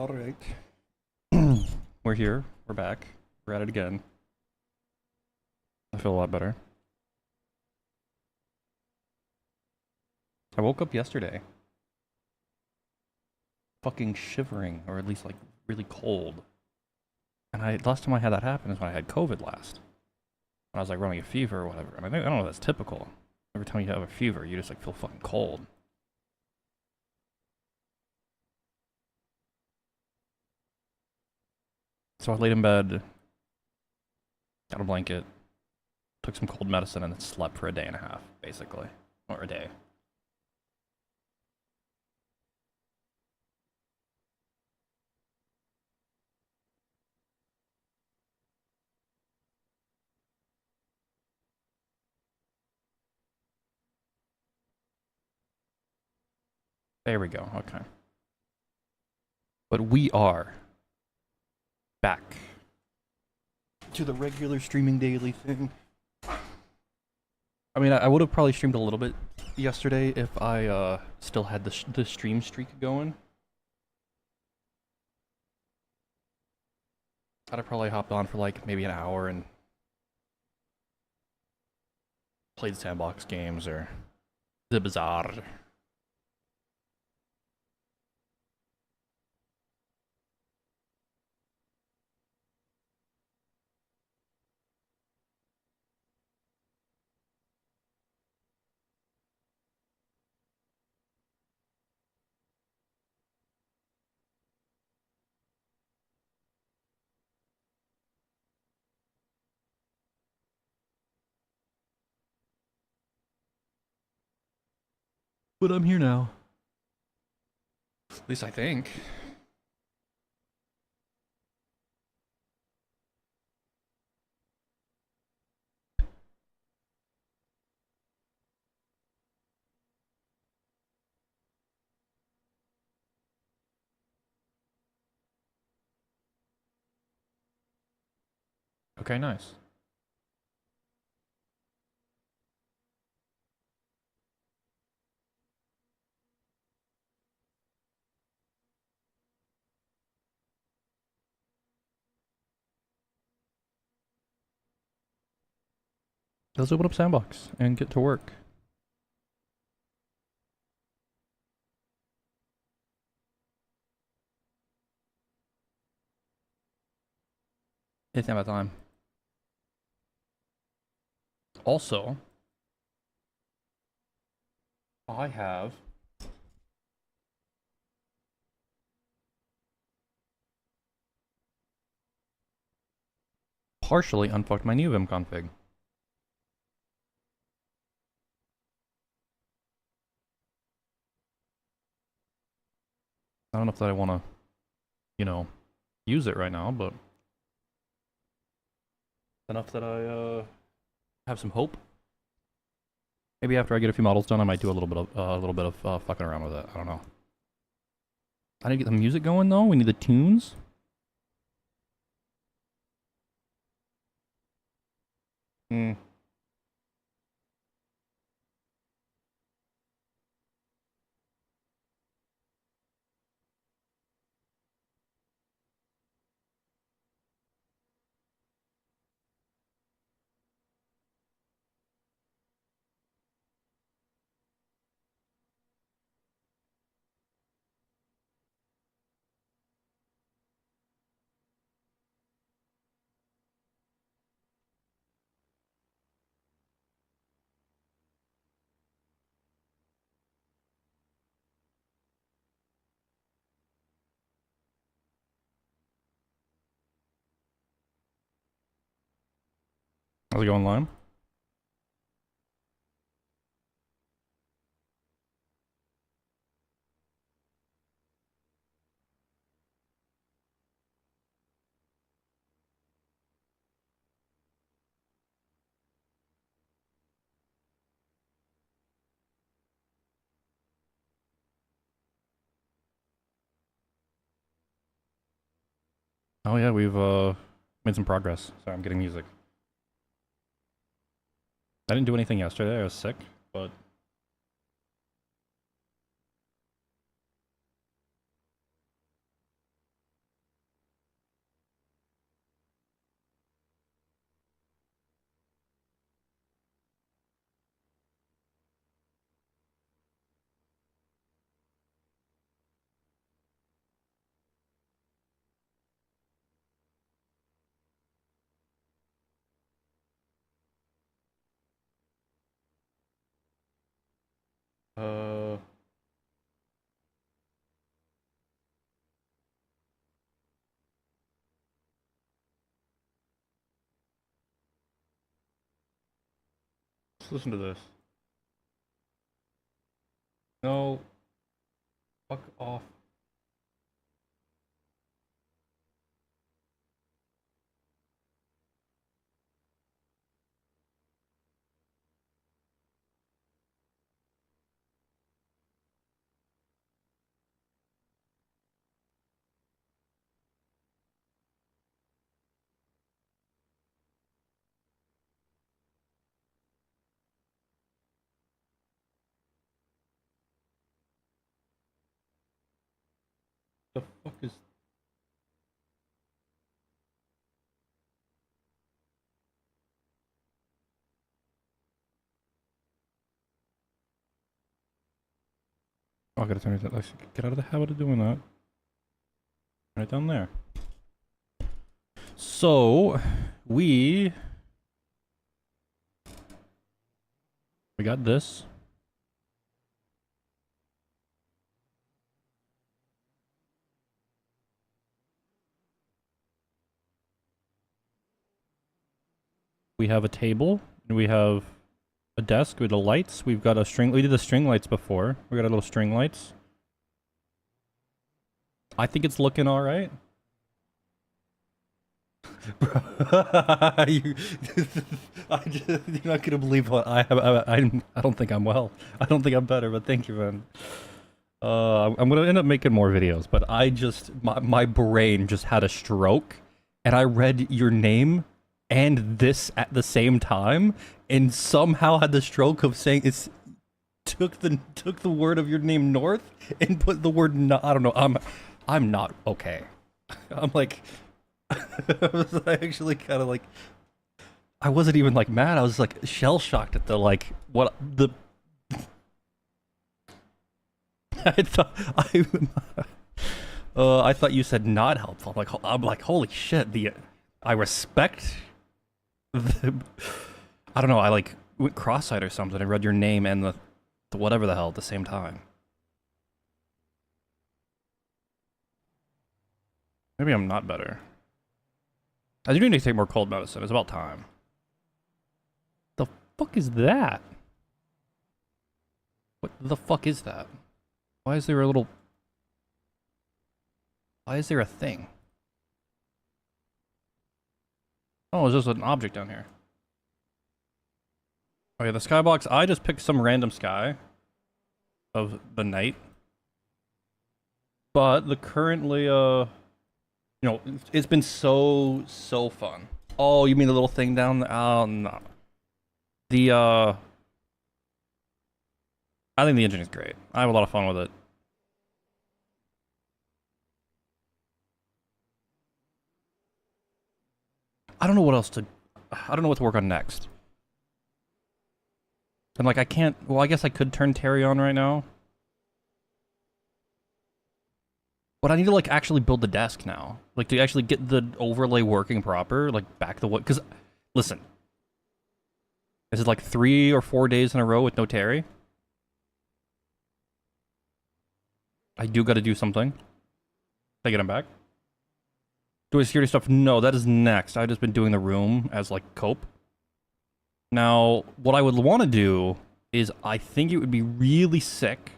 Alright. We're here. We're back. We're at it again. I feel a lot better. I woke up yesterday fucking shivering, or at least like really cold. And last time I had that happen is when I had COVID last. When I was like running a fever or whatever. And I don't know if that's typical. Every time you have a fever, you just like feel fucking cold. So I laid in bed, got a blanket, took some cold medicine, and then slept for a day and a half, basically. Or a day. There we go, okay. But we are back to the regular streaming daily thing. I mean, I would have probably streamed a little bit yesterday if I still had the stream streak going. I'd have probably hopped on for like maybe an hour and played sandbox games or the Bazaar. But I'm here now. At least I think. Okay, nice. Let's open up sandbox and get to work. It's not about time. Also, I have partially unfucked my new Vim config. I don't know if that I want to, you know, use it right now, but enough that I have some hope. Maybe after I get a few models done, I might do a little bit of fucking around with it. I don't know. I need to get the music going though. We need the tunes. Hmm. How's it going, Lime? Oh yeah, we've made some progress. Sorry, I'm getting music. I didn't do anything yesterday. I was sick, but Uh, let's listen to this. No, fuck off. The fuck is? Oh, I gotta turn it down. Let's get out of the habit of doing that. Right down there. So, we got this. We have a table, and we have a desk with the lights. We've got a string. We did the string lights before. We got a little string lights. I think it's looking all right. you, you're not gonna believe what I have. I don't think I'm well. I don't think I'm better. But thank you, man. I'm gonna end up making more videos. But I just my brain just had a stroke, and I read your name and this at the same time, and somehow had the stroke of saying it's took the word of your name north and put the word no. I don't know. I'm not okay. I'm like. I was actually kind of like, I wasn't even like mad. I was like shell shocked at the like what the. I thought I thought you said not helpful. I'm like holy shit. I respect. The, I don't know. I like went cross-eyed or something. I read your name and the whatever the hell at the same time. Maybe I'm not better. I do need to take more cold medicine. It's about time. The fuck is that? What the fuck is that? Why is there a little... Why is there a thing? Oh, it's just an object down here. Okay, the skybox. I just picked some random sky of the night. But the currently, you know, it's been so fun. Oh, you mean the little thing down there? Oh, no. I think the engine is great. I have a lot of fun with it. I don't know what else to... I don't know what to work on next. And like, I can't... Well, I guess I could turn Terry on right now. But I need to like actually build the desk now. Like to actually get the overlay working proper, like back the what? Because listen, is it like 3 or 4 days in a row with no Terry? I do got to do something. Did I get him back? Doing security stuff? No, that is next. I've just been doing the room as like cope. Now, what I would want to do is I think it would be really sick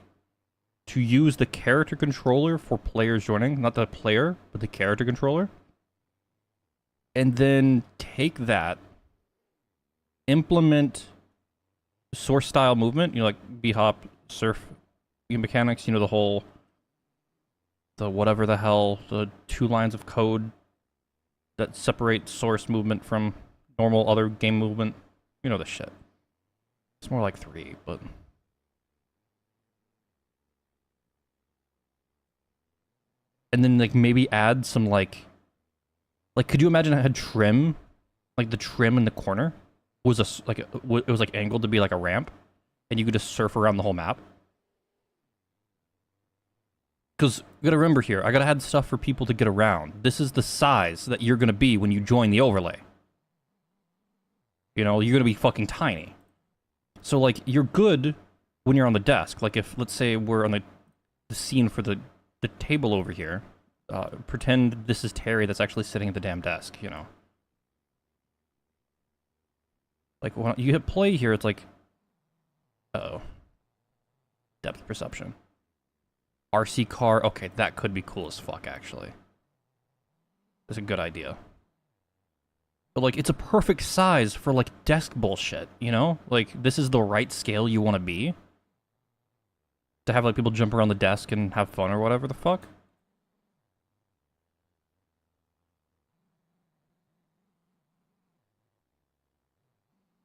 to use the character controller for players joining. Not the player, but the character controller. And then take that, implement source style movement, you know, like B-hop, surf mechanics, you know, the whole, the whatever the hell, the 2 lines of code that separate source movement from normal other game movement. You know the shit. It's more like 3, but... And then like maybe add some like could you imagine I had trim, like the trim in the corner was it was like angled to be like a ramp, and you could just surf around the whole map. Because you gotta remember here, I gotta add stuff for people to get around. This is the size that you're gonna be when you join the overlay. You know, you're gonna be fucking tiny. So like you're good when you're on the desk. Like if, let's say we're on the scene for the table over here, pretend this is Terry that's actually sitting at the damn desk, you know? Like when you hit play here, it's like, uh-oh. Depth perception. RC car, okay, that could be cool as fuck, actually. That's a good idea. But, like, it's a perfect size for, like, desk bullshit, you know? Like, this is the right scale you want to be. To have, like, people jump around the desk and have fun or whatever the fuck.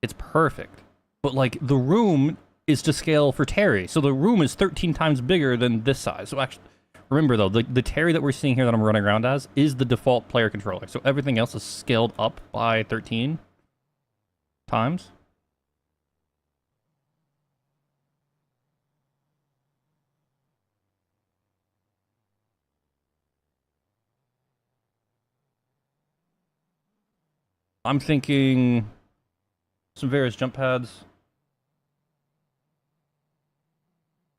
It's perfect. But, like, the room is to scale for Terry. So the room is 13 times bigger than this size. So, actually, remember, though, the Terry that we're seeing here that I'm running around as is the default player controller. So everything else is scaled up by 13 times. I'm thinking some various jump pads.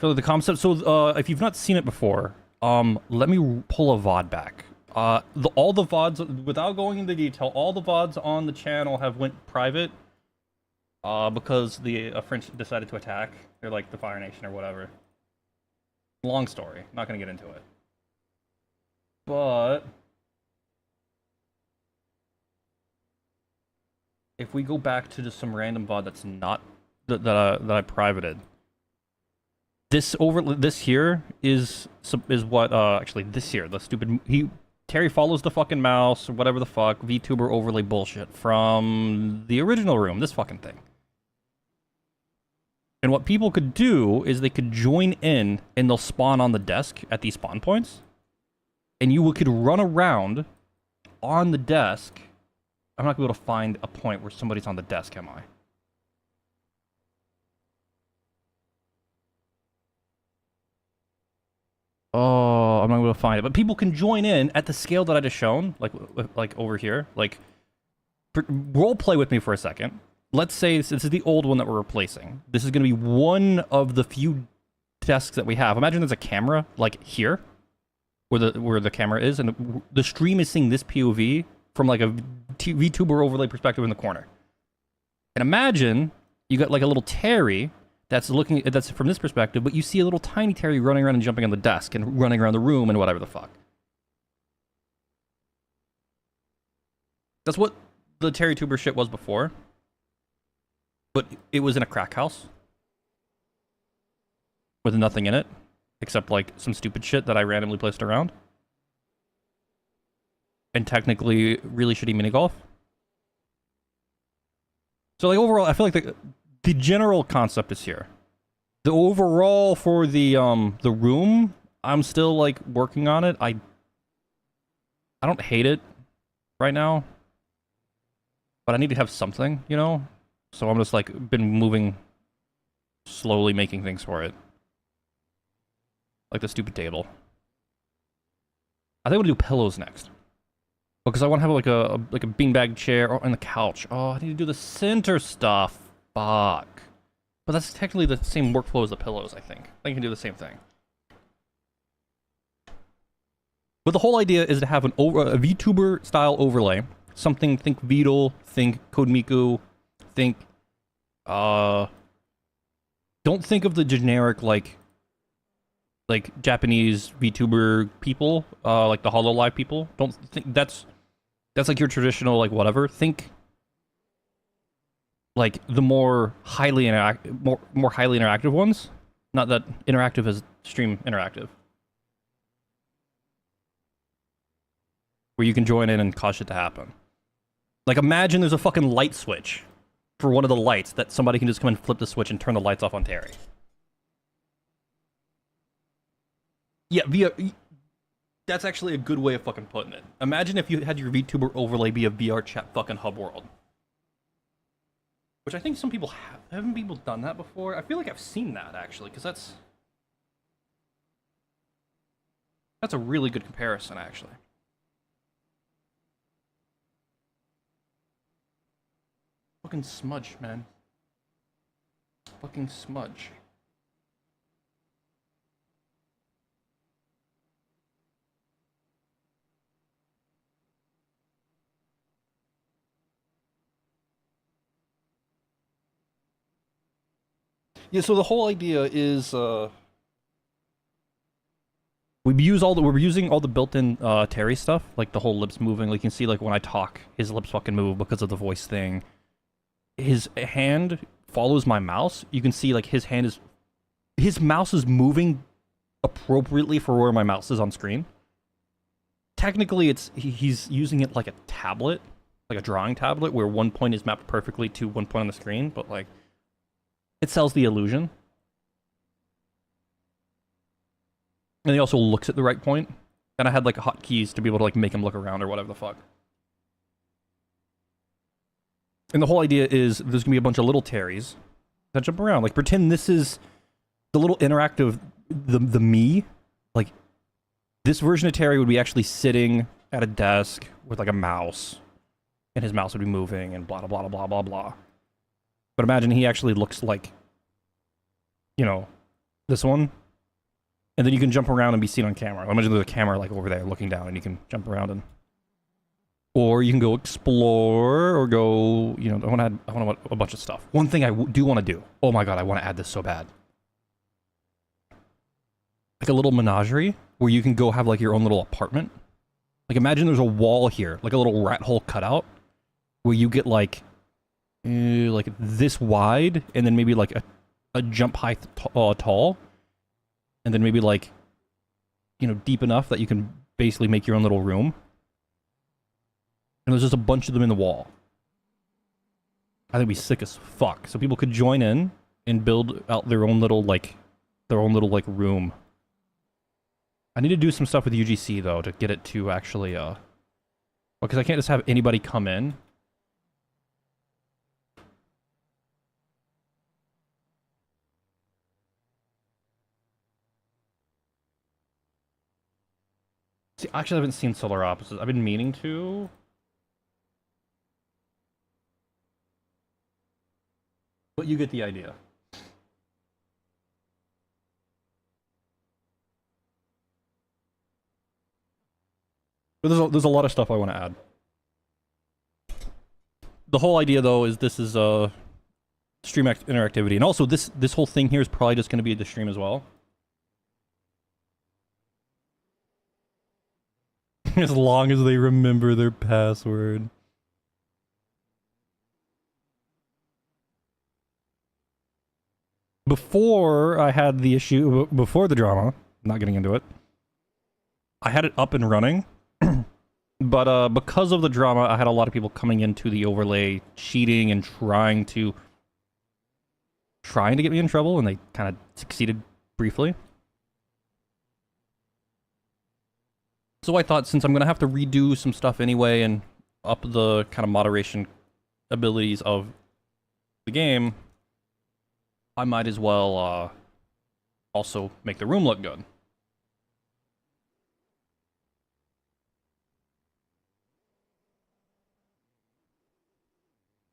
So the concept, so if you've not seen it before, let me pull a VOD back. All the VODs, without going into detail, all the VODs on the channel have went private, because the French decided to attack. They're like the Fire Nation or whatever. Long story, not gonna get into it. But if we go back to just some random VOD that's not that I privated. This here is what actually this here, the stupid Terry follows the fucking mouse or whatever the fuck VTuber overlay bullshit from the original room, this fucking thing. And what people could do is they could join in and they'll spawn on the desk at these spawn points. And you could run around on the desk. I'm not going to be able to find a point where somebody's on the desk, am I? Oh, I'm not able to find it. But people can join in at the scale that I just shown, like over here. Like, role play with me for a second. Let's say this is the old one that we're replacing. This is going to be one of the few desks that we have. Imagine there's a camera, like here, where the camera is, and the stream is seeing this POV from like a VTuber overlay perspective in the corner. And imagine you got like a little Terry that's from this perspective, but you see a little tiny Terry running around and jumping on the desk and running around the room and whatever the fuck. That's what the Terry Tuber shit was before. But it was in a crack house. With nothing in it. Except like some stupid shit that I randomly placed around. And technically really shitty mini golf. So like overall, I feel like the general concept is here. The overall for the room, I'm still like working on it. I don't hate it right now. But I need to have something, you know? So I'm just like been moving slowly making things for it. Like the stupid table. I think I'm gonna do pillows next. Because I want to have like a beanbag chair and the couch. Oh, I need to do the center stuff. Fuck. But that's technically the same workflow as the pillows, I think. I can do the same thing. But the whole idea is to have a VTuber style overlay. Something, think Beetle, think CodeMiku, think, don't think of the generic, like Japanese VTuber people, like the HoloLive people. Don't think that's like your traditional, like, whatever. Think, like, the more highly interactive ones. Not that interactive is stream interactive. Where you can join in and cause shit to happen. Like, imagine there's a fucking light switch for one of the lights that somebody can just come and flip the switch and turn the lights off on Terry. Yeah, that's actually a good way of fucking putting it. Imagine if you had your VTuber overlay be a VR chat fucking hub world. Which I think some people have. Haven't people done that before? I feel like I've seen that, actually, because that's a really good comparison, actually. Fucking smudge, man. Fucking smudge. Yeah, so the whole idea is we're using all the built-in Terry stuff, like the whole lips moving. Like you can see, like when I talk, his lips fucking move because of the voice thing. His hand follows my mouse. You can see like his mouse is moving appropriately for where my mouse is on screen. Technically, he's using it like a tablet, like a drawing tablet, where one point is mapped perfectly to one point on the screen, but like it sells the illusion. And he also looks at the right point. And I had like hotkeys to be able to like make him look around or whatever the fuck. And the whole idea is there's gonna be a bunch of little Terrys that jump around. Like pretend this is the little interactive the me. Like this version of Terry would be actually sitting at a desk with like a mouse, and his mouse would be moving and blah blah blah blah blah blah. But imagine he actually looks like, you know, this one. And then you can jump around and be seen on camera. Imagine there's a camera like over there looking down and you can jump around and... Or you can go explore or go, you know, I want to add a bunch of stuff. One thing I do want to do. Oh my god, I want to add this so bad. Like a little menagerie where you can go have like your own little apartment. Like imagine there's a wall here, like a little rat hole cutout where you get like this wide and then maybe like a jump height tall. And then maybe like, you know, deep enough that you can basically make your own little room. And there's just a bunch of them in the wall. I think it'd be sick as fuck. So people could join in and build out their own little room. I need to do some stuff with UGC though to get it to actually because I can't just have anybody come in. See, actually, I haven't seen Solar Opposites. I've been meaning to. But you get the idea. But there's a lot of stuff I want to add. The whole idea, though, is this is stream interactivity. And also, this whole thing here is probably just going to be the stream as well. As long as they remember their password. Before I had the issue, before the drama, not getting into it, I had it up and running. But because of the drama, I had a lot of people coming into the overlay, cheating and trying to get me in trouble, and they kind of succeeded briefly. So I thought, since I'm going to have to redo some stuff anyway and up the kind of moderation abilities of the game, I might as well also make the room look good.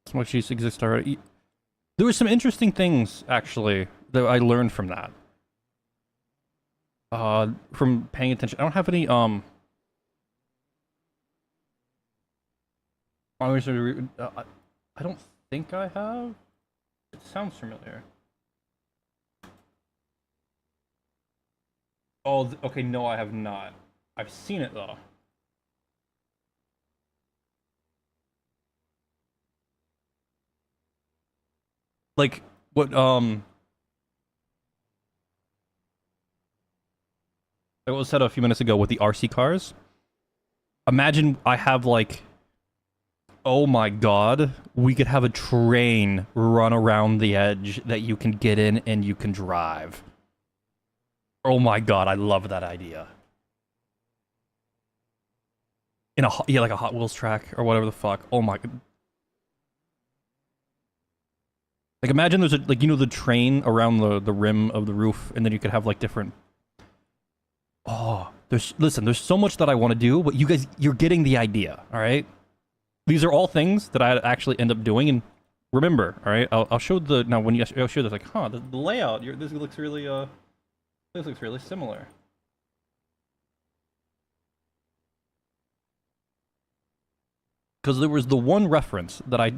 Smoke cheese exists already. There were some interesting things, actually, that I learned from that. From paying attention. I don't have any, I don't think I have. It sounds familiar. Oh, okay, no, I have not. I've seen it, though. Like, what, it was said a few minutes ago with the RC cars. Imagine I have, like... Oh my god, we could have a train run around the edge that you can get in and you can drive. Oh my god, I love that idea. In a, yeah, like a Hot Wheels track or whatever the fuck. Oh my... Like imagine there's a, like, you know, the train around the rim of the roof, and then you could have like different... Oh, listen, there's so much that I want to do, but you guys, you're getting the idea, alright? These are all things that I actually end up doing, and remember, all right? I'll show the now when I'll show this, like, huh, the layout. This looks really this looks really similar. Because there was the one reference that I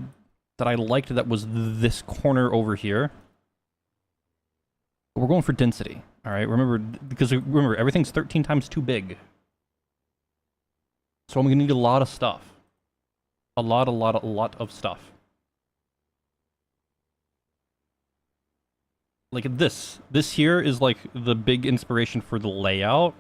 liked that was this corner over here. But we're going for density. All right, because remember, everything's 13 times too big. So I'm gonna need a lot of stuff. A lot of stuff. Like this. This here is like the big inspiration for the layout.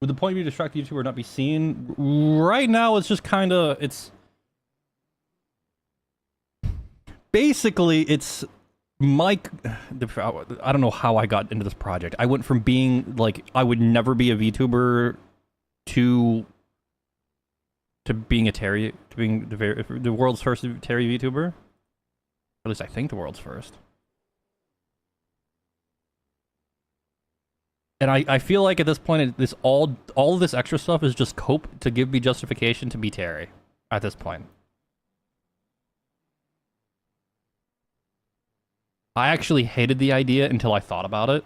Would the point be to distract the YouTuber or not be seen? Right now, it's just kind of, basically, it's Mike. I don't know how I got into this project. I went from being like, I would never be a VTuber to being a Terry, to being the world's first Terry VTuber. At least I think the world's first. And I feel like at this point, all of this extra stuff is just cope to give me justification to be Terry. At this point, I actually hated the idea until I thought about it.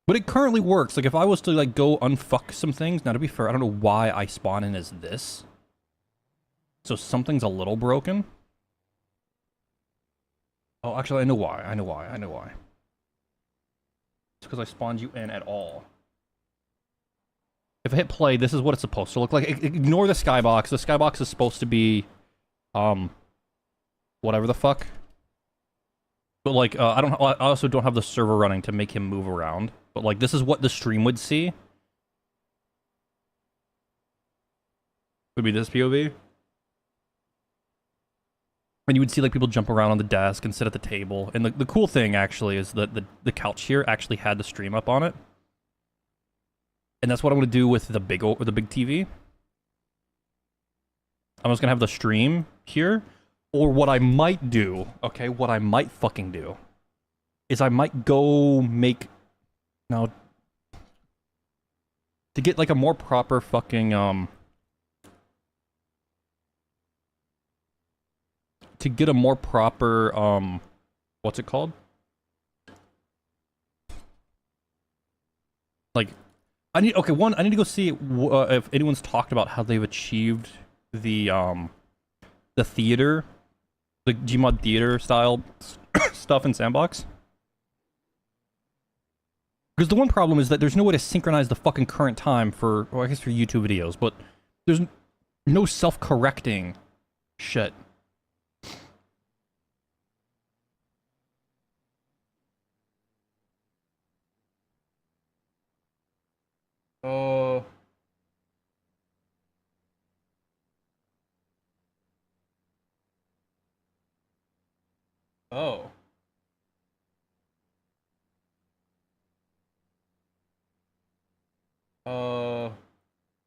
But it currently works. Like, if I was to, like, go unfuck some things... Now, to be fair, I don't know why I spawn in as this. So something's a little broken. Oh, actually, I know why. I know why. It's because I spawned you in at all. If I hit play, this is what it's supposed to look like. Ignore the skybox. The skybox is supposed to be... whatever the fuck. But, like, I also don't have the server running to make him move around. But, like, this is what the stream would see. Would be this POV. And you would see, like, people jump around on the desk and sit at the table. And the cool thing, actually, is that the couch here actually had the stream up on it. And that's what I'm going to do with the big TV. I'm just going to have the stream here. Or what I might do, okay, what I might fucking do, is I might go make... Now, to get, like, a more proper fucking, to get a more proper, what's it called? Like, I need to go see if anyone's talked about how they've achieved the theater, the Gmod theater style stuff in s&box. Because the one problem is that there's no way to synchronize the fucking current time for, well, I guess for YouTube videos, but there's no self-correcting shit. Oh.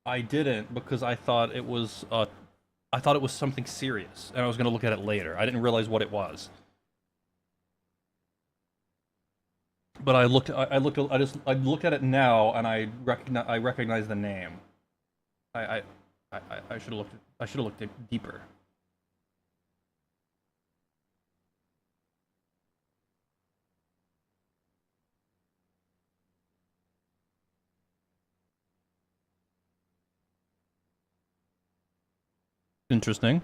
I didn't, because I thought it was something serious, and I was gonna look at it later. I didn't realize what it was. But I looked at it now, and I recognize the name. I should have looked deeper. Interesting.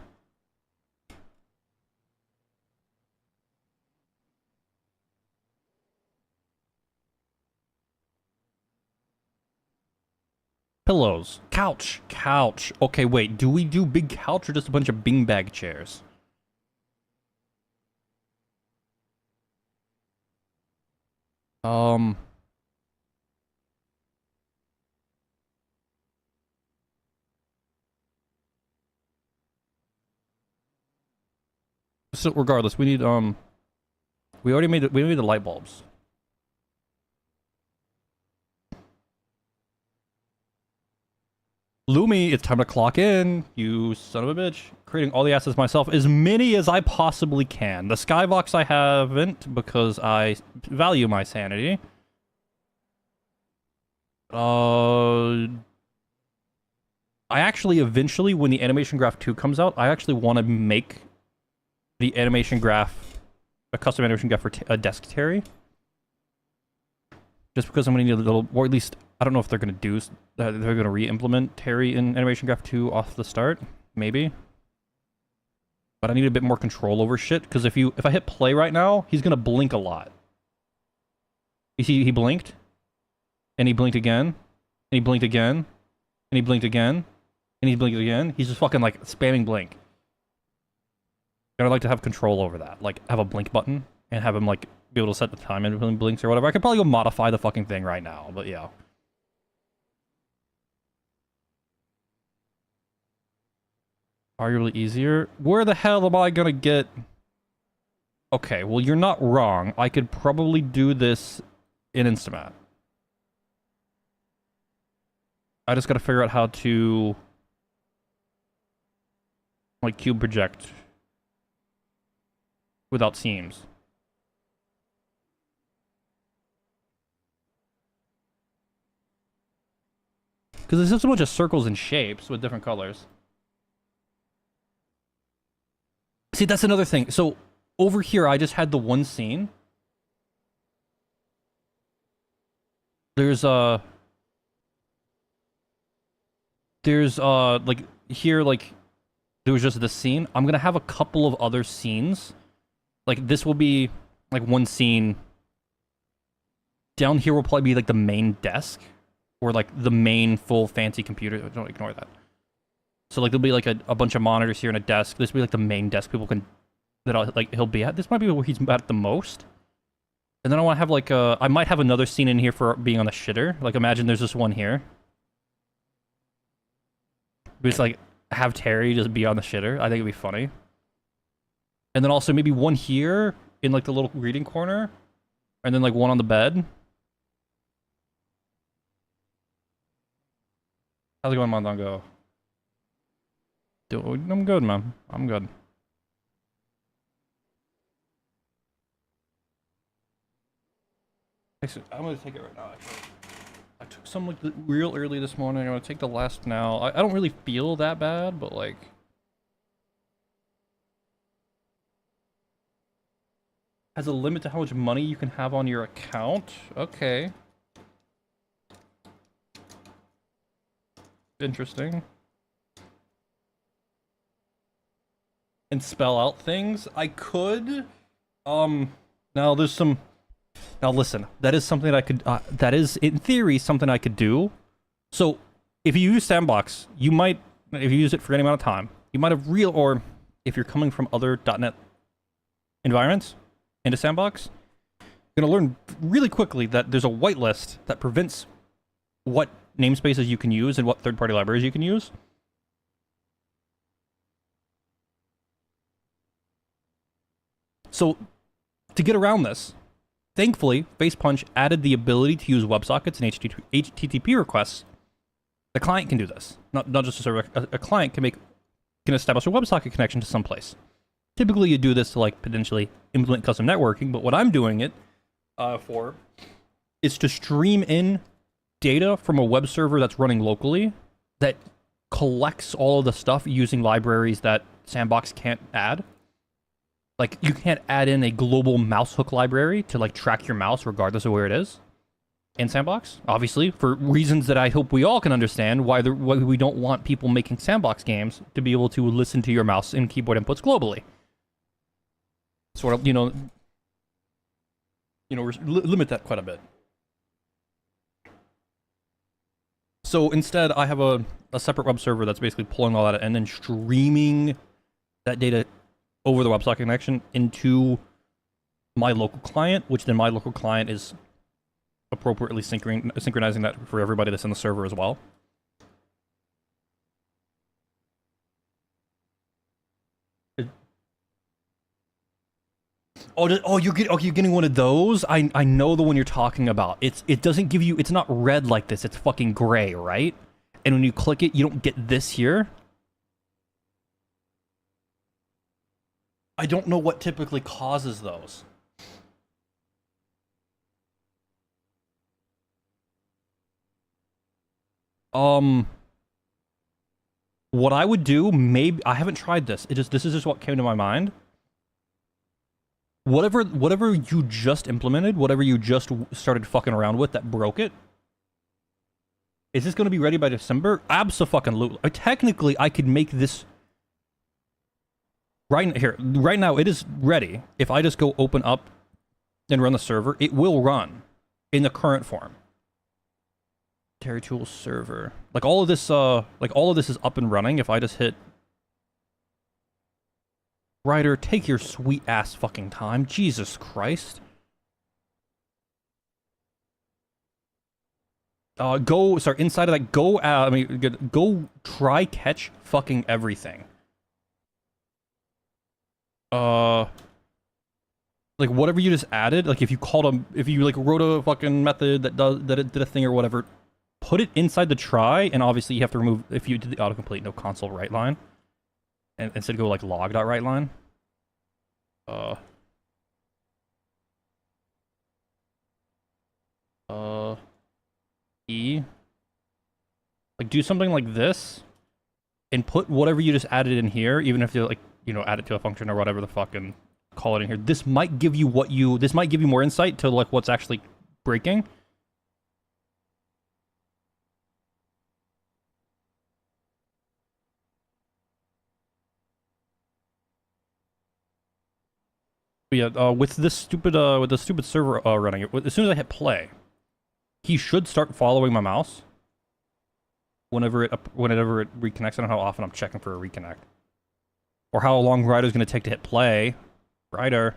Pillows. Couch. Okay, wait. Do we do big couch or just a bunch of beanbag chairs? So regardless, we need we already made the light bulbs. Lumi, it's time to clock in, you son of a bitch. Creating all the assets myself, as many as I possibly can. The skybox I haven't, because I value my sanity. I actually eventually, when the animation graph 2 comes out, I actually want to make the animation graph, a custom animation graph for a desk Terry. Just because I'm going to need a little, or at least, I don't know if they're going to do, they're going to re-implement Terry in animation graph 2 off the start. Maybe. But I need a bit more control over shit, because if I hit play right now, he's going to blink a lot. You see, he blinked. And he blinked again. And he blinked again. And he blinked again. And he blinked again. He's just fucking, like, spamming blink. And I'd like to have control over that. Like, have a blink button, and have him, like, be able to set the time in between blinks or whatever. I could probably go modify the fucking thing right now, but yeah. Arguably easier? Where the hell am I gonna get... Okay, well, you're not wrong. I could probably do this in Instamat. I just gotta figure out how to... like, cube project without seams. Because there's just a bunch of circles and shapes with different colors. See, that's another thing. So, over here, I just had the one scene. There's, like, here, like, there was just this scene. I'm gonna have a couple of other scenes. Like, this will be, like, one scene. Down here will probably be, like, the main desk. Or, like, the main full fancy computer. Don't ignore that. So, like, there'll be, like, a bunch of monitors here and a desk. This will be, like, the main desk people can... that he'll be at. This might be where he's at the most. And then I want to have, like, I might have another scene in here for being on the shitter. Like, imagine there's this one here. Just, like, have Terry just be on the shitter. I think it'd be funny. And then also maybe one here in, like, the little reading corner. And then, like, one on the bed. How's it going, Mondongo? I'm good, man. I'm good. Actually, I'm gonna take it right now, actually. I took some, like, real early this morning. I'm gonna take the last now. I don't really feel that bad, but, like... has a limit to how much money you can have on your account? Okay. Interesting. And spell out things? I could. Now there's some... Now listen, that is something that I could... that is, in theory, something I could do. So, if you use s&box, you might... if you use it for any amount of time, you might have or if you're coming from other .NET environments into s&box, you're gonna learn really quickly that there's a whitelist that prevents what namespaces you can use and what third-party libraries you can use. So, to get around this, thankfully, Facepunch added the ability to use WebSockets and HTTP requests. The client can do this. Not just a server. A client can establish a WebSocket connection to someplace. Typically, you do this to, like, potentially implement custom networking, but what I'm doing it for is to stream in data from a web server that's running locally that collects all of the stuff using libraries that s&box can't add. Like, you can't add in a global mouse hook library to, like, track your mouse regardless of where it is in s&box. Obviously, for reasons that I hope we all can understand, why we don't want people making s&box games to be able to listen to your mouse and keyboard inputs globally. Sort of, limit that quite a bit. So instead, I have a separate web server that's basically pulling all that and then streaming that data over the WebSocket connection into my local client, which then my local client is appropriately synchronizing that for everybody that's in the server as well. You're getting one of those? I know the one you're talking about. It doesn't give you... it's not red like this. It's fucking gray, right? And when you click it, you don't get this here. I don't know what typically causes those. What I would do, maybe I haven't tried this. This is just what came to my mind. Whatever you just implemented, whatever you just started fucking around with that broke it, is this going to be ready by December? Abso-fucking-lutely. Technically, I could make this right now. It is ready. If I just go open up and run the server, it will run in the current form. Terry Tools server. Like all of this is up and running. If I just hit Ryder, take your sweet ass fucking time. Jesus Christ. Inside of that, go try catch fucking everything. Like whatever you just added, like if you wrote a fucking method that it did a thing or whatever, put it inside the try, and obviously you have to remove, if you did the autocomplete, no console write line. And instead go like log.writeLine. E. Like do something like this, and put whatever you just added in here, even if you add it to a function or whatever the fuck, and call it in here. This might give you more insight to like what's actually breaking. But yeah, with the stupid server running, as soon as I hit play, he should start following my mouse. Whenever it reconnects, I don't know how often I'm checking for a reconnect, or how long Ryder's gonna take to hit play. Ryder.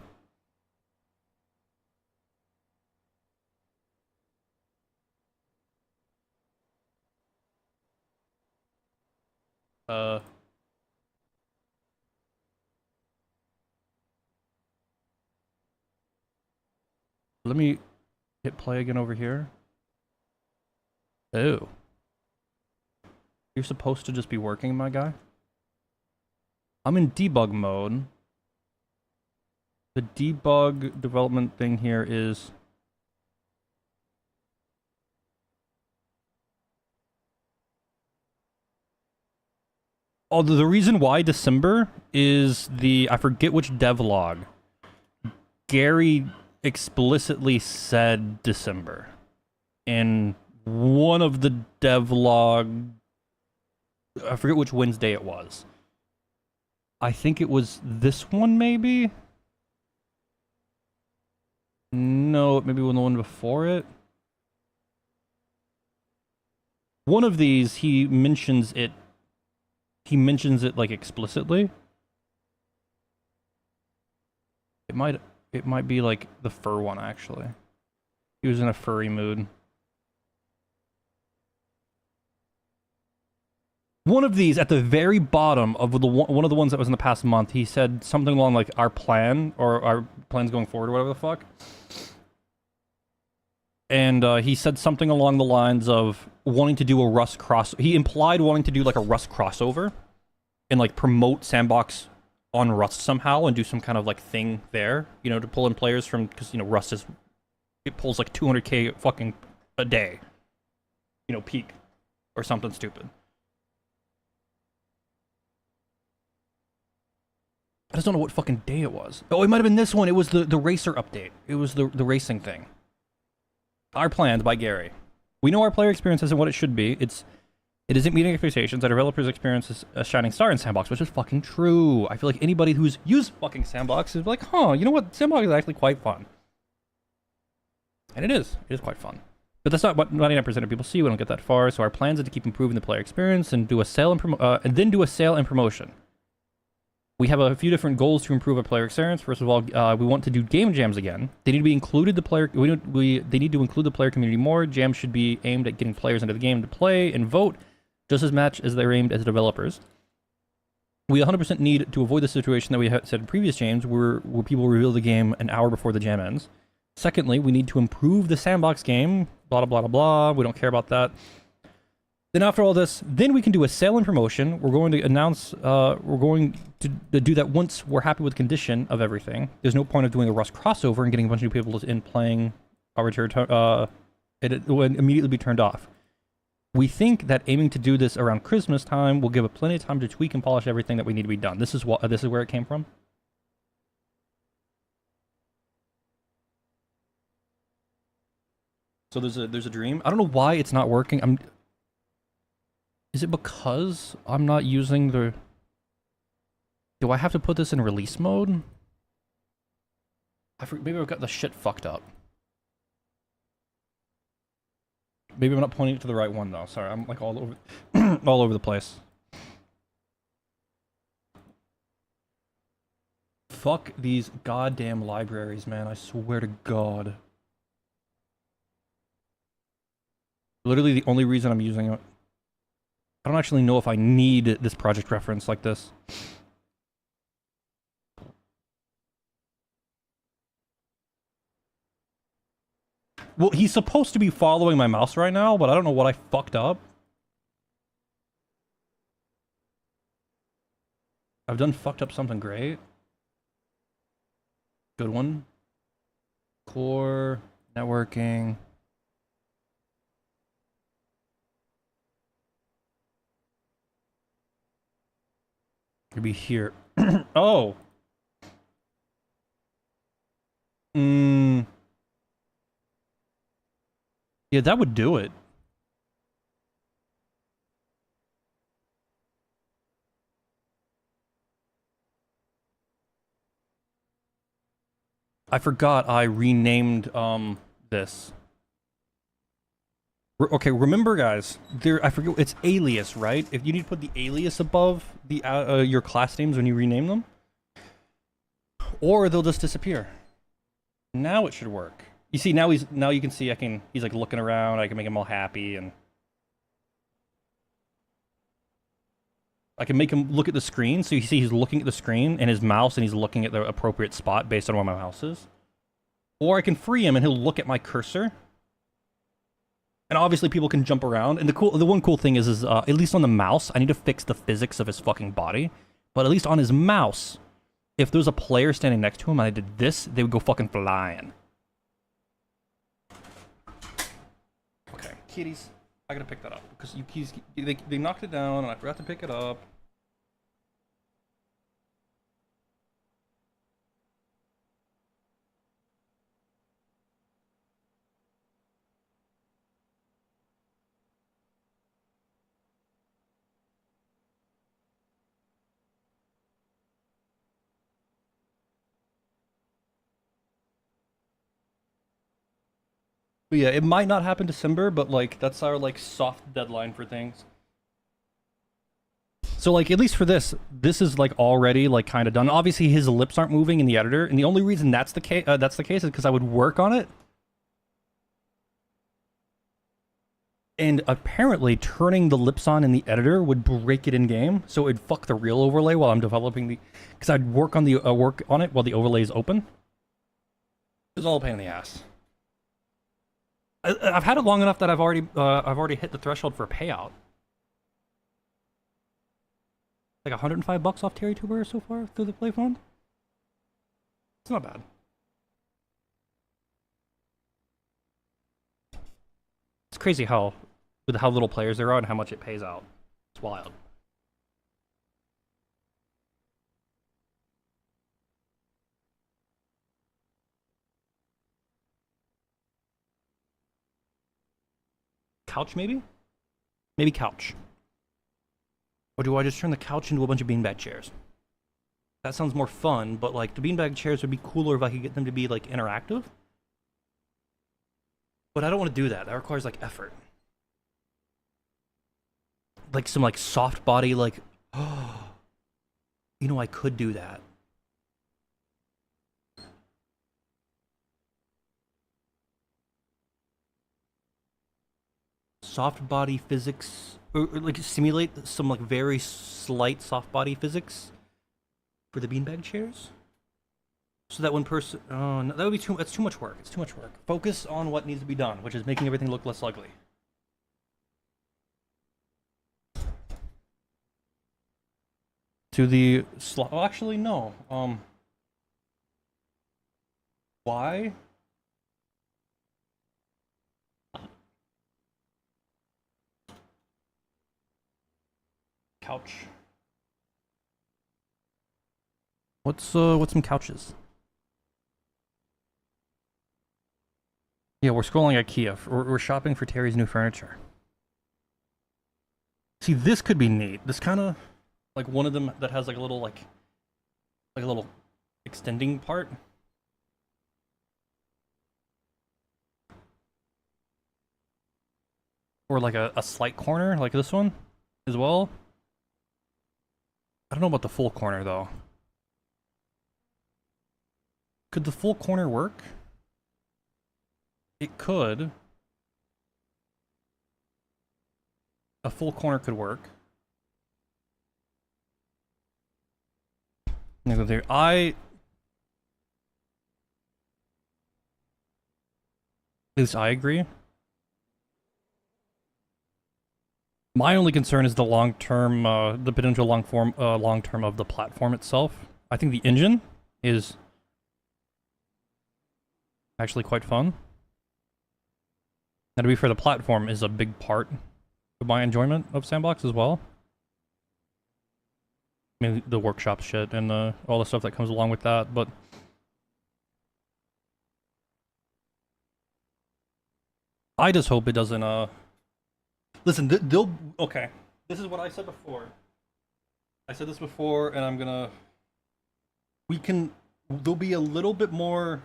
Let me hit play again over here. Oh. You're supposed to just be working, my guy? I'm in debug mode. The debug development thing here is... Oh, the reason why December is I forget which devlog. Gary explicitly said December. In one of the devlog... I forget which Wednesday it was. I think it was this one, maybe? No, maybe the one before it. One of these, he mentions it like explicitly. It might be like the fur one, actually. He was in a furry mood. One of these, at the very bottom of one of the ones that was in the past month, he said something along like our plan, or our plans going forward, or whatever the fuck. And he said something along the lines of wanting to do a Rust cross. He implied wanting to do like a Rust crossover and like promote Sandbox on Rust somehow and do some kind of like thing there, to pull in players from, because Rust it pulls like 200k fucking a day, peak or something stupid. I just don't know what fucking day it was. Oh, it might have been this one. It was the racer update. It was the racing thing. Our plans by Gary. We know our player experience isn't what it should be. It isn't meeting expectations. Our developers' experience is a shining star in Sandbox, which is fucking true. I feel like anybody who's used fucking Sandbox is like, huh, you know what? Sandbox is actually quite fun. And it is. It is quite fun. But that's not what 99% of people see. We don't get that far. So our plans are to keep improving the player experience and do a sale and then do a sale and promotion. We have a few different goals to improve our player experience. First of all, we want to do game jams again. They need to be included. They need to include the player community more. Jams should be aimed at getting players into the game to play and vote, just as much as they're aimed at developers. We 100% need to avoid the situation that we said in previous jams, where people reveal the game an hour before the jam ends. Secondly, we need to improve the Sandbox game. Blah blah blah blah. We don't care about that. Then after all this, then we can do a sale and promotion. We're going to announce, we're going to do that once we're happy with the condition of everything. There's no point of doing a Rust crossover and getting a bunch of new people in playing arbitrary, it will immediately be turned off. We think that aiming to do this around Christmas time will give it plenty of time to tweak and polish everything that we need to be done. This is where it came from. So there's a dream. I don't know why it's not working. Is it because I'm not using the... Do I have to put this in release mode? Maybe I've got the shit fucked up. Maybe I'm not pointing it to the right one though. Sorry, I'm like all over, all over the place. Fuck these goddamn libraries, man. I swear to God. Literally the only reason I'm using it. I don't actually know if I need this project reference like this. Well, he's supposed to be following my mouse right now, but I don't know what I fucked up. I've done fucked up something great. Good one. Core, networking. Could be here. Oh. Yeah, that would do it. I forgot I renamed this. Okay, remember guys, I forget, it's alias, right? If you need to put the alias above the your class names when you rename them, or they'll just disappear. Now it should work. You see, now you can see he's like looking around, I can make him all happy, and I can make him look at the screen, so you see he's looking at the screen and his mouse, and he's looking at the appropriate spot based on where my mouse is. Or I can free him and he'll look at my cursor. And obviously people can jump around, and the one cool thing is at least on the mouse, I need to fix the physics of his fucking body, but at least on his mouse, if there's a player standing next to him and I did this, they would go fucking flying. Okay, kitties, I gotta pick that up because they knocked it down and I forgot to pick it up. But yeah, it might not happen December, but like that's our like soft deadline for things. So like at least for this is like already like kind of done. Obviously his lips aren't moving in the editor, and the only reason that's the case is because I would work on it. And apparently turning the lips on in the editor would break it in game, so it'd fuck the real overlay while I'm developing the, because I'd work on the work on it while the overlay is open. It's all a pain in the ass. I've had it long enough that I've already hit the threshold for a payout. Like $105 off TerryTuber so far through the play fund. It's not bad. It's crazy how little players there are and how much it pays out. It's wild. Couch maybe? Maybe couch. Or do I just turn the couch into a bunch of beanbag chairs? That sounds more fun, but like the beanbag chairs would be cooler if I could get them to be like interactive. But I don't want to do that. That requires like effort. Like some like soft body, like, oh, you know, I could do that. Soft body physics, or like simulate some like very slight soft body physics for the beanbag chairs. So that one person, oh, no, that would be that's too much work. It's too much work. Focus on what needs to be done, which is making everything look less ugly. To the slot, oh, actually, no. Why? couch. What's some couches? Yeah, we're scrolling IKEA. We're shopping for Terry's new furniture. See, this could be neat. This kind of like one of them that has like a little like a little extending part. Or like a slight corner, like this one, as well. I don't know about the full corner, though. Could the full corner work? It could. A full corner could work. At least I agree. My only concern is the long-term, the potential long-term of the platform itself. I think the engine is actually quite fun. And to be fair, the platform is a big part of my enjoyment of s&box as well. I mean, the workshop shit and all the stuff that comes along with that, but I just hope it doesn't, listen, they'll... Okay. This is what I said before. I said this before, and I'm gonna... There'll be a little bit more...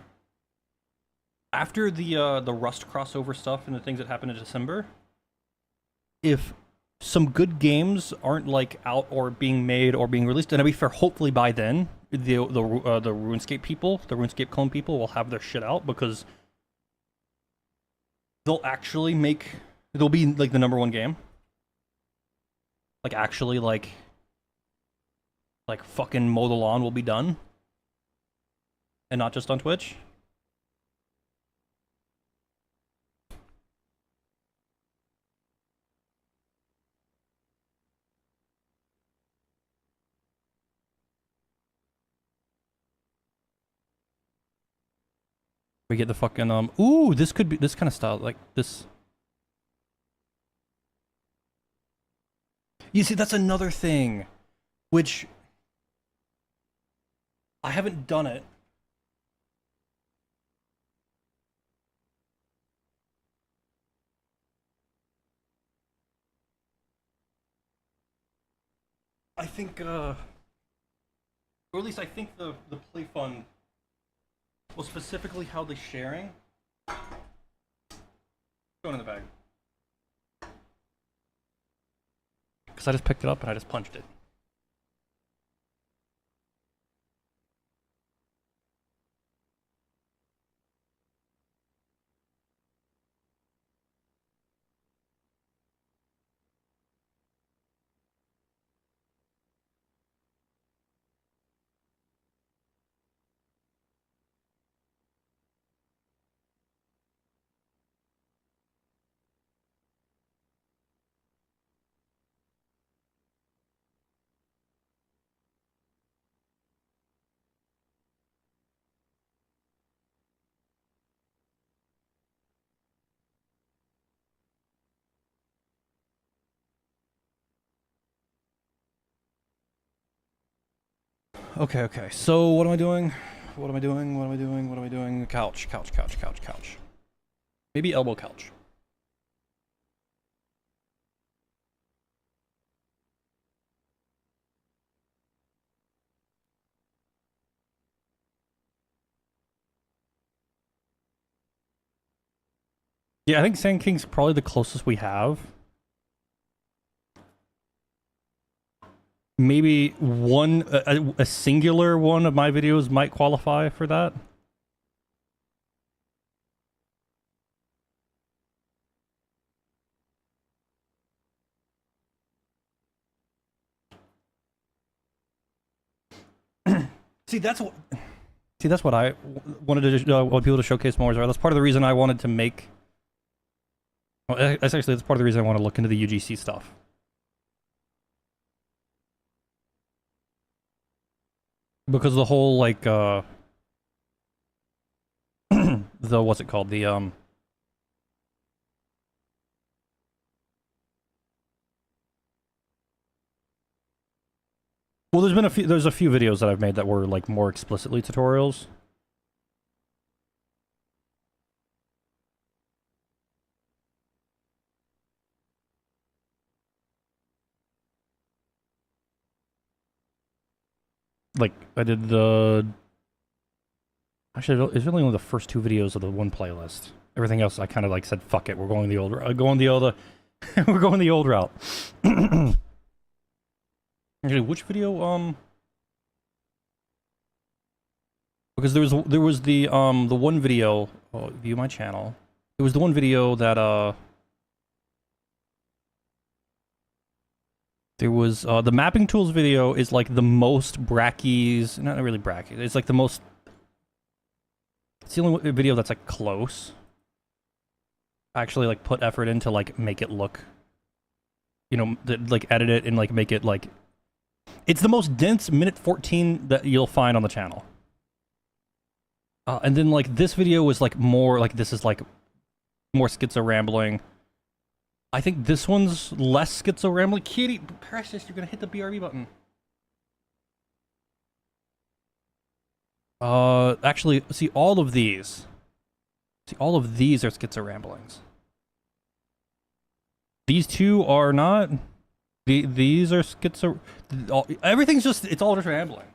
After the Rust crossover stuff and the things that happened in December, if some good games aren't, like, out or being made or being released, and to be fair, hopefully by then, the RuneScape people, the RuneScape clone people will have their shit out, because they'll actually make... They'll be, like, the #1 game. Like, actually, like fucking mow the lawn will be done. And not just on Twitch. We get the fucking, ooh, this could be, this kind of style, like, this... You see, that's another thing, which I haven't done it. I think, or at least I think the play fund was specifically how the sharing. Going in the bag. Because I just picked it up and I just punched it. Okay. So what am I doing? What am I doing? Couch. Maybe elbow couch. Yeah, I think Sand King's probably the closest we have. Maybe a singular one of my videos might qualify for that. See, that's what I wanted to want people to showcase more. That's part of the reason I wanted to make. Well, that's part of the reason I want to look into the UGC stuff. Because the whole, like, the, what's it called? The, Well, there's a few videos that I've made that were like more explicitly tutorials. Like I did the actually it's really only the first two videos of the one playlist. Everything else I kind of like said fuck it, we're going the old we're going the old route. Actually, which video because there was the one video, view my channel. It was the one video that there was the mapping tools video is like the most brackies, not really brackies. It's like the most. It's the only video that's like close. Actually, like put effort into like make it look, you know, like edit it and like make it like. It's the most dense minute 14 that you'll find on the channel. And then like this video was like more like this is like more schizo rambling. I think this one's less schizo rambling. Kitty, precious, you're gonna hit the BRB button. Actually, see all of these. See all of these are schizo ramblings. These two are not. These are schizo. Everything's just. It's all just rambling.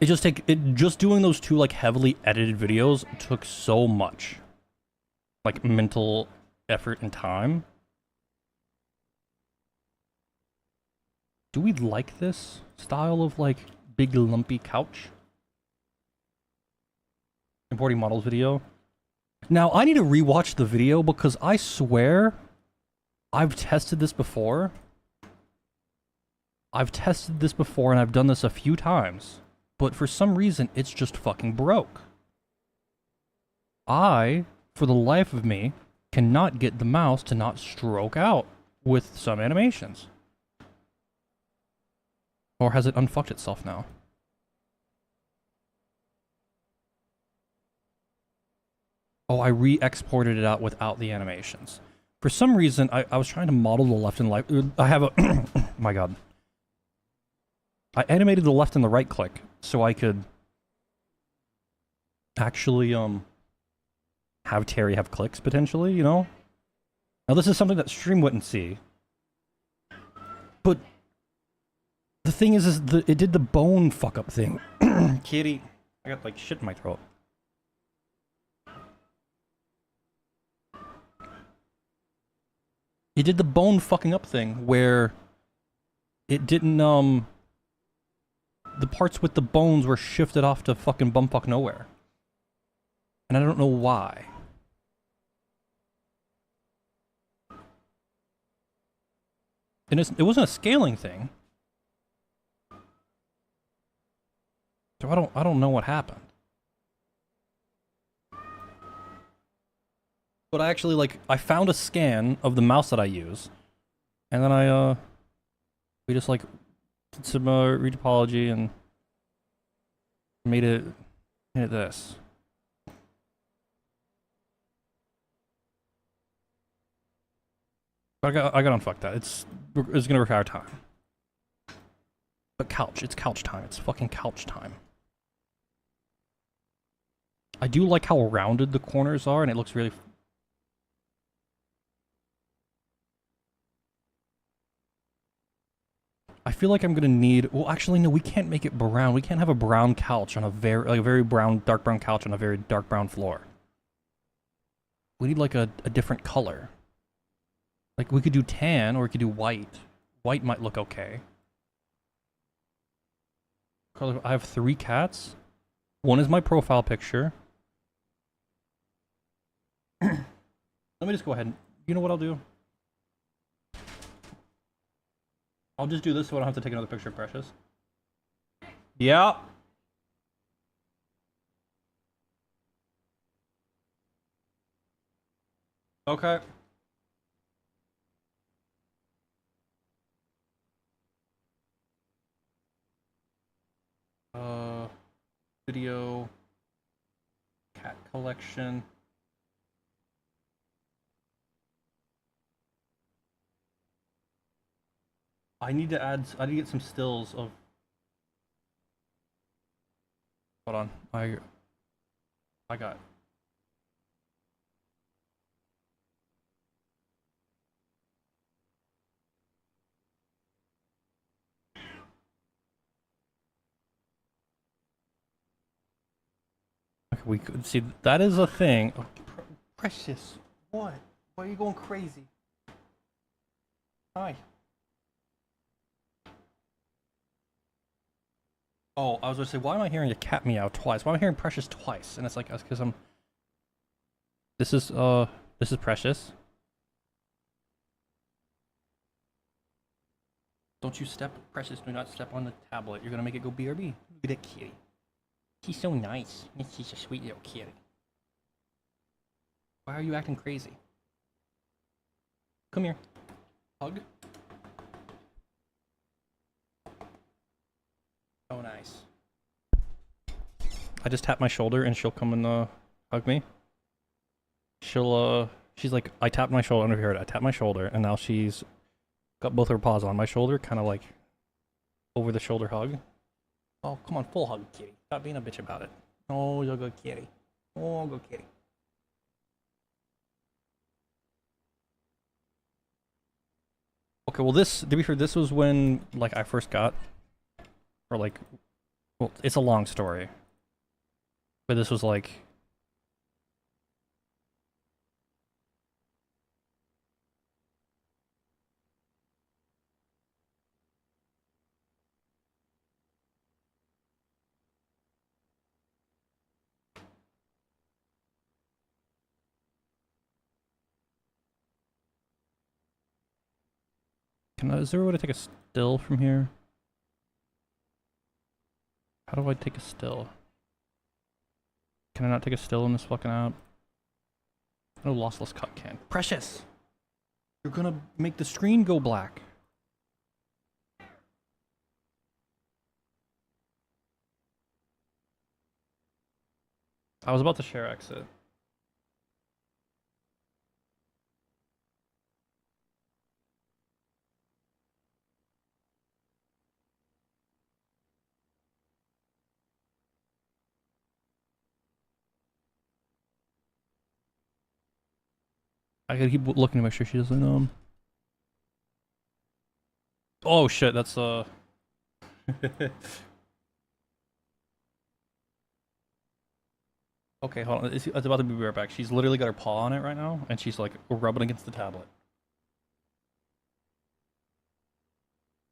Just doing those two like heavily edited videos took so much like mental effort and time. Do we like this style of like big lumpy couch? Importing models video. Now I need to rewatch the video because I swear I've tested this before. I've tested this before and I've done this a few times. But for some reason, it's just fucking broke. I, for the life of me, cannot get the mouse to not stroke out with some animations. Or has it unfucked itself now? Oh, I re-exported it out without the animations. For some reason, I was trying to model the left and right. I have a... my god. I animated the left and the right click so I could actually have Terry have clicks potentially, you know? Now this is something that stream wouldn't see. But the thing is it did the bone fuck up thing. Kitty, I got like shit in my throat. It did the bone fucking up thing where it didn't the parts with the bones were shifted off to fucking bumfuck nowhere. And I don't know why. And it wasn't a scaling thing. So I don't know what happened. But I actually like I found a scan of the mouse that I use. And then we just like did some retopology and made it this. But I got unfucked that. It's gonna require time. But it's couch time. It's fucking couch time. I do like how rounded the corners are, and it looks really. I feel like I'm gonna need. Well, actually, no. We can't make it brown. We can't have a brown couch on a very brown, dark brown couch on a very dark brown floor. We need like a different color. Like we could do tan, or we could do white. White might look okay. I have 3 cats. One is my profile picture. Let me just go ahead. You know what I'll do? I'll just do this so I don't have to take another picture of Precious. Yeah. Okay. Video. Cat collection. I need to add. I need to get some stills of. Hold on. I got. Okay, we could see that is a thing. Oh, Precious, what? Why are you going crazy? Hi. Oh, I was gonna say, why am I hearing a cat meow twice? Why am I hearing Precious twice? And it's like, that's because I'm. This is this is Precious. Don't you step, Precious. Do not step on the tablet. You're gonna make it go BRB. Look at that kitty. She's so nice. She's a sweet little kitty. Why are you acting crazy? Come here. Hug. Oh, nice. I just tap my shoulder and she'll come and hug me. She's like, I tapped my shoulder under here. I tapped my shoulder, and now she's got both her paws on my shoulder, kind of like over the shoulder hug. Oh, come on, full hug, kitty. Stop being a bitch about it. Oh, you're a good kitty. Oh, good kitty. Okay, well, this, to be fair, this was when, like, I first got, or like, well, it's a long story, but this was like, is there a way to take a still from here? How do I take a still? Can I not take a still in this fucking app? No lossless cut can. Precious! You're gonna make the screen go black. I was about to share exit. I gotta keep looking to make sure she doesn't, Oh shit, that's, Okay, hold on. It's about to be right back. She's literally got her paw on it right now, and she's like rubbing against the tablet.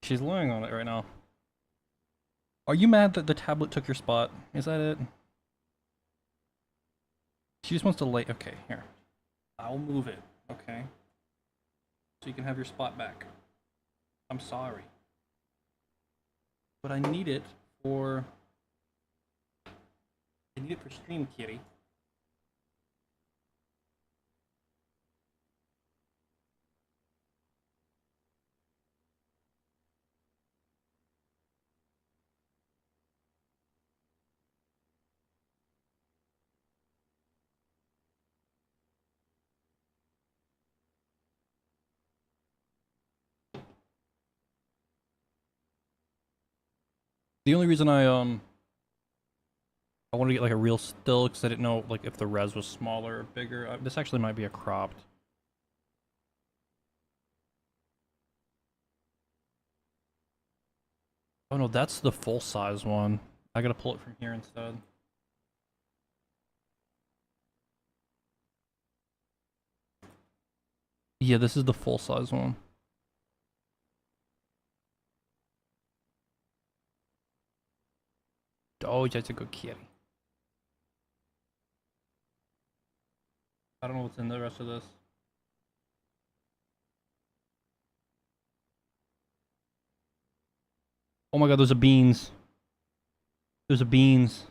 She's laying on it right now. Are you mad that the tablet took your spot? Is that it? She just wants to lay. Okay, here. I'll move it. Okay. So you can have your spot back. I'm sorry. But I need it for. I need it for Stream Kitty. The only reason I wanted to get like a real still because I didn't know like if the res was smaller or bigger. This actually might be a cropped. Oh no, that's the full size one. I gotta pull it from here instead. Yeah, this is the full size one. Oh, that's a good kitty. I don't know what's in the rest of this. Oh my god, there's a beans. There's a beans.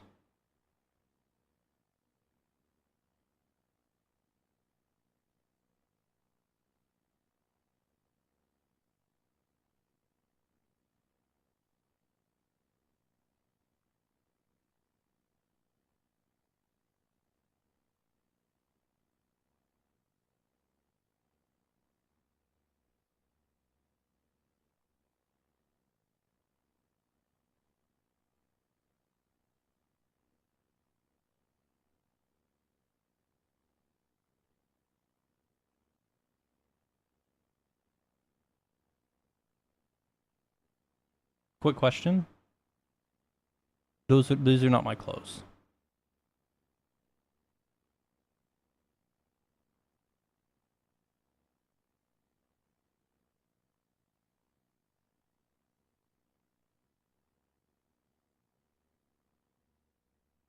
quick question. These are not my clothes.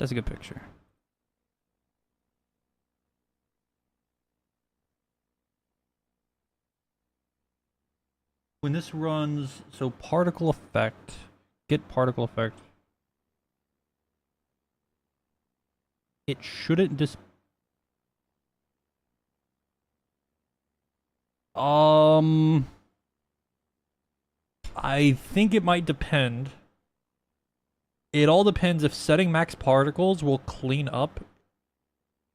That's a good picture. When this runs, so particle effect, get particle effect. It shouldn't just. I think it might depend. It all depends if setting max particles will clean up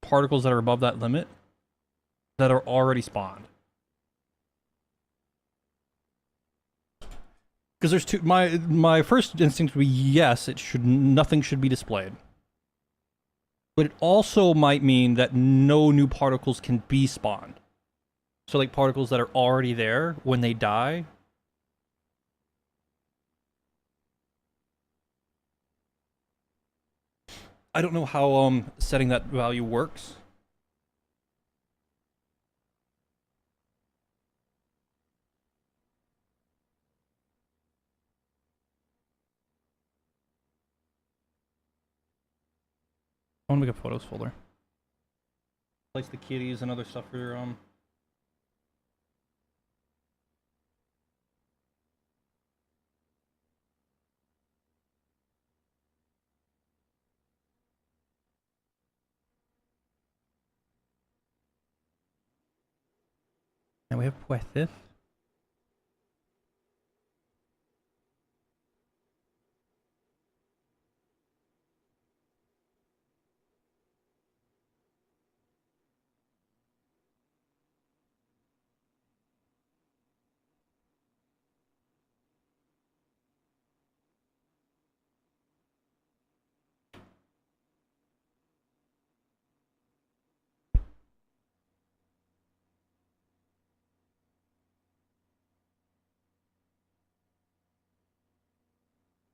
particles that are above that limit that are already spawned. Because there's two. My first instinct would be yes, nothing should be displayed. But it also might mean that no new particles can be spawned. So like particles that are already there when they die. I don't know how setting that value works. I want to make a photos folder. Place the kitties and other stuff for Now we have jueces.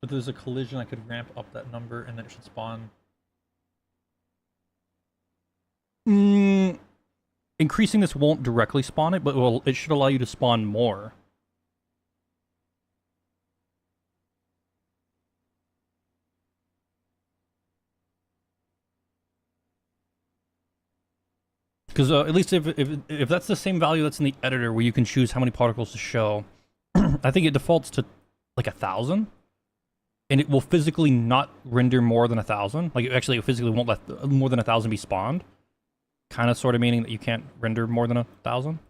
If there's a collision, I could ramp up that number and then it should spawn. Increasing this won't directly spawn it, but it should allow you to spawn more. Because at least if that's the same value that's in the editor where you can choose how many particles to show, I think it defaults to like 1,000. And it will physically not render more than 1,000. Like, actually, it physically won't let more than 1,000 be spawned. Kind of, sort of meaning that you can't render more than 1,000.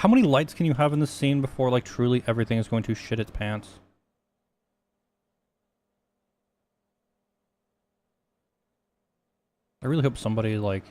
How many lights can you have in this scene before, like, truly everything is going to shit its pants? I really hope somebody, like...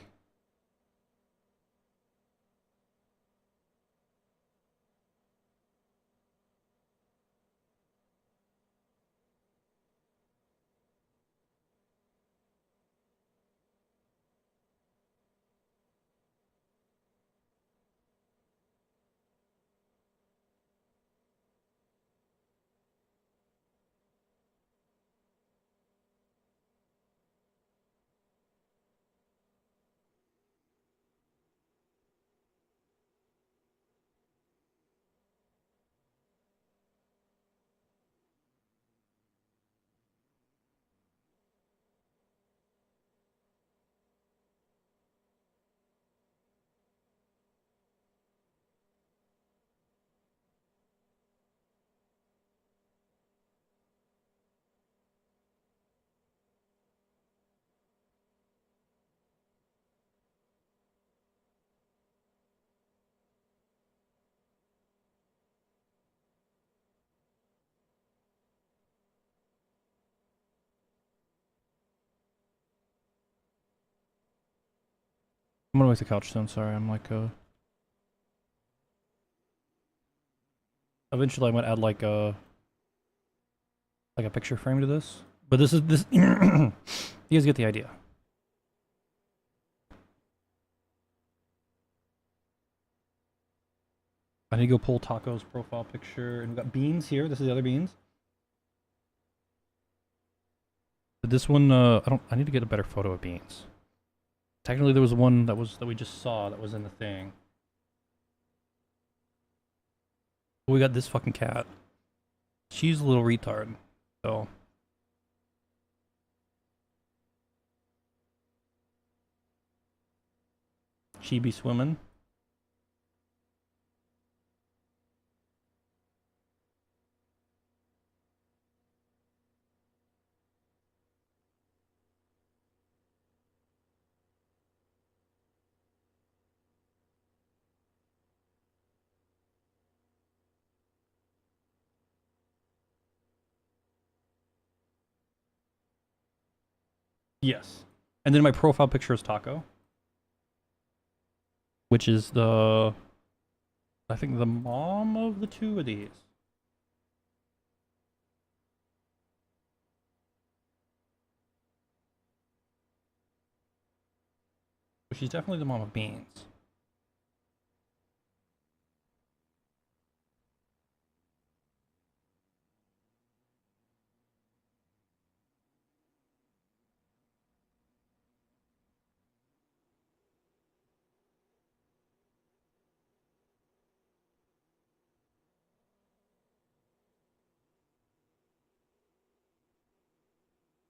I'm gonna make the couch soon, sorry, I'm like, eventually I'm gonna add like a picture frame to this. But this, you guys get the idea. I need to go pull Taco's profile picture, and we got beans here, this is the other beans. But this one, I need to get a better photo of beans. Technically there was one that we just saw that was in the thing. We got this fucking cat. She's a little retard, so. She be swimming. Yes. And then my profile picture is Taco. Which is I think the mom of the two of these. But she's definitely the mom of Beans.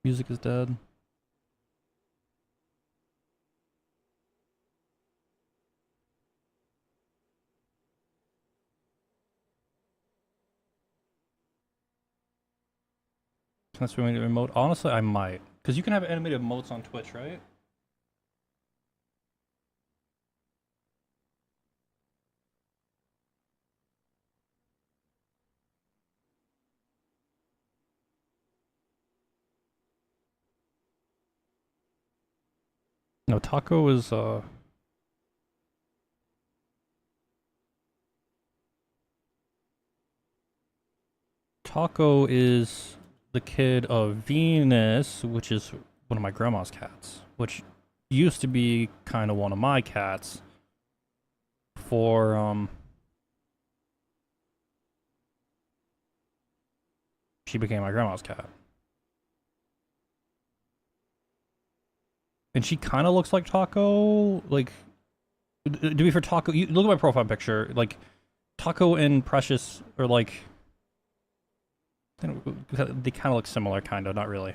Music is dead. Can I swim into remote? Honestly, I might. Because you can have animated emotes on Twitch, right? No, Taco is, Taco is the kid of Venus, which is one of my grandma's cats. Which used to be kind of one of my cats. For, she became my grandma's cat. And she kind of looks like Taco. Like, to be for Taco, you look at my profile picture. Like, Taco and Precious are like, they kind of look similar, kind of, not really.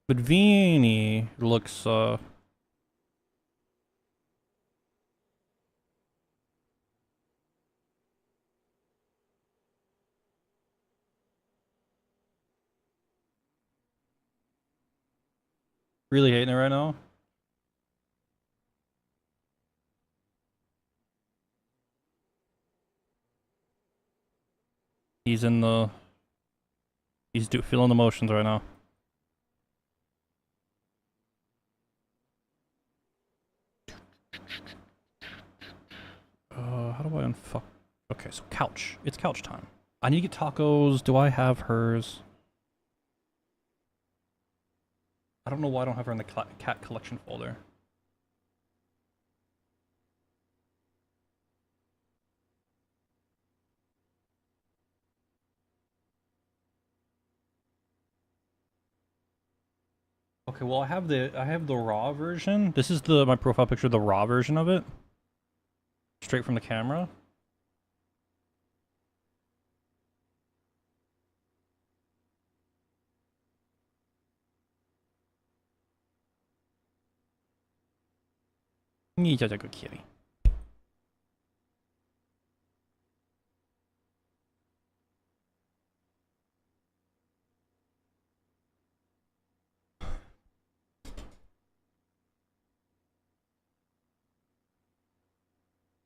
But Vini looks, really hating it right now. He's in the, feeling the motions right now. How do I unfuck? Okay, so couch. It's couch time. I need to get Tacos. Do I have hers? I don't know why I don't have her in the cat collection folder. Okay, well I have the raw version. This is my profile picture, the raw version of it. Straight from the camera. Good kitty.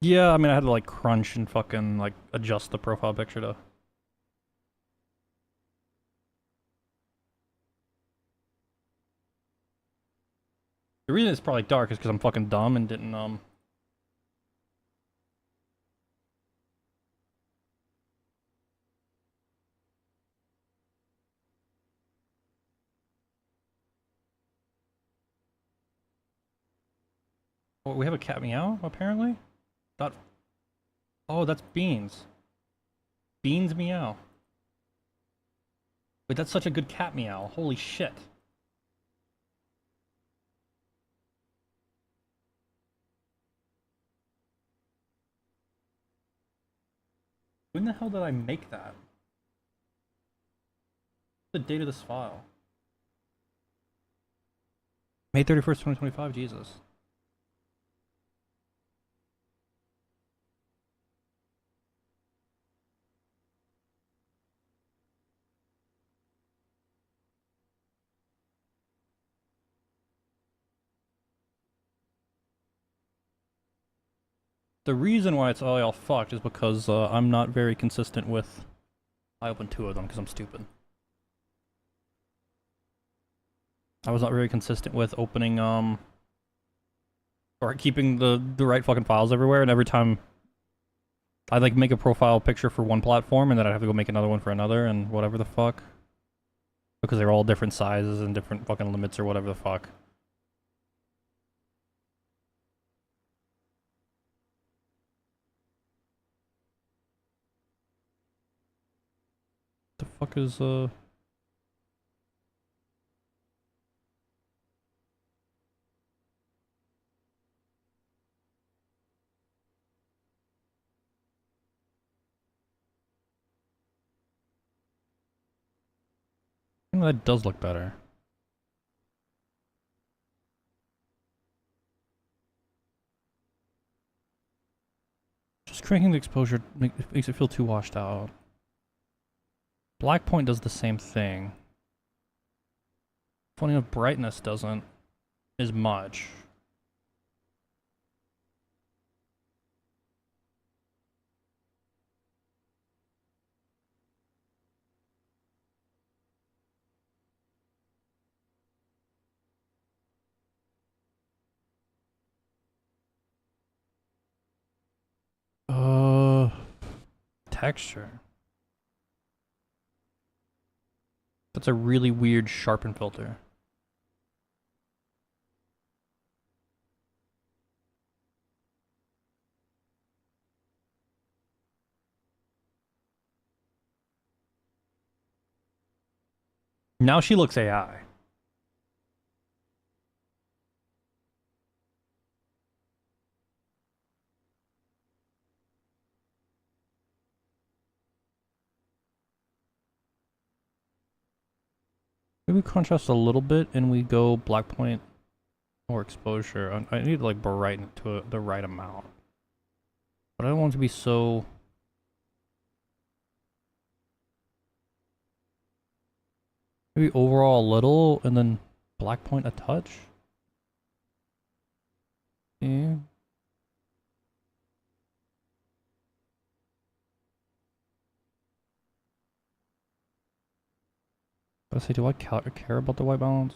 Yeah, I mean, I had to like crunch and fucking like adjust the profile picture to. The reason it's probably dark is because I'm fucking dumb and didn't Oh, we have a cat meow apparently. That. Oh, that's Beans. Beans meow. Wait, that's such a good cat meow. Holy shit. When the hell did I make that? The date of this file. May 31st, 2025. Jesus. The reason why it's all fucked is because I'm not very consistent with. I opened two of them because I'm stupid. I was not very consistent with opening or keeping the right fucking files everywhere, and every time I like make a profile picture for one platform and then I'd have to go make another one for another and whatever the fuck. Because they're all different sizes and different fucking limits or whatever the fuck. The fuck is I think that does look better. Just cranking the exposure makes it feel too washed out. Black point does the same thing. Funny enough, brightness doesn't as much. Texture. That's a really weird sharpen filter. Now she looks AI. Maybe contrast a little bit and we go black point or exposure. I need to like brighten it to the right amount. But I don't want it to be so... Maybe overall a little and then black point a touch? Yeah. I say, do I care about the white balance?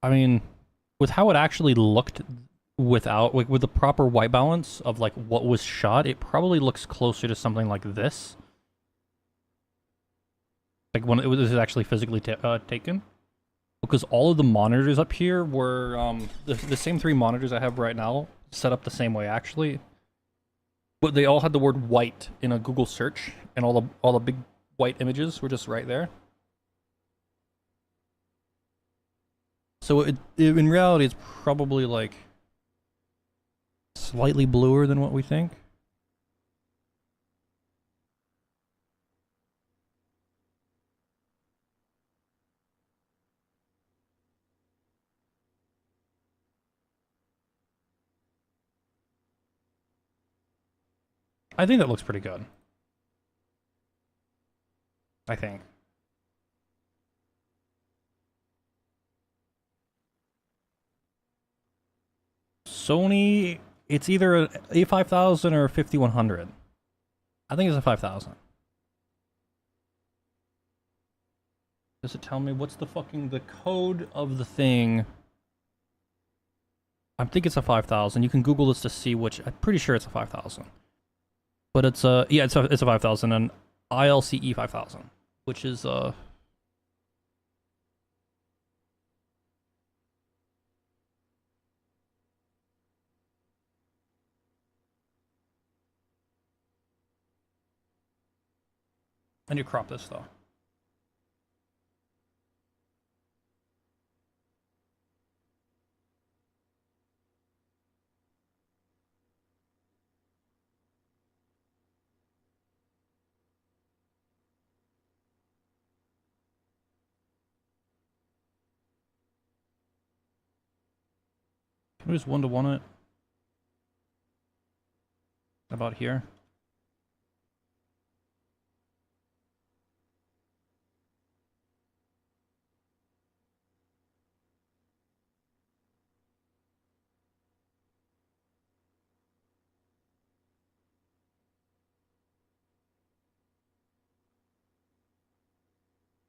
I mean, with how it actually looked without, like, with the proper white balance of like what was shot, it probably looks closer to something like this. Like when it was actually physically taken. Because all of the monitors up here were the same three monitors I have right now, set up the same way actually. But they all had the word white in a Google search, and all the big white images were just right there. So in reality, it's probably like slightly bluer than what we think. I think that looks pretty good. I think. Sony, it's either a A5000 or a 5100. I think it's a 5000. Does it tell me what's the code of the thing? I think it's a 5000. You can Google this to see which. I'm pretty sure it's a 5000. But it's a it's a 5000 and ILCE 5000, which is I need to crop this though. Can we just 1-to-1 it? About here.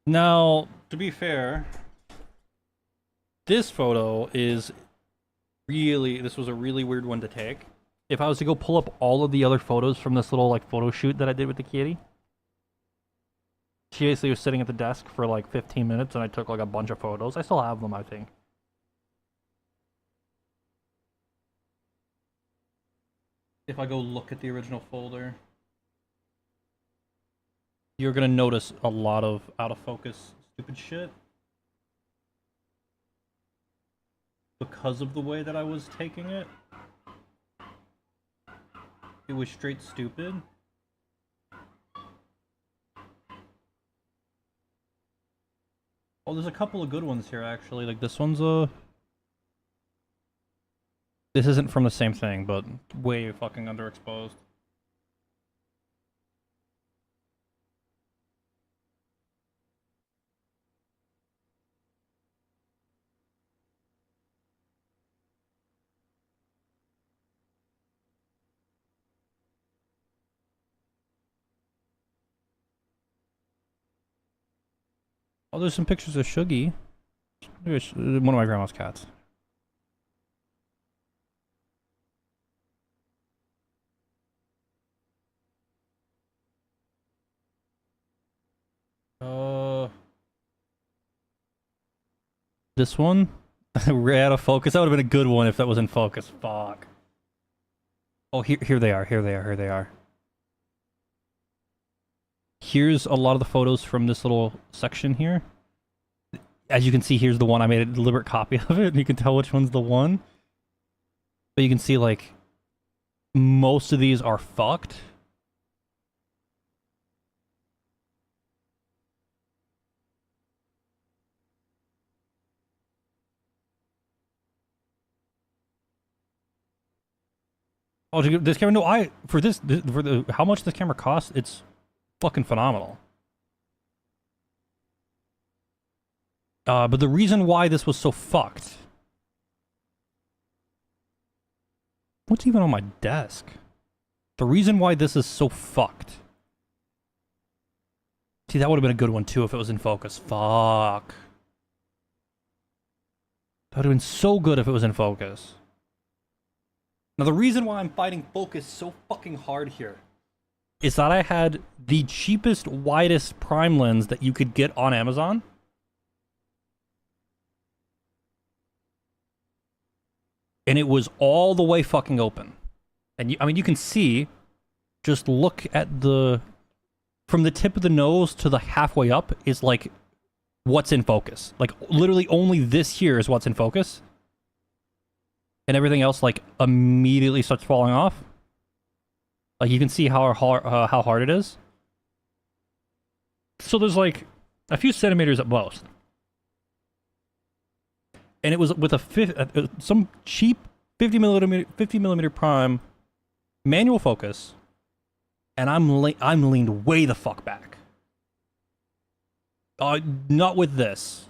Now, to be fair, this photo is this was a really weird one to take. If I was to go pull up all of the other photos from this little like photo shoot that I did with the kitty, she basically was sitting at the desk for like 15 minutes and I took like a bunch of photos. I still have them, I think. If I go look at the original folder, you're gonna notice a lot of out of focus stupid shit. Because of the way that I was taking it. It was straight stupid. Oh, there's a couple of good ones here actually. Like this one's this isn't from the same thing, but way fucking underexposed. Oh, there's some pictures of Shuggy. Maybe one of my grandma's cats. This one? We're out of focus. That would have been a good one if that was in focus. Fuck. Oh, here they are. Here they are. Here they are. Here's a lot of the photos from this little section here. As you can see, here's the one. I made a deliberate copy of it. And you can tell which one's the one. But you can see, like, most of these are fucked. Oh, this camera? No, for how much this camera costs, it's fucking phenomenal. But the reason why this was so fucked... What's even on my desk? The reason why this is so fucked... See, that would have been a good one too if it was in focus. Fuck. That would have been so good if it was in focus. Now, the reason why I'm fighting focus so fucking hard here is that I had the cheapest, widest prime lens that you could get on Amazon. And it was all the way fucking open. And I mean, you can see, just look at from the tip of the nose to the halfway up is like what's in focus. Like literally only this here is what's in focus. And everything else like immediately starts falling off. Like you can see how hard it is. So there's like a few centimeters at most. And it was with some cheap 50 millimeter prime manual focus, and I'm leaned way the fuck back. Not with this.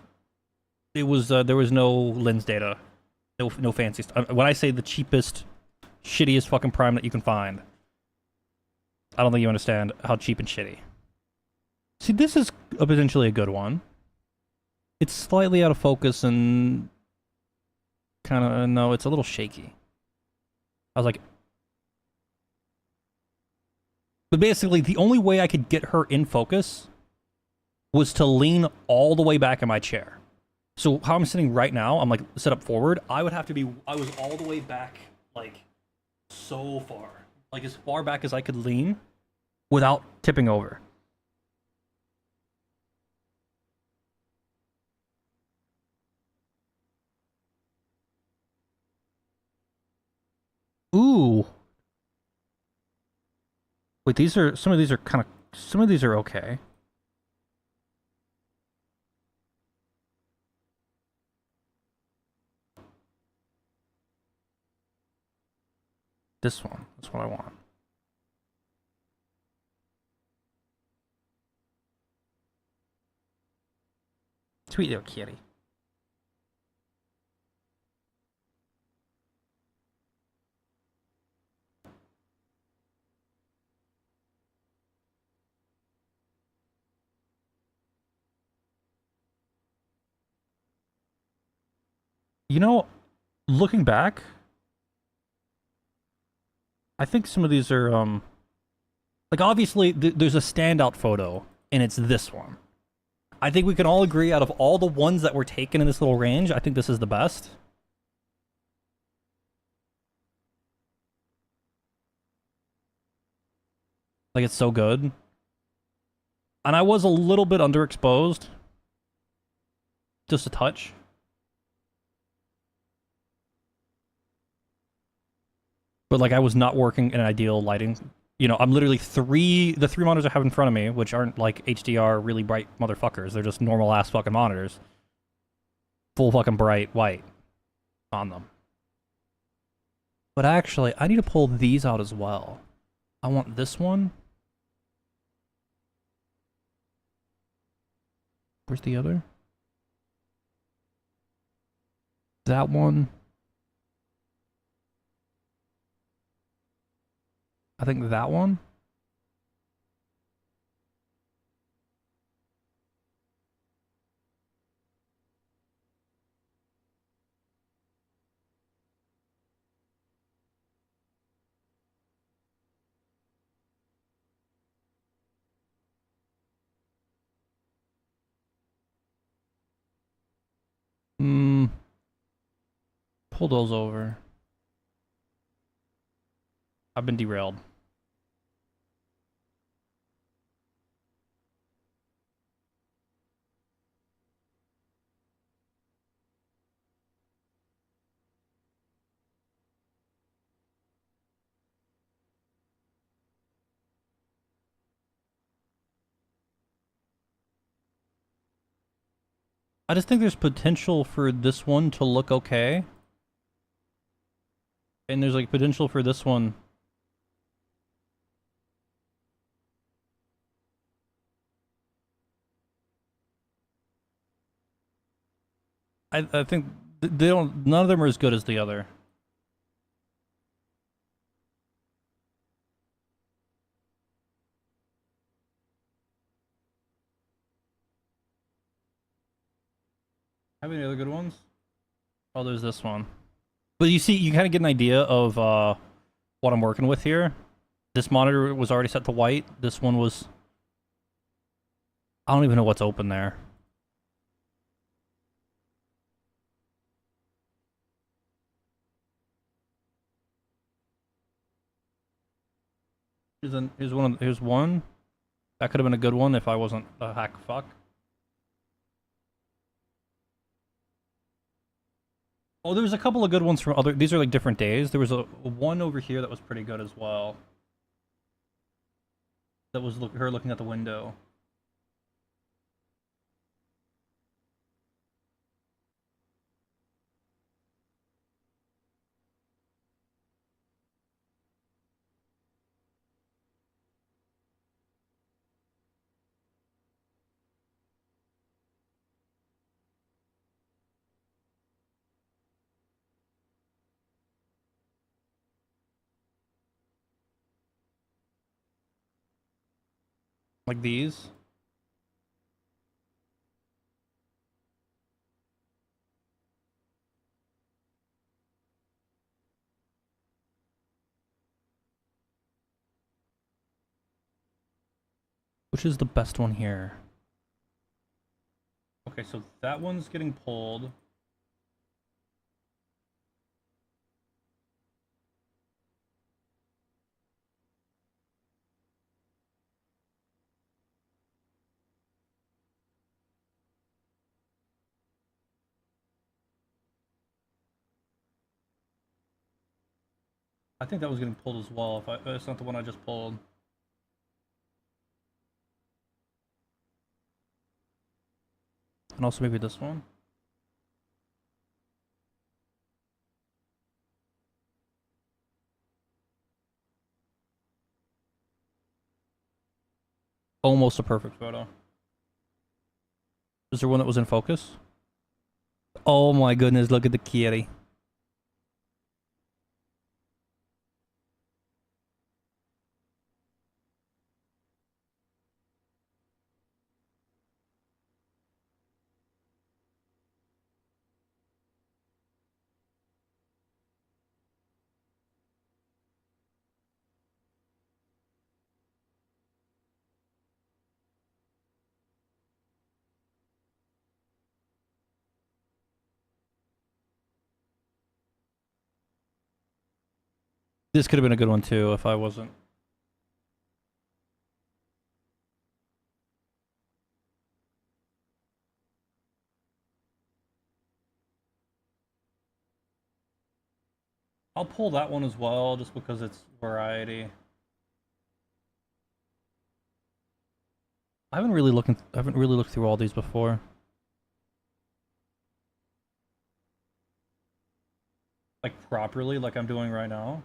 It was there was no lens data No fancy stuff. When I say the cheapest, shittiest fucking prime that you can find, I don't think you understand how cheap and shitty. See, this is potentially a good one. It's slightly out of focus and kind of no, it's a little shaky. I was like, but basically, the only way I could get her in focus was to lean all the way back in my chair. So how I'm sitting right now, I'm like set up forward. I would have to be. I was all the way back, like so far, like as far back as I could lean, without tipping over. Ooh. Wait, these are some of these are kind of some of these are okay. This one, that's what I want. Sweet little kitty. You know, looking back, I think some of these are like obviously there's a standout photo and it's this one. I think we can all agree out of all the ones that were taken in this little range, I think this is the best. Like it's so good. And I was a little bit underexposed. Just a touch. But like I was not working in ideal lighting. You know, I'm literally the three monitors I have in front of me, which aren't like HDR really bright motherfuckers. They're just normal ass fucking monitors. Full fucking bright white on them. But actually, I need to pull these out as well. I want this one. Where's the other? That one. I think that one. Hmm. Pull those over. I've been derailed. I just think there's potential for this one to look okay. And there's like potential for this one. I think they don't. None of them are as good as the other. Have any other good ones? Oh, there's this one. But you see, you kind of get an idea of what I'm working with here. This monitor was already set to white. This one was. I don't even know what's open there. Here's one. That could have been a good one if I wasn't a hack fuck. Oh, there was a couple of good ones from other. These are like different days. There was a one over here that was pretty good as well. That was her looking at the window. Like these. Which is the best one here? Okay, so that one's getting pulled. I think that was getting pulled as well. If it's not the one I just pulled. And also maybe this one. Almost a perfect photo. Is there one that was in focus? Oh my goodness, look at the kitty. This could have been a good one too if I wasn't. I'll pull that one as well just because it's variety. I haven't really looked through all these before. Like properly, like I'm doing right now.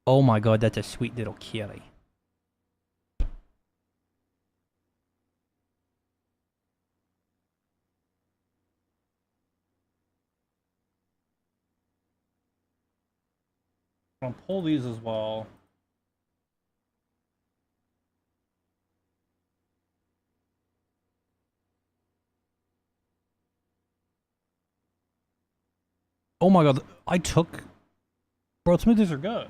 Oh my god, that's a sweet little kitty. I'll pull these as well. Oh my god, I took... Bro, some of these are good.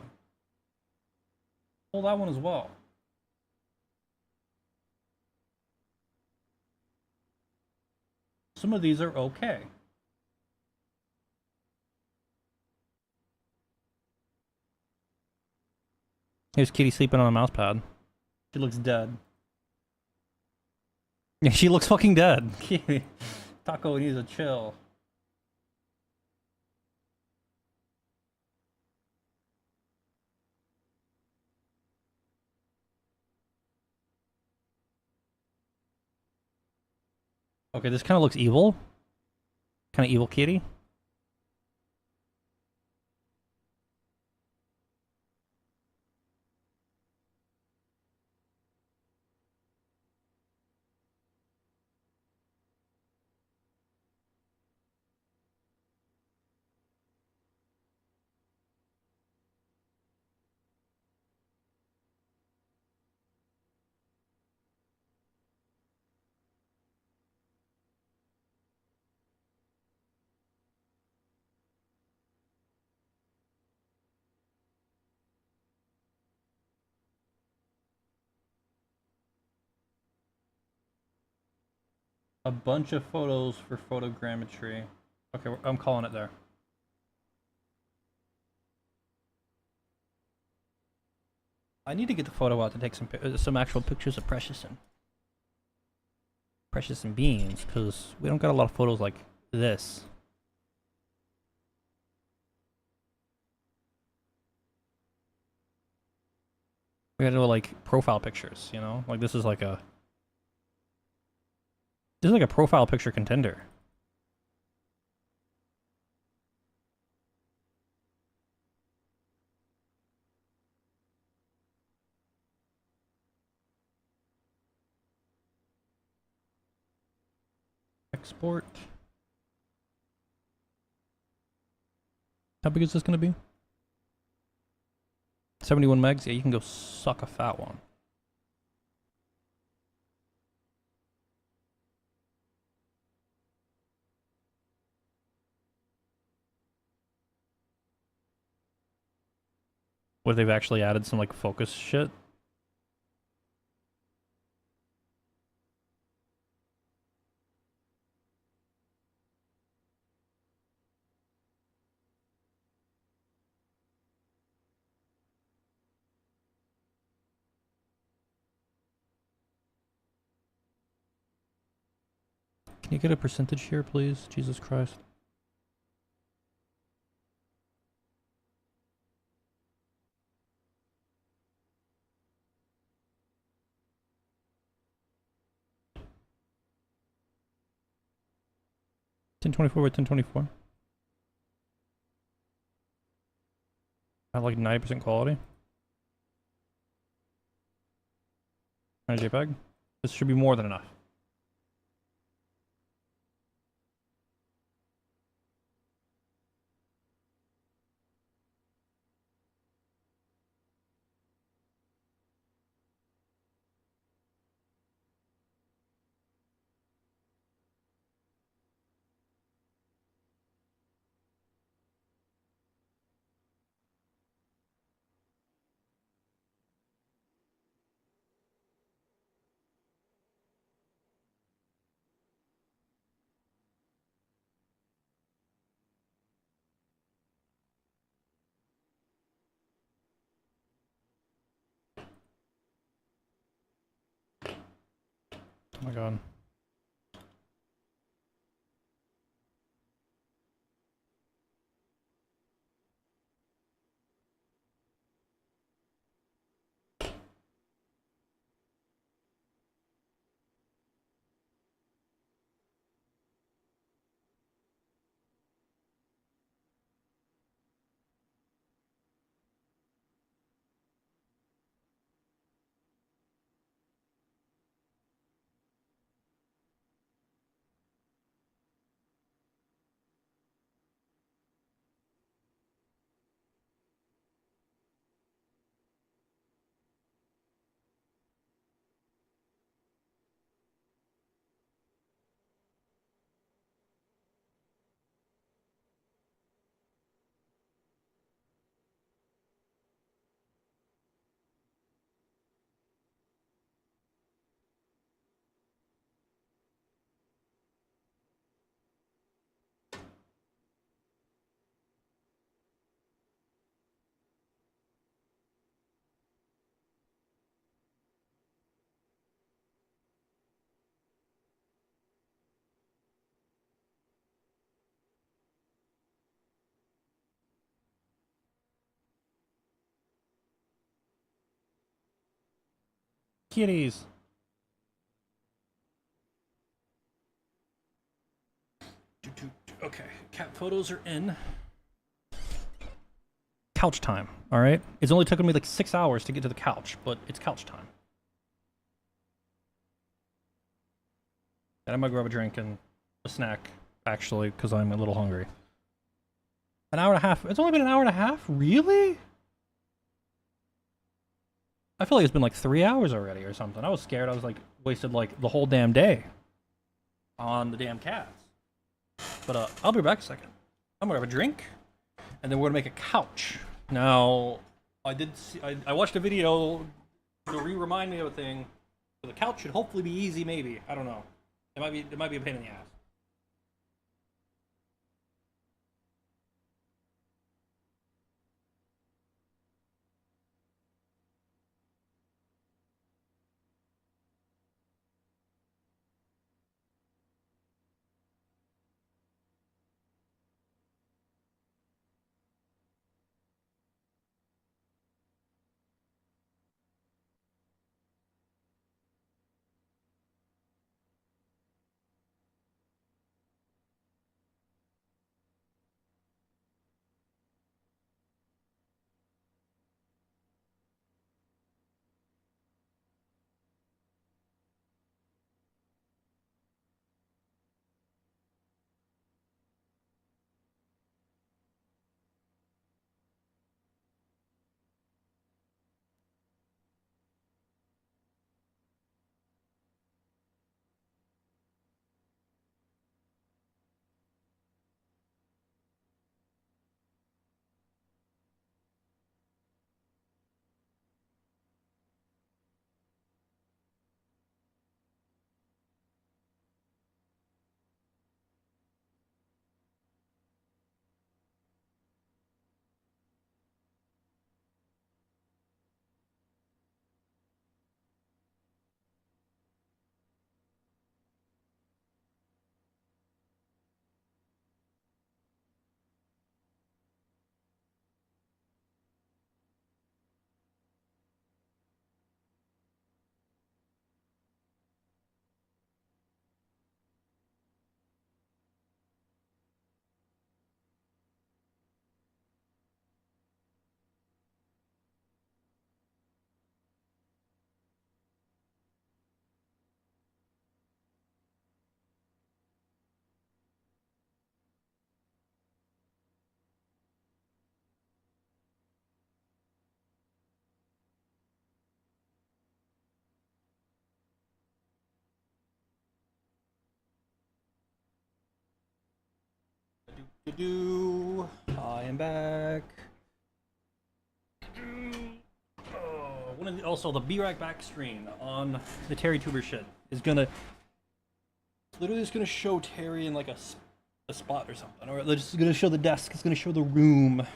Pull that one as well. Some of these are okay. Here's Kitty sleeping on a mouse pad. She looks dead. Yeah, she looks fucking dead. Taco needs a chill. Okay, this kind of looks evil. Kind of evil kitty. A bunch of photos for photogrammetry. Okay, I'm calling it there. I need to get the photo out to take some actual pictures of Precious and Beans, because we don't got a lot of photos like this. We gotta do like profile pictures, you know? Like this is like a profile picture contender. Export. How big is this gonna be? 71 megs? Yeah, you can go suck a fat one. Where they've actually added some like focus shit. Can you get a percentage here, please? Jesus Christ. $1024 by $1024. At like 90% quality. And a JPEG. This should be more than enough. Oh my god. Kitties. Okay, cat photos are in. Couch time, alright? It's only taken me like 6 hours to get to the couch, but it's couch time. And I'm gonna grab a drink and a snack, actually, because I'm a little hungry. An hour and a half. It's only been an hour and a half? Really? I feel like it's been like 3 hours already or something. I was scared. I was like, wasted like the whole damn day on the damn cats. But I'll be back a second. I'm gonna have a drink, and then we're gonna make a couch. Now, I did see, I watched a video to remind me of a thing. So the couch should hopefully be easy, maybe. I don't know. It might be a pain in the ass. I am back. Also, the B-Rack back screen on the Terry Tuber shit is gonna literally just gonna show Terry in like a spot or something, or they're just gonna show the desk. It's gonna show the room.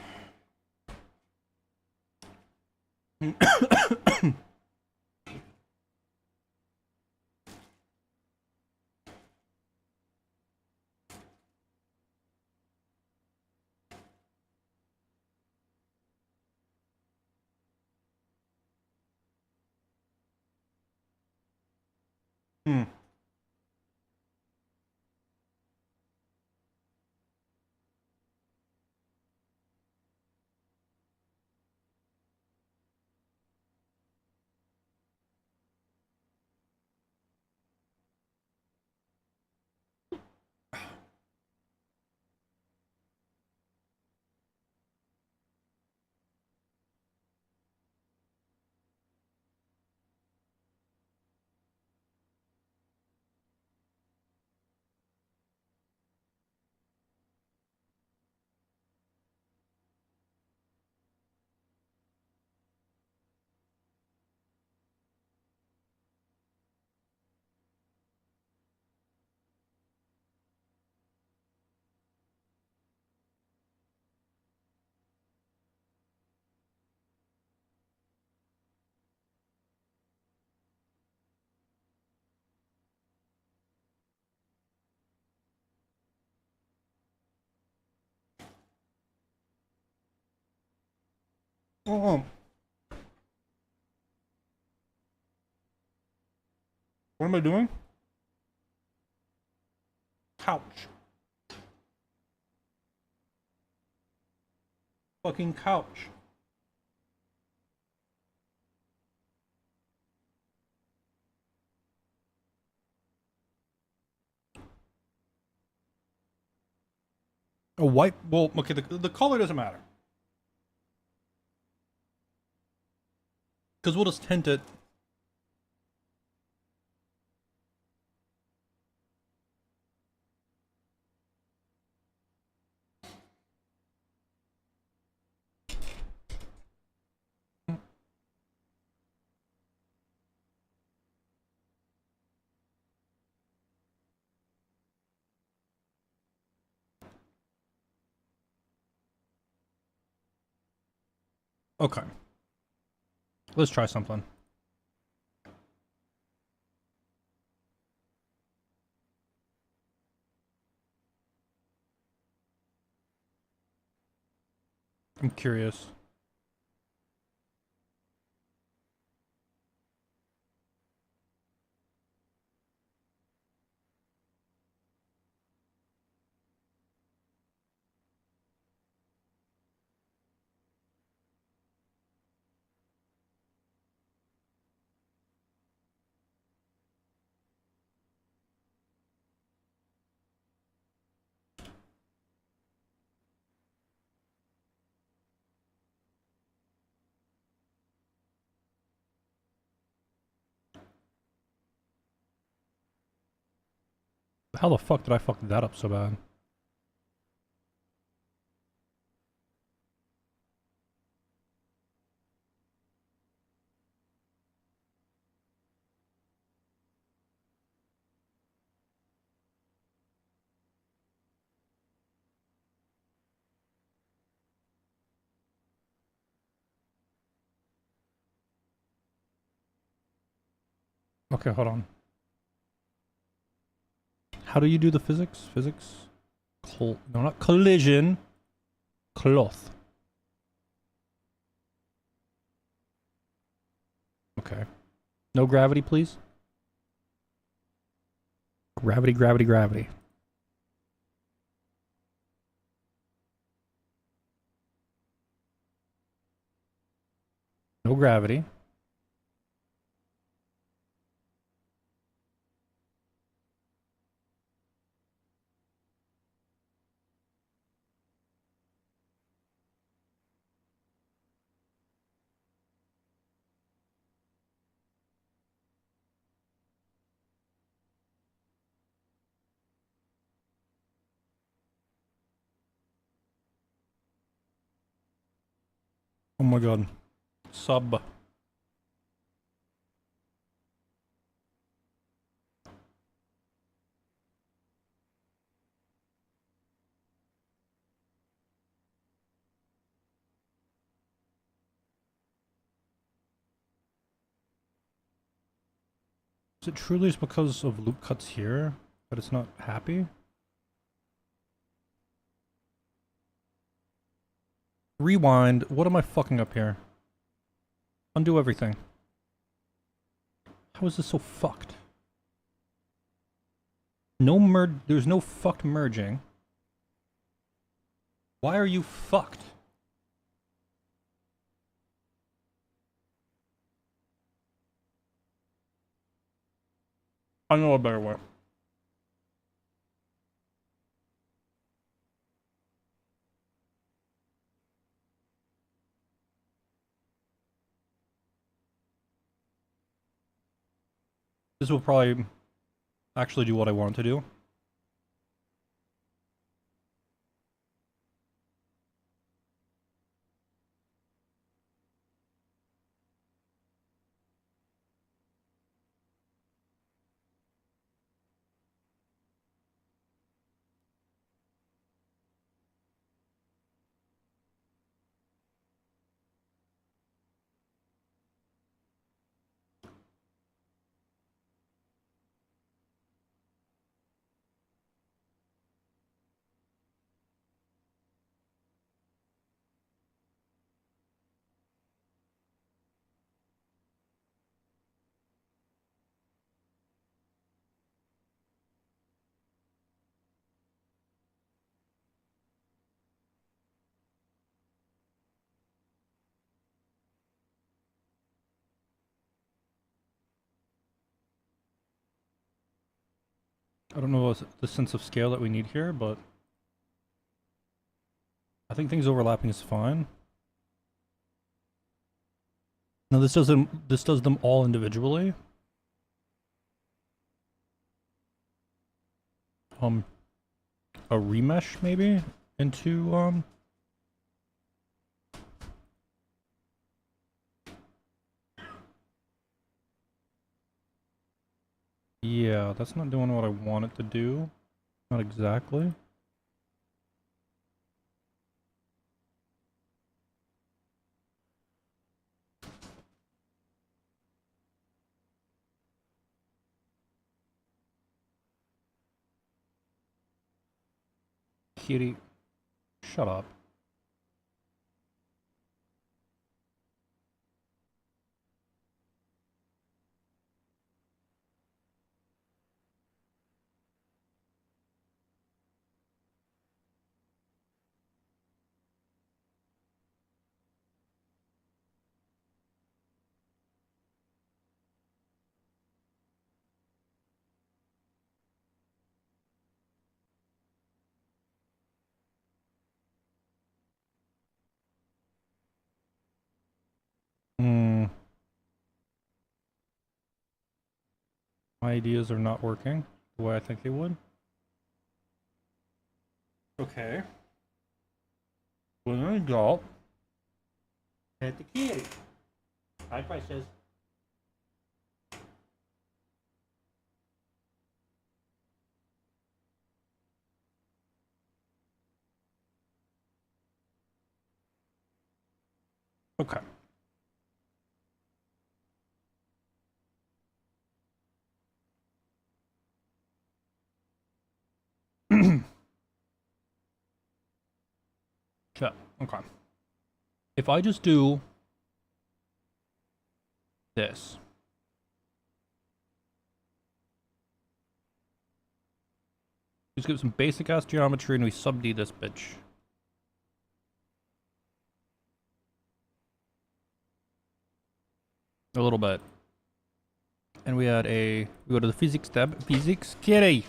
Hmm. Oh, what am I doing? Couch. Fucking couch. A white. Well, okay. The color doesn't matter because we'll just tint it. Okay. Let's try something. I'm curious. How the fuck did I fuck that up so bad? Okay, hold on. How do you do the physics? Physics? No, not collision. Cloth. Okay. No gravity, please. Gravity, gravity, gravity. No gravity. my god. Sub. Is it truly just because of loop cuts here that it's not happy? Rewind. What am I fucking up here? Undo everything. How is this so fucked? No there's no fucked merging. Why are you fucked? I know a better way. This will probably actually do what I want to do. I don't know the sense of scale that we need here, but I think things overlapping is fine. Now this does them all individually. A remesh maybe into yeah, that's not doing what I want it to do. Not exactly. Kitty, shut up. My ideas are not working the way I think they would. Okay. When I go at the kitty. High prices. Okay. Yeah, okay. If I just do this. Just give some basic ass geometry and we sub D this bitch. A little bit. And we go to the physics tab. Physics kitty!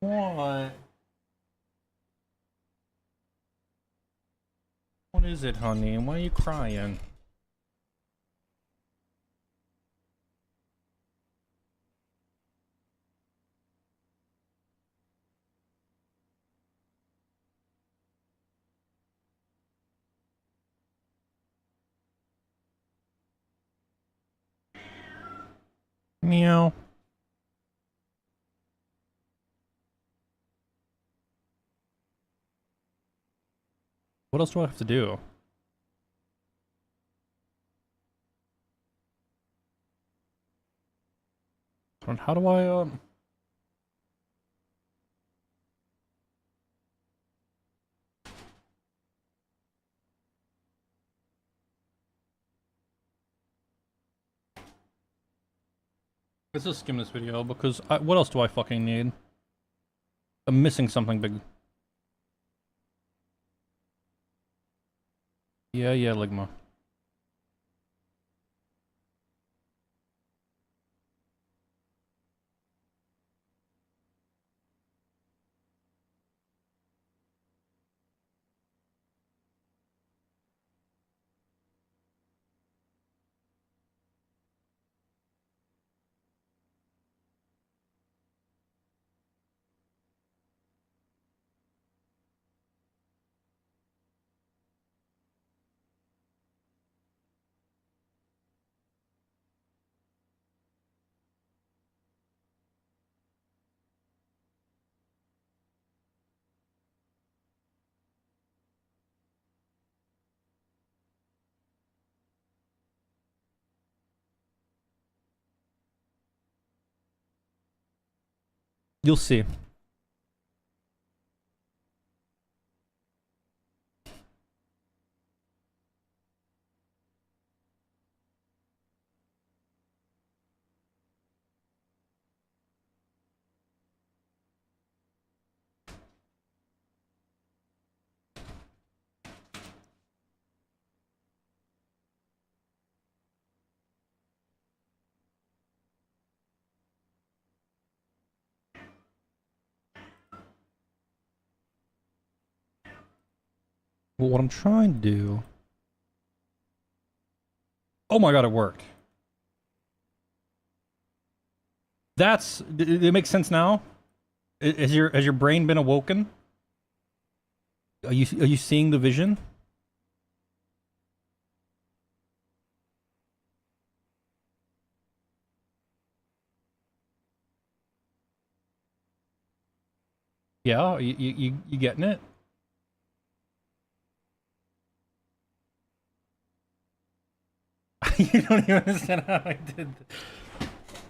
What? What is it, honey? Why are you crying? Meow. What else do I have to do? How do I, Let's just skim this video because what else do I fucking need? I'm missing something big. Yeah, Ligma. You'll see. But what I'm trying to do... Oh my god, it worked. It makes sense now? Has your brain been awoken? Are you seeing the vision? Yeah, you getting it? You don't even understand how I did.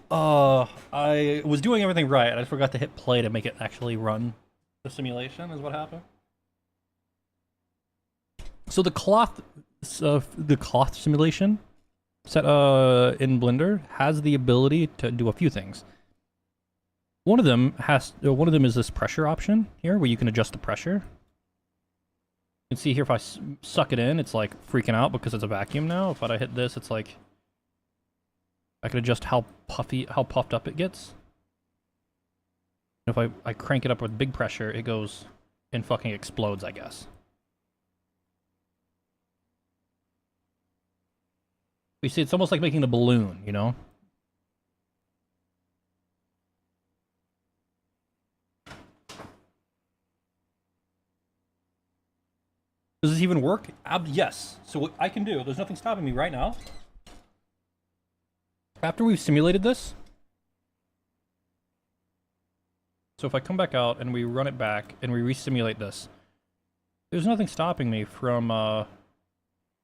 I was doing everything right. I just forgot to hit play to make it actually run the simulation. Is what happened. So the cloth simulation set in Blender has the ability to do a few things. One of them is this pressure option here, where you can adjust the pressure. You can see here if I suck it in, it's like freaking out because it's a vacuum now. If I hit this, it's like I can adjust how puffed up it gets. If I crank it up with big pressure, it goes and fucking explodes, I guess. You see, it's almost like making a balloon, you know? Does this even work? Yes. So what I can do, there's nothing stopping me right now. After we've simulated this, so if I come back out and we run it back and we re-simulate this, there's nothing stopping me from,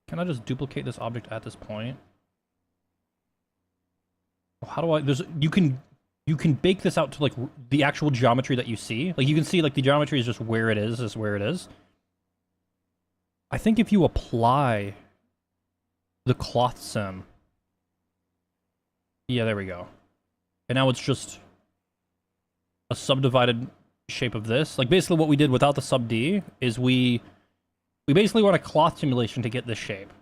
can I just duplicate this object at this point? How do I, you can bake this out to like the actual geometry that you see. Like you can see like the geometry is just where it is where it is. I think if you apply the cloth sim, yeah, there we go. And now it's just a subdivided shape of this. Like basically what we did without the sub D is we basically run a cloth simulation to get this shape.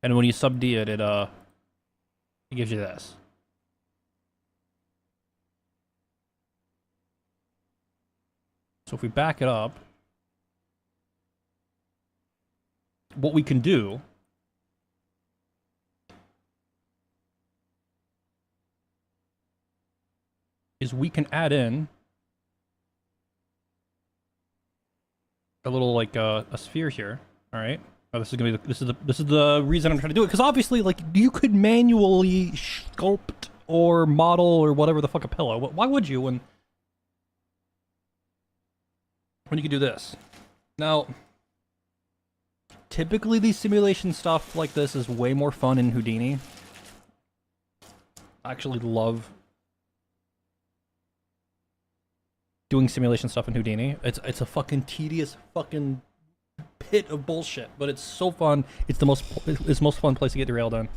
And when you sub D it, it gives you this. So if we back it up, what we can do is we can add in a little like a sphere here, all right? Oh, this is gonna be this is the reason I'm trying to do it, because obviously, like, you could manually sculpt or model or whatever the fuck a pillow. Why would you when you could do this? Now, typically these simulation stuff like this is way more fun in Houdini. I actually love doing simulation stuff in Houdini. It's a fucking tedious fucking pit of bullshit, but it's so fun. It's the most fun place to get derailed in.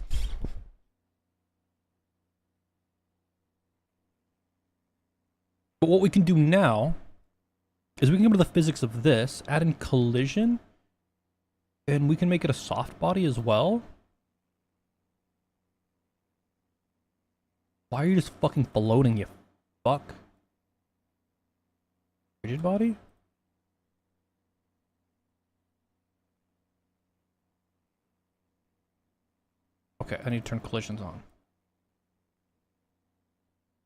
But what we can do now is we can go to the physics of this, add in collision, and we can make it a soft body as well. Why are you just fucking floating, you fuck? Rigid body? Okay, I need to turn collisions on.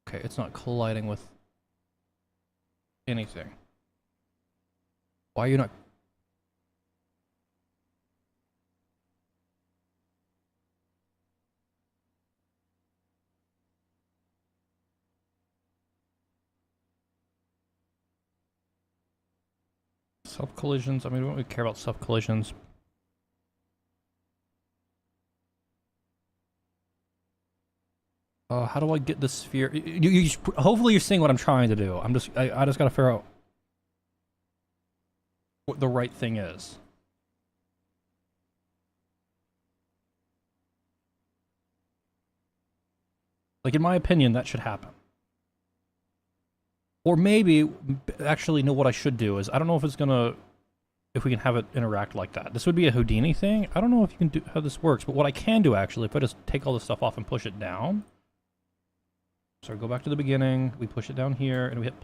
Okay, it's not colliding with anything. Why are you not? Sub-collisions? I mean, we don't really care about sub-collisions. How do I get the sphere? Hopefully you're seeing what I'm trying to do. I just gotta figure out what the right thing is. Like, in my opinion, that should happen. Or maybe, actually, no, what I should do is, I don't know if it's gonna, if we can have it interact like that. This would be a Houdini thing. I don't know if you can do, how this works, but what I can do, actually, if I just take all this stuff off and push it down. So go back to the beginning, we push it down here, and we hit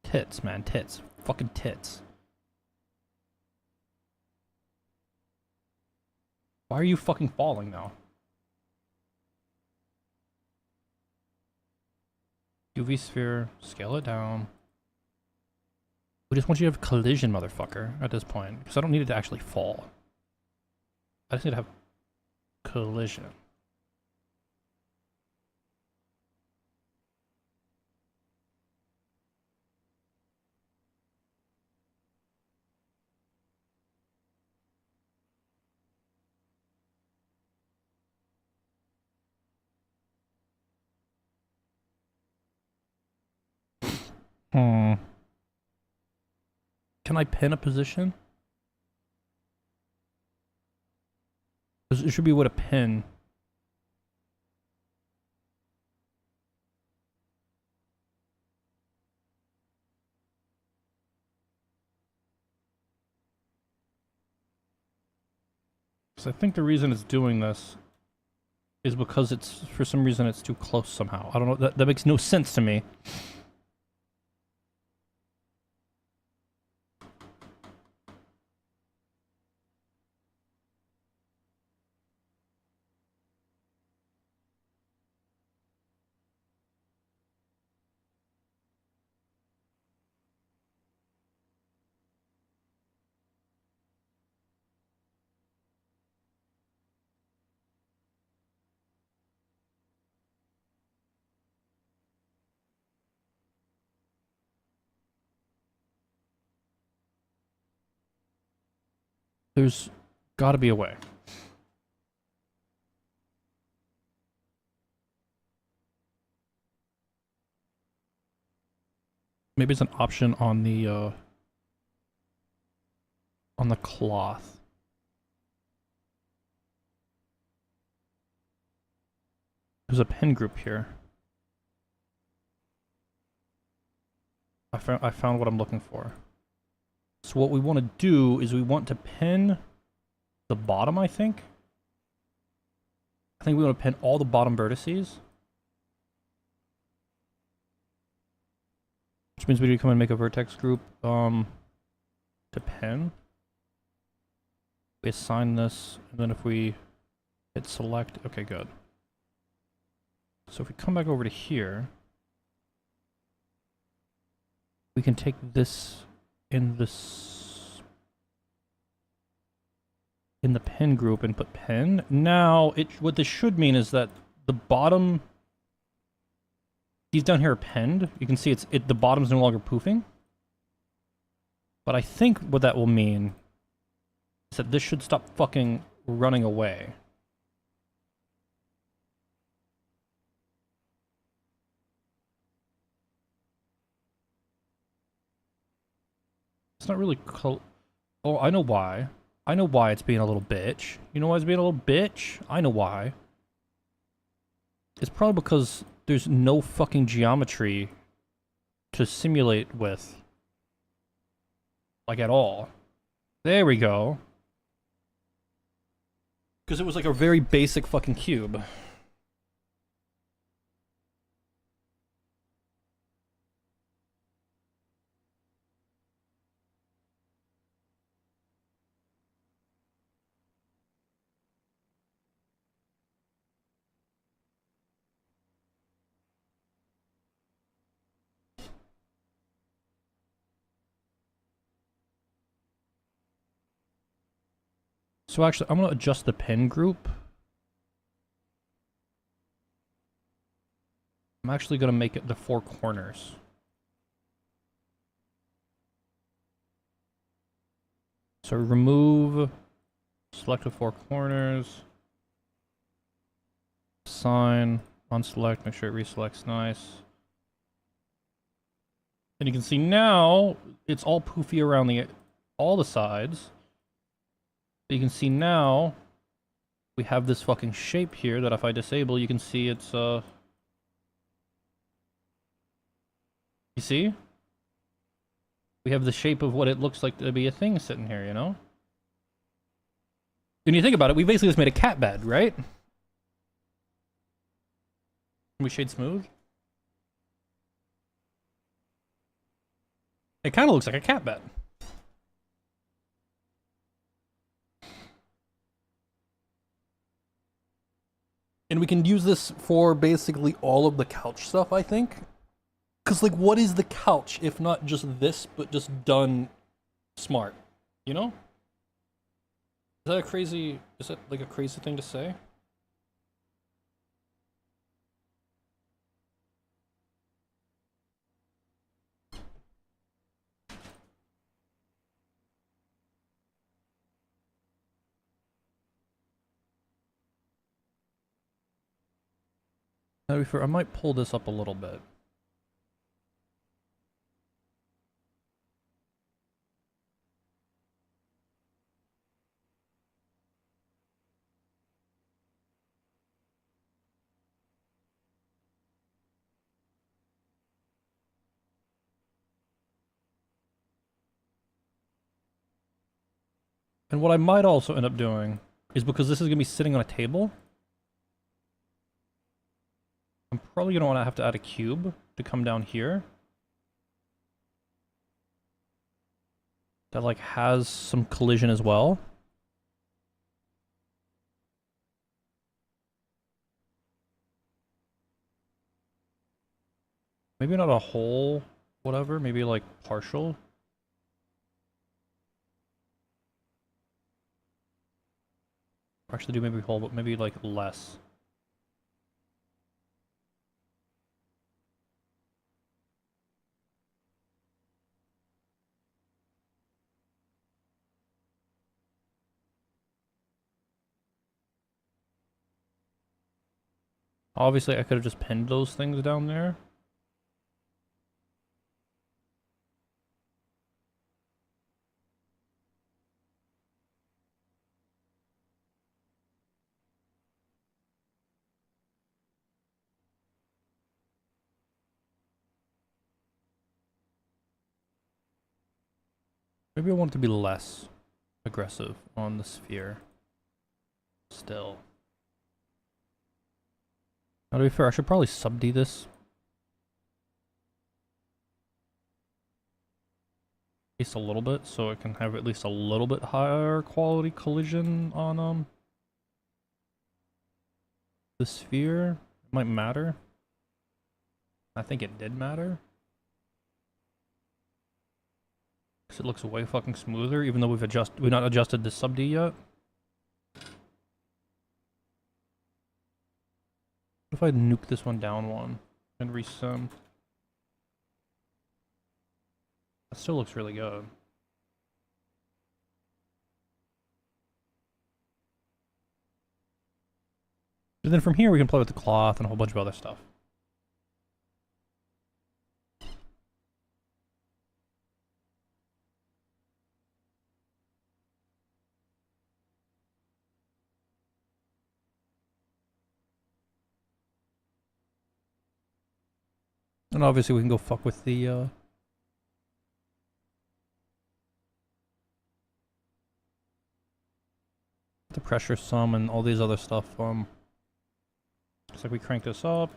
tits, man, tits. Fucking tits. Why are you fucking falling now? UV sphere, scale it down. We just want you to have collision, motherfucker, at this point. Because I don't need it to actually fall. I just need to have collision. Can I pin a position? It should be what a pin. So I think the reason it's doing this is because it's, for some reason, it's too close somehow. I don't know, that makes no sense to me. There's gotta be a way. Maybe it's an option on the cloth. There's a pin group here. I found what I'm looking for. So what we want to do is we want to pin the bottom, I think. I think we want to pin all the bottom vertices. Which means we need to come and make a vertex group to pin. We assign this, and then if we hit select, okay, good. So if we come back over to here, we can take this in this. in the pen group and put pen. Now, what this should mean is that the bottom, these down here are penned. You can see the bottom's no longer poofing. But I think what that will mean is that this should stop fucking running away. It's not really oh, I know why. I know why it's being a little bitch. You know why it's being a little bitch? I know why. It's probably because there's no fucking geometry to simulate with. Like, at all. There we go. Because it was like a very basic fucking cube. So actually, I'm going to adjust the pen group. I'm actually going to make it the 4 corners. So remove, select the 4 corners, assign, unselect, make sure it reselects, nice. And you can see now, it's all poofy around all the sides. You can see now, we have this fucking shape here that if I disable, you can see it's, you see? We have the shape of what it looks like to be a thing sitting here, you know? When you think about it, we basically just made a cat bed, right? Can we shade smooth? It kind of looks like a cat bed. And we can use this for basically all of the couch stuff, I think. Because, like, what is the couch if not just this, but just done smart? You know? Is that like a crazy thing to say? Now, I might pull this up a little bit. And what I might also end up doing is, because this is going to be sitting on a table, I'm probably going to want to have to add a cube to come down here. That, like, has some collision as well. Maybe not a whole, whatever, maybe like partial. Actually do maybe whole, but maybe like less. Obviously I could have just pinned those things down there. Maybe I want it to be less aggressive on the sphere. Still. Now, to be fair, I should probably sub-D this. At least a little bit, so it can have at least a little bit higher quality collision on the sphere. It might matter. I think it did matter. Because it looks way fucking smoother, even though we've not adjusted the sub-D yet. If I nuke this one down one and resim, that still looks really good. And then from here we can play with the cloth and a whole bunch of other stuff. And obviously we can go fuck with the pressure sum and all these other stuff. It's like we crank this up.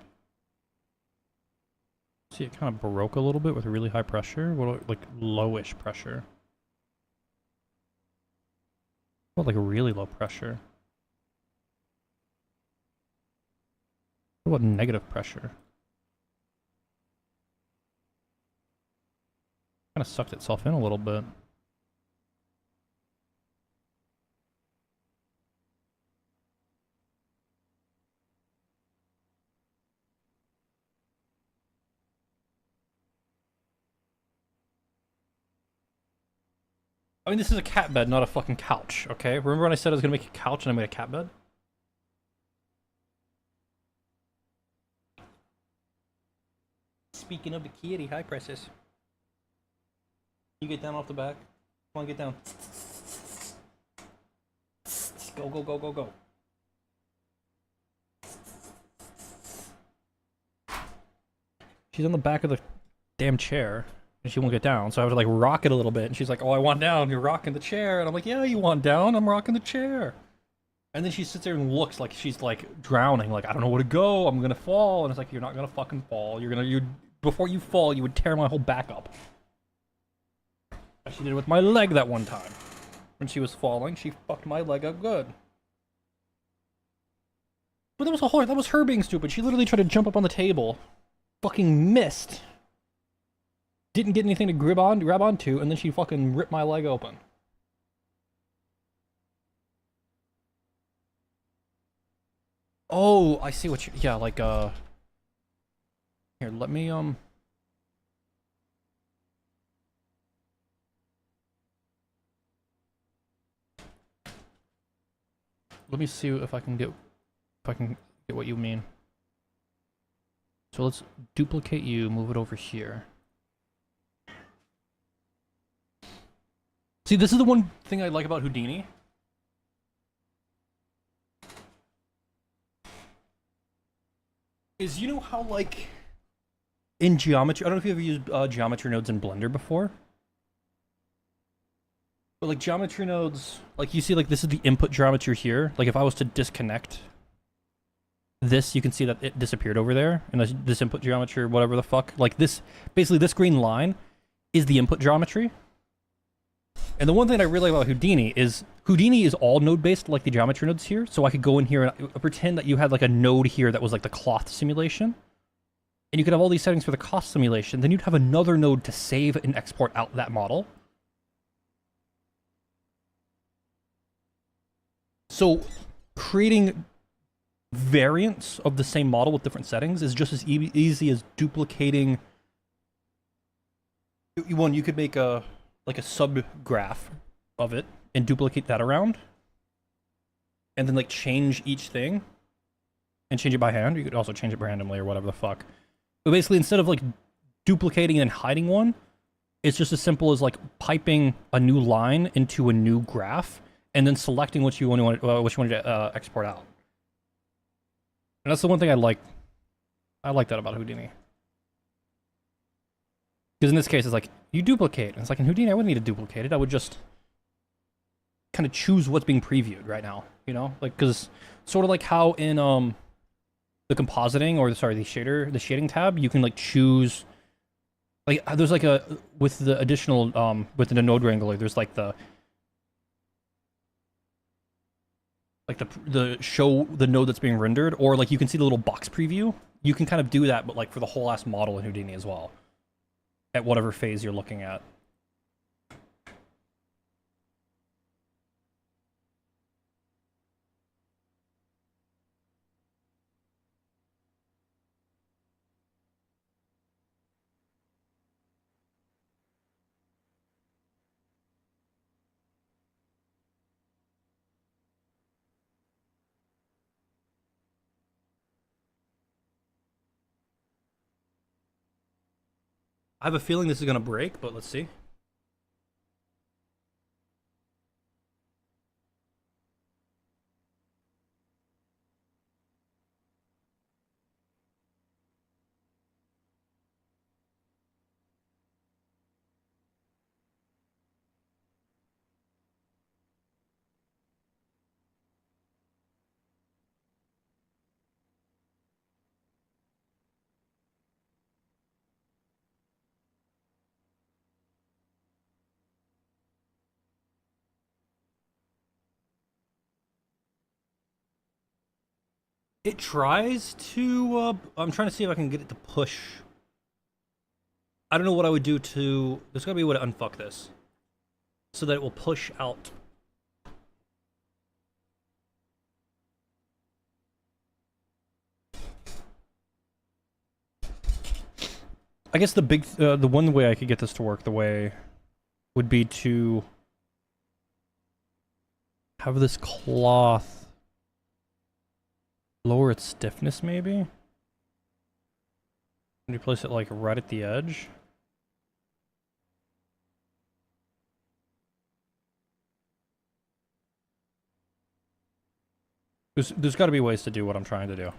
See, it kind of baroque a little bit with really high pressure. What, like lowish pressure? What, like really low pressure? What about negative pressure? Kind of sucked itself in a little bit. I mean, this is a cat bed, not a fucking couch, okay? Remember when I said I was gonna make a couch and I made a cat bed? Speaking of the kitty, hi, Precious. You get down off the back. Come on, get down. Go, go, go, go, go. She's on the back of the damn chair, and she won't get down, so I have to, like, rock it a little bit, and she's like, oh, I want down, you're rocking the chair, and I'm like, yeah, you want down, I'm rocking the chair. And then she sits there and looks like she's, like, drowning, like, I don't know where to go, I'm gonna fall, and it's like, you're not gonna fucking fall, before you fall, you would tear my whole back up. She did it with my leg that one time. When she was falling, she fucked my leg up good. But that was her being stupid. She literally tried to jump up on the table. Fucking missed. Didn't get anything to grab onto, and then she fucking ripped my leg open. Oh, I see what you... Yeah, like, Here, let me, Let me see if I can get what you mean. So let's duplicate you, move it over here. See, this is the one thing I like about Houdini. Is, you know how, like, in geometry, I don't know if you ever used geometry nodes in Blender before. But, like, geometry nodes, like, you see, like, this is the input geometry here. Like, if I was to disconnect this, you can see that it disappeared over there. And this input geometry, or whatever the fuck. Like, this, basically, this green line is the input geometry. And the one thing I really like about Houdini is all node-based, like the geometry nodes here. So I could go in here and pretend that you had, like, a node here that was, like, the cloth simulation. And you could have all these settings for the cost simulation. Then you'd have another node to save and export out that model. So, creating variants of the same model with different settings is just as easy as duplicating. You could make a subgraph of it and duplicate that around, and then like change each thing and change it by hand. You could also change it randomly or whatever the fuck. But basically, instead of like duplicating and hiding one, it's just as simple as like piping a new line into a new graph. And then selecting which you want to export out. And that's the one thing I like. I like that about Houdini. Because in this case, it's like, you duplicate. And it's like, in Houdini, I wouldn't need to duplicate it. I would just kind of choose what's being previewed right now. You know? Like, because sort of like how in the compositing, or sorry, the shading tab, you can like choose. Like, there's like with the additional, within the node wrangler, there's like the show the node that's being rendered, or like you can see the little box preview. You can kind of do that, but like for the whole ass model in Houdini as well, at whatever phase you're looking at. I have a feeling this is gonna break, but let's see. It tries to. I'm trying to see if I can get it to push. I don't know what I would do to. There's gotta be a way to unfuck this so that it will push out. I guess the one way I could get this to work the way would be to have this cloth lower its stiffness, maybe. And you place it like right at the edge. There's got to be ways to do what I'm trying to do.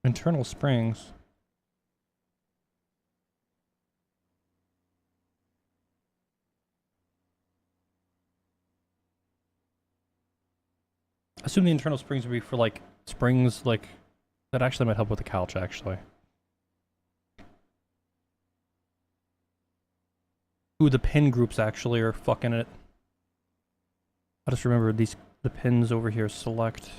Internal springs. I assume the internal springs would be for like springs like that actually might help with the couch actually. Ooh, the pin groups actually are fucking it. I just remember the pins over here. Select,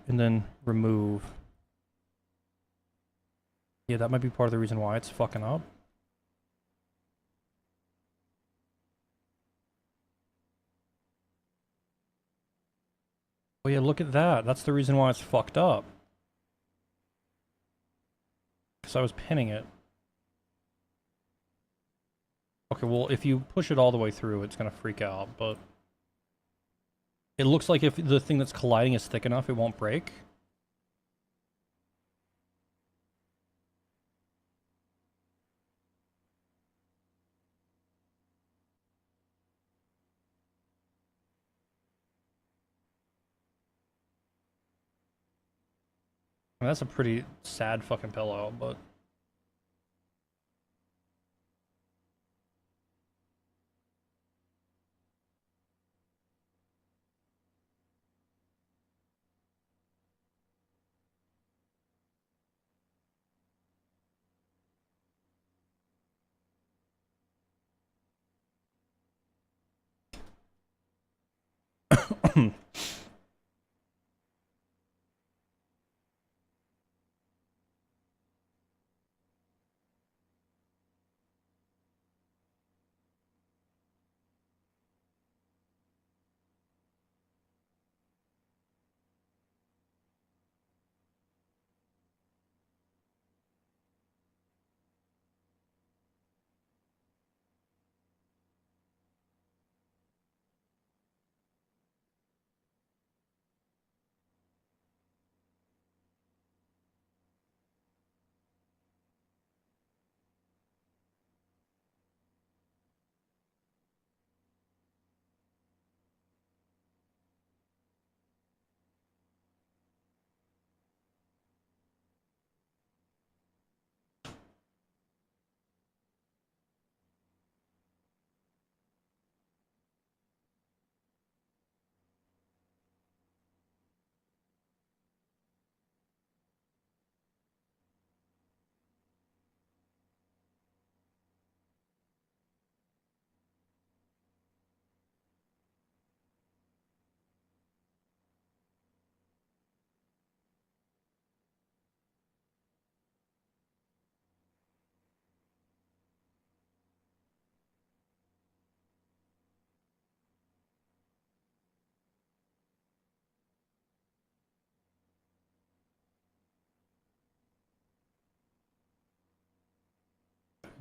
and then remove. Yeah, that might be part of the reason why it's fucking up. Oh yeah, look at that. That's the reason why it's fucked up. Because I was pinning it. Okay, well, if you push it all the way through, it's gonna freak out, but... It looks like if the thing that's colliding is thick enough, it won't break. I mean, that's a pretty sad fucking pillow, but...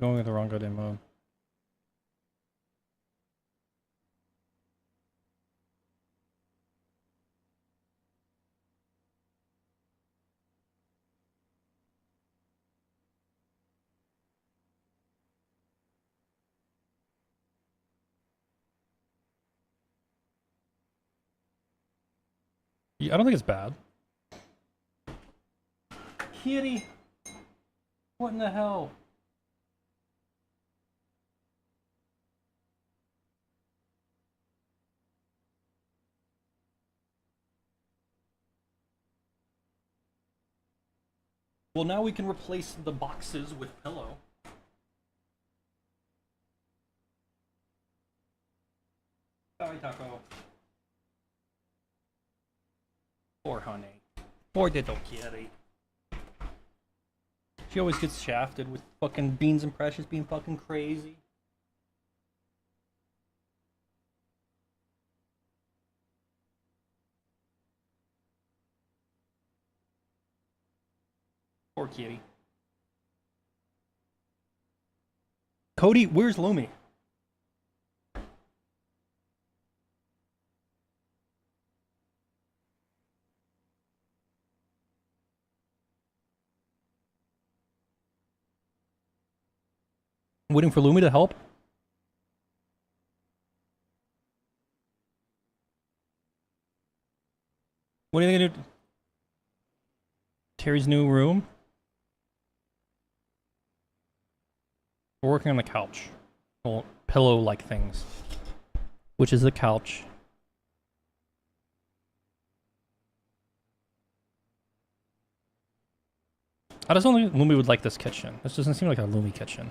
Going with the wrong goddamn mode. Yeah, I don't think it's bad. Kitty! What in the hell? Well, now we can replace the boxes with pillow. Sorry, Taco. Poor honey. Poor little kitty. She always gets shafted with fucking Beans and Precious being fucking crazy. Poor kitty. Cody, where's Lumi? Waiting for Lumi to help? What are you gonna do? Terry's new room? We're working on the couch. Well, pillow-like things. Which is the couch. I just don't think Lumi would like this kitchen. This doesn't seem like a Lumi kitchen.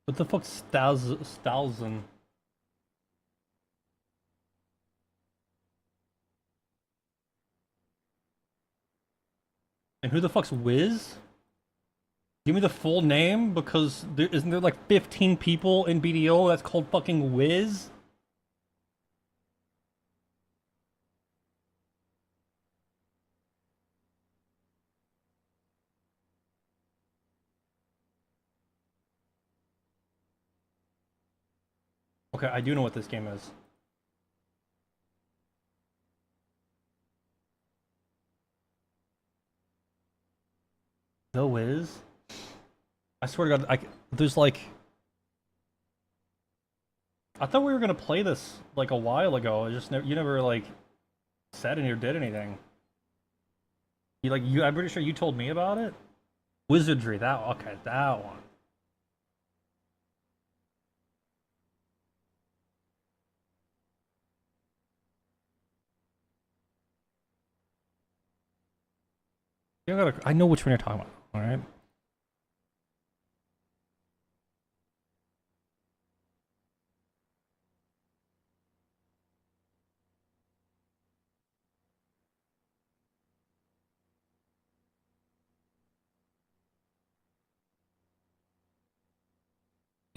What the fuck's Stalzen? And who the fuck's Wiz? Give me the full name, because isn't there like 15 people in BDO that's called fucking Wiz? Okay, I do know what this game is. The Wiz? I swear to God, there's like... I thought we were gonna play this like a while ago. I just you never like said any or did anything. I'm pretty sure you told me about it. Wizardry, okay, that one. I know which one you're talking about. All right.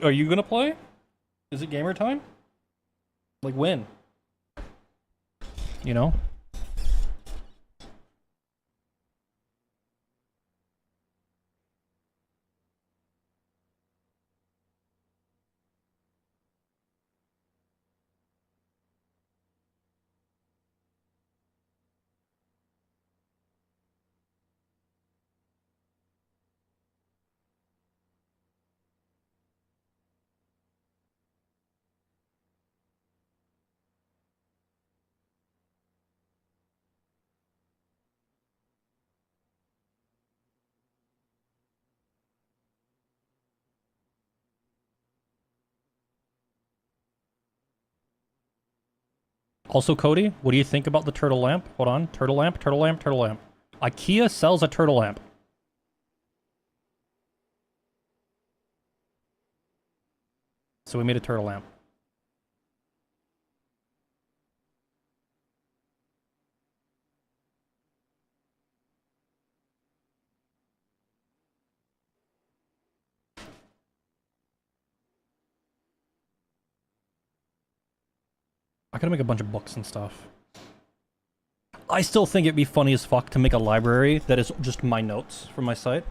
Are you gonna play? Is it gamer time? Like when? You know? Also, Cody, what do you think about the turtle lamp? Hold on. Turtle lamp, turtle lamp, turtle lamp. IKEA sells a turtle lamp. So we made a turtle lamp. I gotta make a bunch of books and stuff. I still think it'd be funny as fuck to make a library that is just my notes from my site.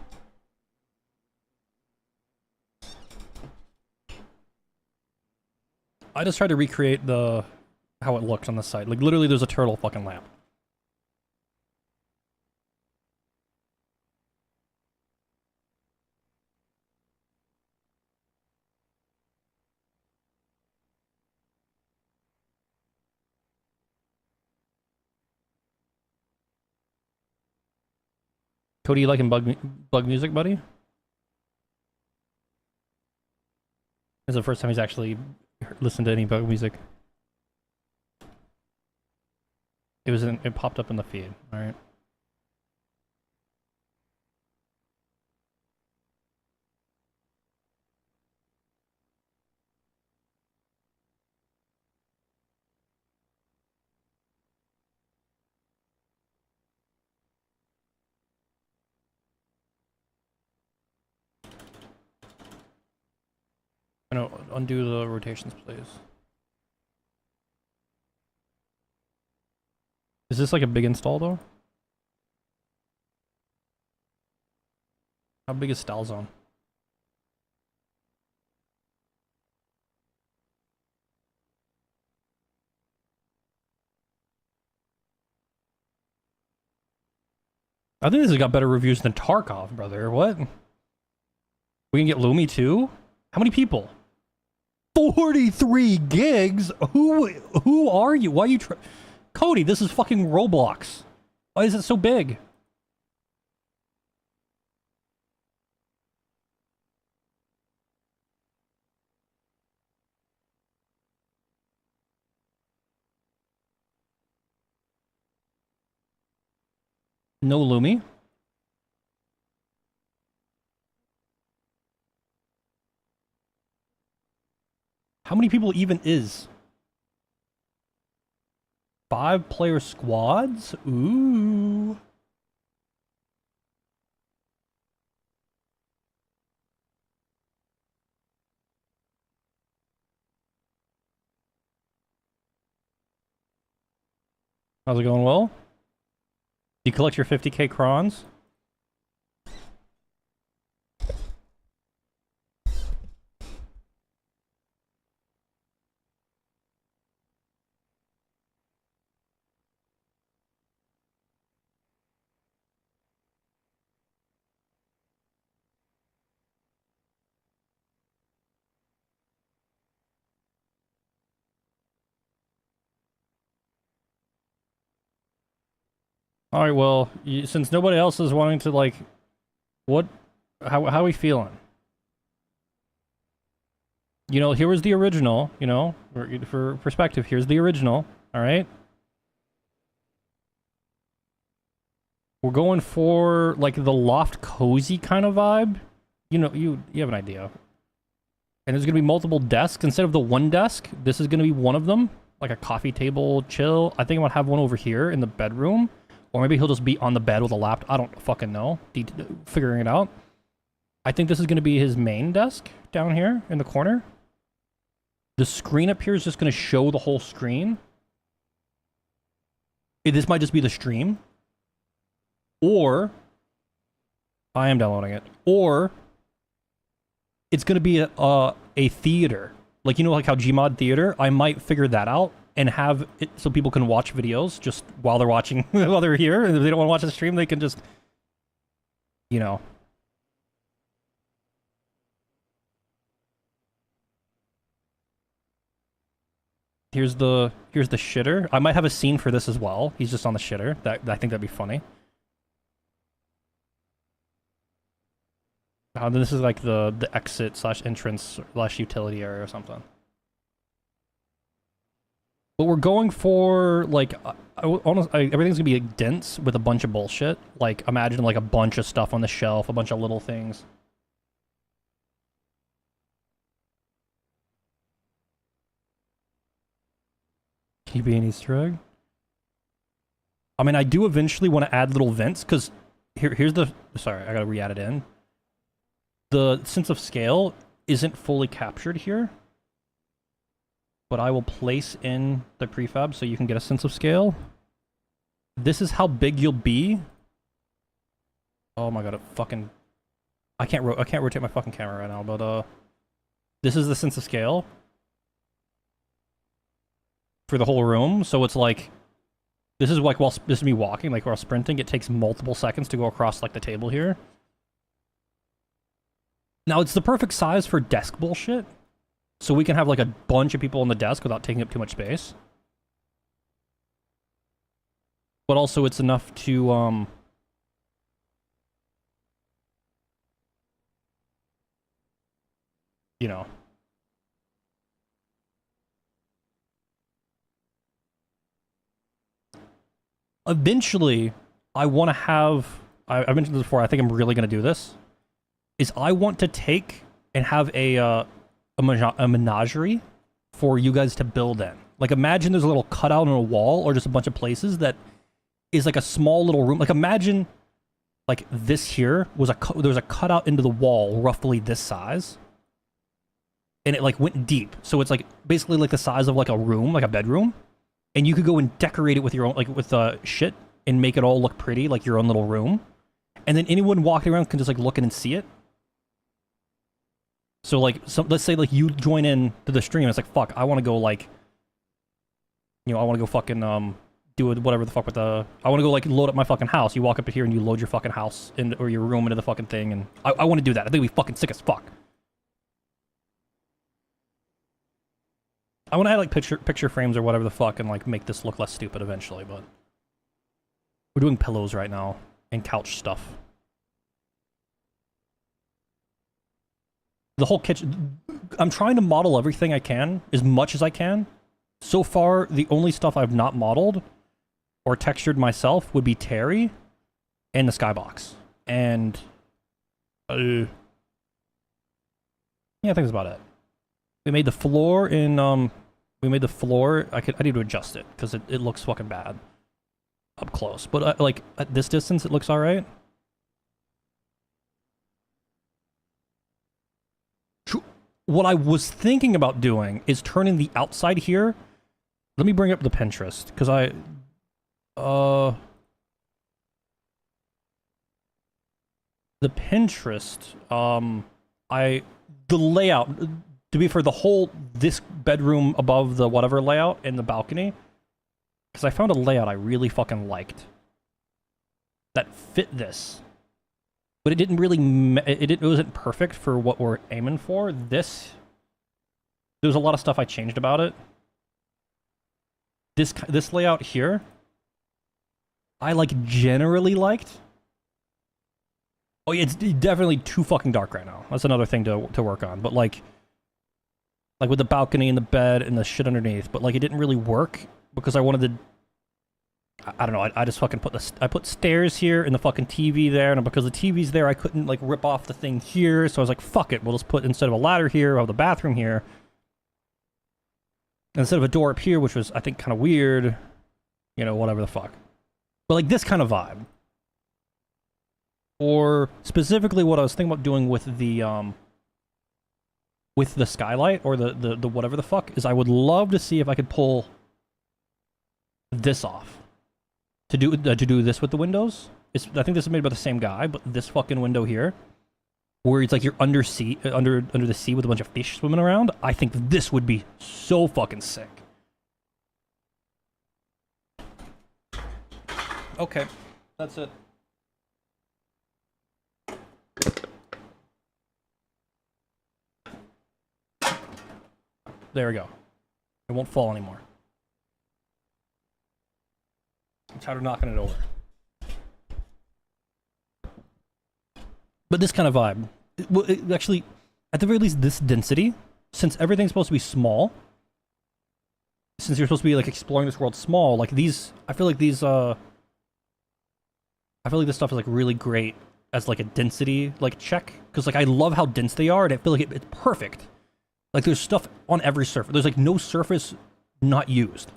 I just tried to recreate how it looks on the site. Like, literally, there's a turtle fucking lamp. Cody, you liking bug music, buddy? This is the first time he's actually listened to any bug music. It popped up in the feed, alright? I know, undo the rotations, please. Is this like a big install, though? How big is Style Zone? I think this has got better reviews than Tarkov, brother. What? We can get Lumi too? How many people? 43 gigs? Who are you? Why are you Cody, this is fucking Roblox. Why is it so big? No Lumi? How many people even is? 5-player squads? Ooh. How's it going, Will? You collect your 50k crons? Alright, well, since nobody else is wanting to, like, how are we feeling? You know, here was the original, you know, for perspective, here's the original, alright? We're going for, like, the loft cozy kind of vibe. You know, you have an idea. And there's gonna be multiple desks. Instead of the one desk, this is gonna be one of them. Like a coffee table, chill. I think I'm gonna have one over here in the bedroom. Or maybe he'll just be on the bed with a laptop. I don't fucking know. Figuring it out. I think this is going to be his main desk down here in the corner. The screen up here is just going to show the whole screen. This might just be the stream. Or, I am downloading it. Or, it's going to be a theater. Like, you know, like how Gmod theater? I might figure that out. And have it so people can watch videos just while they're watching, while they're here. And if they don't want to watch the stream, they can just, you know. Here's the shitter. I might have a scene for this as well. He's just on the shitter. I think that'd be funny. Then this is like the exit / entrance / utility area or something. But we're going for, like, everything's gonna be like, dense with a bunch of bullshit. Like, imagine, like, a bunch of stuff on the shelf, a bunch of little things. Can you be an Easter egg? I mean, I do eventually want to add little vents, because here's the... Sorry, I gotta re-add it in. The sense of scale isn't fully captured here. But I will place in the prefab so you can get a sense of scale. This is how big you'll be. Oh my god, I can't rotate my fucking camera right now, but this is the sense of scale for the whole room. So it's like, this is like, this is me walking, like while sprinting, it takes multiple seconds to go across like the table here. Now it's the perfect size for desk bullshit. So we can have like a bunch of people on the desk without taking up too much space. But also it's enough to, you know. Eventually, I want to have, I mentioned this before, I think I'm really going to do this, is I want to take and have a menagerie for you guys to build in. Like, imagine there's a little cutout on a wall or just a bunch of places that is like a small little room. Like, imagine like this here was there's a cutout into the wall roughly this size, and it like went deep. So it's like basically like the size of like a room, like a bedroom, and you could go and decorate it with your own, like with shit, and make it all look pretty, like your own little room. And then anyone walking around can just like look in and see it. So like, let's say like you join in to the stream. It's like, fuck, I want to go like, you know, I want to go fucking do it, whatever the fuck with the. I want to go like load up my fucking house. You walk up here and you load your fucking house in, or your room into the fucking thing, and I want to do that. I think it'd be fucking sick as fuck. I want to add like picture frames or whatever the fuck and like make this look less stupid eventually. But we're doing pillows right now and couch stuff. The whole kitchen, I'm trying to model everything I can, as much as I can. So far, the only stuff I've not modeled or textured myself would be Terry and the skybox. And, yeah, I think that's about it. We made the floor in, I need to adjust it, because it looks fucking bad up close. But, like, at this distance, it looks alright. What I was thinking about doing is turning the outside here. Let me bring up the Pinterest, because the Pinterest, the layout, to be for the whole, this bedroom above the whatever layout and the balcony, because I found a layout I really fucking liked that fit this. But it didn't really, it wasn't perfect for what we're aiming for. There's a lot of stuff I changed about it. This layout here, I like generally liked. Oh yeah, it's definitely too fucking dark right now. That's another thing to work on. But like with the balcony and the bed and the shit underneath. But like it didn't really work because I wanted to. I don't know, I just fucking I put stairs here and the fucking TV there, and because the TV's there, I couldn't, like, rip off the thing here, so I was like, fuck it, we'll just put, instead of a ladder here, we'll have the bathroom here. Instead of a door up here, which was, I think, kind of weird, you know, whatever the fuck. But, like, this kind of vibe. Or, specifically what I was thinking about doing with the skylight, or the whatever the fuck, is I would love to see if I could pull this off. To do this with the windows. I think this is made by the same guy, but this fucking window here, where it's like you're under the sea with a bunch of fish swimming around, I think this would be so fucking sick. Okay, that's it. There we go. It won't fall anymore. I'm tired of knocking it over. But this kind of vibe. Well, actually, at the very least, this density, since everything's supposed to be small, since since you're supposed to be like exploring this world small, like these, I feel like this stuff is like really great as like a density like check, because like I love how dense they are, and I feel like it's perfect. Like there's stuff on every surface. There's like no surface not used.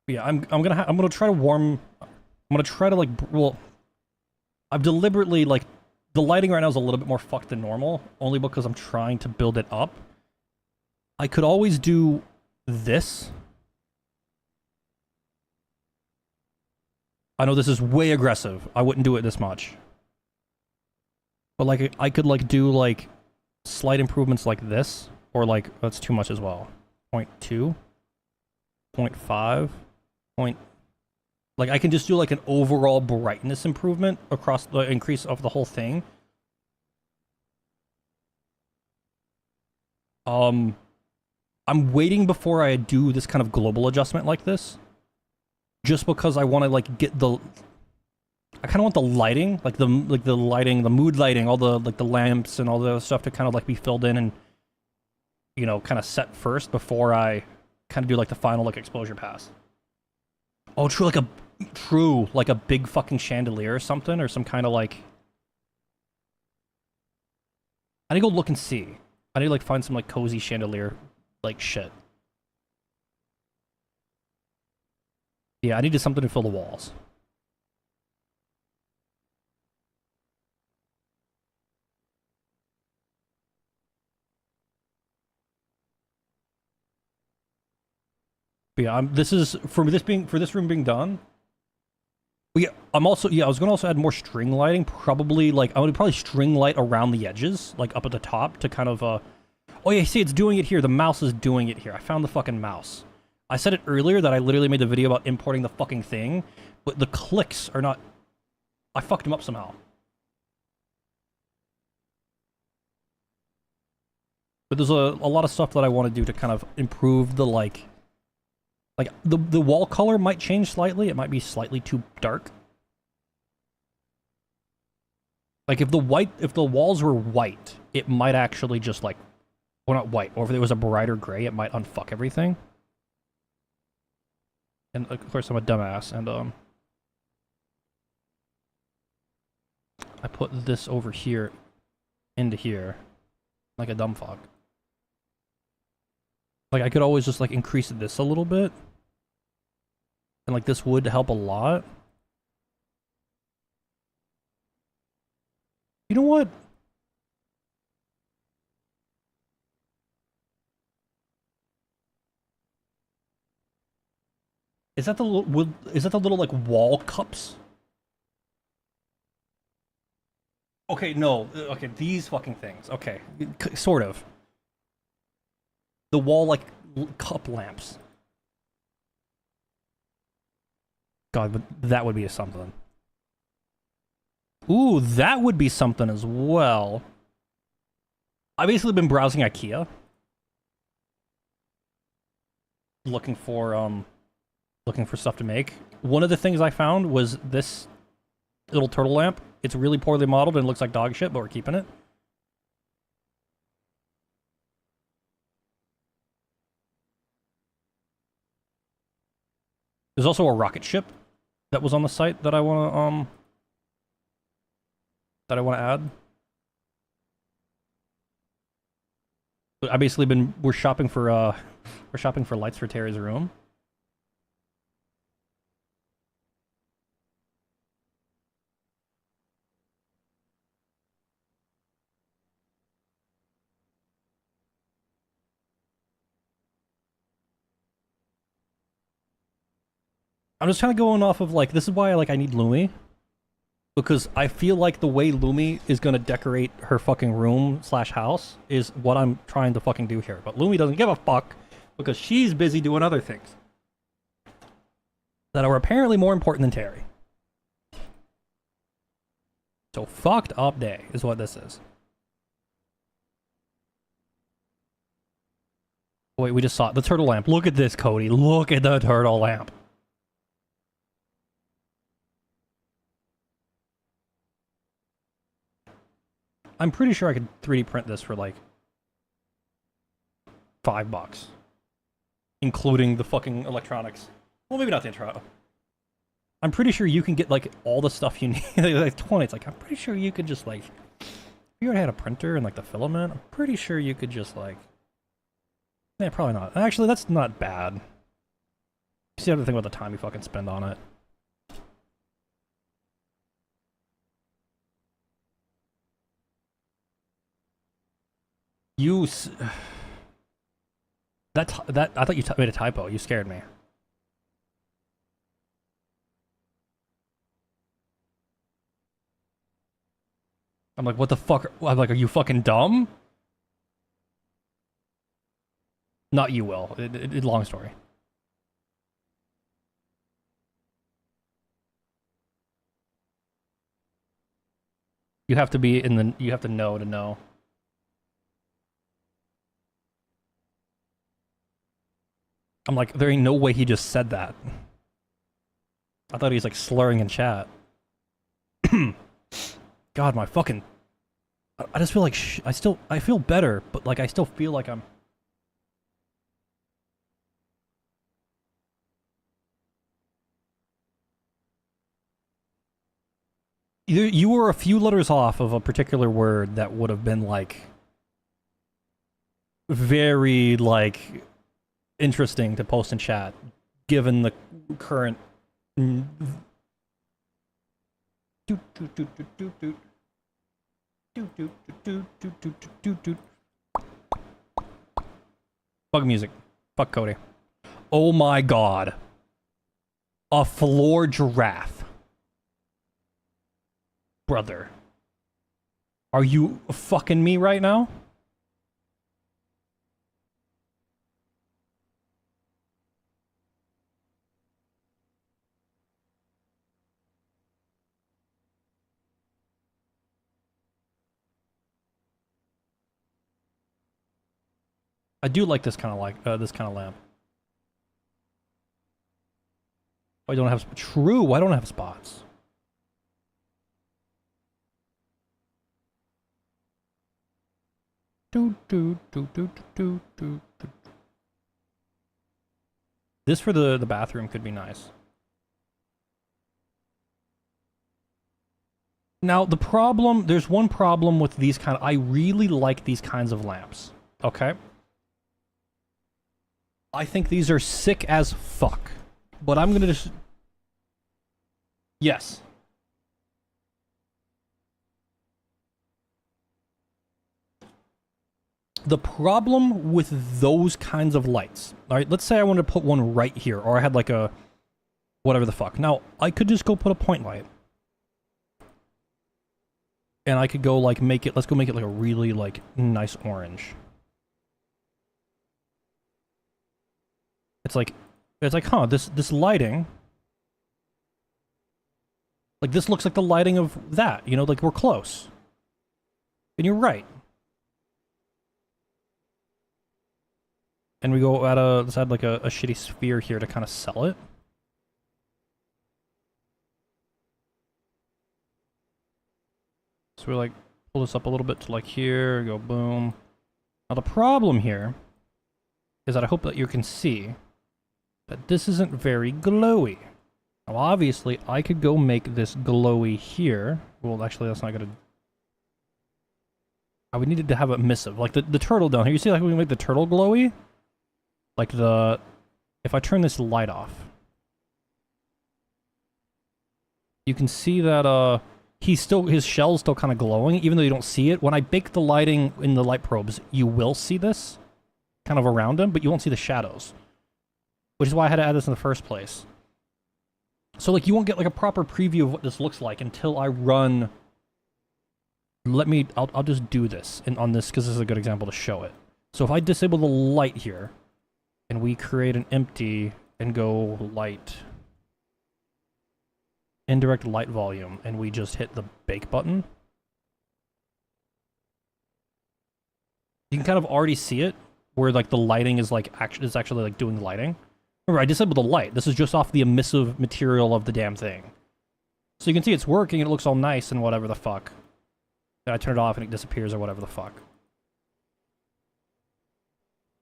But yeah, I'm gonna try to warm. I'm gonna try to like, well, I've deliberately like, the lighting right now is a little bit more fucked than normal, only because I'm trying to build it up. I could always do this. I know this is way aggressive. I wouldn't do it this much. But like, I could like do like slight improvements like this, or like, that's too much as well. 0.2, 0.5, like I can just do like an overall brightness improvement across the increase of the whole thing. I'm waiting before I do this kind of global adjustment like this, just because I want to like get the, I kind of want the lighting, like the lighting, the mood lighting, all the like the lamps and all the stuff to kind of like be filled in and, you know, kind of set first before I kind of do like the final like exposure pass. Oh, true, like a big fucking chandelier or something, or some kind of like, I need to go look and see. I need to like find some like cozy chandelier like shit. Yeah, I needed something to fill the walls. But yeah, this is for this room being done. Yeah, I was gonna also add more string lighting. Probably like I would probably string light around the edges, like up at the top to kind of Oh yeah, see, it's doing it here. The mouse is doing it here. I found the fucking mouse. I said it earlier that I literally made the video about importing the fucking thing, but the clicks are not. I fucked them up somehow. But there's a lot of stuff that I want to do to kind of improve the like the wall color might change slightly. It might be slightly too dark. Like if the walls were white, it might actually just like, well, not white, or if it was a brighter gray, it might unfuck everything. And of course I'm a dumbass, and I put this over here into here like a dumb fuck. Like I could always just like increase this a little bit. And like this would help a lot. You know what? Is that the little like wall cups? Okay, no. Okay, these fucking things. Okay, sort of. The wall like cup lamps. God, but that would be something. Ooh, that would be something as well. I've basically been browsing IKEA, looking for stuff to make. One of the things I found was this little turtle lamp. It's really poorly modeled and looks like dog shit, but we're keeping it. There's also a rocket ship that was on the site that I want to add. I basically we're shopping for lights for Terry's room. I'm just kind of going off of like, this is why I need Lumi, because I feel like the way Lumi is gonna decorate her fucking room / house is what I'm trying to fucking do here. But Lumi doesn't give a fuck because she's busy doing other things that are apparently more important than Terry. So fucked up day is what this is. Oh, wait, we just saw it. The turtle lamp. Look at this, Cody. Look at the turtle lamp. I'm pretty sure I could 3D print this for like $5, including the fucking electronics. Well, maybe not the intro. I'm pretty sure you can get like all the stuff you need. Like 20. It's like I'm pretty sure you could just like. If you already had a printer and like the filament, I'm pretty sure you could just like. Yeah, probably not. Actually, that's not bad. You see, have to think about the time you fucking spend on it. That I thought you made a typo. You scared me. I'm like, what the fuck? I'm like, are you fucking dumb? Not you, Will. Long story. You have to be in the. You have to know to know. I'm like, there ain't no way he just said that. I thought he was like slurring in chat. God, my fucking. I just feel like I feel better, but like I still feel like I'm. You were a few letters off of a particular word that would have been like very like interesting to post in chat, given the current. Fuck music. Fuck Cody. Oh my god. A floor giraffe. Brother. Are you fucking me right now? I do like this kind of lamp. I don't have true. I don't have spots. This for the bathroom could be nice. Now the problem, there's one problem with these kind of. I really like these kinds of lamps. Okay. I think these are sick as fuck. But I'm gonna just... Yes. The problem with those kinds of lights... Alright, let's say I wanted to put one right here, or I had like a... whatever the fuck. Now, I could just go put a point light. And I could go like make it... Let's go make it like a really like nice orange. It's like, huh, this lighting, like this looks like the lighting of that, you know, like we're close. And you're right. And we go at let's add like a shitty sphere here to kind of sell it. So we like pull this up a little bit to like here, go boom. Now the problem here is that I hope that you can see that this isn't very glowy. Now obviously I could go make this glowy here. Well actually that's not gonna... I would need to have a missive. Like the turtle down here. You see like we make the turtle glowy? Like the... If I turn this light off. You can see that his shell's still kind of glowing, even though you don't see it. When I bake the lighting in the light probes, you will see this kind of around him, but you won't see the shadows. Which is why I had to add this in the first place. So, like, you won't get, like, a proper preview of what this looks like until I run... I'll just do this on this, because this is a good example to show it. So if I disable the light here, and we create an empty, and go light... Indirect light volume, and we just hit the bake button. You can kind of already see it, where, like, the lighting is, like, actually, like, doing the lighting. Remember, I disabled the light. This is just off the emissive material of the damn thing. So you can see it's working, and it looks all nice and whatever the fuck. and I turn it off and it disappears or whatever the fuck.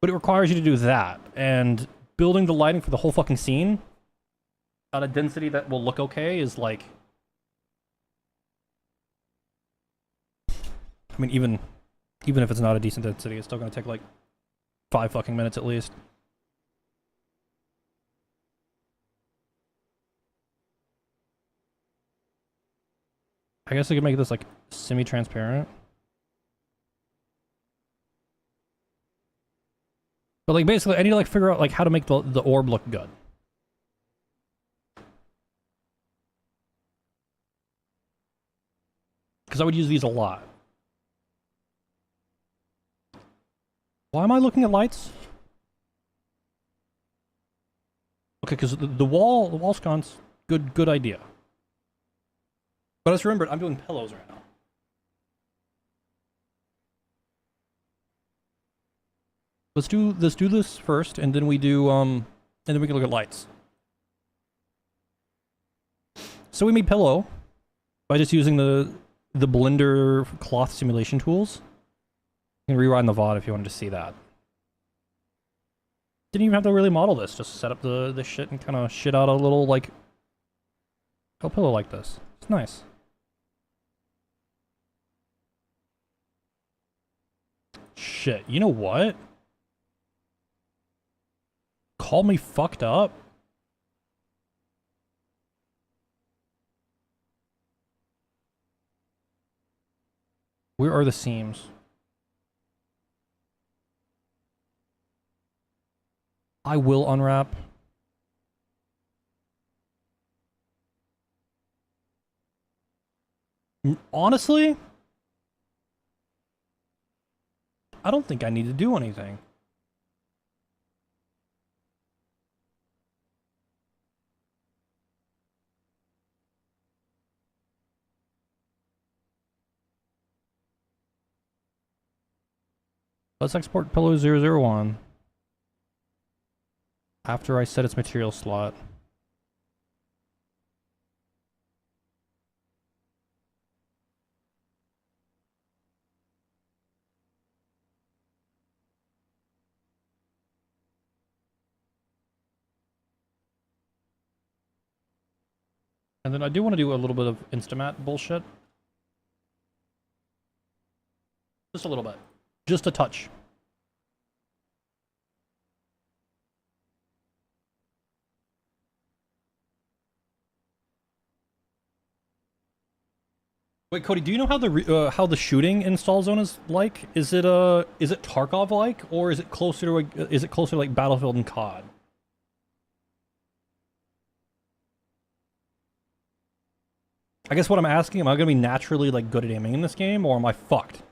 But it requires you to do that, and building the lighting for the whole fucking scene at a density that will look okay is like... I mean, even if it's not a decent density, it's still gonna take like 5 fucking minutes at least. I guess I could make this like semi-transparent. But like basically I need to like figure out like how to make the orb look good. Because I would use these a lot. Why am I looking at lights? Okay, because the wall sconce, good idea. But I just remembered I'm doing pillows right now. Let's do this first, and then we do and then we can look at lights. So we made pillow by just using the Blender cloth simulation tools. You can rewind the VOD if you wanted to see that. Didn't even have to really model this, just set up the shit and kind of shit out a little like a pillow like this. It's nice. Shit, you know what? Call me fucked up. Where are the seams? I will unwrap. Honestly, I don't think I need to do anything. Let's export pillow 001 after I set its material slot. And then I do want to do a little bit of Instamat bullshit. Just a little bit. Just a touch. Wait, Cody, do you know how the shooting install zone is like? Is it Tarkov like, or is it closer to like Battlefield and COD? I guess what I'm asking, am I gonna be naturally like good at aiming in this game, or am I fucked?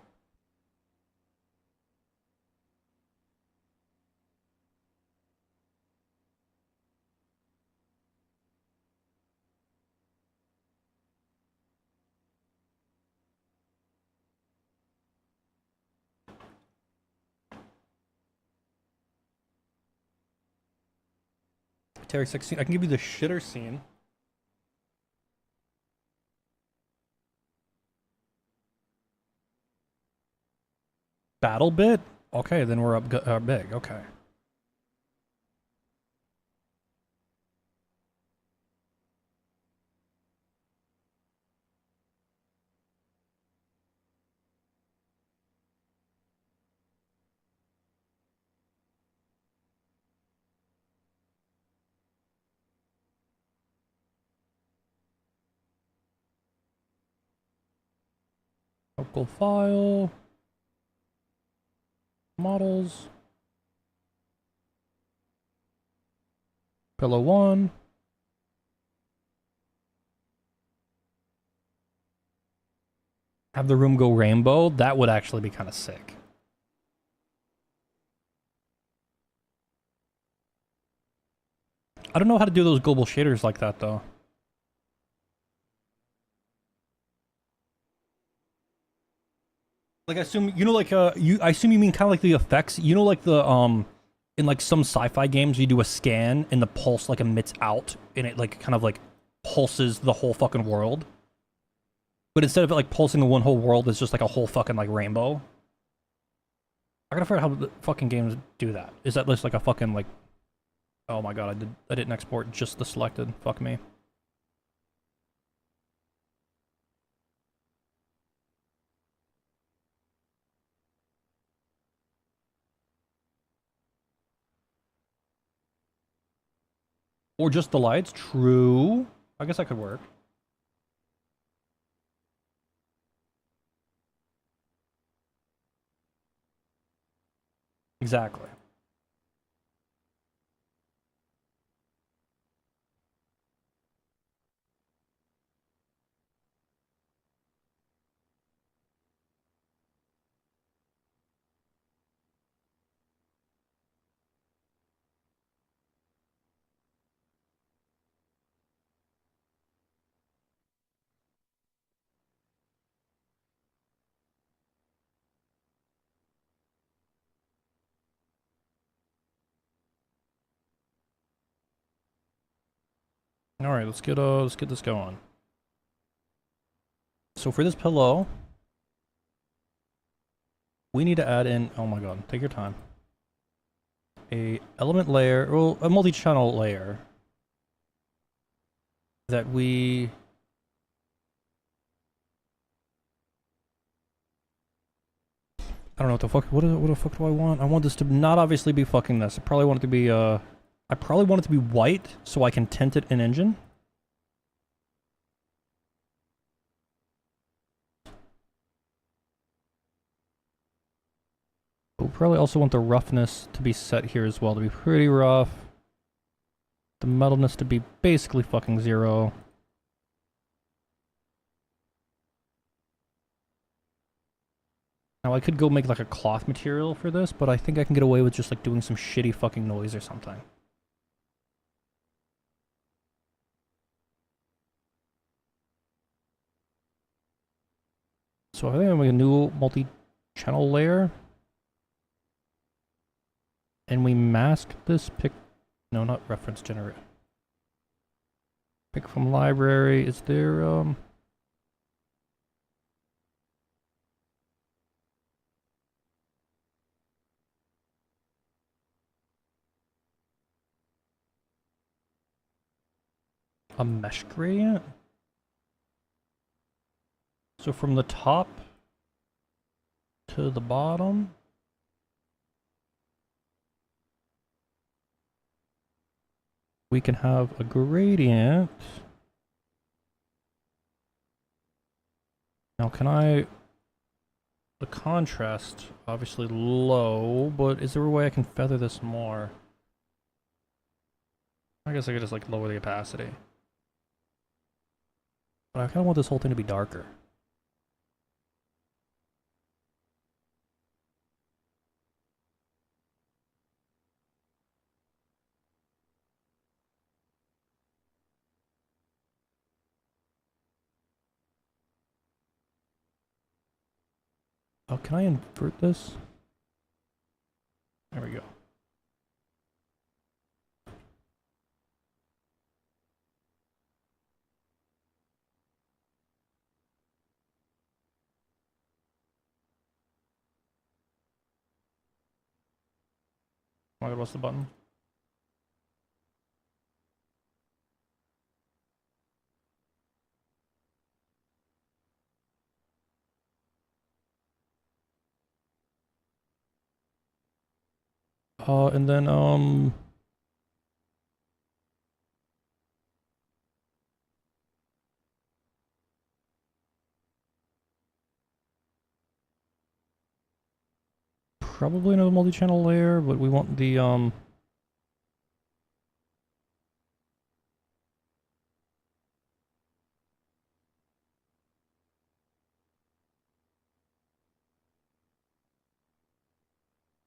Terry 16, I can give you the shitter scene. Battle bit? Okay, then we're up big, okay. Local file. Models. Pillow 1. Have the room go rainbow? That would actually be kind of sick. I don't know how to do those global shaders like that though. Like I assume you know like I assume you mean kind of like the effects. You know like the in like some sci-fi games you do a scan and the pulse like emits out and it like kind of like pulses the whole fucking world. But instead of it like pulsing the one whole world, it's just like a whole fucking like rainbow. I gotta figure out how the fucking games do that. Is that just like a fucking like? Oh my god, I didn't export just the selected. Fuck me. Or just the lights? True. I guess that could work. Exactly. All right, let's get this going. So for this pillow, we need to add in. Oh my god, take your time. A element layer, well, a multi-channel layer that we. I don't know what the fuck. What the fuck do I want? I want this to not obviously be fucking this. I probably want it to be I probably want it to be white so I can tint it in engine. We'll probably also want the roughness to be set here as well, to be pretty rough. The metalness to be basically fucking 0. Now I could go make like a cloth material for this, but I think I can get away with just like doing some shitty fucking noise or something. So I think I'm going to make a new multi-channel layer. And we mask this pick. No, not reference generate. Pick from library. Is there a mesh gradient? So from the top to the bottom. We can have a gradient. Now can I... The contrast, obviously low, but is there a way I can feather this more? I guess I could just like lower the opacity. But I kind of want this whole thing to be darker. Oh, can I invert this? There we go. Oh my god, what's the button? And then, probably another multi-channel layer, but we want the,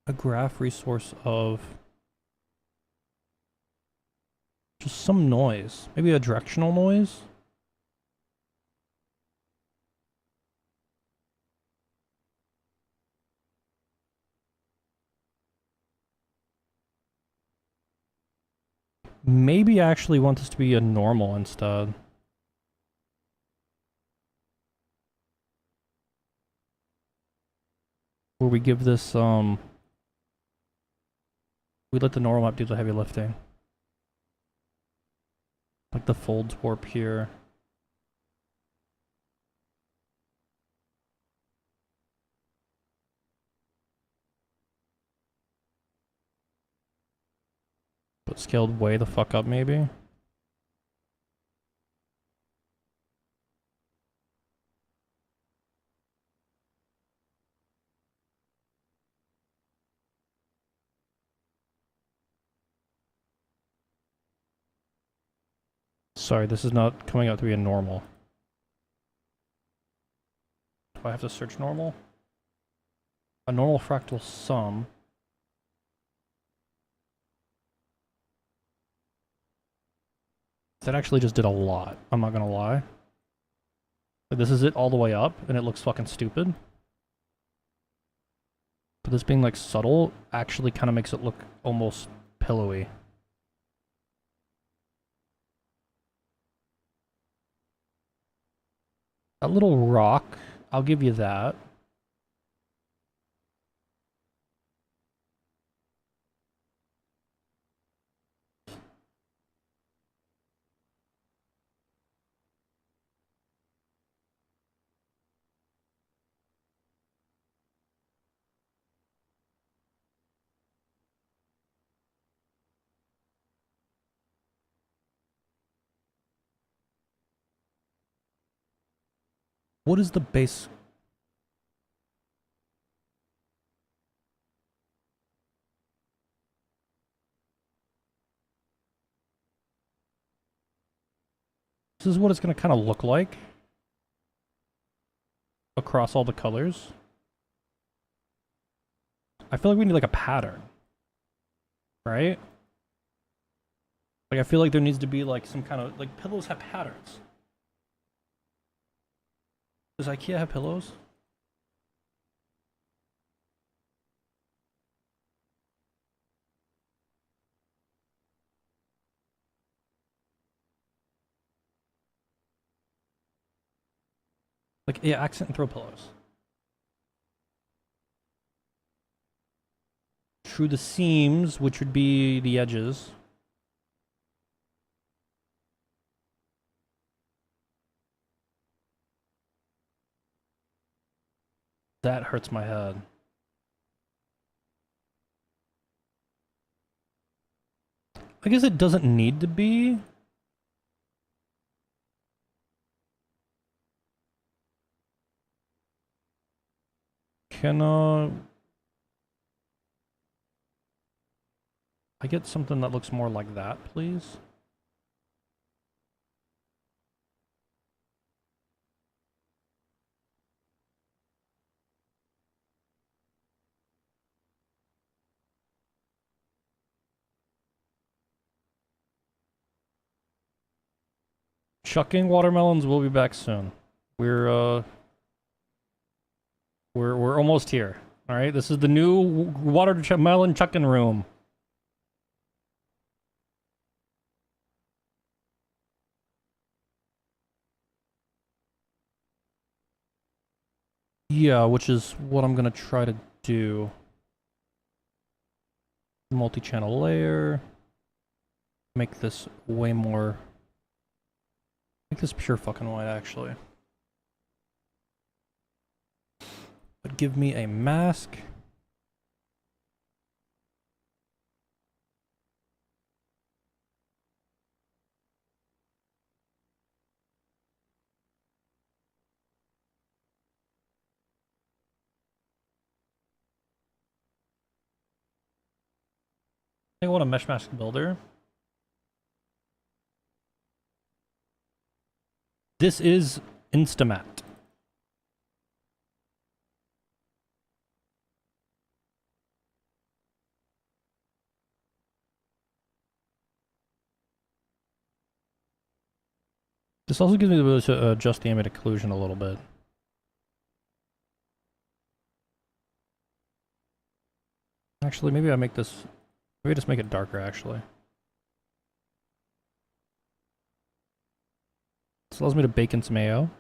a graph resource of just some noise. Maybe a directional noise? Maybe I actually want this to be a normal instead. where we give this, we let the normal map do the heavy lifting. Like the folds warp here. But scaled way the fuck up, maybe? Sorry, this is not coming out to be a normal. Do I have to search normal? A normal fractal sum. That actually just did a lot, I'm not gonna lie. Like, this is it all the way up, and it looks fucking stupid. But this being like subtle actually kind of makes it look almost pillowy. That little rock, I'll give you that. What is the base? This is what it's going to kind of look like across all the colors. I feel like we need like a pattern, right? Like I feel like there needs to be like some kind of, like, pillows have patterns. Does IKEA have pillows? Like, yeah, accent and throw pillows. Through the seams, which would be the edges. That hurts my head. I guess it doesn't need to be. Can I get something that looks more like that, please? Chucking watermelons will be back soon. We're almost here. All right, this is the new watermelon chucking room. Yeah, which is what I'm gonna try to do. Multi-channel layer. Make this way more. Make this pure fucking white, actually. But give me a mask. I want a mesh mask builder. This is Instamat. This also gives me the ability to adjust the ambient occlusion a little bit. Actually, maybe I make this... Maybe I just make it darker, actually. This allows me to bake in some mayo.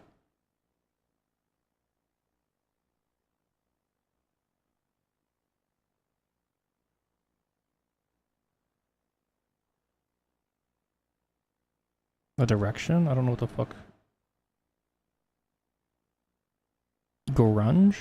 A direction? I don't know what the fuck. Grunge?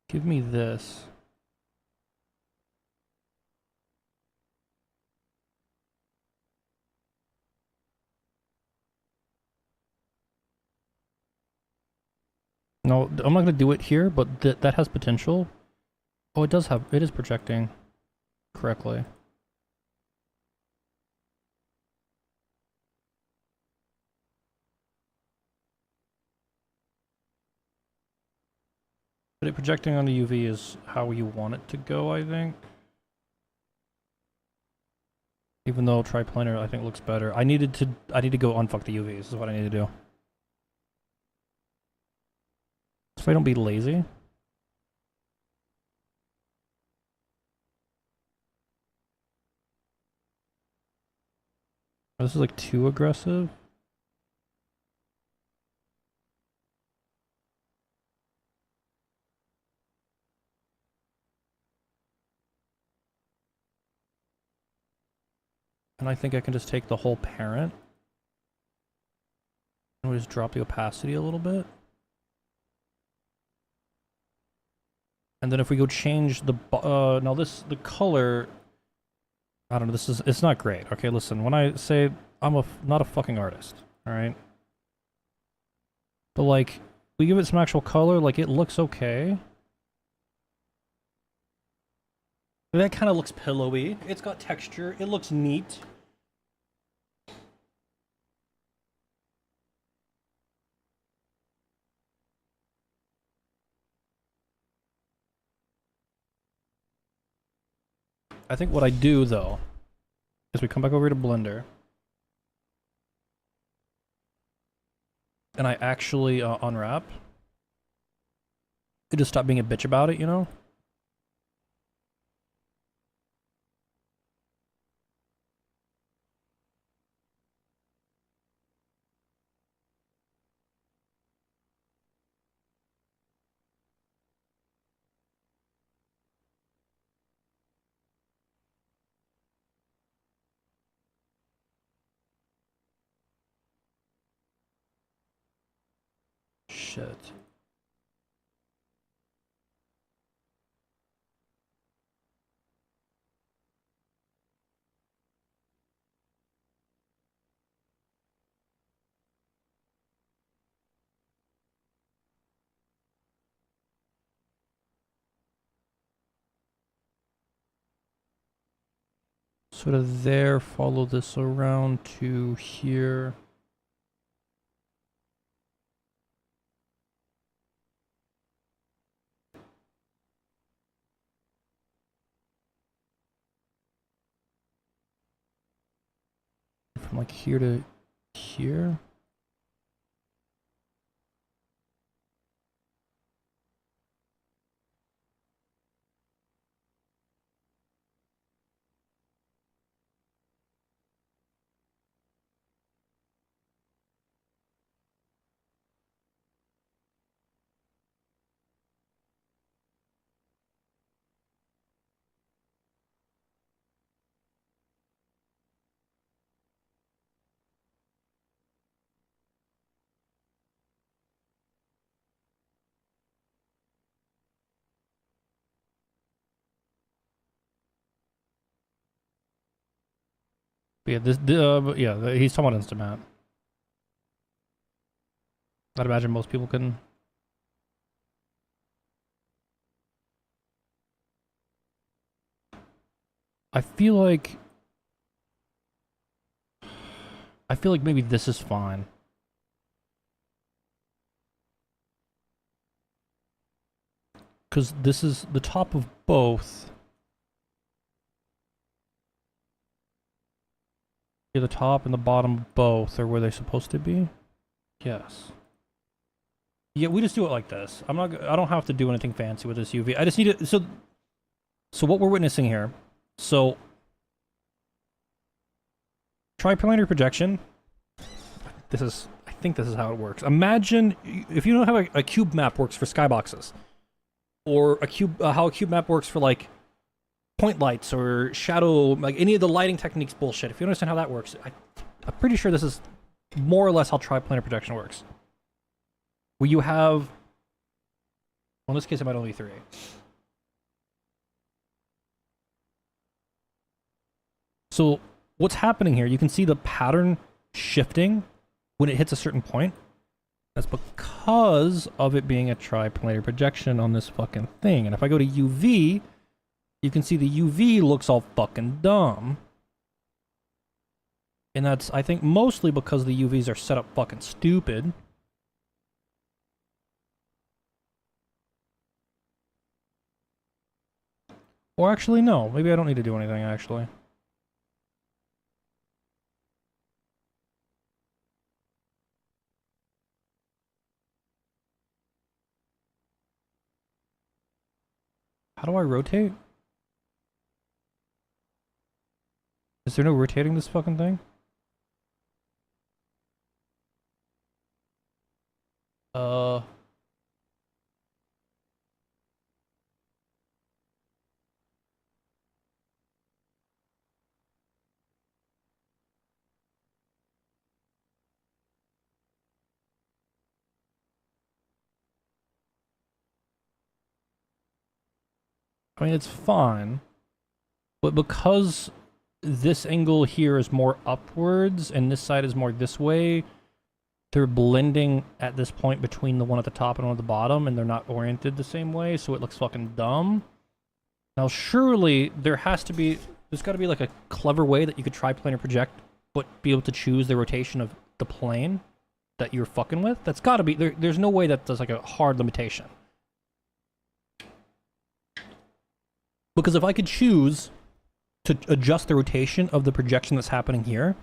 Give me this. No, I'm not gonna do it here, but that has potential. Oh, it does have, it is projecting correctly. But it projecting on the UV is how you want it to go, I think. Even though triplanar I think looks better. I need to go unfuck the UVs, is what I need to do. So I don't be lazy. This is like too aggressive. And I think I can just take the whole parent and we just drop the opacity a little bit. And then if we go change the now the color, I don't know, it's not great. Okay, listen, when I say I'm not a fucking artist, all right? But like we give it some actual color, like it looks okay. That kind of looks pillowy. It's got texture. It looks neat. I think what I do though is we come back over to Blender and I actually unwrap. I just stop being a bitch about it, you know? Shit. Sort of there, follow this around to here. From like here to here. But yeah, he's talking about instant map. I'd imagine most people can. I feel like maybe this is fine. Because this is the top of both. Yeah, the top and the bottom of both are where they're supposed to be. Yes. Yeah, we just do it like this. I don't have to do anything fancy with this UV. I just need it. So what we're witnessing here. So triplanar projection. This is, I think this is how it works. Imagine if you know how a cube map works for skyboxes, or a cube how a cube map works for like point lights or shadow, like any of the lighting techniques bullshit. If you understand how that works, I'm pretty sure this is more or less how triplanar projection works. Where you have, well, in this case, it might only be 3. So what's happening here? You can see the pattern shifting when it hits a certain point. That's because of it being a triplanar projection on this fucking thing. And if I go to UV, you can see the UV looks all fucking dumb. And that's, I think, mostly because the UVs are set up fucking stupid. Or actually, no. Maybe I don't need to do anything, actually. How do I rotate? Is there no rotating this fucking thing? I mean, it's fine, but because this angle here is more upwards and this side is more this way, they're blending at this point between the one at the top and one at the bottom, and they're not oriented the same way, so it looks fucking dumb. Now, surely there's got to be like a clever way that you could triplanar project, but be able to choose the rotation of the plane that you're fucking with. That's got to be, there's no way that there's like a hard limitation. Because if I could choose to adjust the rotation of the projection that's happening here.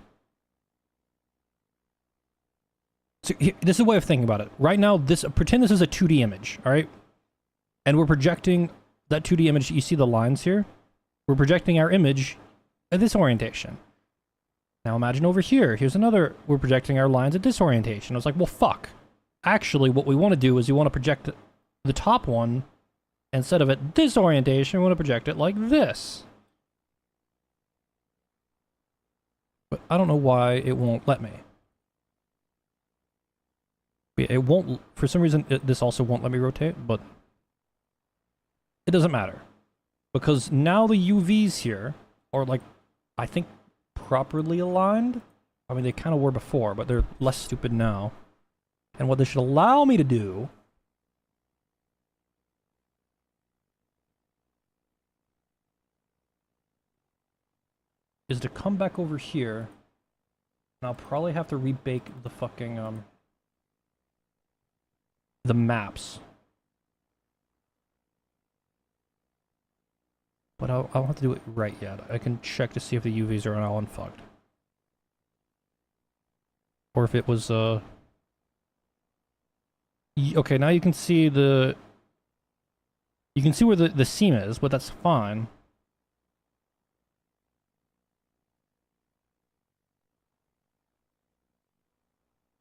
So this is a way of thinking about it. Right now, pretend this is a 2D image, all right? And we're projecting that 2D image. You see the lines here? We're projecting our image at this orientation. Now imagine over here. Here's another. We're projecting our lines at this orientation. I was like, well, fuck. Actually, what we want to do is you want to project the top one. Instead of at this orientation, we want to project it like this. But I don't know why it won't let me. It won't, for some reason, this also won't let me rotate, but it doesn't matter. Because now the UVs here are like, I think, properly aligned. I mean, they kind of were before, but they're less stupid now. And what this should allow me to do is to come back over here, and I'll probably have to rebake the fucking, the maps. But I don't have to do it right yet. I can check to see if the UVs are all unfucked. Or if it was, okay, now you can see the... You can see where the seam is, but that's fine.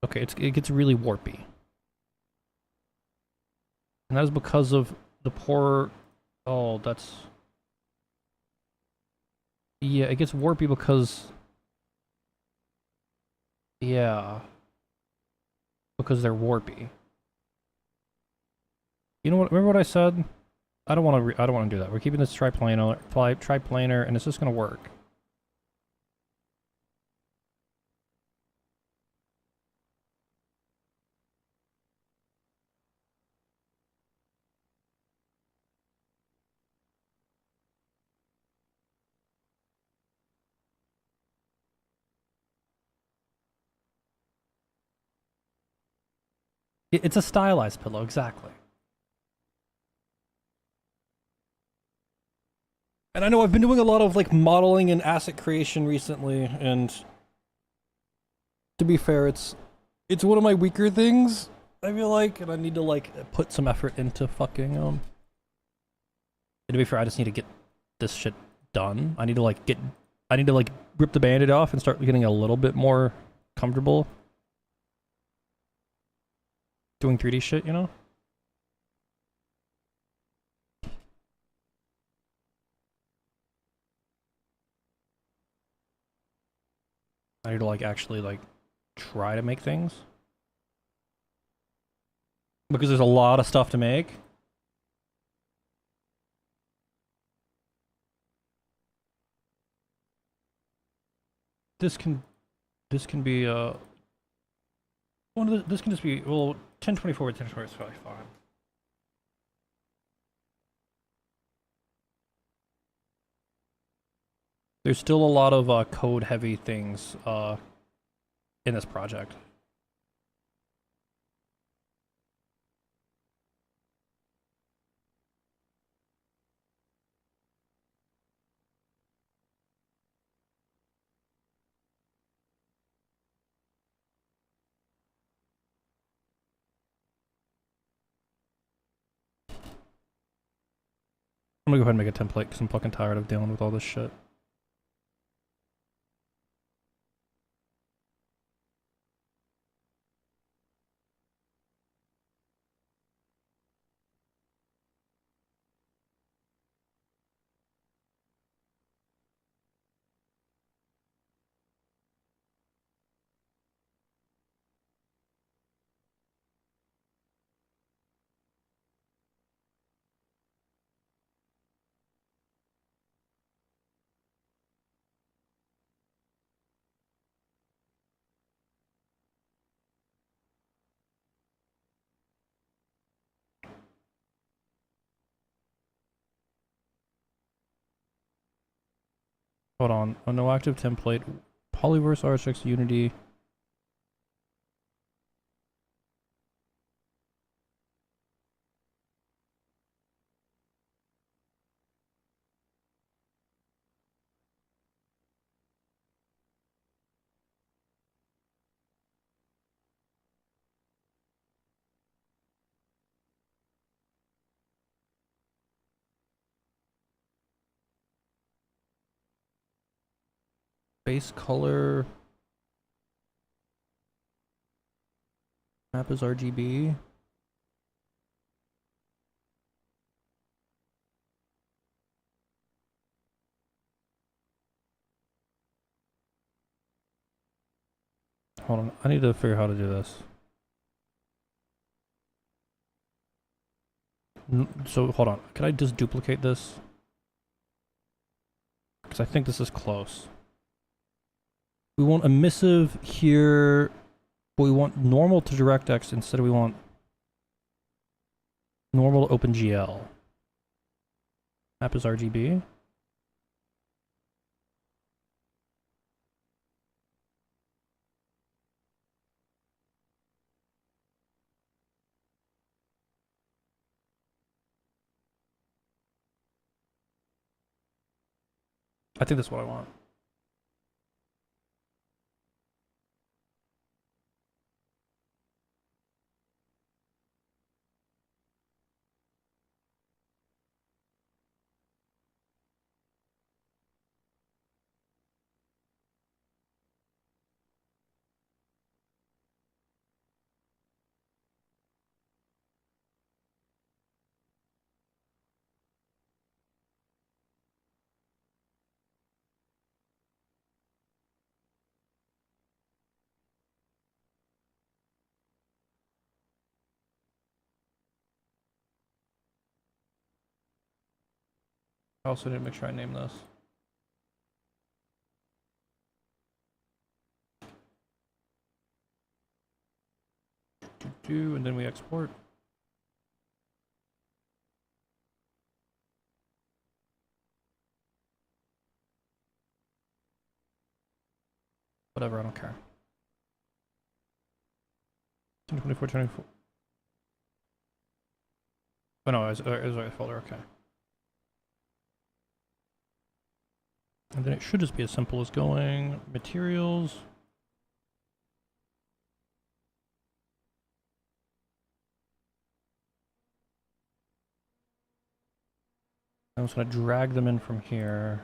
Okay, it gets really warpy. And that is because of the poor... Oh, that's... Yeah, it gets warpy because... Yeah. Because they're warpy. You know what? Remember what I said? I don't want to do that. We're keeping this triplanar, and it's just going to work. It's a stylized pillow, exactly. And I know I've been doing a lot of like modeling and asset creation recently, and to be fair, it's one of my weaker things, I feel like, and I need to like put some effort into fucking And to be fair, I just need to get this shit done. I need to like rip the band-aid off and start getting a little bit more comfortable. doing 3D shit, you know? I need to like actually like try to make things. Because there's a lot of stuff to make. This can be one of this can just be, well, 1024 with 1024 is probably fine. There's still a lot of code heavy things in this project. I'm gonna go ahead and make a template because I'm fucking tired of dealing with all this shit. Hold on, a no active template, Polyverse RSX Unity. Base color. Map is RGB. Hold on, I need to figure out how to do this. So hold on, can I just duplicate this? Because I think this is close. We want emissive here, but we want normal to DirectX instead we want normal to OpenGL. Map is RGB. I think that's what I want. I also need to make sure I name this. And then we export. Whatever, I don't care. 24, 24. Oh no, it's a folder, okay. And then it should just be as simple as going materials. I'm just going to drag them in from here.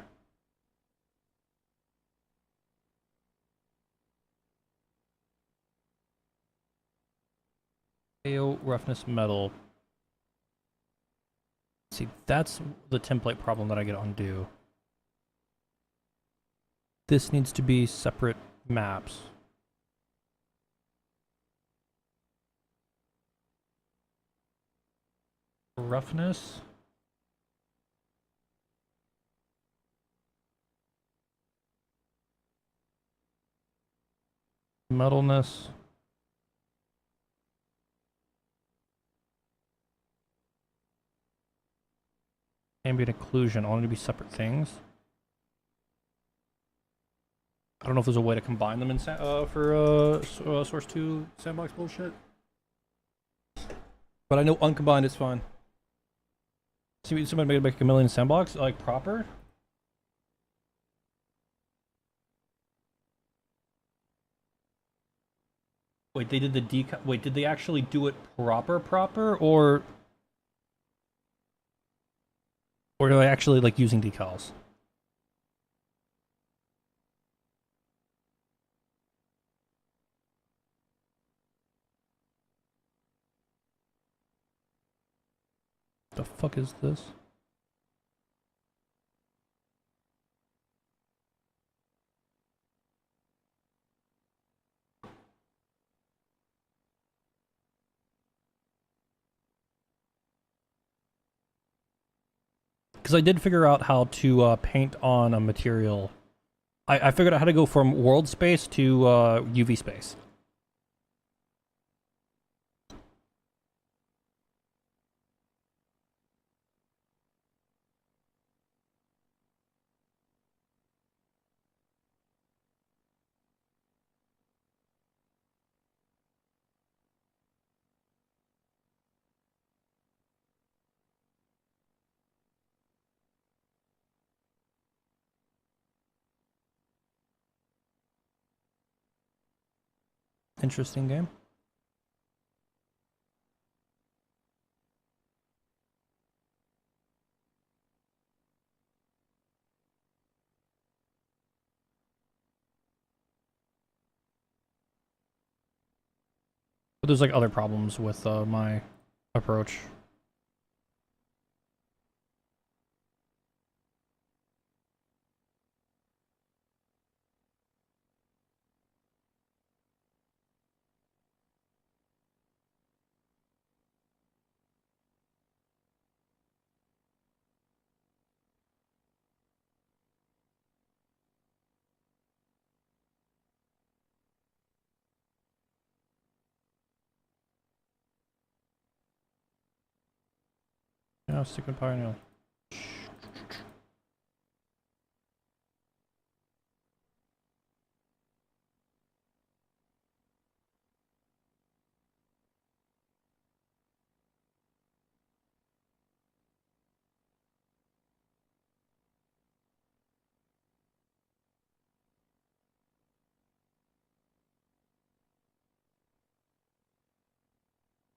AO roughness metal. See, that's the template problem that I get to undo. This needs to be separate maps. Roughness. Metalness. Ambient occlusion, all need to be separate things. I don't know if there's a way to combine them in for source 2 sandbox bullshit. But I know uncombined is fine. See, somebody made like a million sandbox, like proper. Wait, they did the decal. Wait, did they actually do it proper, or are they actually like using decals? The fuck is this? Because I did figure out how to paint on a material. I figured out how to go from world space to UV space. Interesting game. But there's like other problems with my approach. Yeah, stick with Pioneer.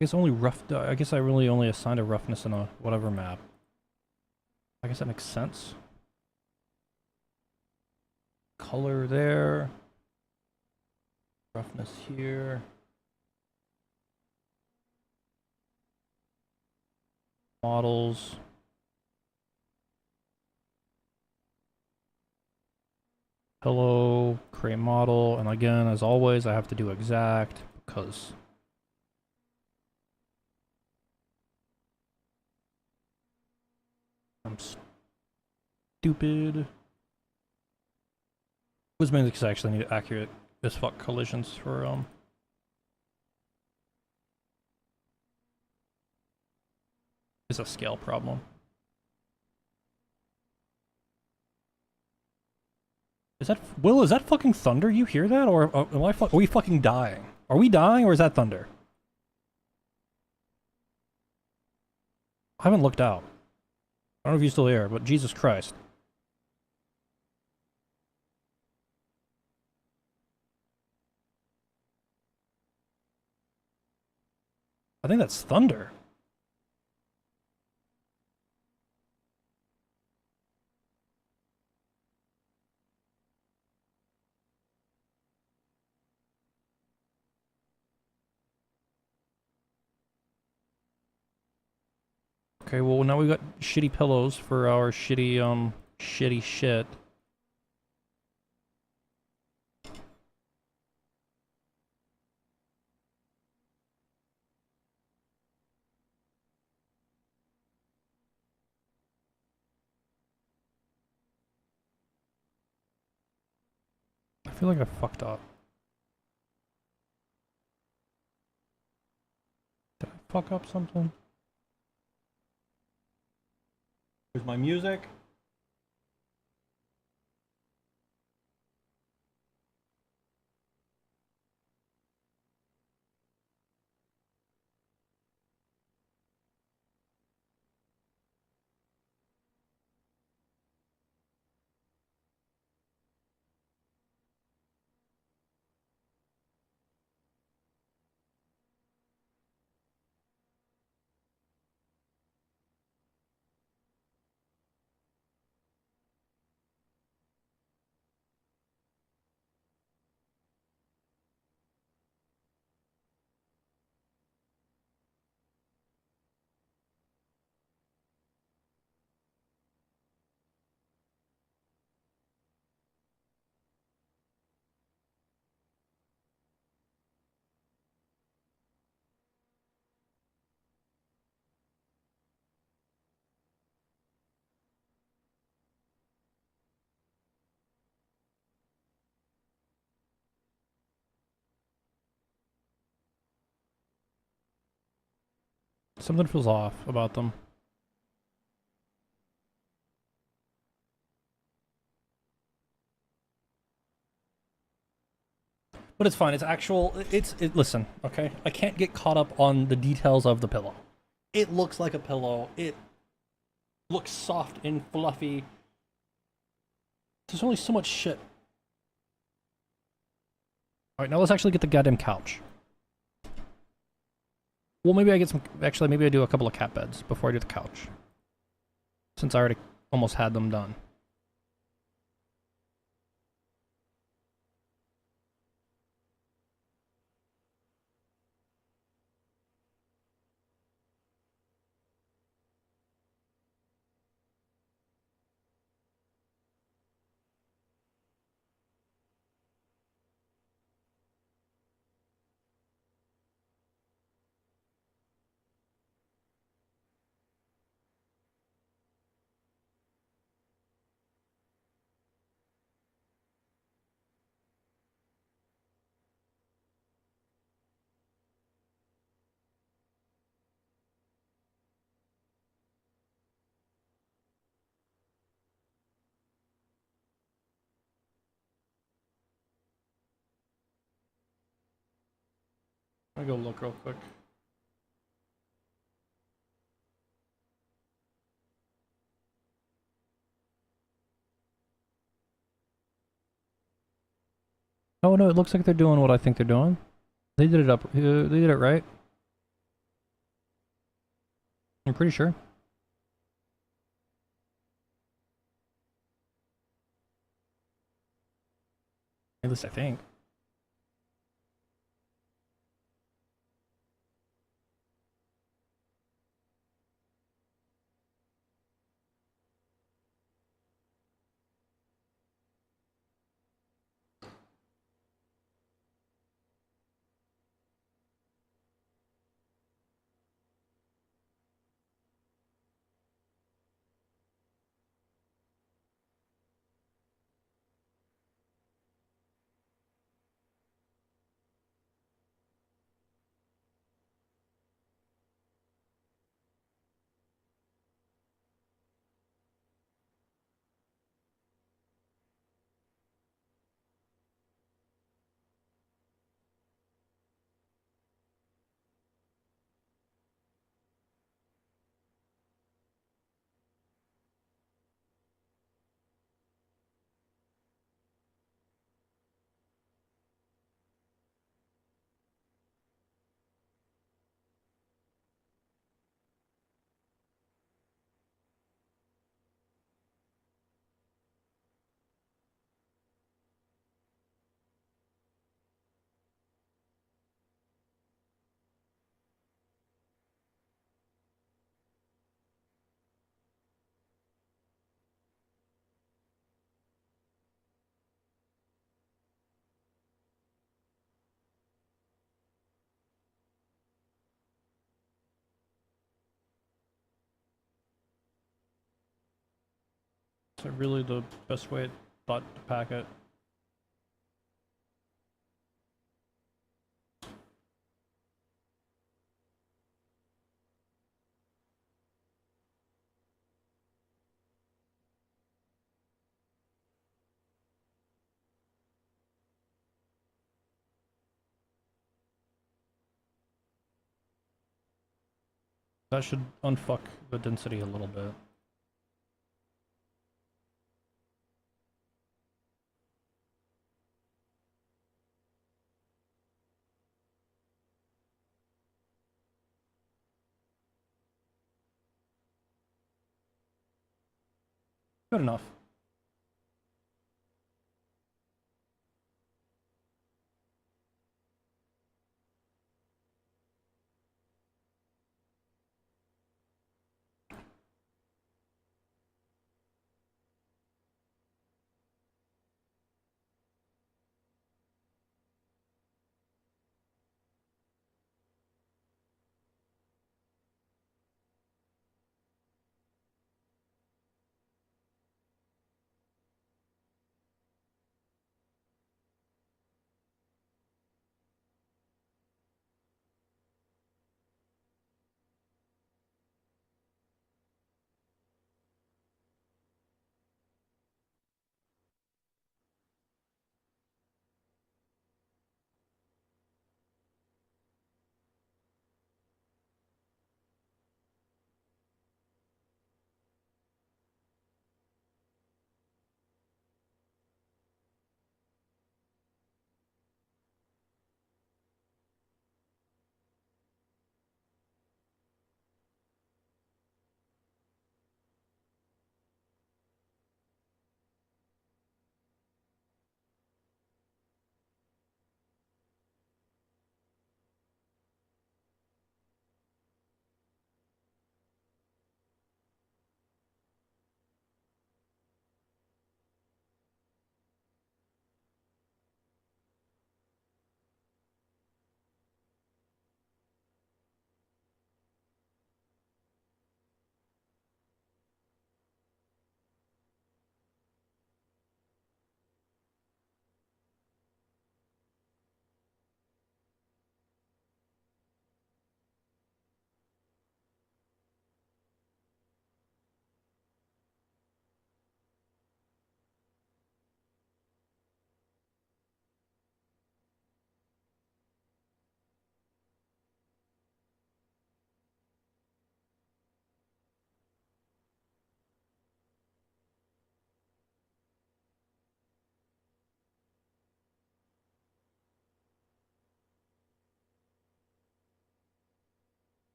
I guess only rough. I guess I really only assigned a roughness in a whatever map. I guess that makes sense. Color there. Roughness here. Models. Hello, create model, and again, as always, I have to do exact because I'm stupid. Which means because I actually need accurate as fuck collisions for it's a scale problem. Is that Will? Is that fucking thunder? You hear that, or are we fucking dying? Are we dying, or is that thunder? I haven't looked out. I don't know if you're still here, but Jesus Christ. I think that's thunder. Okay, well now we got shitty pillows for our shitty shit. I feel like I fucked up. Did I fuck up something? Here's my music. Something feels off about them. But it's fine. It's actual. Listen, okay. I can't get caught up on the details of the pillow. It looks like a pillow. It looks soft and fluffy. There's only so much shit. All right, now let's actually get the goddamn couch. Well, maybe I get some. Actually, maybe I do a couple of cat beds before I do the couch, since I already almost had them done. Let me go look real quick. Oh no, it looks like they're doing what I think they're doing. They did it up. They did it right. I'm pretty sure. At least I think. that really the best way I thought to pack it? That should unfuck the density a little bit. Good enough.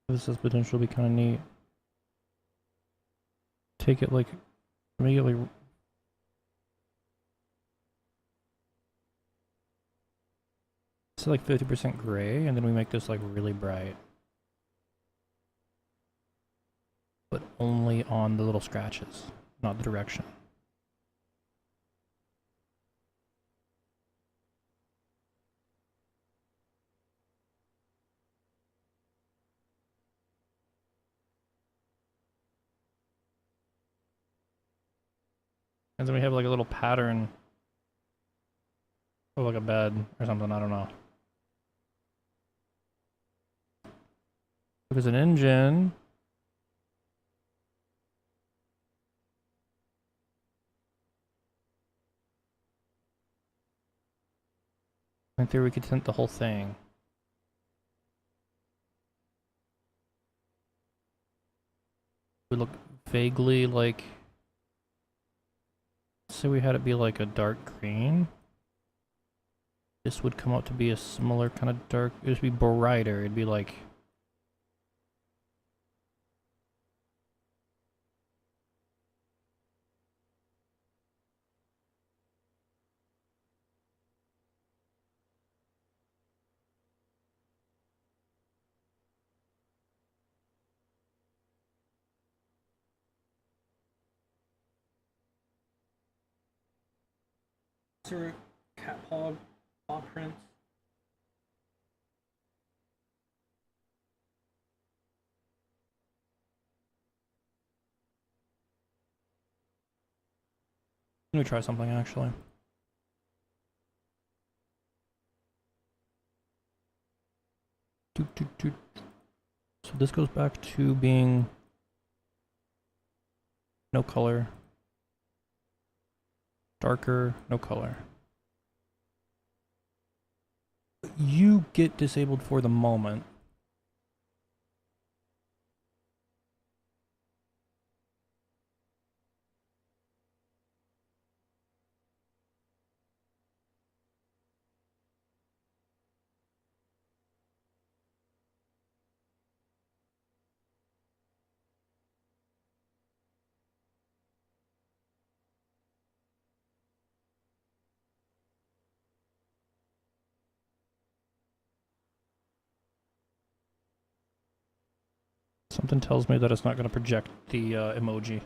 This has potential to be kind of neat. Take it like, make it like say like 50% gray, and then we make this like really bright. But only on the little scratches, not the direction. And then we have like a little pattern of like a bed or something, I don't know. Because an engine. In theory, we could tint the whole thing. We look vaguely like. Say we had it be like a dark green. This would come out to be a similar kind of dark. It would be brighter. It'd be like. Cat paw prints. Let me try something actually. So this goes back to being no color, darker, no color. You get disabled for the moment. Something tells me that it's not going to project the emoji.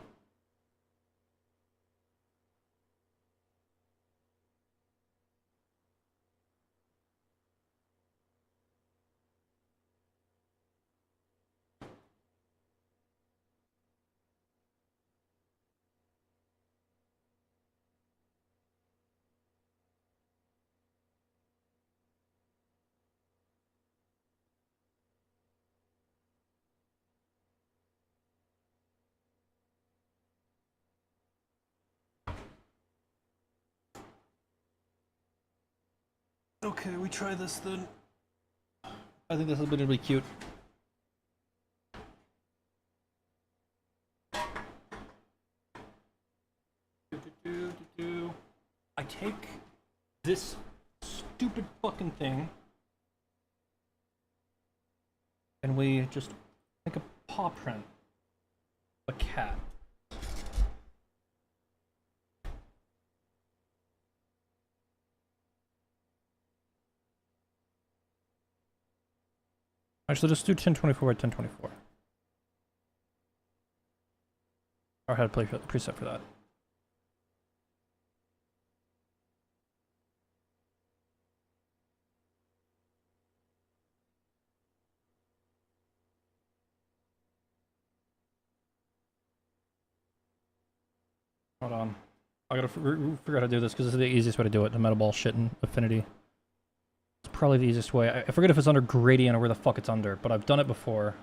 Okay, we try this then. I think this is going to be cute. I take this stupid fucking thing and we just make a paw print of a cat. Actually, just do 1024 by 1024. Or how to play preset for that. Hold on. I gotta figure out how to do this because this is the easiest way to do it. The metal ball shit in Affinity. It's probably the easiest way. I forget if it's under gradient or where the fuck it's under, but I've done it before.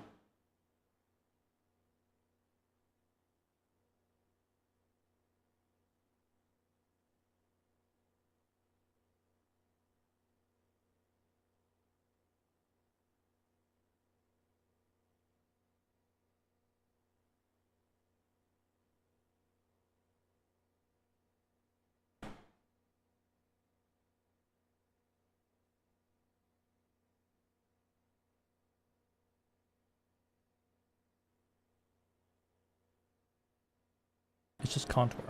It's just contour.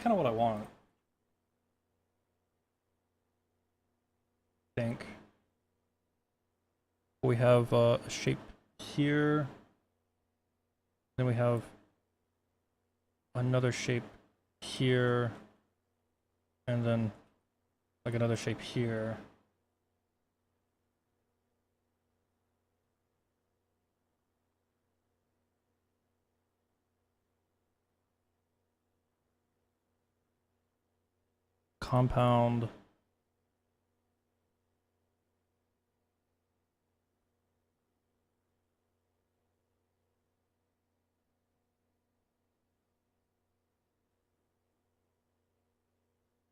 kind of what I want. I think we have a shape here. Then we have another shape here, and then like another shape here. Compound.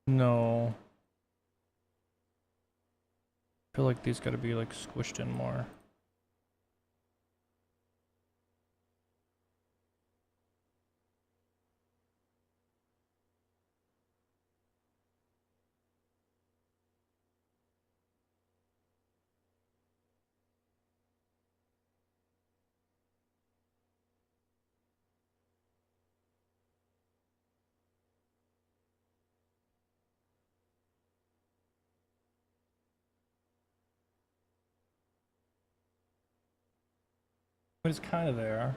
No. I feel like these gotta be like squished in more. But it's kind of there.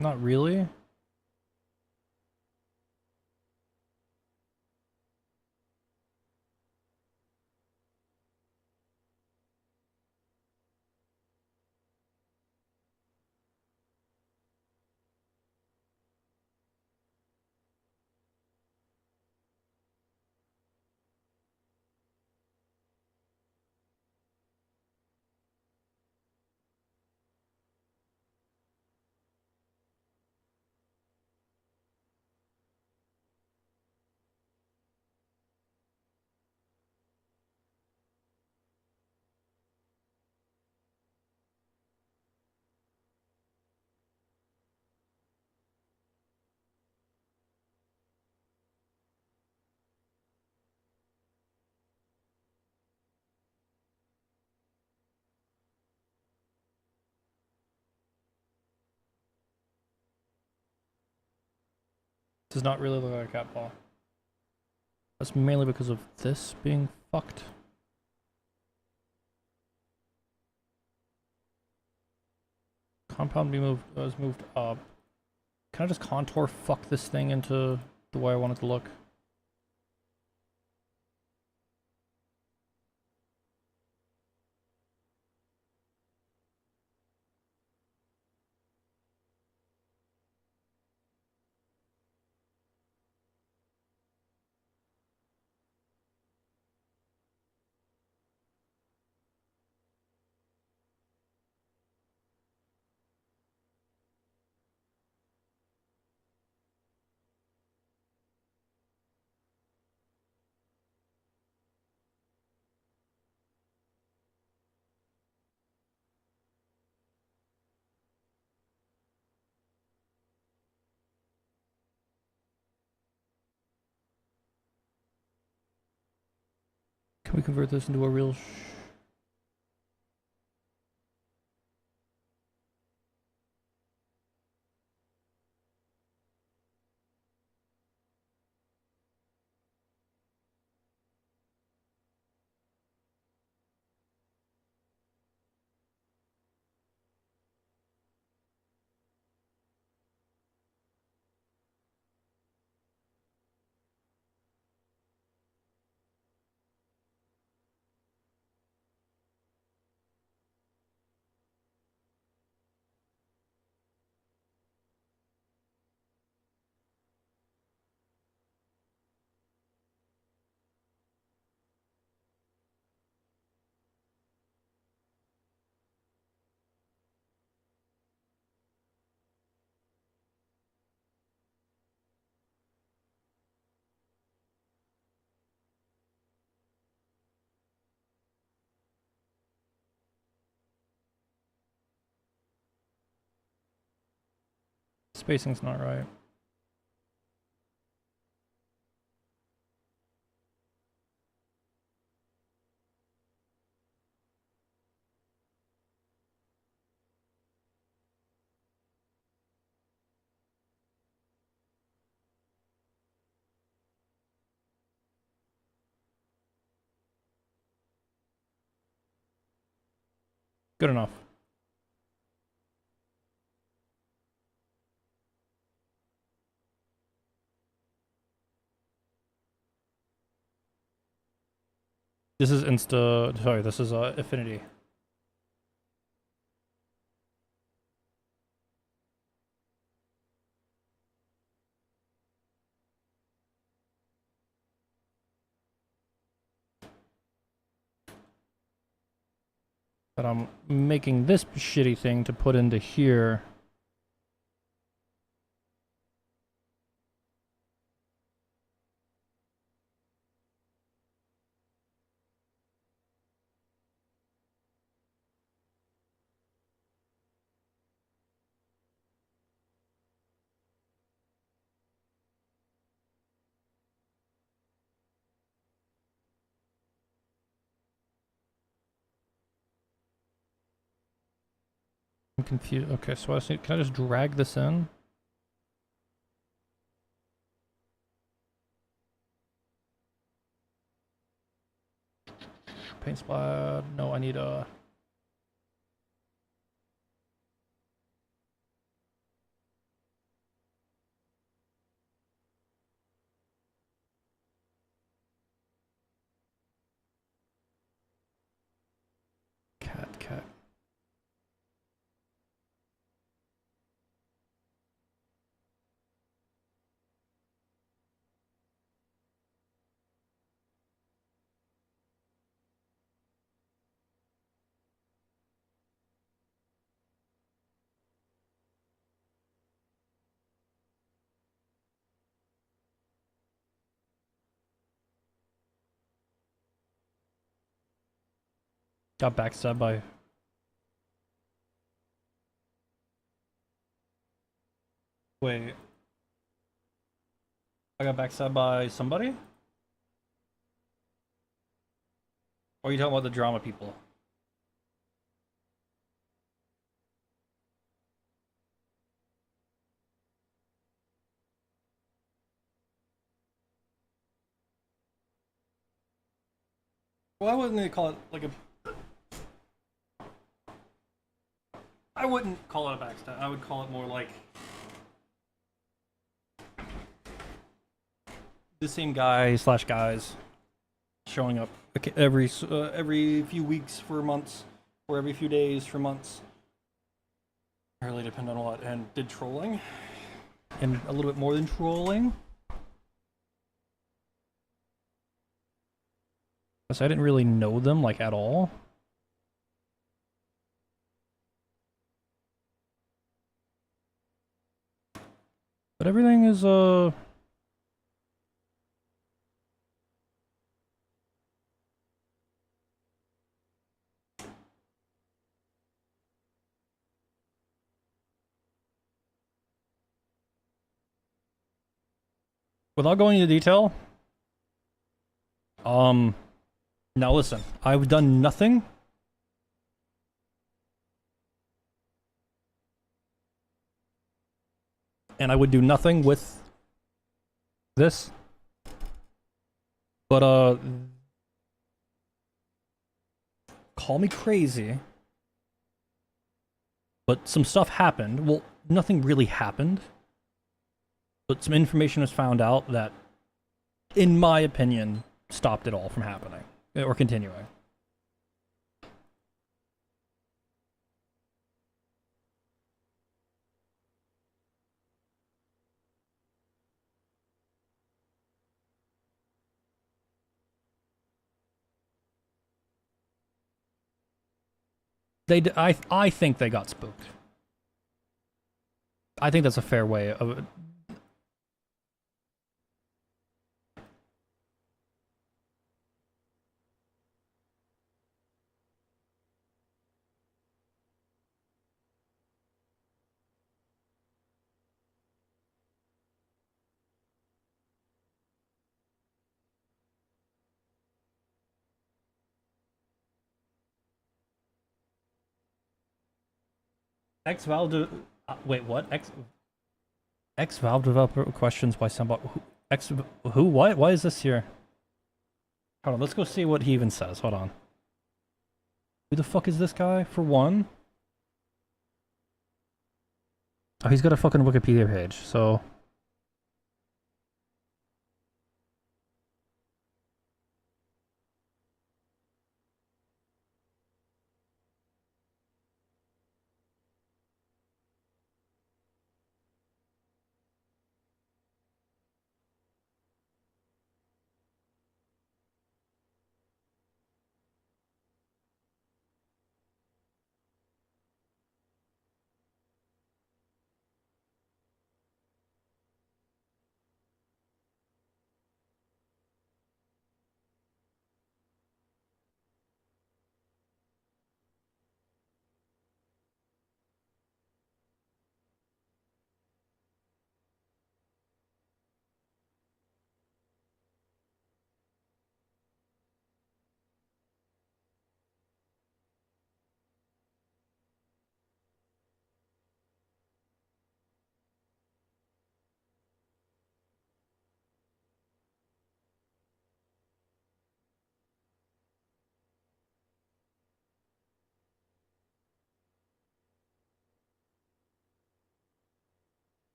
Not really. This does not really look like a cat paw. That's mainly because of this being fucked. Compound was moved up. Can I just contour fuck this thing into the way I want it to look? Can we convert this into a real spacing's not right. Good enough. This is sorry, this is Affinity. But I'm making this shitty thing to put into here. I'm confused. Okay, so can I just drag this in? Paint splat. No, I need a. Cat. Got backstabbed by. Wait. I got backstabbed by somebody? Or are you talking about the drama people? Well, I wouldn't call it like a. I wouldn't call it a backstab. I would call it more like the same guy / guys showing up every few weeks for months, or every few days for months. It really depend on what, and did trolling, and a little bit more than trolling. So I didn't really know them like at all. But everything is without going into detail. Now listen, I've done nothing. And I would do nothing with this. But call me crazy. But some stuff happened. Well, nothing really happened. But some information was found out that, in my opinion, stopped it all from happening. Or continuing. I think they got spooked. I think that's a fair way of. X Valve. Wait, what? X Valve developer questions why somebody. Who? What? Why is this here? Hold on, let's go see what he even says. Hold on. Who the fuck is this guy, for one? Oh, he's got a fucking Wikipedia page, so...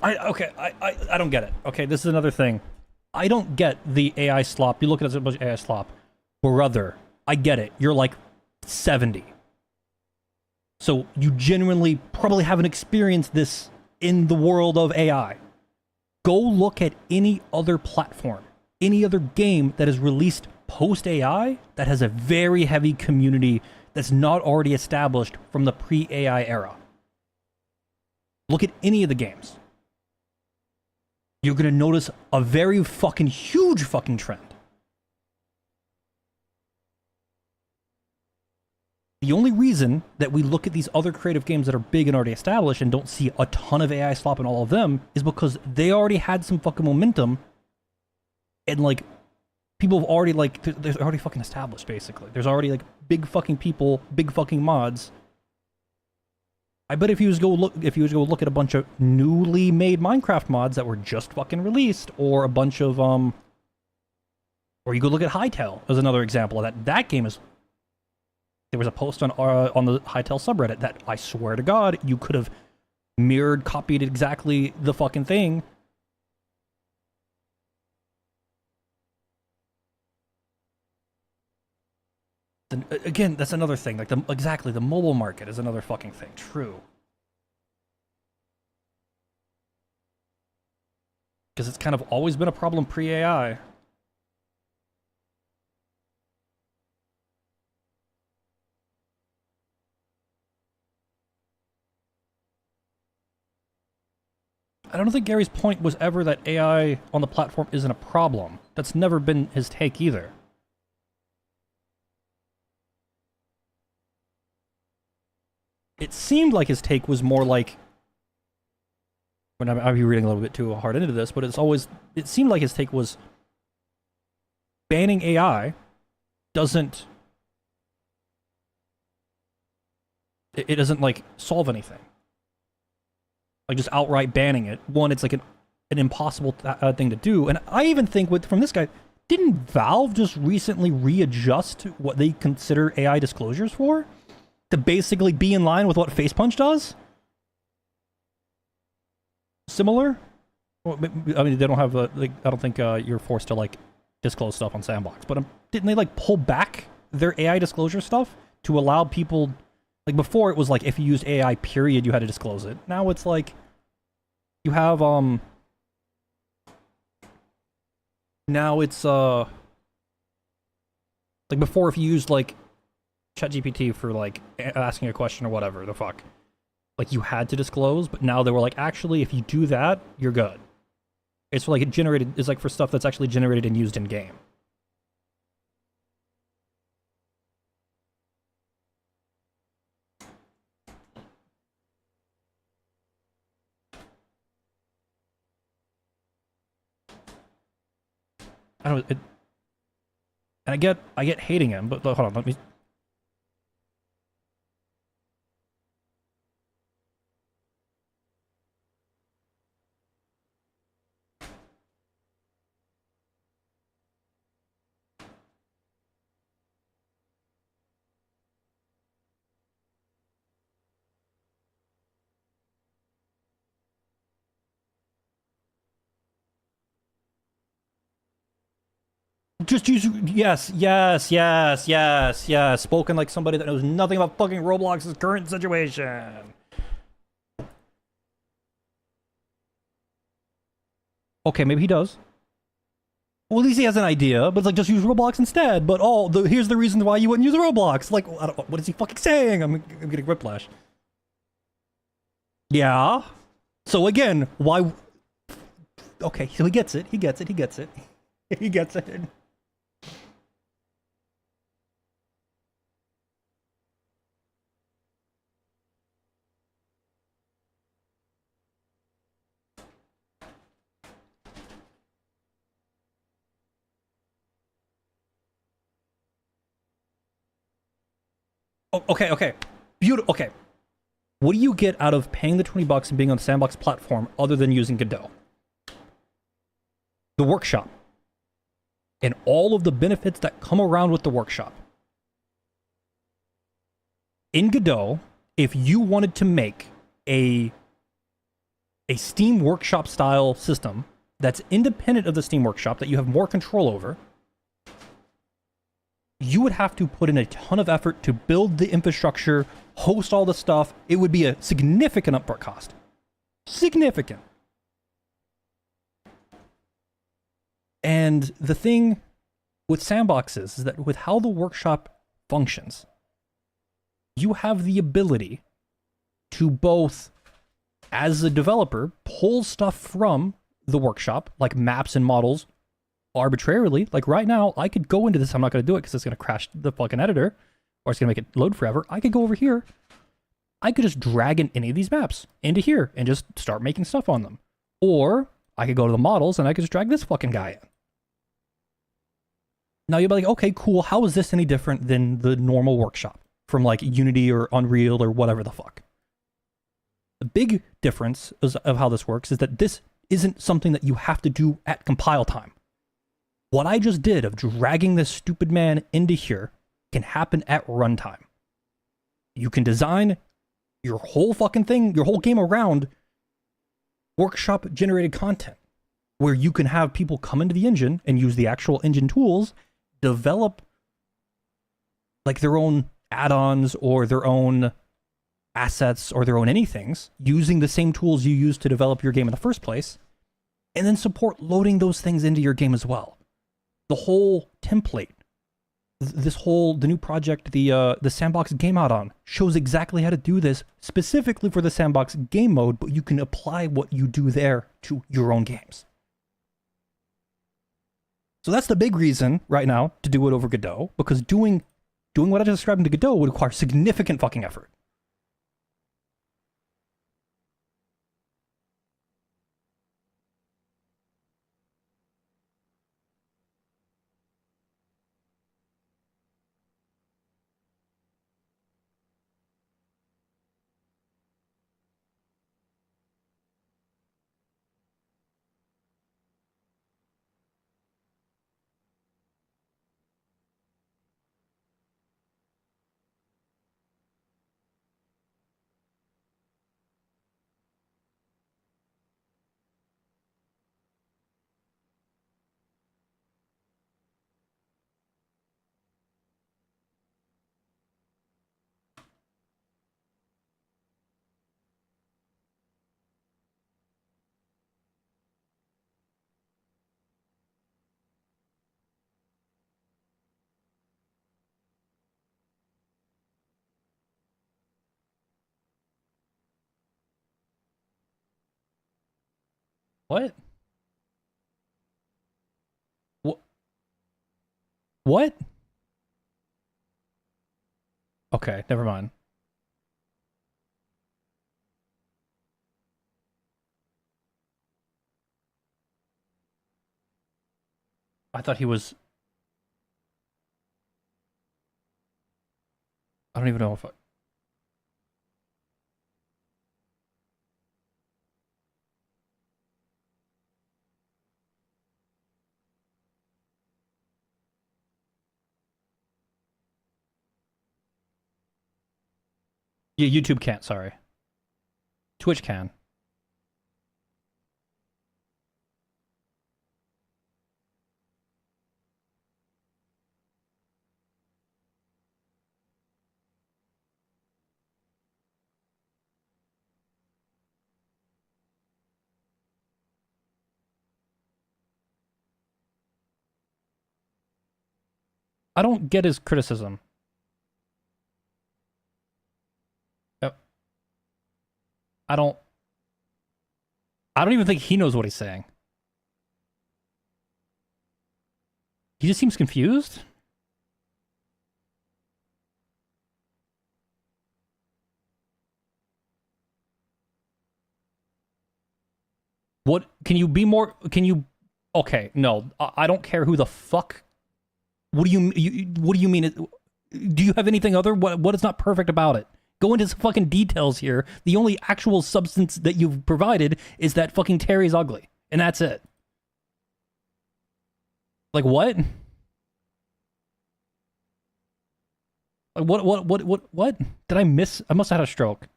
I don't get it. Okay, this is another thing. I don't get the AI slop. You look at it as a bunch of AI slop. Brother, I get it. You're like 70. So you genuinely probably haven't experienced this in the world of AI. Go look at any other platform, any other game that is released post AI that has a very heavy community that's not already established from the pre-AI era. Look at any of the games. You're gonna notice a very fucking huge fucking trend. The only reason that we look at these other creative games that are big and already established and don't see a ton of AI slop in all of them is because they already had some fucking momentum and like people have already like they're already fucking established basically. There's already like big fucking people, big fucking mods. I bet if you was go look at a bunch of newly made Minecraft mods that were just fucking released, or a bunch of or you go look at Hytale as another example of that. That game is. There was a post on the Hytale subreddit that I swear to God you could have mirrored, copied exactly the fucking thing. Then again, that's another thing. Like the mobile market is another fucking thing. True. Because it's kind of always been a problem pre-AI. I don't think Gary's point was ever that AI on the platform isn't a problem. That's never been his take either. It seemed like his take was more like, when I'll be reading a little bit too hard into this, but it seemed like his take was banning AI doesn't like solve anything. Like just outright banning it. One, it's like an impossible thing to do. And I even think from this guy, didn't Valve just recently readjust what they consider AI disclosures for? To basically be in line with what Facepunch does? Similar? Well, I mean, they don't have like, I don't think you're forced to like disclose stuff on s&box, but didn't they like pull back their AI disclosure stuff to allow people? Like before, it was like if you used AI, period, you had to disclose it. Now it's like you have now it's like before, if you used like ChatGPT for like asking a question or whatever the fuck, like you had to disclose. But now they were like, actually, if you do that, you're good. It's for like it's like for stuff that's actually generated and used in game. I don't. And I get hating him, but hold on, let me. Just use yes. Spoken like somebody that knows nothing about fucking Roblox's current situation. Okay, maybe he does. Well, at least he has an idea, but it's like just use Roblox instead. But here's the reason why you wouldn't use Roblox. Like, what is he fucking saying? I'm getting whiplash. Yeah. So again, why? Okay, so he gets it. He gets it. He gets it. He gets it. Okay. Beautiful. Okay. What do you get out of paying the $20 and being on the Sandbox platform other than using Godot? The workshop. And all of the benefits that come around with the workshop. In Godot, if you wanted to make a Steam Workshop style system that's independent of the Steam Workshop, that you have more control over, you would have to put in a ton of effort to build the infrastructure, host all the stuff. It would be a significant upfront cost. Significant. And the thing with sandboxes is that with how the workshop functions, you have the ability to both, as a developer, pull stuff from the workshop, like maps and models, arbitrarily. Like right now, I could go into this. I'm not going to do it because it's going to crash the fucking editor, or it's going to make it load forever. I could go over here. I could just drag in any of these maps into here and just start making stuff on them. Or I could go to the models and I could just drag this fucking guy in. Now you'll be like, okay, cool. How is this any different than the normal workshop from like Unity or Unreal or whatever the fuck? The big difference of how this works is that this isn't something that you have to do at compile time. What I just did of dragging this stupid man into here can happen at runtime. You can design your whole fucking thing, your whole game around workshop generated content, where you can have people come into the engine and use the actual engine tools, develop like their own add-ons or their own assets or their own anythings using the same tools you use to develop your game in the first place, and then support loading those things into your game as well. The whole template, the new project, the Sandbox game add-on shows exactly how to do this specifically for the Sandbox game mode, but you can apply what you do there to your own games. So that's the big reason right now to do it over Godot, because doing what I just described into Godot would require significant fucking effort. What? What? What? Okay, never mind. I thought he was. I don't even know if. Yeah, YouTube can't. Sorry, Twitch can. I don't get his criticism. Uh, I don't. I don't even think he knows what he's saying. He just seems confused. What can you be more? Can you? Okay, no, I don't care who the fuck. What do what do you mean? Do you have anything other? What is not perfect about it? Go into some fucking details here. The only actual substance that you've provided is that fucking Terry's ugly, and that's it. Like what? Like what? Did I miss? I must have had a stroke.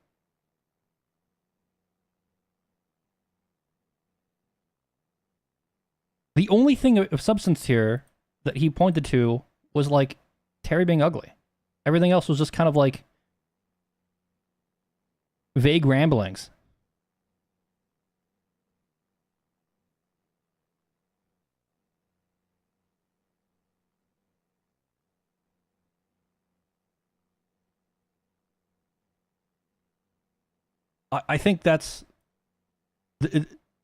The only thing of substance here that he pointed to was like Terry being ugly. Everything else was just kind of like vague ramblings. I think that's.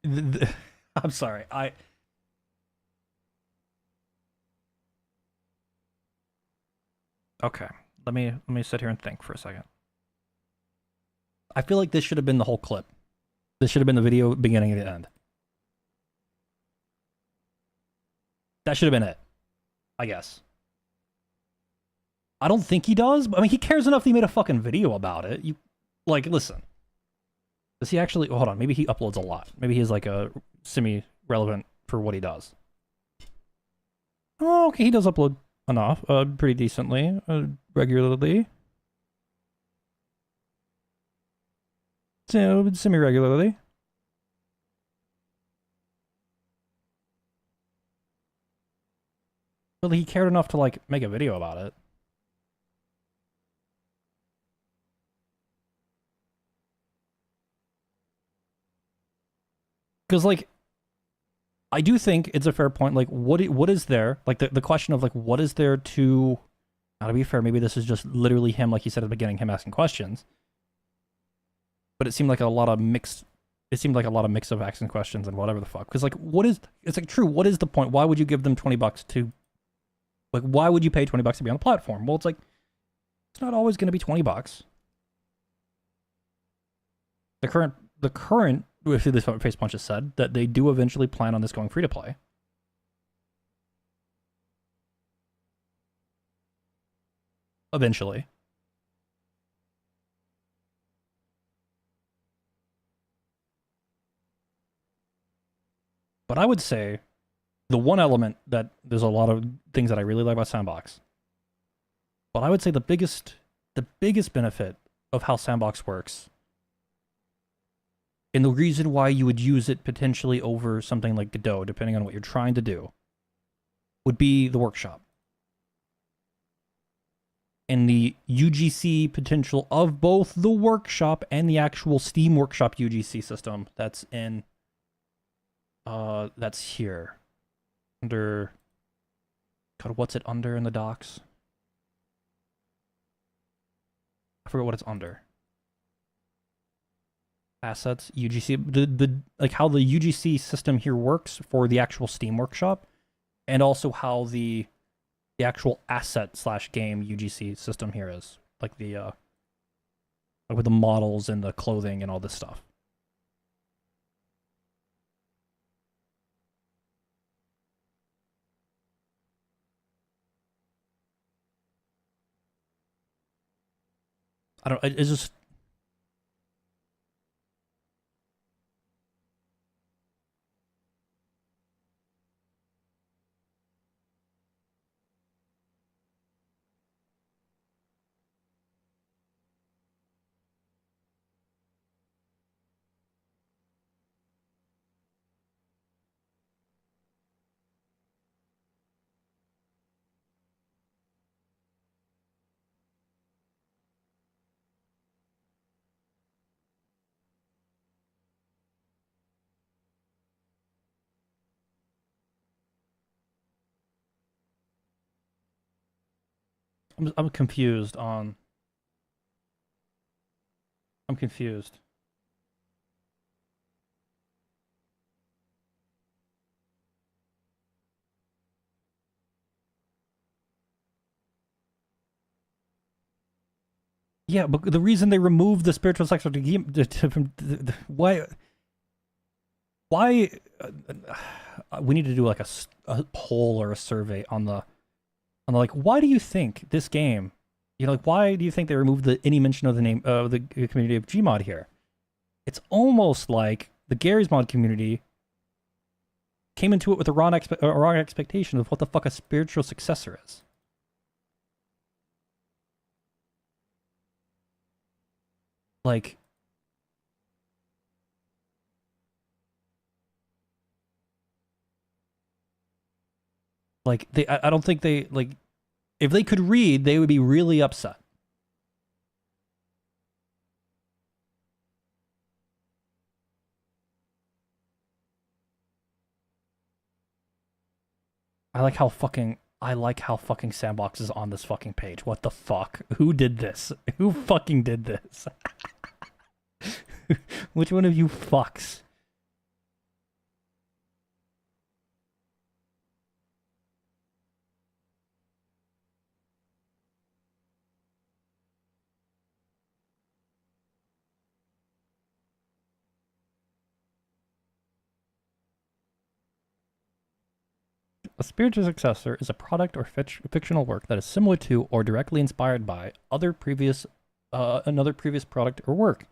I'm sorry. Okay. Let me sit here and think for a second. I feel like this should have been the whole clip. This should have been the video beginning and the end. That should have been it. I guess. I don't think he does. But I mean, he cares enough that he made a fucking video about it. You, like, listen. Does he actually? Hold on. Maybe he uploads a lot. Maybe he's like a semi-relevant for what he does. Oh, okay. He does upload enough, pretty decently, regularly. So, semi-regularly. But he cared enough to like make a video about it. Because like, I do think it's a fair point. Like, what is there? Like the question of like, what is there to? Now, to be fair, maybe this is just literally him, like he said at the beginning, him asking questions. But it seemed like a lot of mixed. It seemed like a lot of mix of asking questions and whatever the fuck. Because like, what is? It's like true. What is the point? Why would you give them $20 to? Like, why would you pay $20 to be on the platform? Well, it's like, it's not always going to be $20. The current, if this Face Punch has said that they do eventually plan on this going free to play. Eventually. But I would say the one element that there's a lot of things that I really like about Sandbox. But I would say the biggest benefit of how Sandbox works, and the reason why you would use it potentially over something like Godot, depending on what you're trying to do, would be the workshop. And the UGC potential of both the workshop and the actual Steam Workshop UGC system that's in that's here. Under God, what's it under in the docs? I forget what it's under. Assets, UGC, the like how the UGC system here works for the actual Steam Workshop, and also how the actual asset / game UGC system here is, like the like with the models and the clothing and all this stuff. I don't. It's just. I'm confused on. I'm confused. Yeah, but the reason they removed the spiritual sexual from why we need to do like a poll or a survey on the like why do you think this game, like why do you think they removed any mention of the name of the community of Gmod here? It's almost like the Gary's Mod community came into it with a wrong expectation of what the fuck a spiritual successor is. Like, I don't think they like. If they could read, they would be really upset. I like how fucking s&box is on this fucking page. What the fuck? Who did this? Who fucking did this? Which one of you fucks? A spiritual successor is a product or fictional work that is similar to or directly inspired by another previous product or work,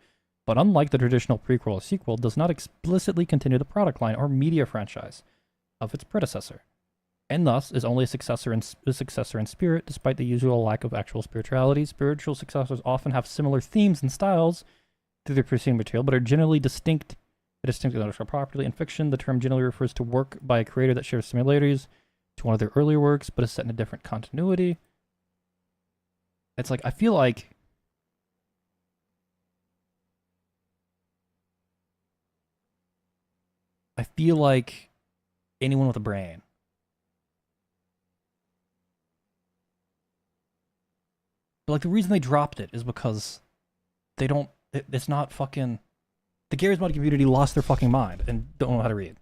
but unlike the traditional prequel or sequel, does not explicitly continue the product line or media franchise of its predecessor, and thus is only a successor in spirit, despite the usual lack of actual spirituality. Spiritual successors often have similar themes and styles to their preceding material, but are generally distinct intellectual property. In fiction, the term generally refers to work by a creator that shares similarities to one of their earlier works, but is set in a different continuity. It's like, I feel like anyone with a brain. But like the reason they dropped it is because they don't. It's not fucking. The Gary's Mod community lost their fucking mind and don't know how to read.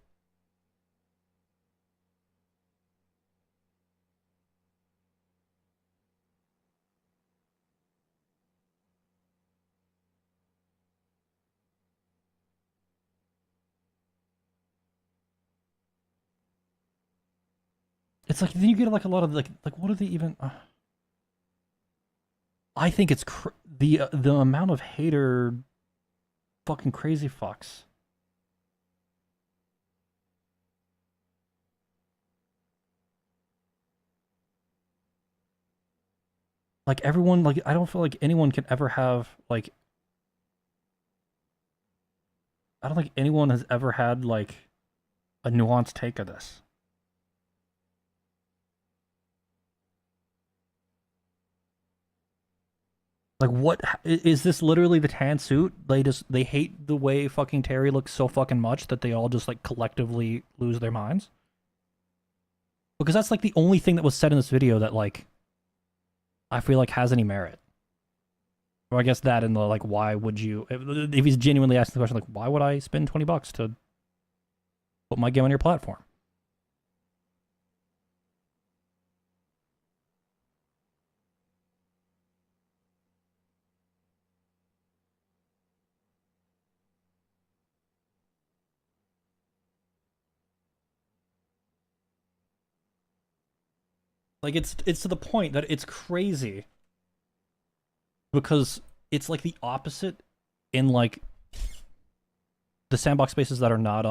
It's like then you get like a lot of like what are they even? I think it's the amount of hater fucking crazy fucks. Like everyone, like I don't feel like anyone can ever have like. I don't think anyone has ever had like a nuanced take of this. Like, what is this? Literally the tan suit? They hate the way fucking Terry looks so fucking much that they all just like collectively lose their minds. Because that's like the only thing that was said in this video that like I feel like has any merit. Or I guess that and the like, why would you? If he's genuinely asking the question, like, why would I spend $20 to put my game on your platform? Like it's to the point that it's crazy because it's like the opposite in like the sandbox spaces that are not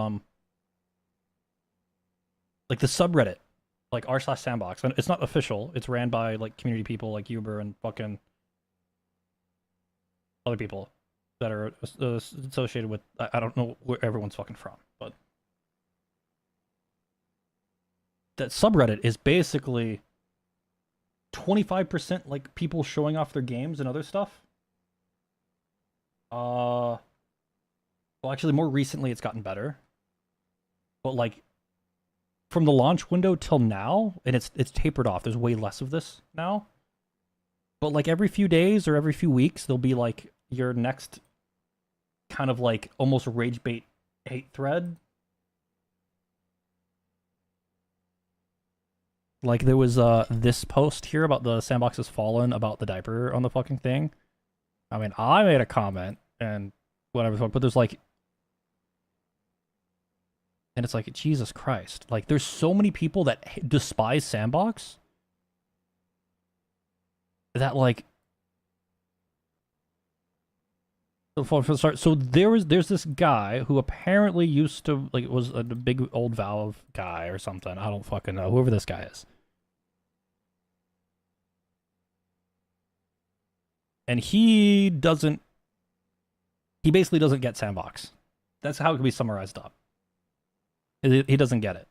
like the subreddit, like r/sandbox, and it's not official. It's ran by like community people like Uber and fucking other people that are associated with. I don't know where everyone's fucking from, but that subreddit is basically 25% like people showing off their games and other stuff. Well, actually, more recently it's gotten better, but like from the launch window till now, and it's tapered off. There's way less of this now. But like every few days or every few weeks, there'll be like your next kind of like almost rage bait hate thread. Like there was this post here about the sandbox has fallen about the diaper on the fucking thing. I mean, I made a comment and whatever, but there's like, and it's like, Jesus Christ, like there's so many people that despise sandbox that like, for the start, so there's this guy who apparently used to like was a big old Valve guy or something. I don't fucking know, whoever this guy is. And he basically doesn't get sandbox. That's how it can be summarized up. He doesn't get it.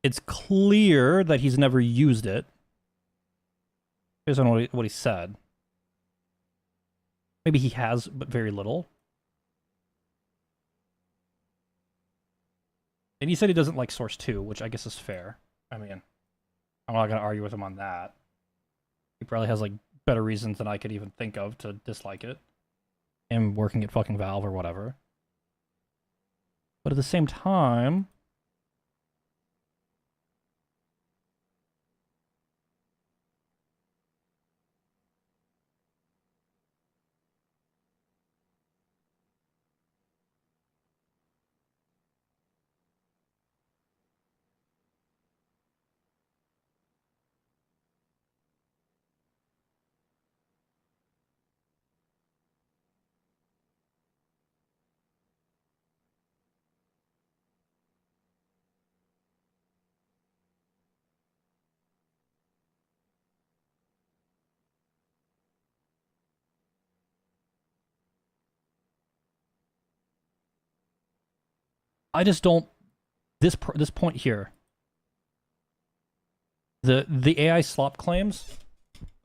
It's clear that he's never used it based on what he said. Maybe he has, but very little. And he said he doesn't like Source 2, which I guess is fair. I mean, I'm not going to argue with him on that. He probably has like better reasons than I could even think of to dislike it. Him working at fucking Valve or whatever. But at the same time, I just don't. This point here, the AI slop claims.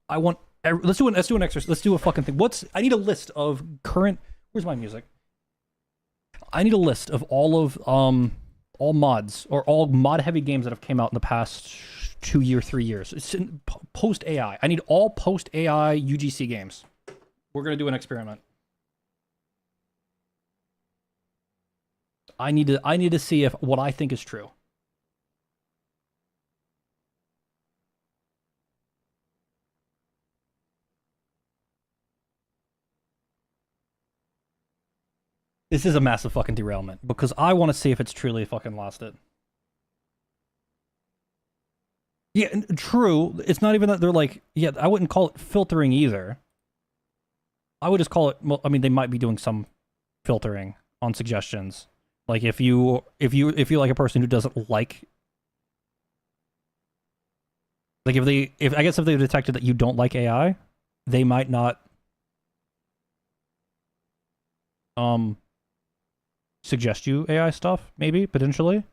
I want. Let's do an exercise. Let's do a fucking thing. I need a list of current. Where's my music? I need a list of all mods or all mod heavy games that have came out in the past 2 years, 3 years. It's post AI. I need all post AI UGC games. We're gonna do an experiment. I need to see if what I think is true. This is a massive fucking derailment because I want to see if it's truly fucking lost it. Yeah, true. It's not even that they're like, yeah, I wouldn't call it filtering either. I would just call it, well, I mean, they might be doing some filtering on suggestions. Like if you like a person who doesn't like if I guess if they've detected that you don't like AI, they might not suggest you AI stuff, maybe, potentially.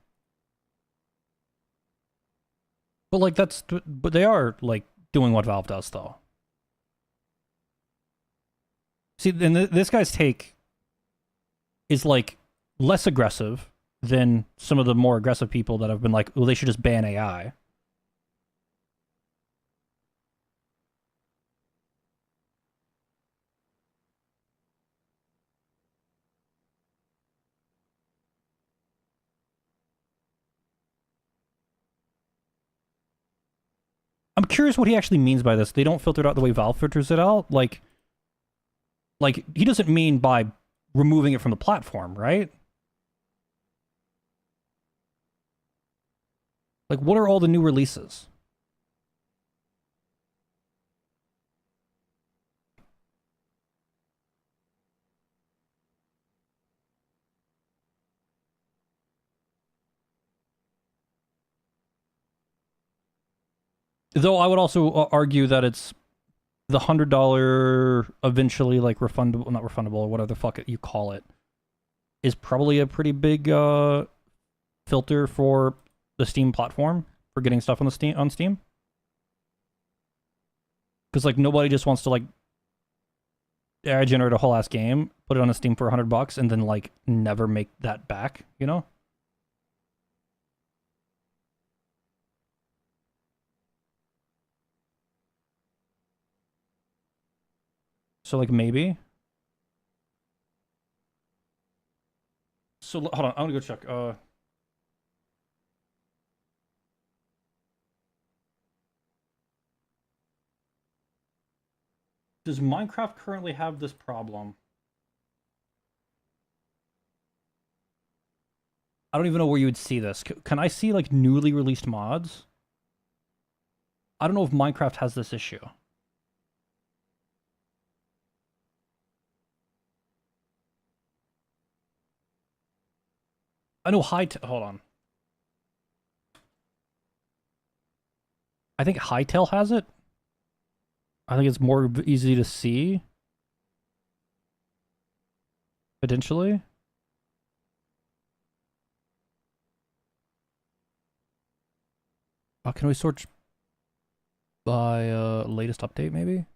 But like but they are like doing what Valve does though. See, then this guy's take is like less aggressive than some of the more aggressive people that have been like, well, they should just ban AI. I'm curious what he actually means by this. They don't filter it out the way Valve filters it out. Like he doesn't mean by removing it from the platform, right? Like, what are all the new releases? Though I would also argue that it's the $100 eventually like refundable, not refundable, or whatever the fuck you call it, is probably a pretty big filter for the Steam platform for getting stuff on Steam. Because like nobody just wants to like generate a whole ass game, put it on a Steam for $100, and then like never make that back. You know. So like maybe. So hold on, I'm gonna go check. Does Minecraft currently have this problem? I don't even know where you would see this. Can I see like newly released mods? I don't know if Minecraft has this issue. I know hold on. I think Hightail has it. I think it's more easy to see. Potentially. Can we sort by latest update maybe?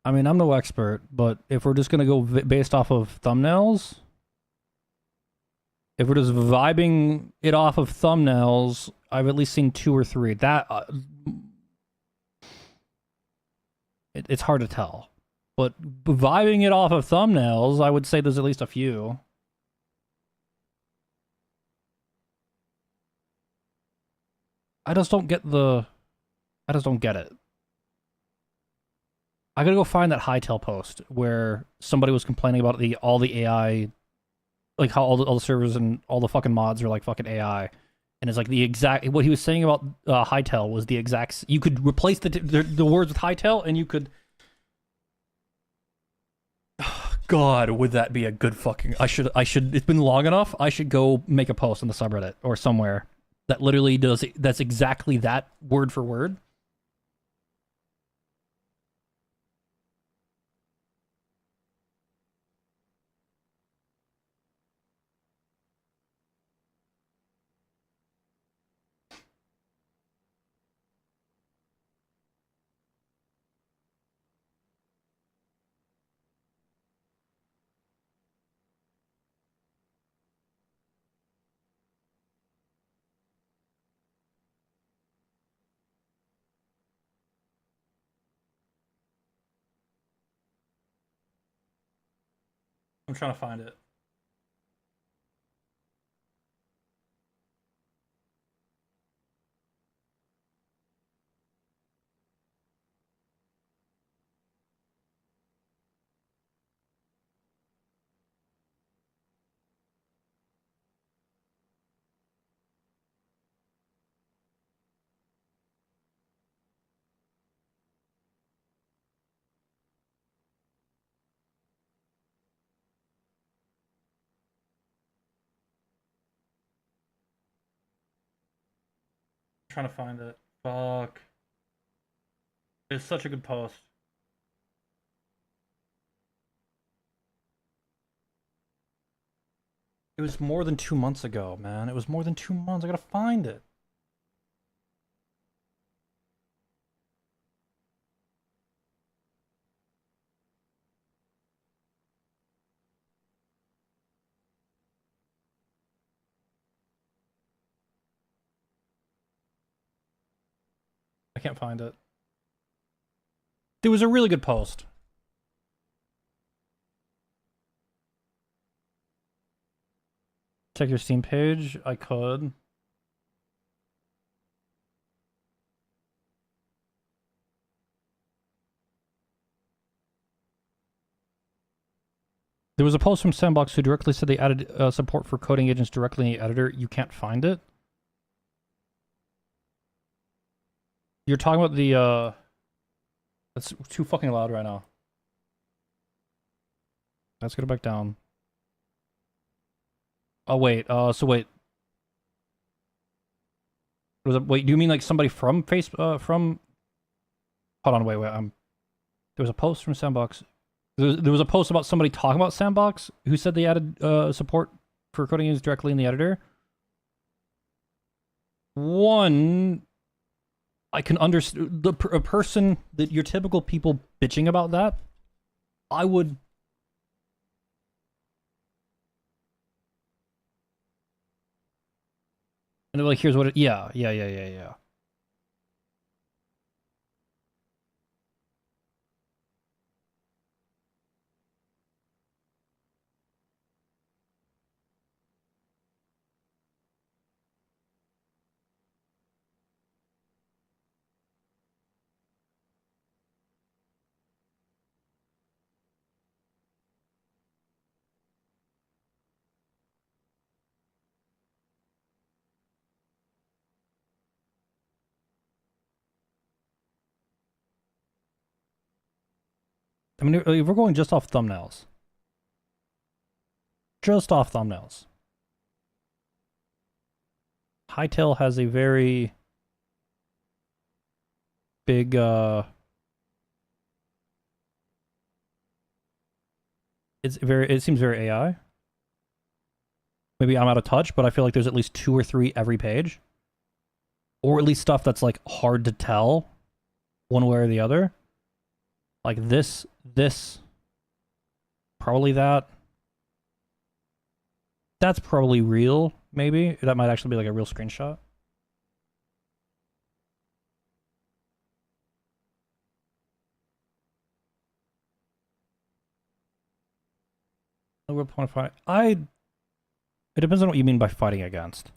I mean, I'm no expert, but if we're just gonna go based off of thumbnails, if we're just vibing it off of thumbnails, I've at least seen 2 or 3. That it's hard to tell, but vibing it off of thumbnails, I would say there's at least a few. I just don't get the. I just don't get it. I gotta go find that Hightail post where somebody was complaining about all the AI, like how all the servers and all the fucking mods are like fucking AI, and it's like the exact what he was saying about Hightail was the exact. You could replace the words with Hightail, and you could. God, would that be a good fucking? I should. It's been long enough. I should go make a post on the subreddit or somewhere that literally does. That's exactly that word for word. I'm trying to find it. I'm trying to find it. Fuck. It's such a good post. It was more than 2 months ago, man. It was more than 2 months. I gotta find it. I can't find it. It was a really good post. Check your Steam page. I could. There was a post from s&box who directly said they added support for coding agents directly in the editor. You can't find it. You're talking about the that's too fucking loud right now. Let's get it back down. Oh wait, so wait. Wait, do you mean like somebody from from? Hold on, wait. There was a post from s&box. There was a post about somebody talking about s&box who said they added support for coding engines directly in the editor. One, I can understand a person that your typical people bitching about that. I would. And they're like, here's what it. Yeah. I mean, if we're going just off thumbnails. Just off thumbnails. Hightail has a very big it seems very AI. Maybe I'm out of touch, but I feel like there's at least 2 or 3 every page. Or at least stuff that's like hard to tell one way or the other. Like this, probably that. That's probably real, maybe. That might actually be like a real screenshot. No real point of fight. It depends on what you mean by fighting against.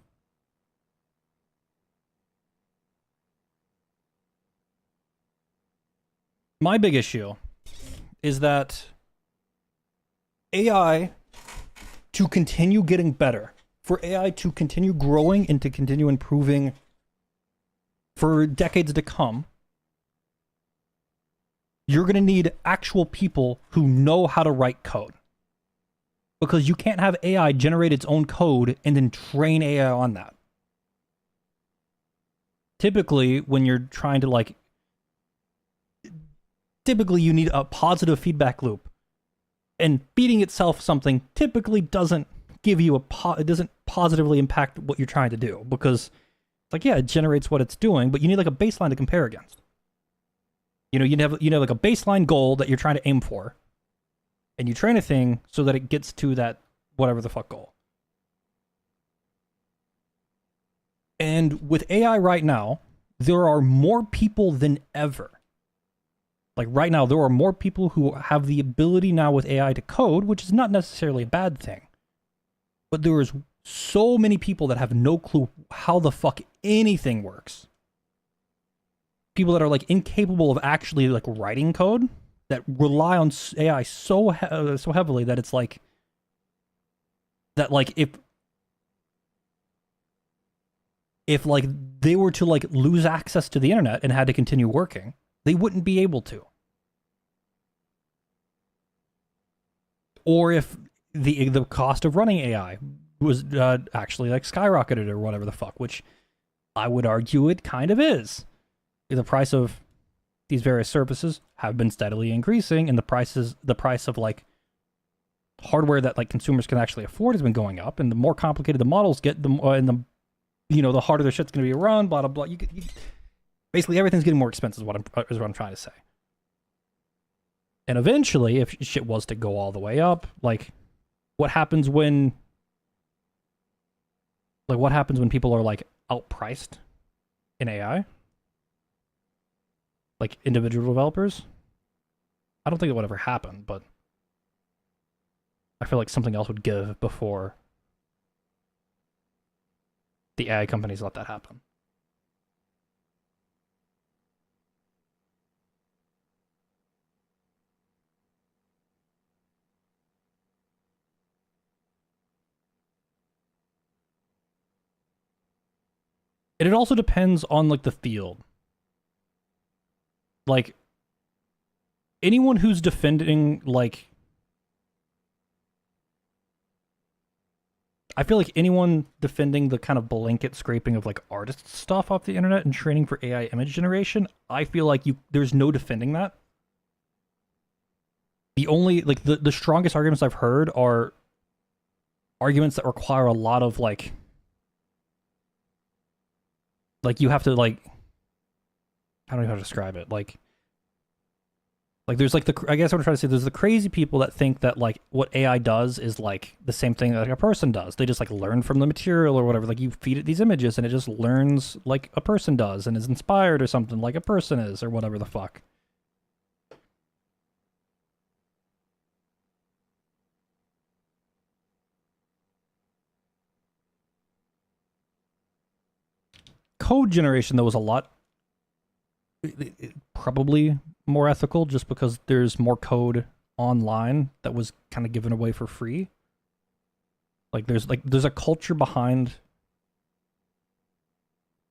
My big issue is that AI to continue getting better, for AI to continue growing and to continue improving for decades to come, you're going to need actual people who know how to write code. Because you can't have AI generate its own code and then train AI on that. Typically, when you're trying to like... Typically, you need a positive feedback loop. And feeding itself something typically doesn't give you it doesn't positively impact what you're trying to do. Because, like, yeah, it generates what it's doing, but you need like a baseline to compare against. You know, you have like a baseline goal that you're trying to aim for. And you train a thing so that it gets to that whatever the fuck goal. And with AI right now, there are more people than ever. Like right now, there are more people who have the ability now with AI to code, which is not necessarily a bad thing. But there is so many people that have no clue how the fuck anything works. People that are like incapable of actually like writing code, that rely on AI so heavily that it's like that, like if like they were to like lose access to the internet and had to continue working, they wouldn't be able to. Or if the cost of running AI was actually like skyrocketed or whatever the fuck, which I would argue it kind of is. The price of these various services have been steadily increasing, and the price of like hardware that like consumers can actually afford has been going up, and the more complicated the models get, the harder the shit's going to be run, blah blah blah. Basically everything's getting more expensive. Is what I'm trying to say. And eventually, if shit was to go all the way up, like what happens when people are like outpriced in AI? Like individual developers? I don't think it would ever happen, but I feel like something else would give before the AI companies let that happen. And it also depends on like the field. Like anyone who's defending like I feel like anyone defending the kind of blanket scraping of like artist stuff off the internet and training for AI image generation, I feel like there's no defending that. The only like the strongest arguments I've heard are arguments that require a lot of like you have to like I don't know how to describe it. Like there's like I guess what I'm trying to say, there's the crazy people that think that like what AI does is like the same thing that like a person does. They just like learn from the material or whatever. Like you feed it these images and it just learns like a person does and is inspired or something like a person is or whatever the fuck. Code generation though was a lot probably more ethical just because there's more code online that was kind of given away for free. Like there's a culture behind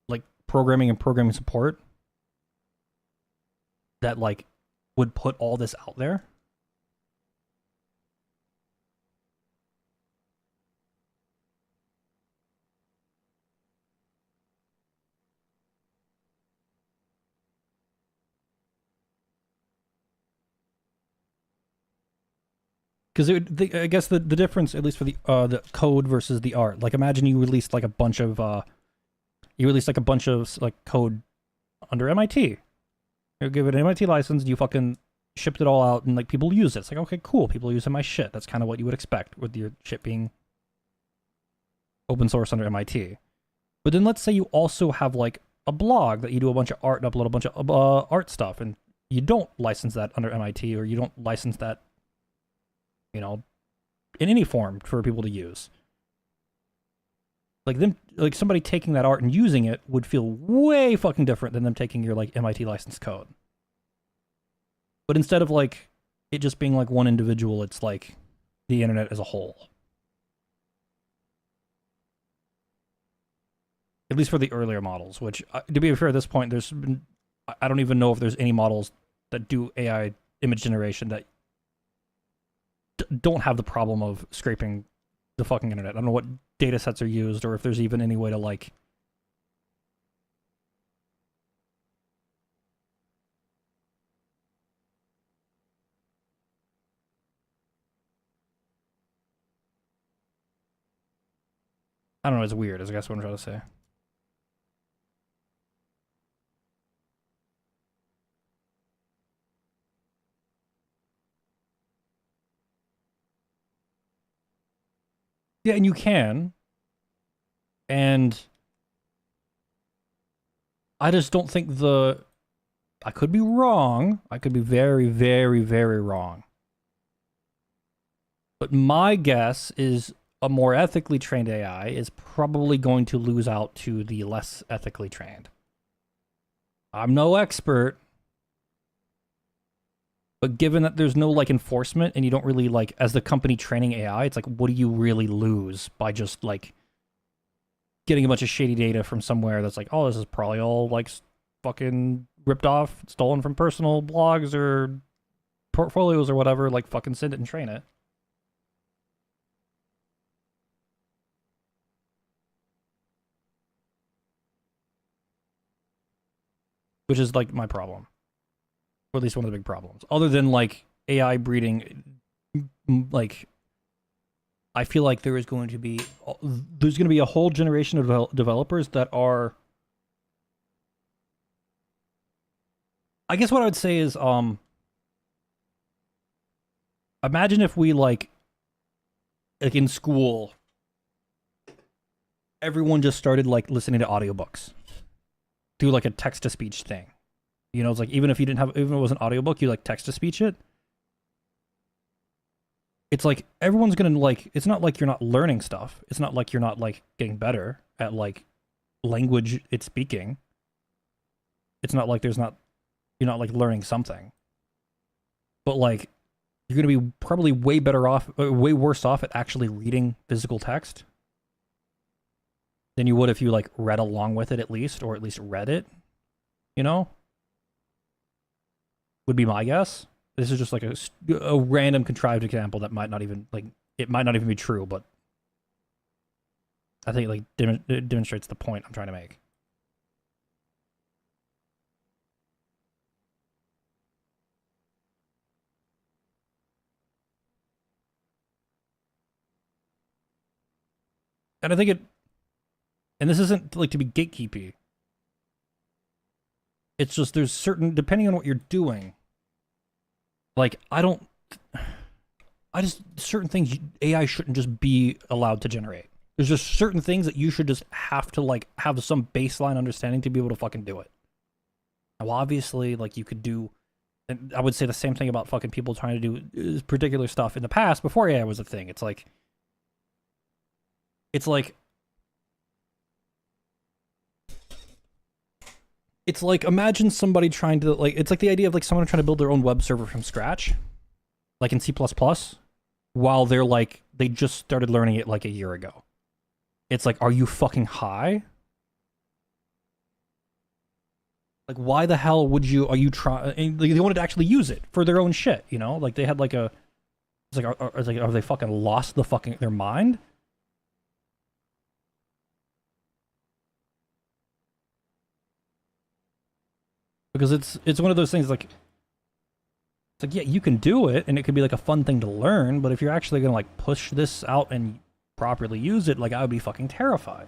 like programming and programming support that like would put all this out there. Because I guess the difference, at least for the code versus the art, like imagine you released like a bunch of like code under MIT. You give it an MIT license, you fucking shipped it all out, and like people use it. It's like, okay, cool, people are using my shit. That's kind of what you would expect with your shit being open source under MIT. But then let's say you also have like a blog that you do a bunch of art and upload a bunch of art stuff, and you don't license that under MIT, or you don't license that, you know, in any form for people to use. Like somebody taking that art and using it would feel way fucking different than them taking your like MIT licensed code. But instead of like it just being like one individual, it's like the internet as a whole. At least for the earlier models, which to be fair at this point, I don't even know if there's any models that do AI image generation that don't have the problem of scraping the fucking internet. I don't know what data sets are used or if there's even any way to like I don't know, it's weird, is I guess what I'm trying to say. Yeah, and you can. And I just don't think I could be wrong. I could be very, very, very wrong. But my guess is a more ethically trained AI is probably going to lose out to the less ethically trained. I'm no expert, but given that there's no like enforcement and you don't really like, as the company training AI, it's like, what do you really lose by just like getting a bunch of shady data from somewhere that's like, oh, this is probably all like fucking ripped off, stolen from personal blogs or portfolios or whatever, like fucking send it and train it. Which is like my problem. Or at least one of the big problems. Other than like AI breeding, like I feel like there's going to be a whole generation of developers that are. I guess what I would say is, imagine if we like in school, everyone just started like listening to audiobooks through like a text to speech thing. You know, it's like even if it was an audiobook, you like text to speech it. It's like everyone's gonna like. It's not like you're not learning stuff. It's not like you're not like getting better at like language it's speaking. It's not like you're not like learning something. But like you're gonna be probably way better off, way worse off at actually reading physical text than you would if you like read along with it at least, or at least read it. You know, would be my guess. This is just like a random contrived example that might not even be true, but I think like it demonstrates the point I'm trying to make. And I think it, and this isn't like to be gatekeepy. It's just there's certain, depending on what you're doing, like I just, certain things AI shouldn't just be allowed to generate. There's just certain things that you should just have to like have some baseline understanding to be able to fucking do it. Now, obviously, like you could do, and I would say the same thing about fucking people trying to do particular stuff in the past before AI was a thing. It's like it's like imagine somebody trying to like it's like the idea of like someone trying to build their own web server from scratch, like in C++, while they're like they just started learning it like a year ago. It's like, are you fucking high? Like, why the hell would you? Are you trying? Like, they wanted to actually use it for their own shit, you know? Like they had like a. It's like, are they fucking lost the fucking their mind? Because it's one of those things like it's like, yeah, you can do it and it could be like a fun thing to learn, but if you're actually gonna like push this out and properly use it, like I would be fucking terrified.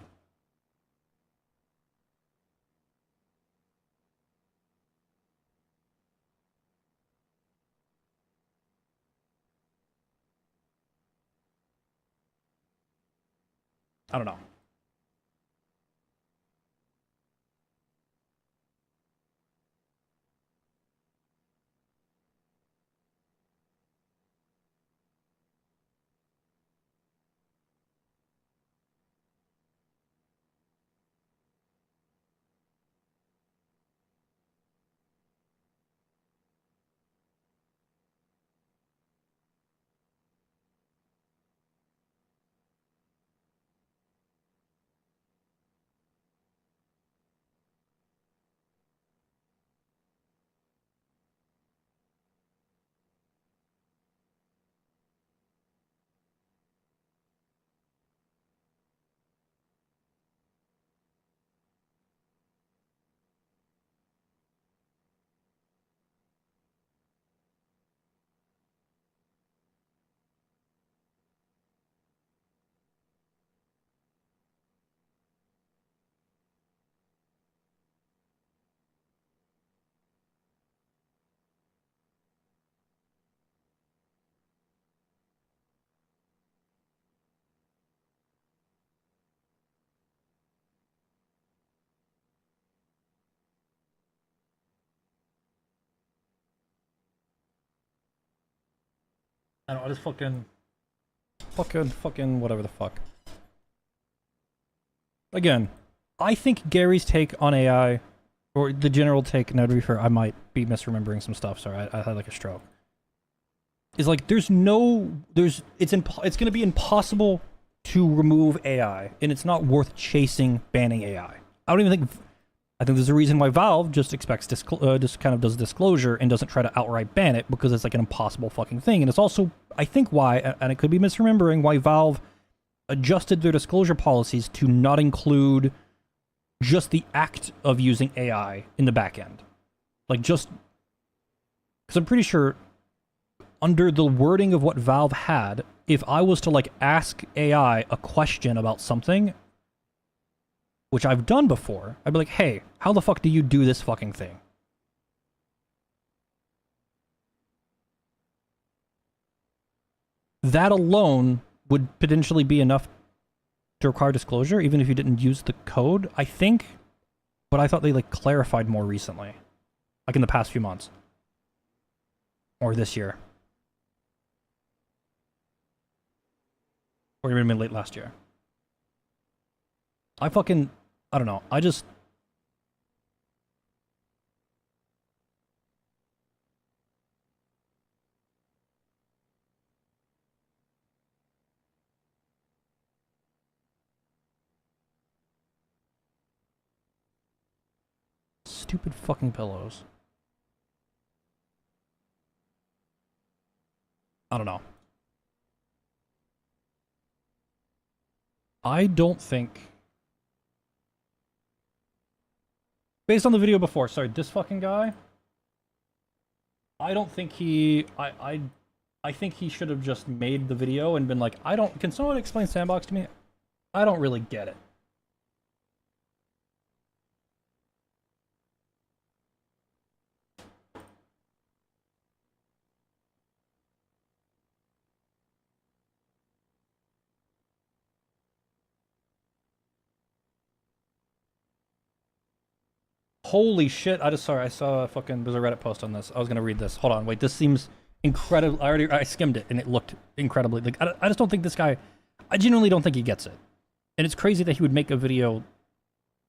I don't know. I don't know, I just fucking whatever the fuck. Again, I think Gary's take on AI, or the general take, now to be fair, I might be misremembering some stuff, sorry, I had like a stroke. Is like it's gonna be impossible to remove AI, and it's not worth chasing banning AI. I don't even think. I think there's a reason why Valve just expects just kind of does disclosure and doesn't try to outright ban it, because it's like an impossible fucking thing. And it's also, I think, why, and it could be misremembering, why Valve adjusted their disclosure policies to not include just the act of using AI in the back end. Like, just because I'm pretty sure under the wording of what Valve had, if I was to like ask AI a question about something, which I've done before, I'd be like, hey, how the fuck do you do this fucking thing? That alone would potentially be enough to require disclosure, even if you didn't use the code, I think. But I thought they like clarified more recently, like in the past few months. Or this year. Or even late last year. I don't know. I just. Stupid fucking pillows. I don't know. I don't think, based on the video before, sorry, this fucking guy, I don't think I think he should have just made the video and been like, can someone explain Sandbox to me? I don't really get it. Holy shit! I saw a fucking, there's a Reddit post on this. I was gonna read this. Hold on, wait. This seems incredible. I skimmed it and it looked incredibly. Like I just don't think this guy. I genuinely don't think he gets it. And it's crazy that he would make a video.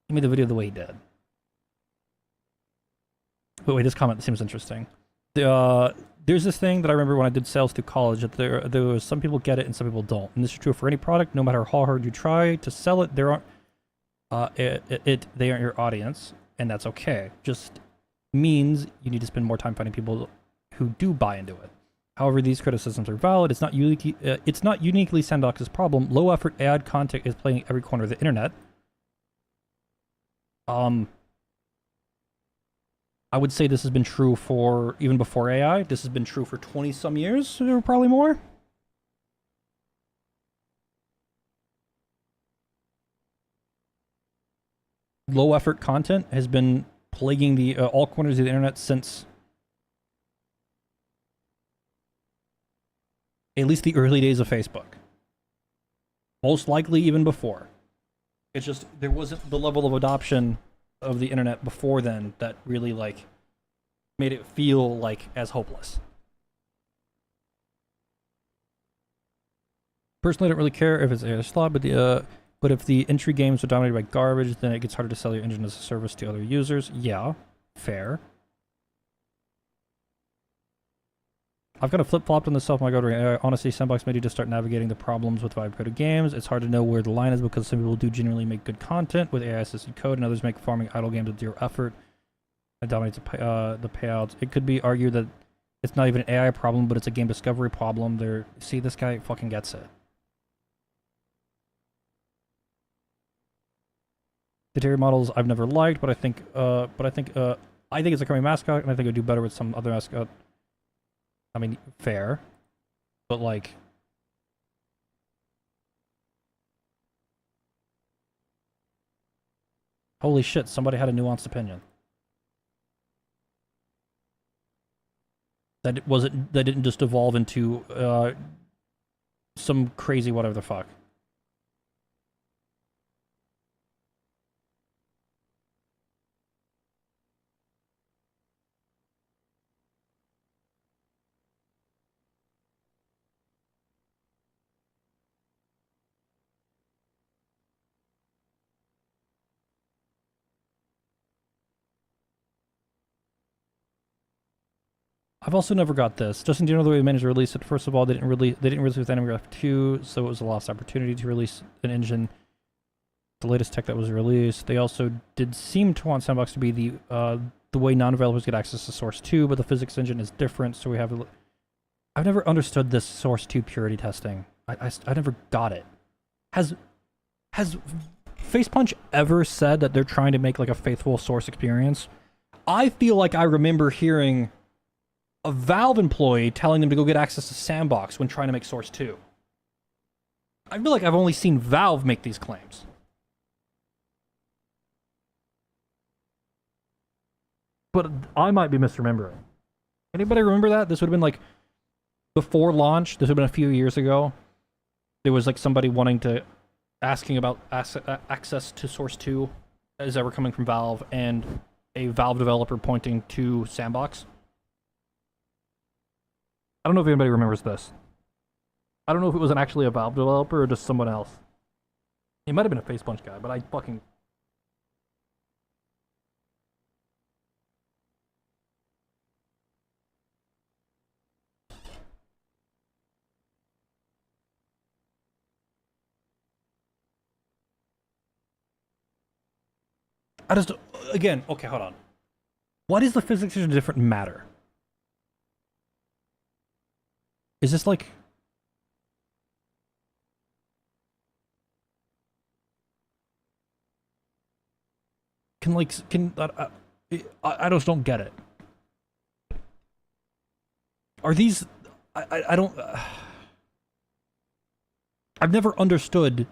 He made the video the way he did. But wait, this comment seems interesting. There's this thing that I remember when I did sales through college that there was some people get it and some people don't. And this is true for any product. No matter how hard you try to sell it, there aren't. They aren't your audience. And that's okay. Just means you need to spend more time finding people who do buy into it. However, these criticisms are valid. It's not uniquely Sandbox's problem. Low effort ad content is playing every corner of the internet. I would say this has been true for even before AI. This has been true for 20 some years, or probably more. Low effort content has been plaguing the all corners of the internet since at least the early days of Facebook. Most likely even before. It's just there wasn't the level of adoption of the internet before then that really like made it feel like as hopeless. Personally, I don't really care if it's a slot, but if the entry games are dominated by garbage, then it gets harder to sell your engine as a service to other users. Yeah, fair. I've kind of flip-flopped on this stuff. My God, honestly, Sandbox made you just start navigating the problems with vibe-coded games. It's hard to know where the line is because some people do genuinely make good content with AI-assisted code, and others make farming idle games with zero effort. It dominates the payouts. It could be argued that it's not even an AI problem, but it's a game discovery problem. See, this guy fucking gets it. The Terry models I've never liked, but I think it's a coming mascot, and I think it would do better with some other mascot. I mean, fair, but like, holy shit! Somebody had a nuanced opinion. That didn't just evolve into some crazy whatever the fuck. I've also never got this. Justin, do you know the way they managed to release it? First of all, they didn't release with Animgraph 2, so it was a lost opportunity to release an engine, the latest tech that was released. They also did seem to want Sandbox to be the way non-developers get access to Source 2, but the physics engine is different, so we have. I've never understood this Source 2 purity testing. I never got it. Has Facepunch ever said that they're trying to make like a faithful Source experience? I feel like I remember hearing a Valve employee telling them to go get access to Sandbox when trying to make Source 2. I feel like I've only seen Valve make these claims. But I might be misremembering. Anybody remember that? This would have been like before launch. This would have been a few years ago. There was like somebody asking about access to Source 2 as ever coming from Valve, and a Valve developer pointing to Sandbox. I don't know if anybody remembers this. I don't know if it was actually a Valve developer or just someone else. He might have been a Facepunch guy, but I fucking... Again, okay, hold on. Why does the physics engine different matter? Is this like... I just don't get it. Are these? I don't. I've never understood.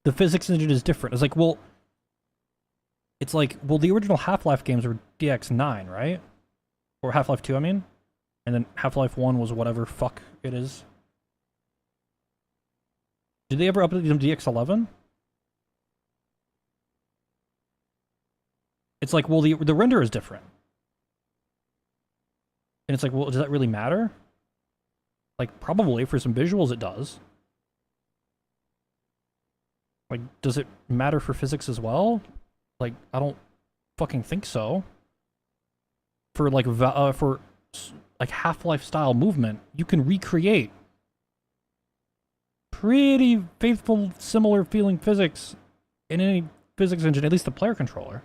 The physics engine is different. It's like, well, the original Half-Life games were DX9, right? Or Half-Life 2, I mean. And then Half-Life 1 was whatever fuck it is. Did they ever update them to DX11? It's like, well, the render is different. And it's like, well, does that really matter? Like, probably for some visuals it does. Like, does it matter for physics as well? Like, I don't fucking think so. For like Half-Life style movement, you can recreate pretty faithful, similar feeling physics in any physics engine, at least the player controller.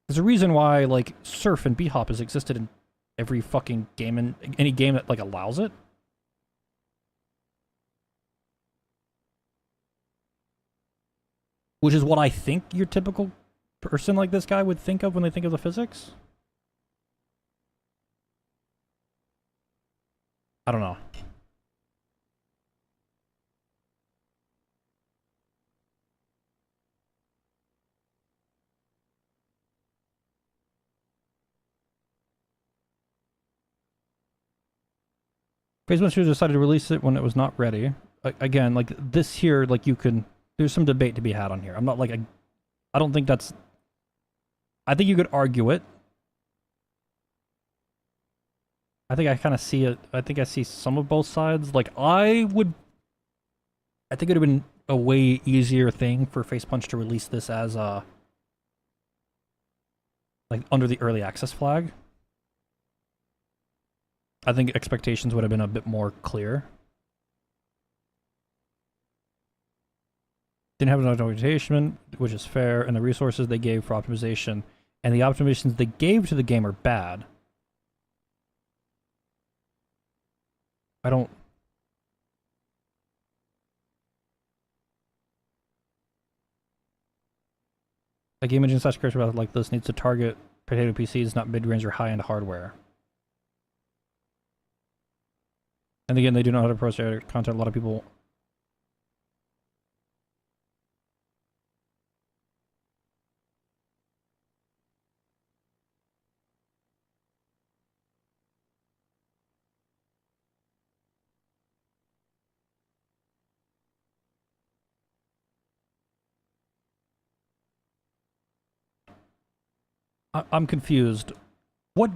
There's a reason why like Surf and B-Hop has existed in every fucking game, in any game that like allows it. Which is what I think your typical person like this guy would think of when they think of the physics. I don't know. Phase 1 should have decided to release it when it was not ready. Again, like this here, like you can. There's some debate to be had on here. I'm not like I don't think that's. I think you could argue it. I think I kind of see it. I think I see some of both sides. Like I think it would have been a way easier thing for Facepunch to release this as like under the early access flag. I think expectations would have been a bit more clear. Didn't have enough documentation, which is fair, and the resources they gave for optimization and the optimizations they gave to the game are bad. I don't. A game engine slash character like this needs to target potato PCs, not mid-range or high-end hardware. And again, they do know how to approach their content. A lot of people. I'm confused. What?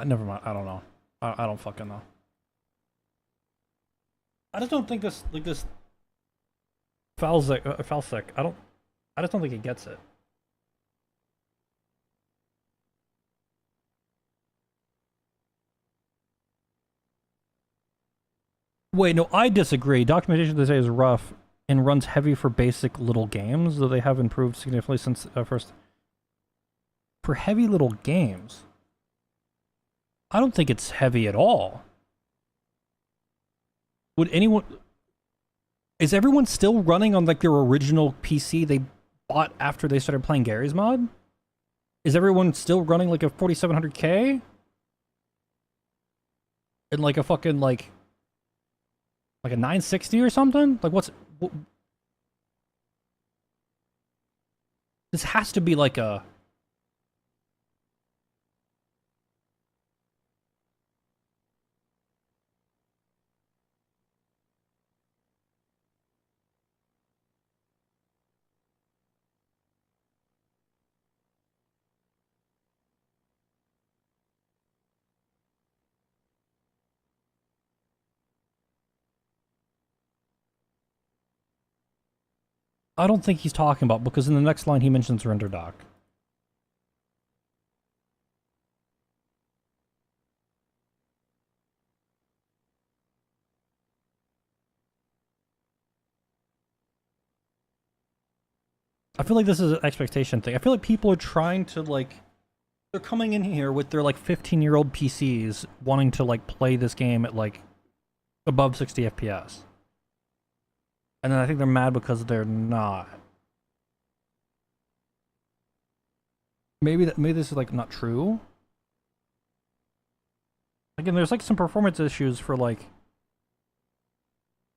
Never mind. I don't know. I don't fucking know. I just don't think this Falsec. I just don't think he gets it. Wait, no, I disagree. Documentation they say is rough and runs heavy for basic little games, though they have improved significantly since first. For heavy little games, I don't think it's heavy at all. Would anyone? Is everyone still running on like their original PC they bought after they started playing Gary's mod? Is everyone still running like a 4700K? And like a fucking like a 960 or something? Like this has to be like a. I don't think he's talking about, because in the next line he mentions render doc. I feel like this is an expectation thing. I feel like people are trying to like, they're coming in here with their like 15-year-old PCs wanting to like play this game at like above 60 FPS. And then I think they're mad because they're not. Maybe this is like not true. Again, there's like some performance issues for like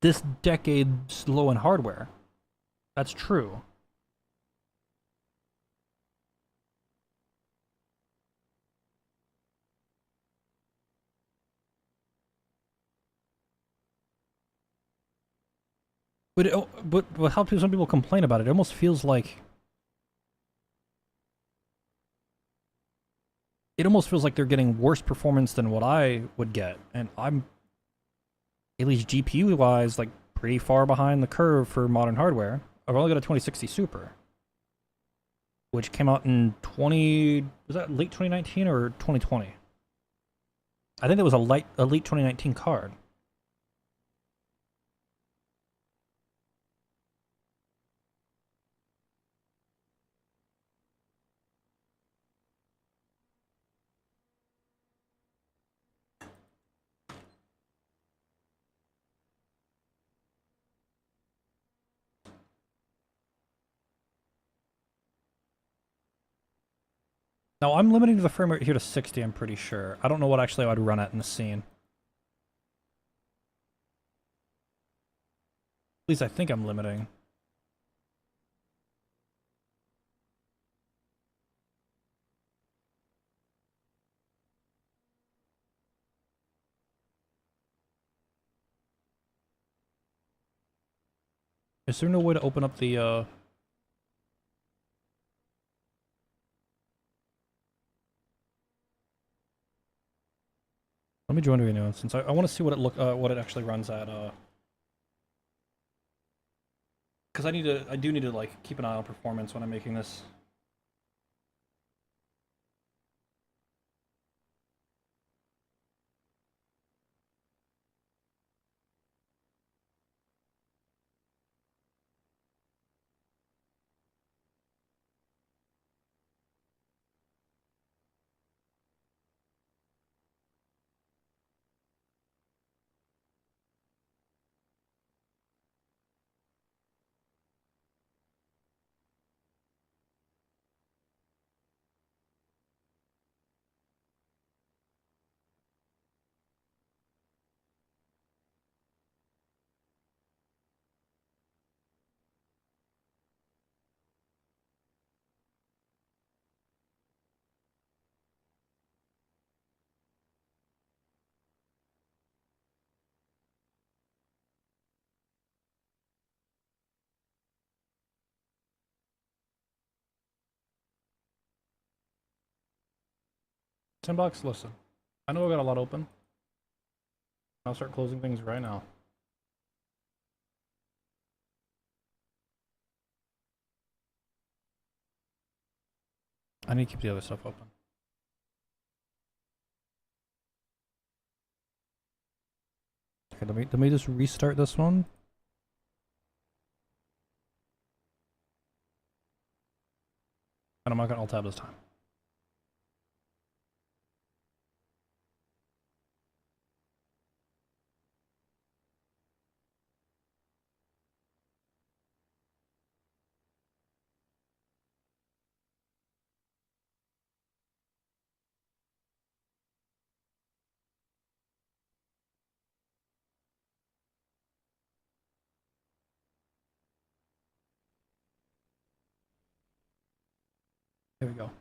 this decade's low-end hardware. That's true. But how do some people complain about it? It almost feels like they're getting worse performance than what I would get, and I'm at least GPU wise like pretty far behind the curve for modern hardware. I've only got a 2060 Super, which came out in was that late 2019 or 2020? I think it was a late 2019 card. Now I'm limiting the frame rate here to 60. I'm pretty sure. I don't know what actually I would run at in the scene. At least I think I'm limiting. Is there no way to open up the Let me join to a new instance. I want to see what it actually runs at. Because I do need to like keep an eye on performance when I'm making this. S&box, listen. I know I got a lot open. I'll start closing things right now. I need to keep the other stuff open. Okay, let me just restart this one. And I'm not gonna alt tab this time. Here we go.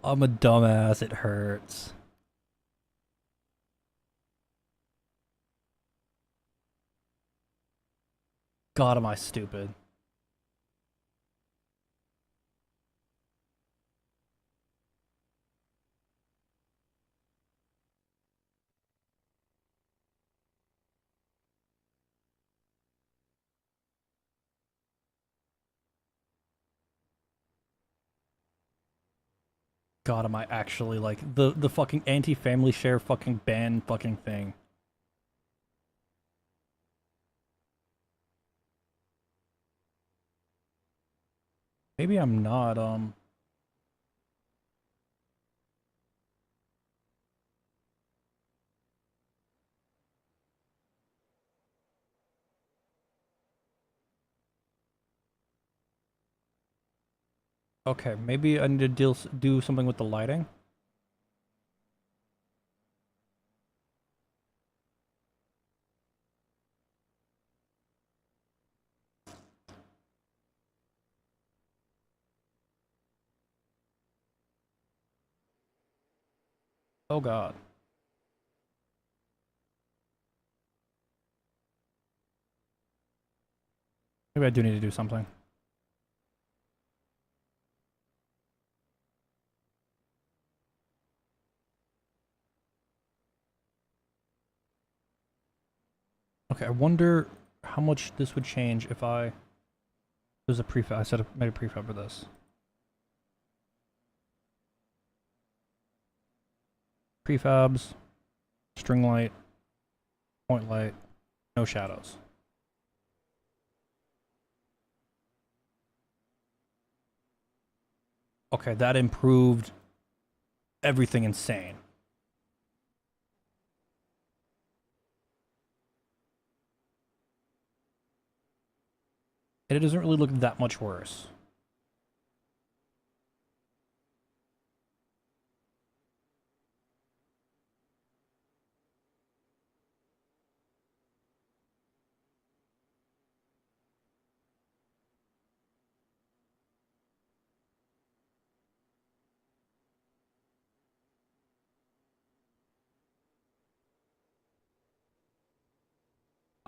I'm a dumbass. It hurts. God, am I stupid. God, am I actually like the fucking anti-family share fucking ban fucking thing. Maybe I'm not, okay, maybe I need to do something with the lighting. Oh god. Maybe I do need to do something. Okay, I wonder how much this would change if there's a prefab. Made a prefab for this. Prefabs, string light, point light, no shadows. Okay, that improved everything insane. And it doesn't really look that much worse.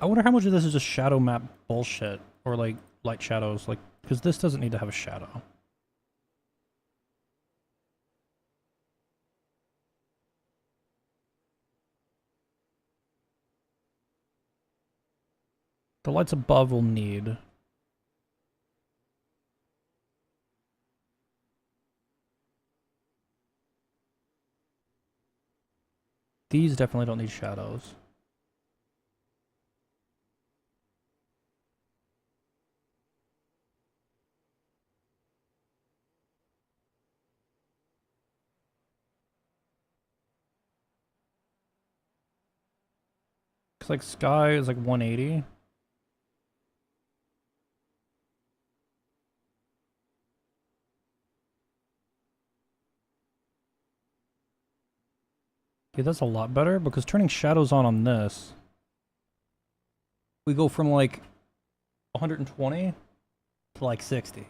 I wonder how much of this is just shadow map bullshit or like light shadows, like because this doesn't need to have a shadow. The lights above will need. These definitely don't need shadows. Cause like sky is like 180. Okay, that's a lot better because turning shadows on this, we go from like 120 to like 60.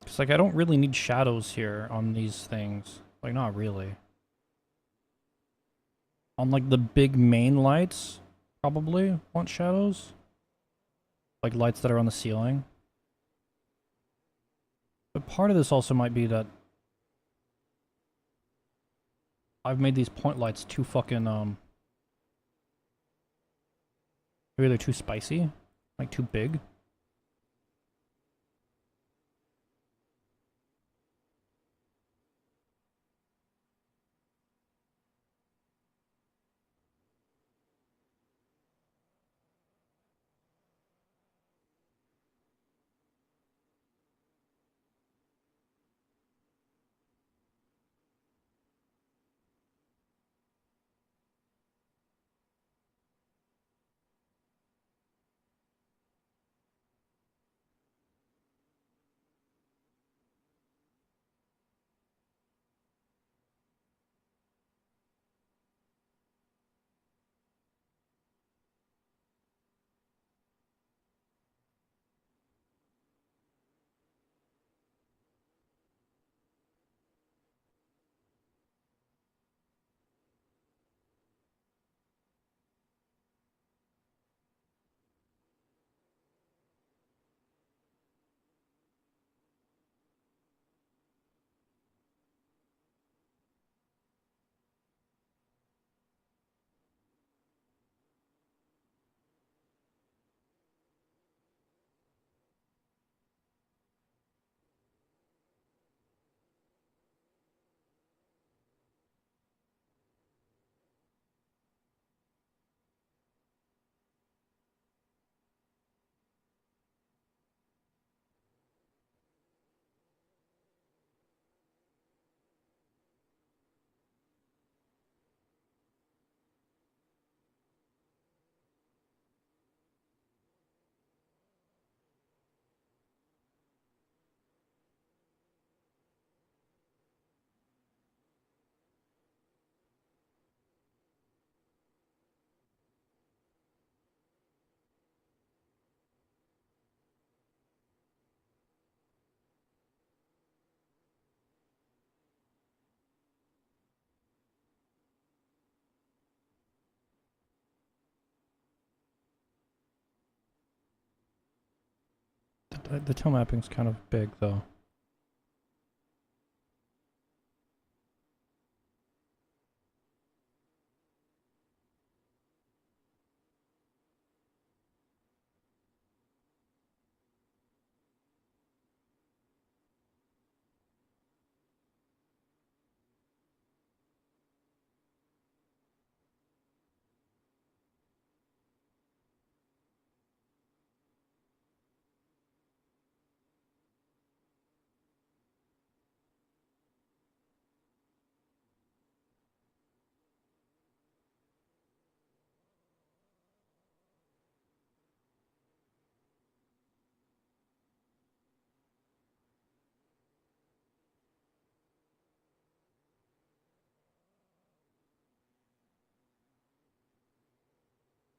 It's like I don't really need shadows here on these things. Like not really. On like the big main lights, probably want shadows. Like lights that are on the ceiling. But part of this also might be that I've made these point lights too fucking maybe they're too spicy, like too big. The tail mapping's kind of big though.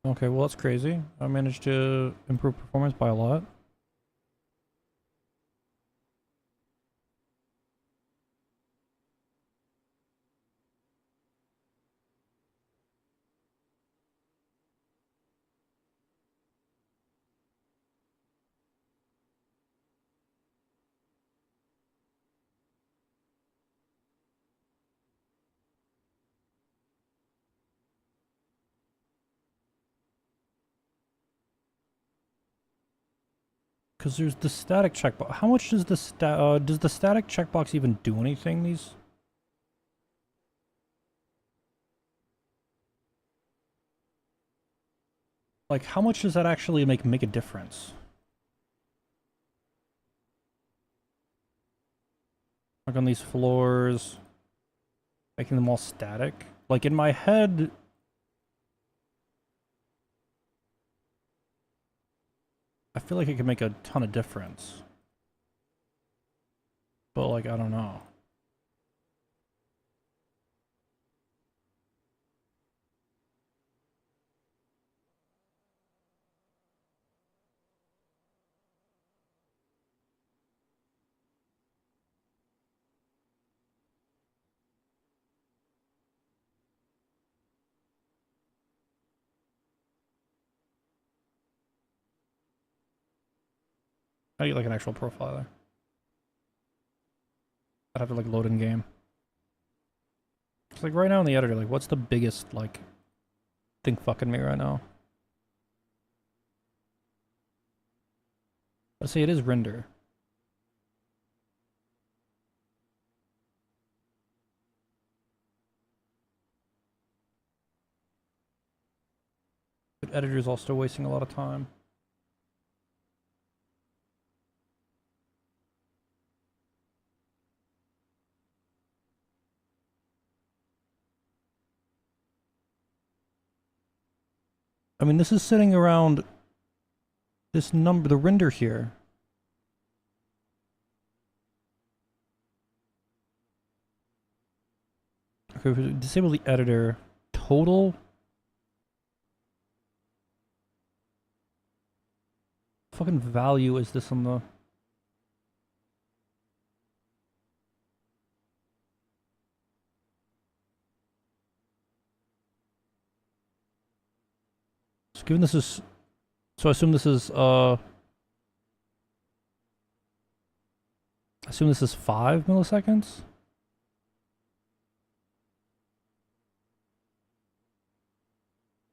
Okay, well that's crazy. I managed to improve performance by a lot. Because there's the static checkbox. How much does the static checkbox even do anything? These, like, how much does that actually make a difference? Like on these floors, making them all static. Like in my head, I feel like it could make a ton of difference. But like, I don't know. I get like an actual profiler. I'd have to like load in game. It's like right now in the editor, like what's the biggest like thing fucking me right now? Let's say it is render. But editor's also wasting a lot of time. I mean, this is sitting around this number, the render here. Okay, if we disable the editor. Total. Fucking value is this on the? So given this is, so I assume this is I assume this is 5 milliseconds.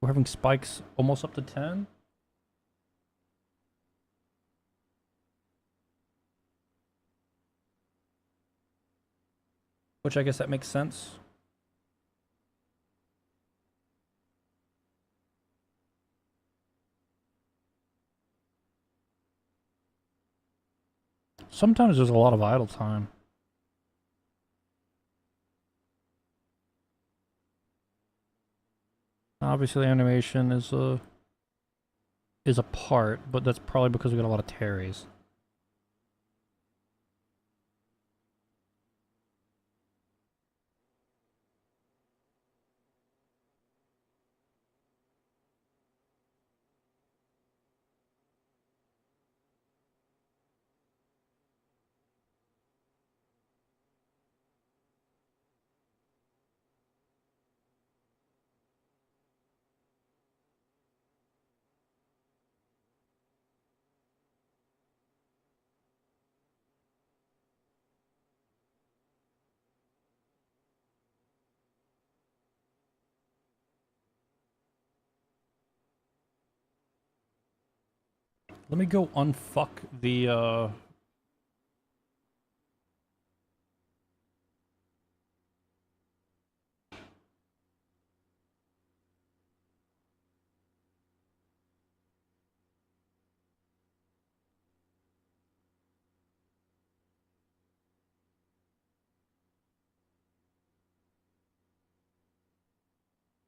We're having spikes almost up to 10. Which I guess that makes sense. Sometimes there's a lot of idle time. Obviously, animation is a part, but that's probably because we got a lot of tarries. Let me go unfuck the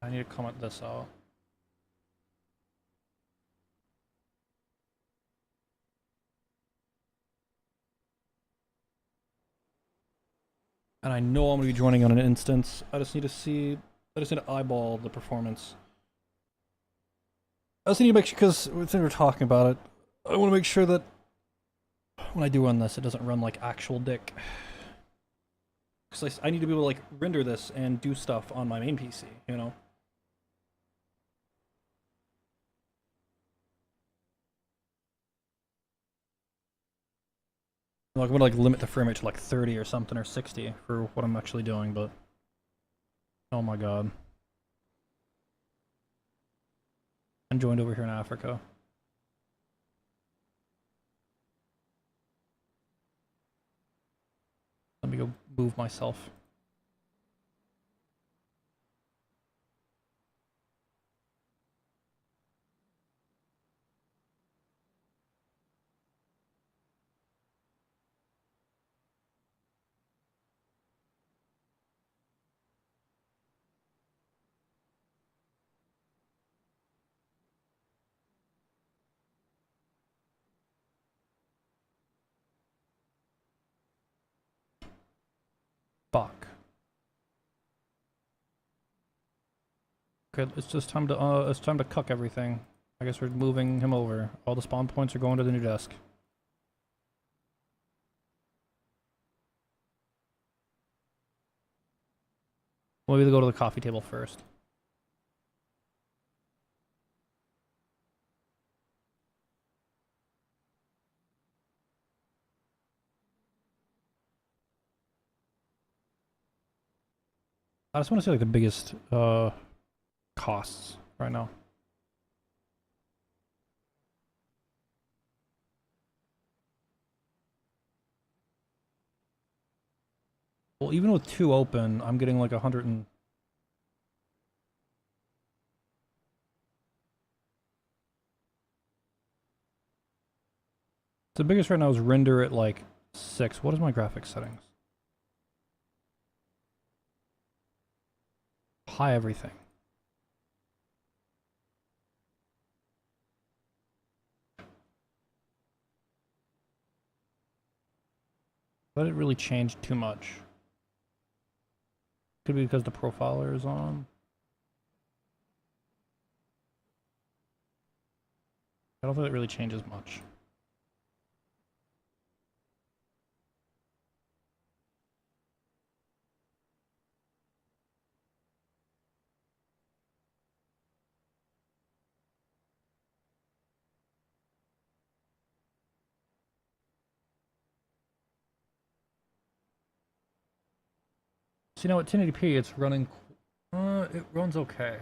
I need to comment this out. And I know I'm gonna be joining on an instance. I just need to eyeball the performance. I also need to make sure, because we're talking about it, I want to make sure that when I do run this, it doesn't run like actual dick. Because I need to be able to like render this and do stuff on my main PC, you know? Like, I'm gonna like limit the frame rate to like 30 or something, or 60 for what I'm actually doing, but oh my god. I'm joined over here in Africa. Let me go move myself. Fuck. Okay, it's just time to cuck everything. I guess we're moving him over. All the spawn points are going to the new desk. We'll either go to the coffee table first. I just want to see like the biggest costs right now. Well, even with 2 open, I'm getting like 100 and... The biggest right now is render at like 6. What is my graphics settings? High everything. But it really changed too much. Could be because the profiler is on. I don't think it really changes much. So you know, at 1080p, it's running. It runs okay.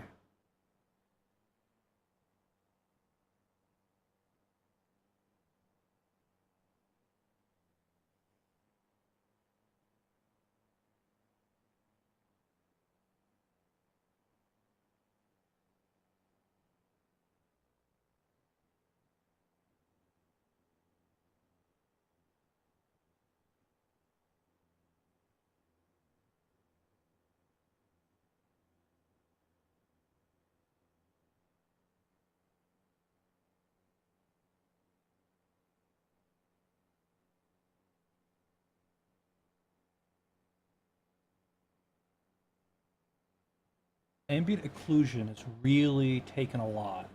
Ambient occlusion is really taken a lot.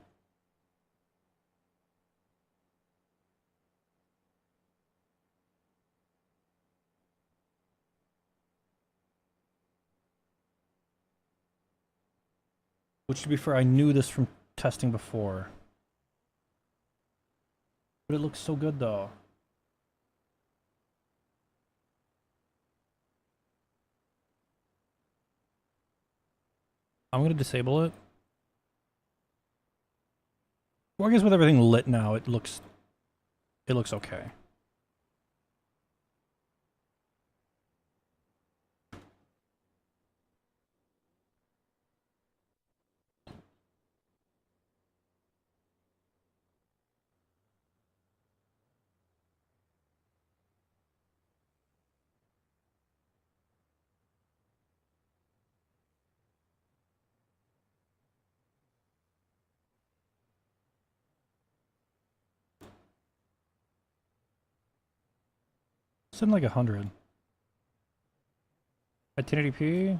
Which, to be fair, I knew this from testing before. But it looks so good, though. I'm gonna disable it. Well, I guess with everything lit now, it looks It looks okay. It's in like 100. At 1080p,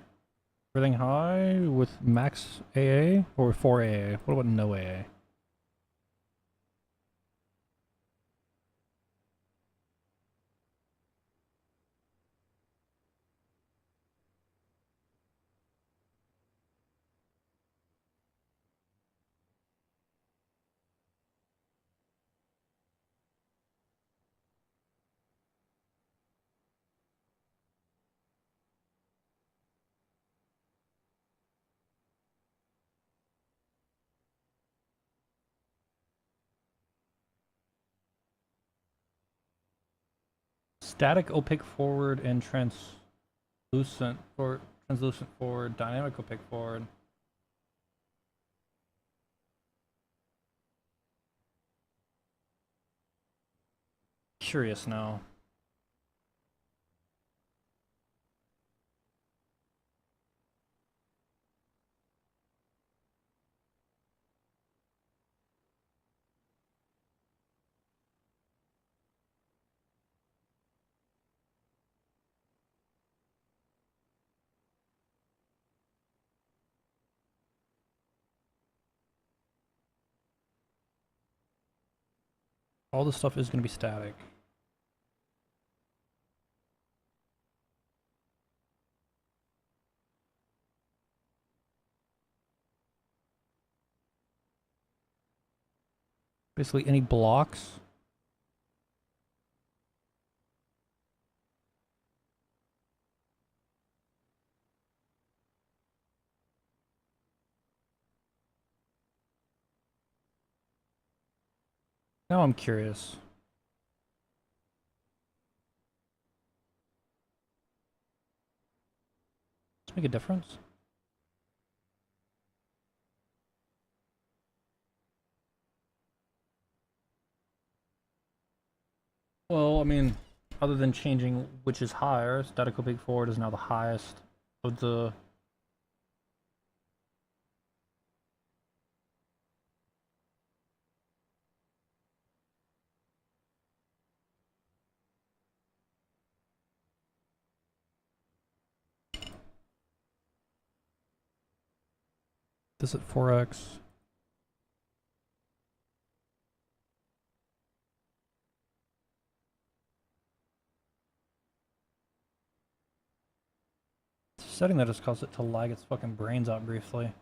everything high with max AA or 4 AA? What about no AA? Static opaque forward and translucent forward, dynamic opaque forward. Curious now. All this stuff is going to be static. Basically any blocks. Now I'm curious. Does it make a difference? Well, I mean, other than changing which is higher, static opaque forward is now the highest of the. This at 4x. Setting that just caused it to lag its fucking brains out briefly.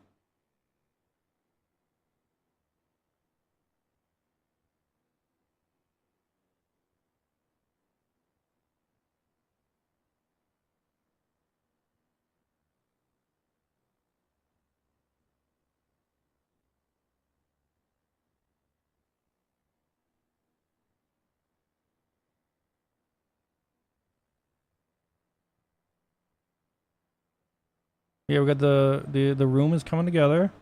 Yeah, we got the room is coming together.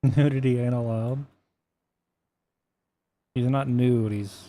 Nudity ain't allowed. He's not nude, he's.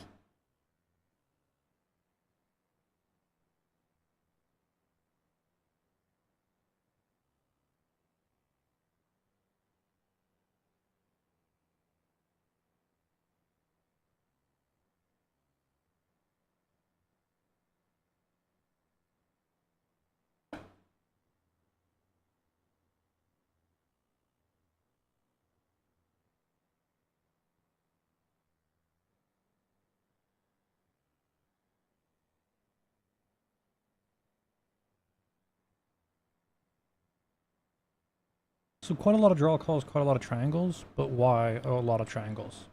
So quite a lot of draw calls, quite a lot of triangles, but why a lot of triangles?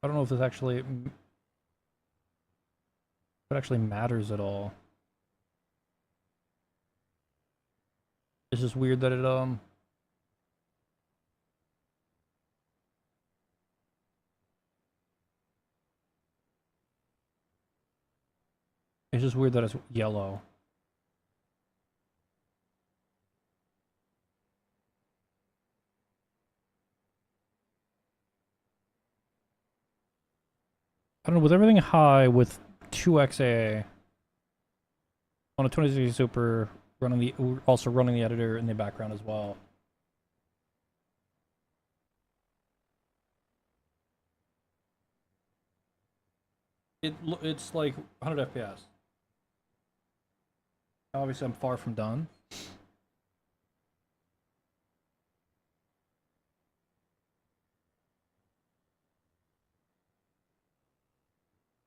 I don't know if this actually If it actually matters at all. It's just weird that it it's just weird that it's yellow. I don't know, with everything high with 2x on a 2060 Super running the also running the editor in the background as well. It's like 100 FPS. Obviously, I'm far from done.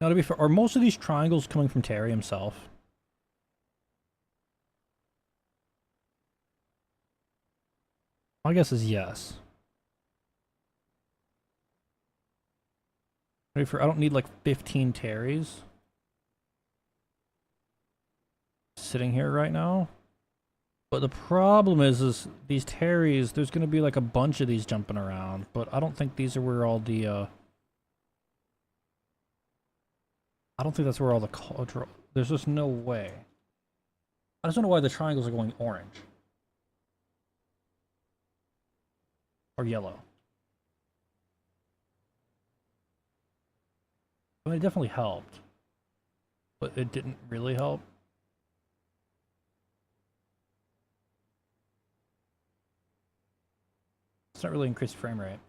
Now, to be fair, are most of these triangles coming from Terry himself? My guess is yes. To be fair, I don't need like 15 Terrys sitting here right now. But the problem is these Terrys, there's going to be like a bunch of these jumping around. But I don't think these are where all the, I don't think that's where all the, there's just no way. I just don't know why the triangles are going orange. Or yellow. I mean, it definitely helped. But it didn't really help. It's not really increased frame rate.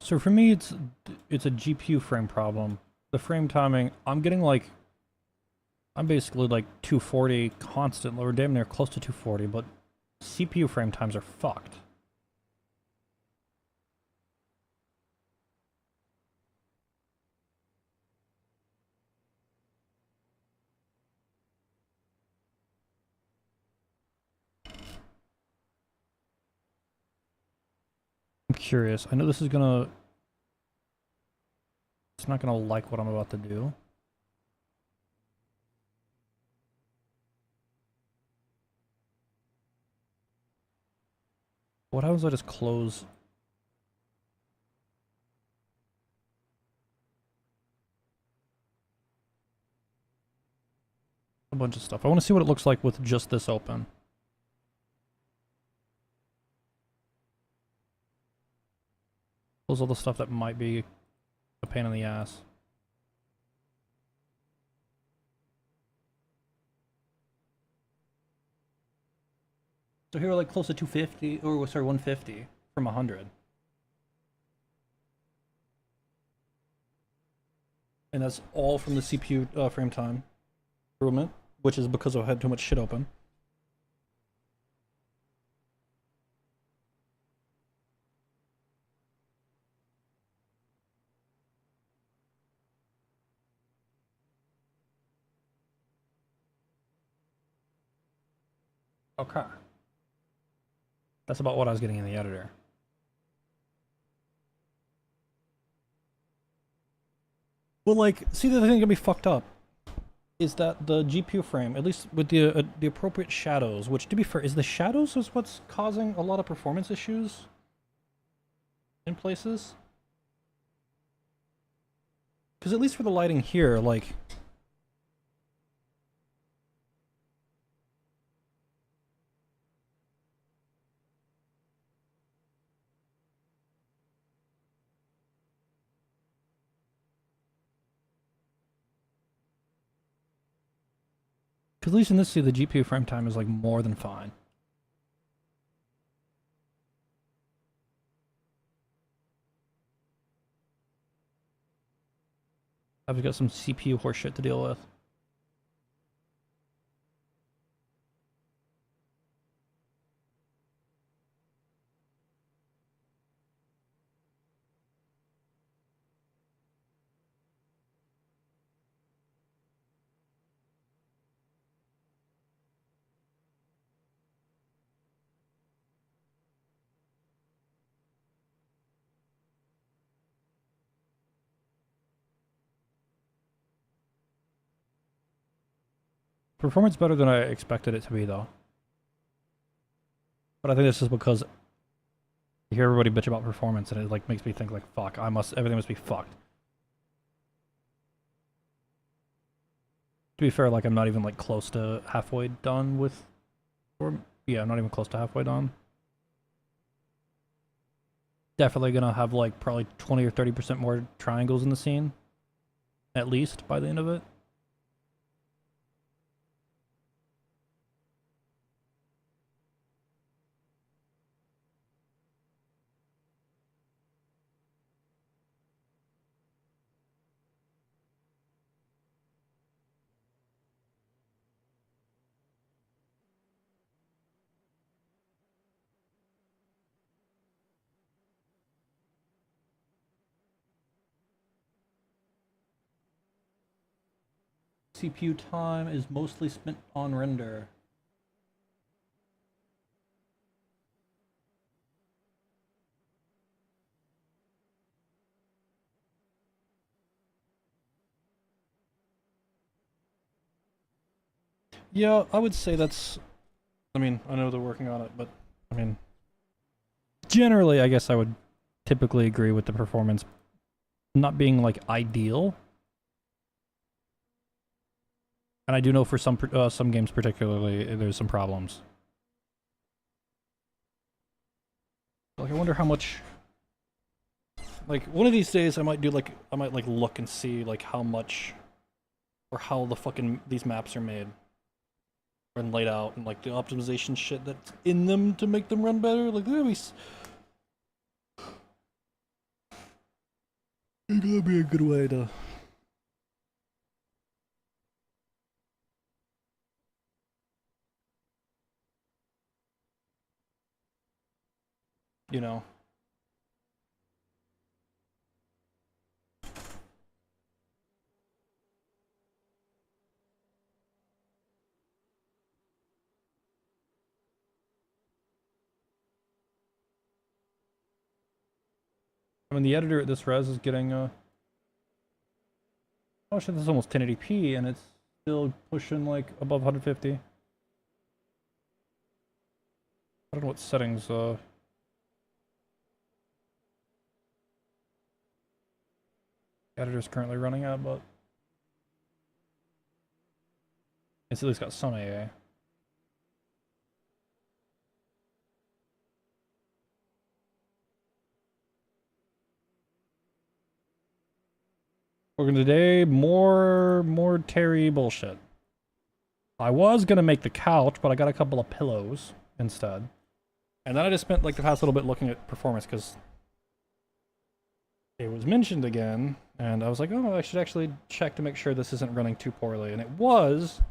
So for me, it's a GPU frame problem. The frame timing, I'm getting like, I'm basically like 240 constant, or damn near close to 240, but CPU frame times are fucked. I'm curious. I know this is gonna, it's not gonna like what I'm about to do. What happens if I just close? A bunch of stuff. I want to see what it looks like with just this open. Close all the stuff that might be a pain in the ass. So here we're like close to 250, or sorry, 150 from 100. And that's all from the CPU frame time improvement, which is because I had too much shit open. Okay. That's about what I was getting in the editor. Well, like, see, the thing gonna be fucked up is that the GPU frame, at least with the appropriate shadows, which, to be fair, is the shadows is what's causing a lot of performance issues in places. Because at least for the lighting here, like, because at least in this, see, the GPU frame time is like more than fine. I've got some CPU horseshit to deal with. Performance better than I expected it to be, though. But I think this is because you hear everybody bitch about performance, and it like makes me think like, fuck, everything must be fucked. To be fair, like I'm not even like close to halfway done with, or yeah, I'm not even close to halfway done. Definitely gonna have like probably 20 or 30% more triangles in the scene, at least by the end of it. CPU time is mostly spent on render. Yeah, I would say that's. I mean, I know they're working on it, but I mean, generally, I guess I would typically agree with the performance not being like ideal. And I do know for some games particularly, there's some problems. Like, I wonder how much. Like, one of these days, I might like look and see like how much, or how the fucking these maps are made and laid out, and like the optimization shit that's in them to make them run better. Like, maybe that'd be a good way to. You know. I mean, the editor at this res is getting oh shit, this is almost 1080p, and it's still pushing like above 150. I don't know what settings editor's currently running at, but it's at least got some AA. We're gonna today more Terry bullshit. I was gonna make the couch, but I got a couple of pillows instead. And then I just spent like the past little bit looking at performance because it was mentioned again, and I was like, oh, I should actually check to make sure this isn't running too poorly, and it was.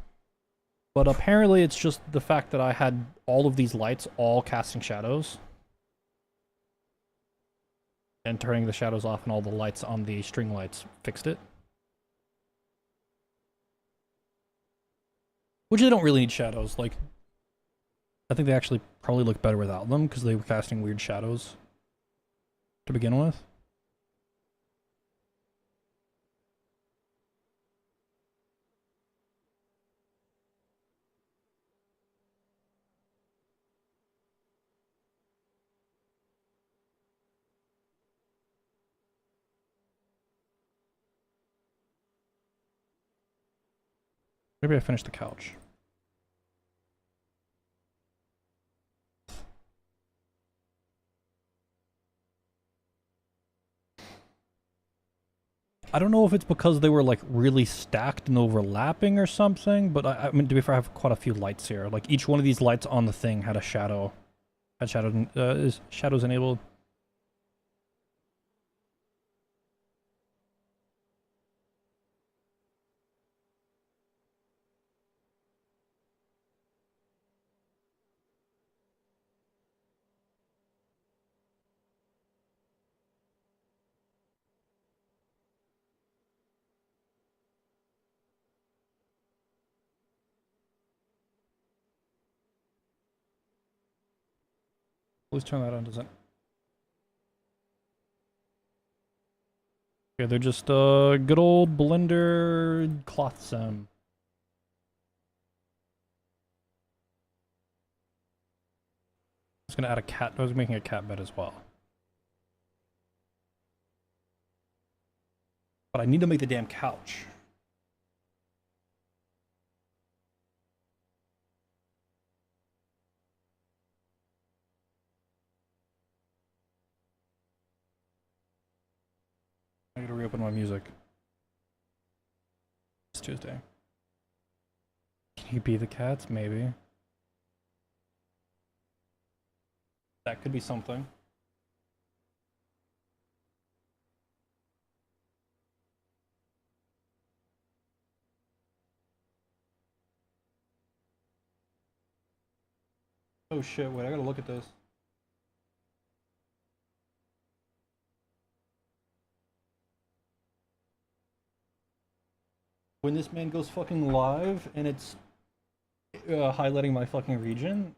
But apparently it's just the fact that I had all of these lights all casting shadows. And turning the shadows off and all the lights on the string lights fixed it. Which they don't really need shadows, like I think they actually probably look better without them because they were casting weird shadows to begin with. Maybe I finished the couch. I don't know if it's because they were like really stacked and overlapping or something, but I mean, to be fair, I have quite a few lights here. Like each one of these lights on the thing had a shadow, is shadows enabled. Please turn that on, does it? Okay, they're just good old Blender cloth sim. I was gonna add a cat. I was making a cat bed as well. But I need to make the damn couch. I gotta reopen my music. It's Tuesday. Can you be the cats? Maybe. That could be something. Oh shit, wait, I gotta look at this. When this man goes fucking live and it's highlighting my fucking region.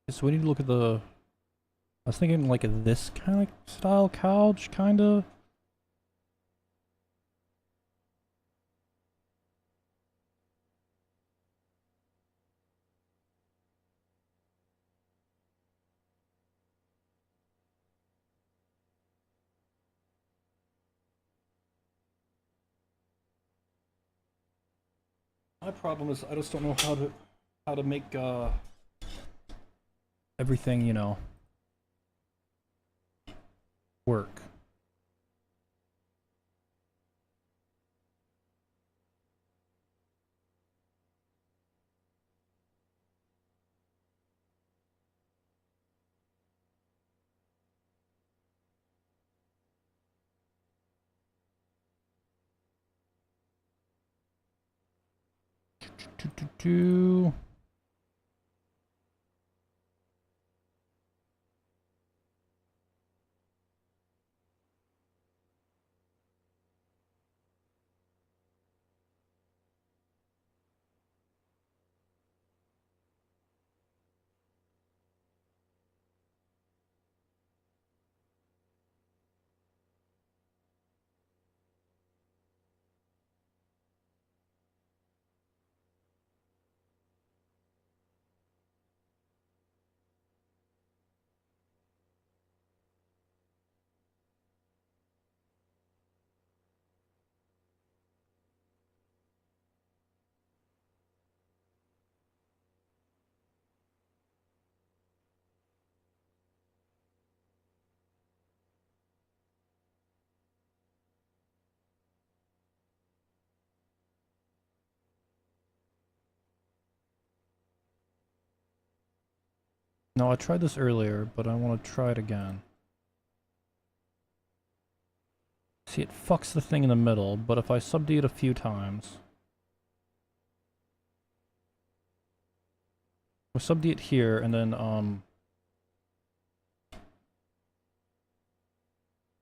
So we need to look at the. I was thinking like this kind of style couch, kind of. My problem is I just don't know how to make everything, you know, work. Do. No, I tried this earlier, but I want to try it again. See, it fucks the thing in the middle, but if I sub-D it a few times... We'll sub-D it here, and then,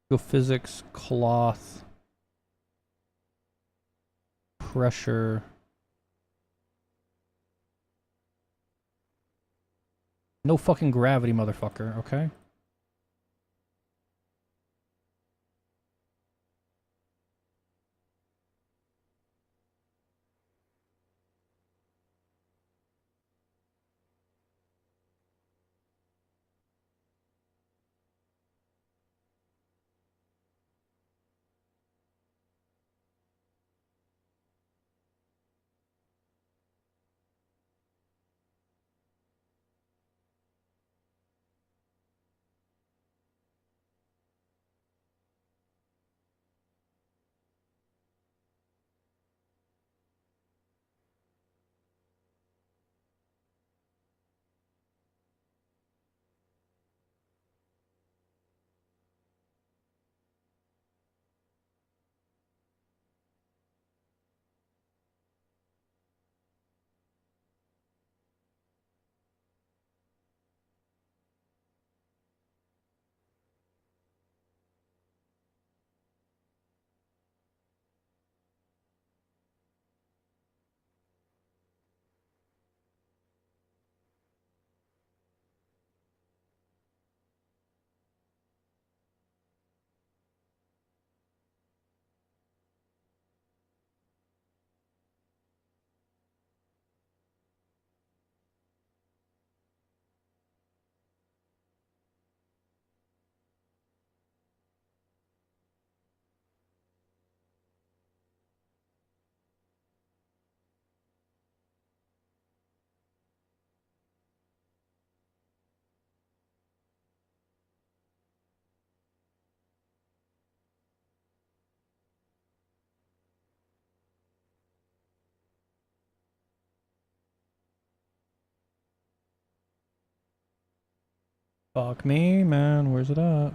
go physics, cloth, pressure... No fucking gravity, motherfucker, okay? Fuck me, man, where's it at?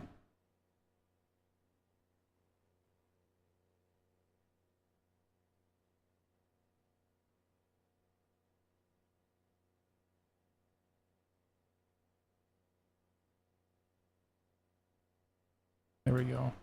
There we go.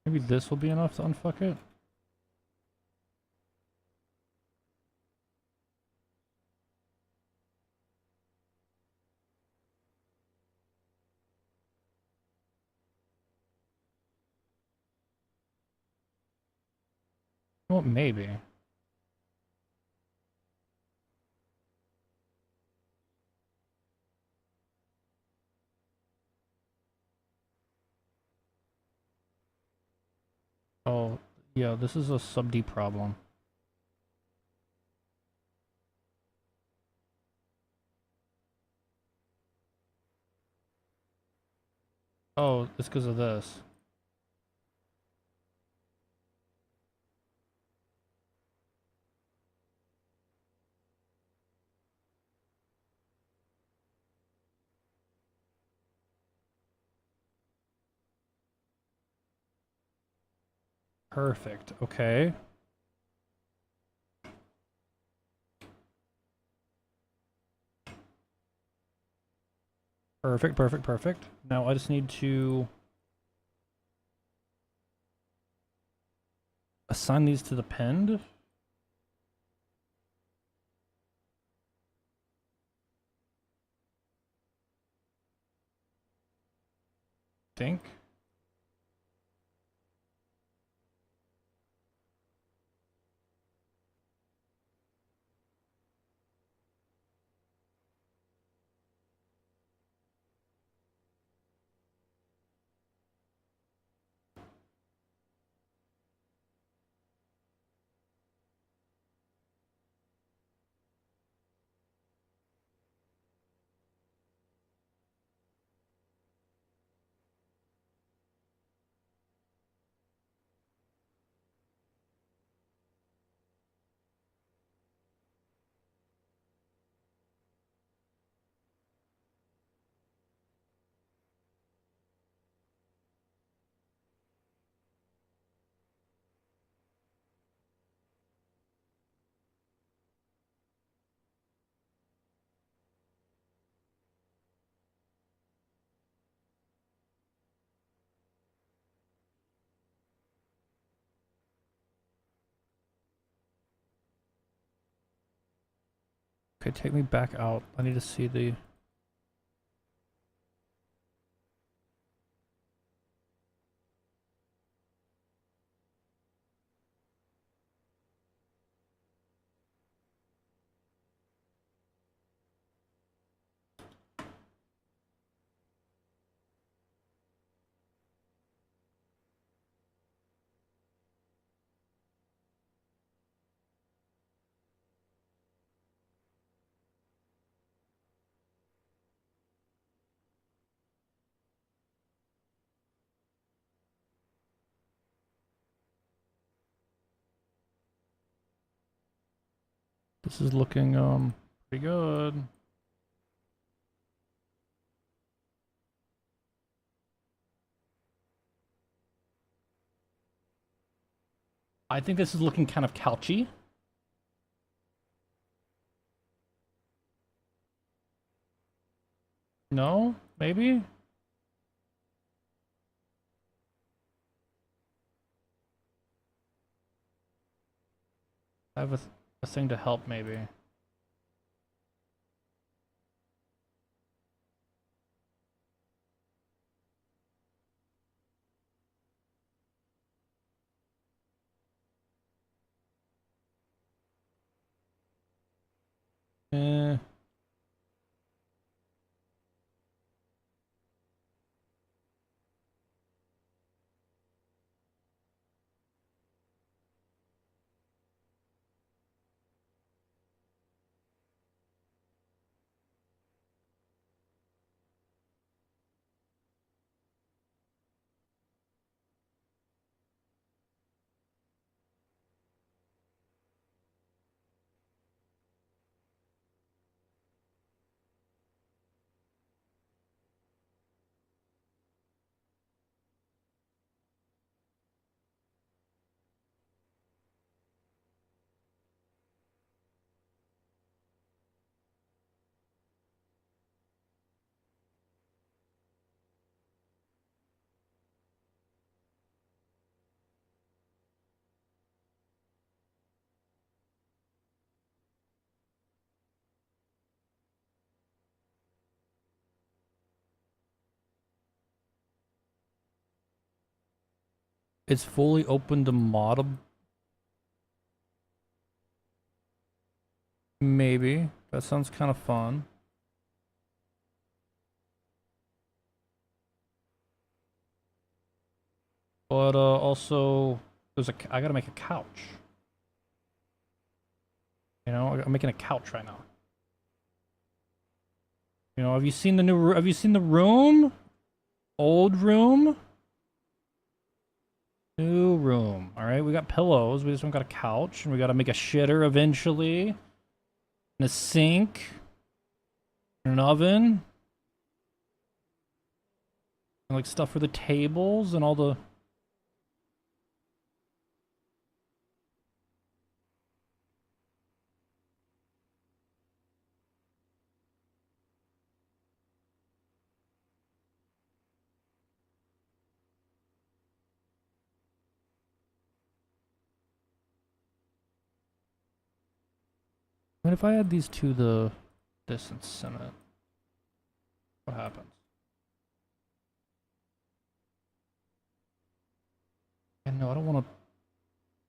Maybe this will be enough to unfuck it? Well, maybe. Oh, yeah, this is a sub-D problem. Oh, it's because of this. Perfect, okay. Perfect, perfect, perfect. Now I just need to assign these to the pinned. Think. Okay, take me back out. I need to see the... This is looking, pretty good. I think this is looking kind of couchy. No? Maybe? I have a thing to help, maybe. Eh. It's fully open to mod. Maybe. That sounds kind of fun. But also, I gotta make a couch. You know, I'm making a couch right now. You know, have you seen the new? Have you seen the room? Old room. New room. All right, we got pillows. We just don't got a couch, and we gotta make a shitter eventually, and a sink, and an oven, and like stuff for the tables and all the. I mean, if I add these to the distance Senate, what happens? And no, I don't want to.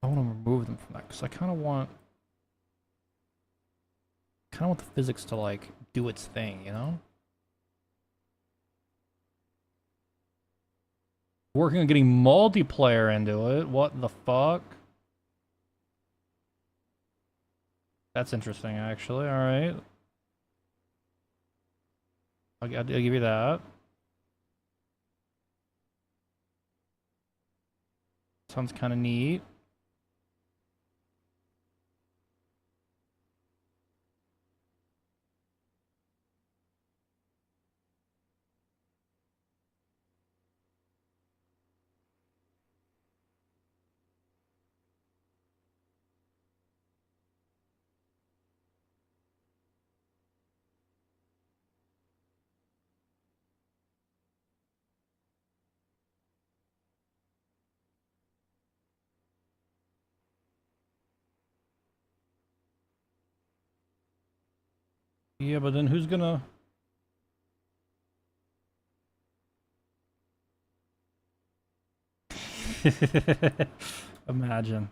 I want to remove them from that because I kind of want the physics to like do its thing, you know? Working on getting multiplayer into it. What the fuck? That's interesting, actually. All right, I'll give you that. Sounds kind of neat. Yeah, but then who's gonna? Imagine.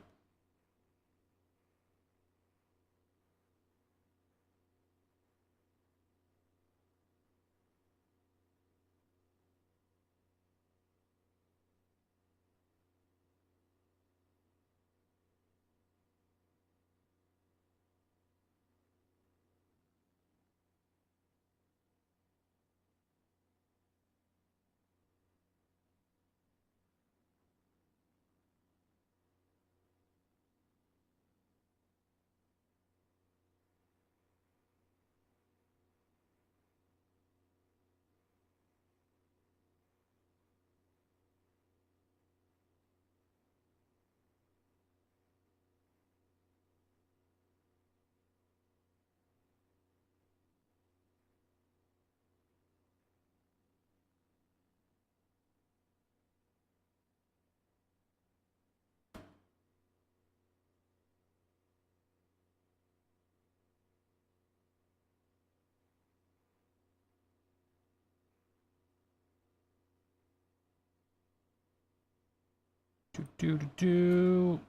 Do.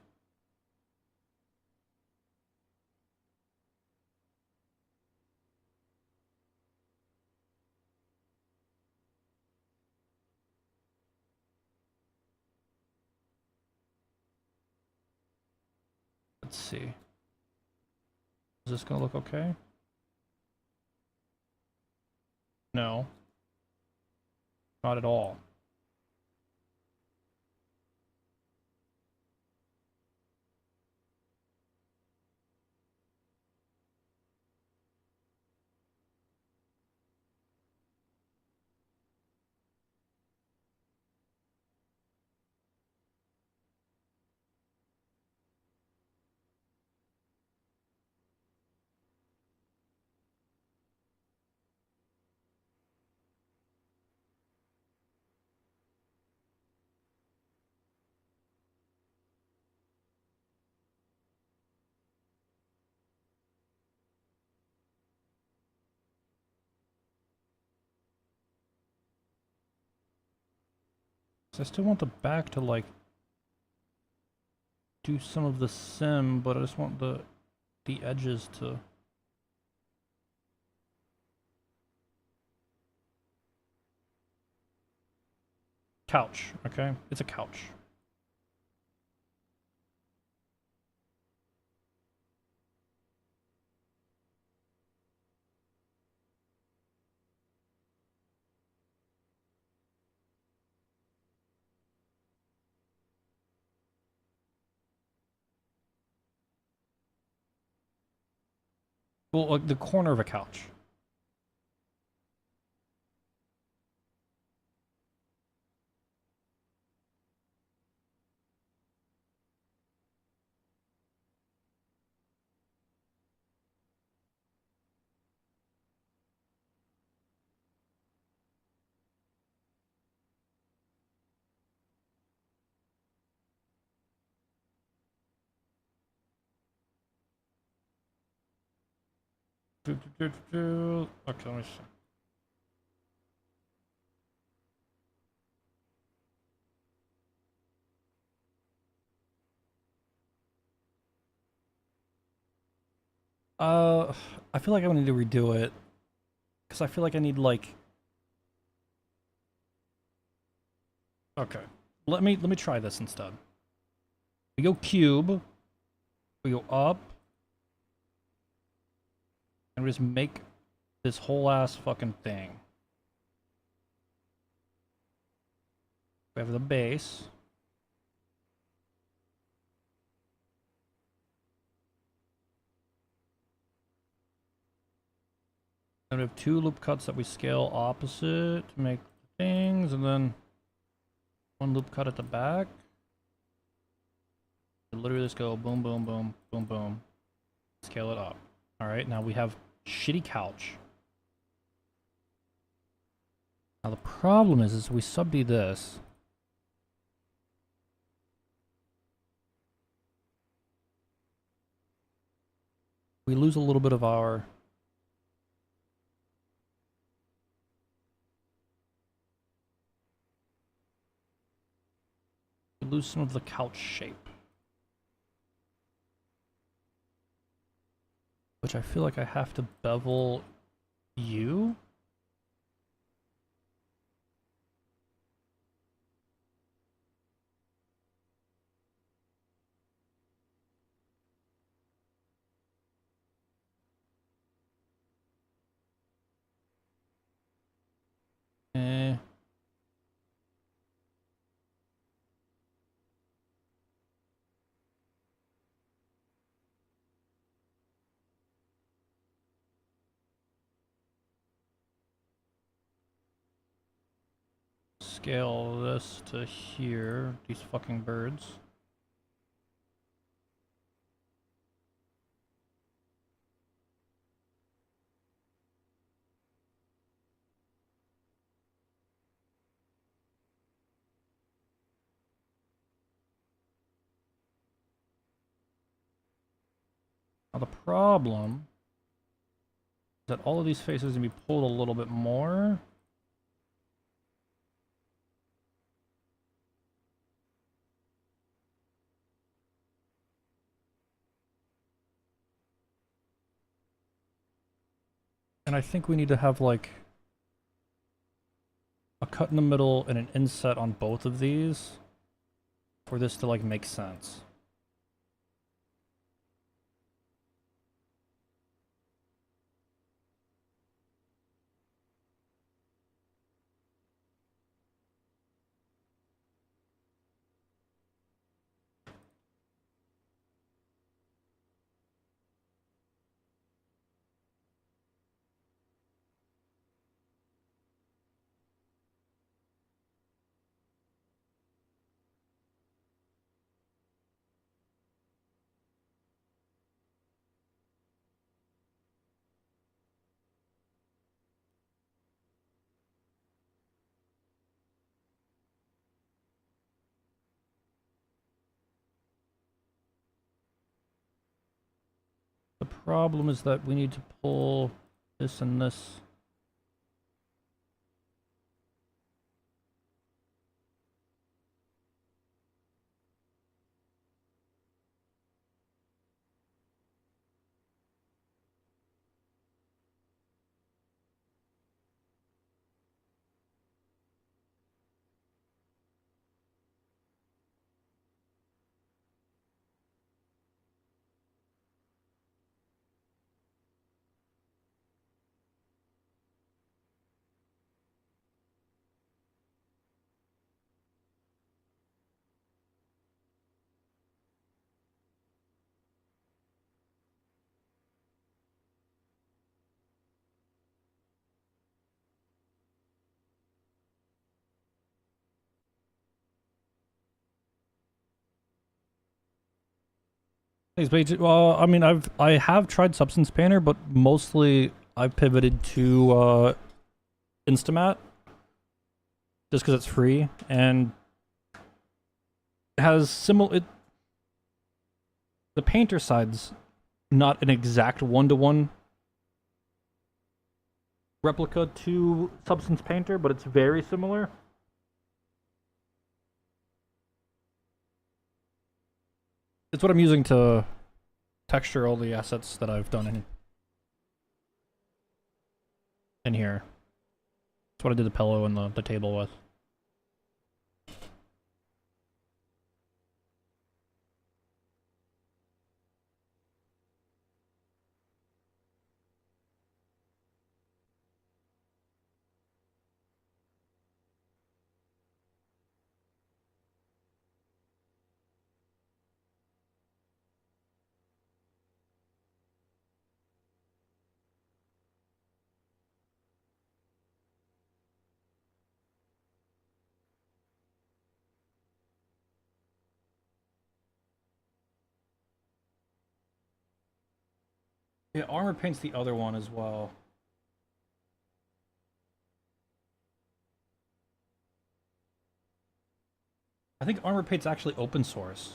Let's see. Is this gonna look okay? No, not at all. So I still want the back to like do some of the sim, but I just want the edges to. Couch, okay? It's a couch. Well, like the corner of a couch. Okay, let me see. I feel like I need to redo it because I feel like I need like. Okay, let me try this instead. We go cube. We go up, and we just make this whole ass fucking thing. We have the base. And we have two loop cuts that we scale opposite to make things, and then one loop cut at the back. Literally just go boom, boom, boom, boom, boom. Scale it up. Alright, now we have shitty couch. Now the problem is we subd this. We lose a little bit of our... We lose some of the couch shape. Which I feel like I have to bevel you. Eh. Scale this to here. These fucking birds. Now the problem is that all of these faces can be pulled a little bit more. And I think we need to have like a cut in the middle and an inset on both of these for this to like make sense. The problem is that we need to pull this and this. Well, I mean, I have tried Substance Painter, but mostly I've pivoted to Instamat just because it's free and it has similar. The Painter side's not an exact one-to-one replica to Substance Painter, but it's very similar. It's what I'm using to texture all the assets that I've done in here. That's what I did the pillow and the table with. Yeah, Armor Paint's the other one as well. I think Armor Paint's actually open source,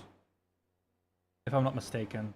if I'm not mistaken.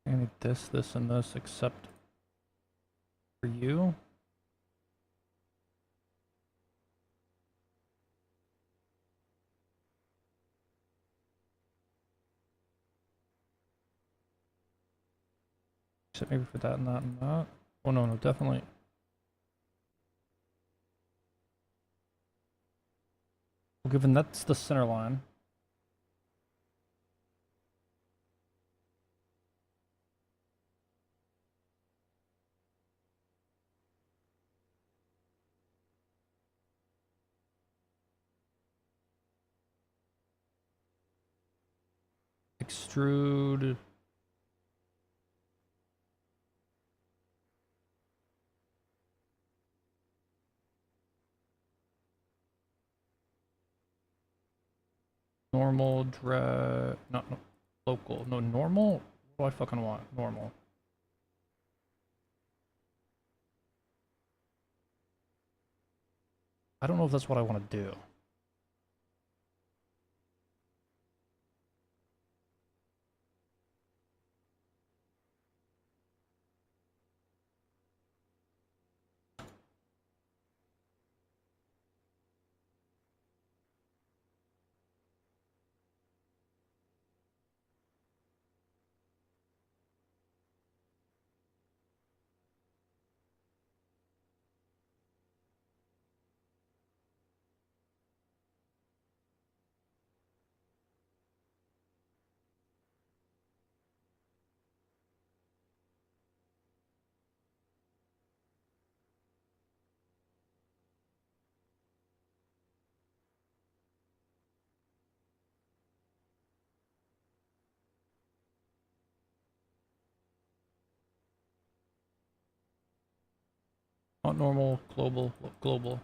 I need this, and this, except for you. Except maybe for that and that and that. Oh no, definitely. Well, given that's the center line. Extrude. Normal, not local. No, normal? What do I fucking want? Normal. I don't know if that's what I want to do. Not normal, global, global.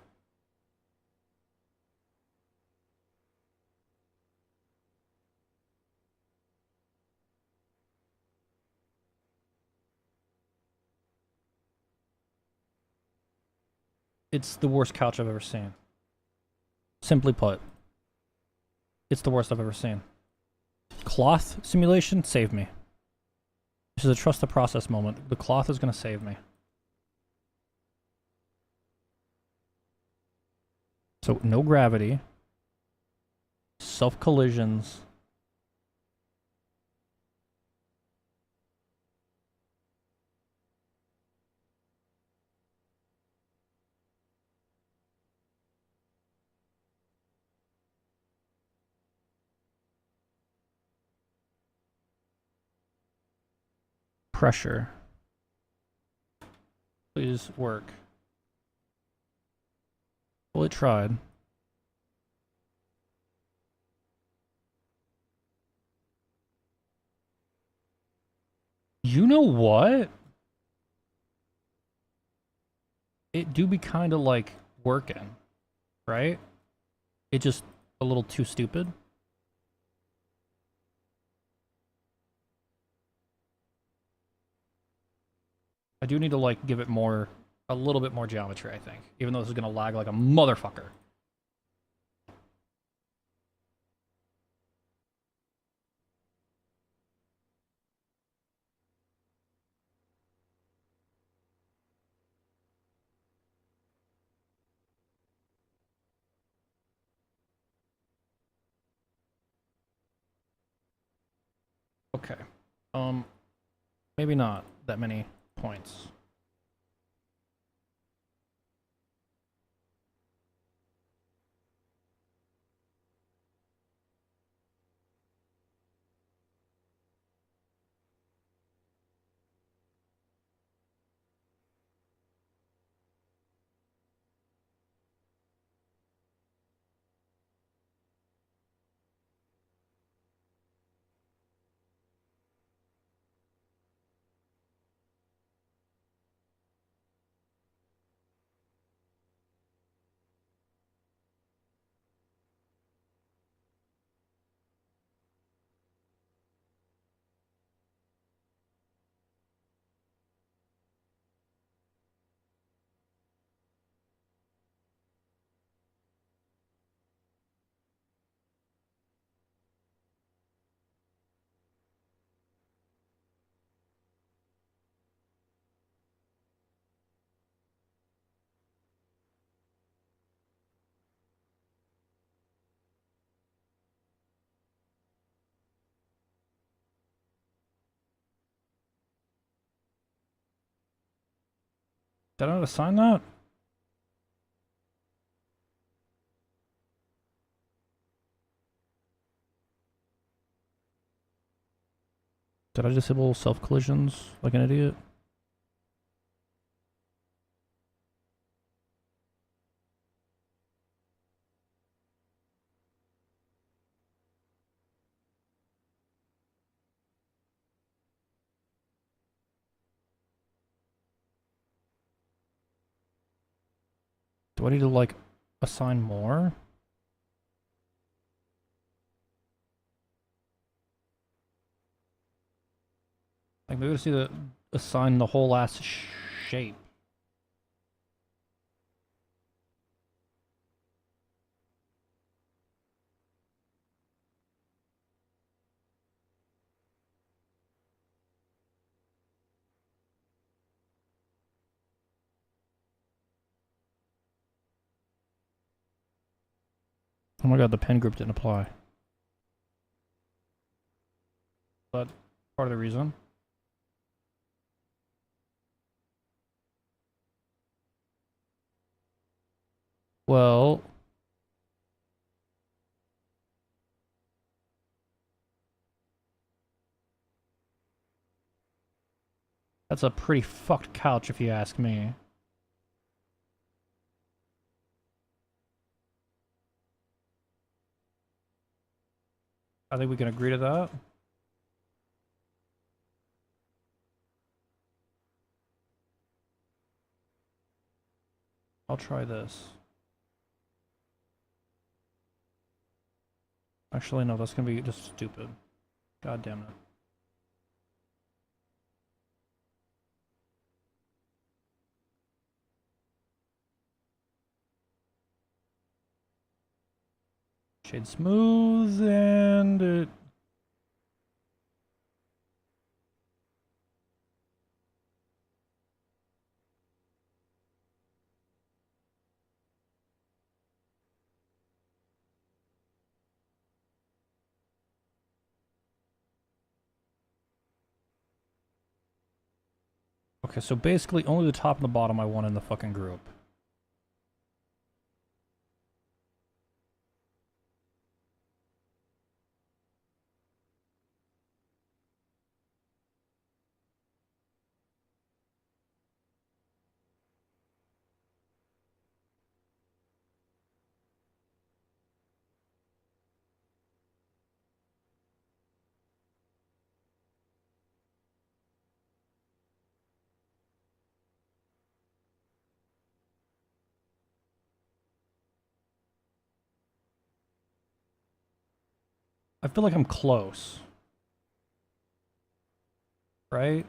It's the worst couch I've ever seen. Simply put, it's the worst I've ever seen. Cloth simulation, save me. This is a trust the process moment. The cloth is going to save me. So no gravity, self collisions. Pressure. Please work. Well, it tried. You know what? It do be kind of like working, right? It just a little too stupid. I do need to like give it more, a little bit more geometry, I think. Even though this is gonna lag like a motherfucker. Okay. Um, maybe not that many points. Did I not assign that? Did I disable self collisions like an idiot? Do I need to like assign more? Like maybe to see the assign the whole ass shape. Oh my god, the pen group didn't apply. But part of the reason. Well, that's a pretty fucked couch if you ask me. I think we can agree to that. I'll try this. Actually, no, that's gonna be just stupid. God damn it. Shade smooth and it. Okay, so basically only the top and the bottom I want in the fucking group. I feel like I'm close. Right?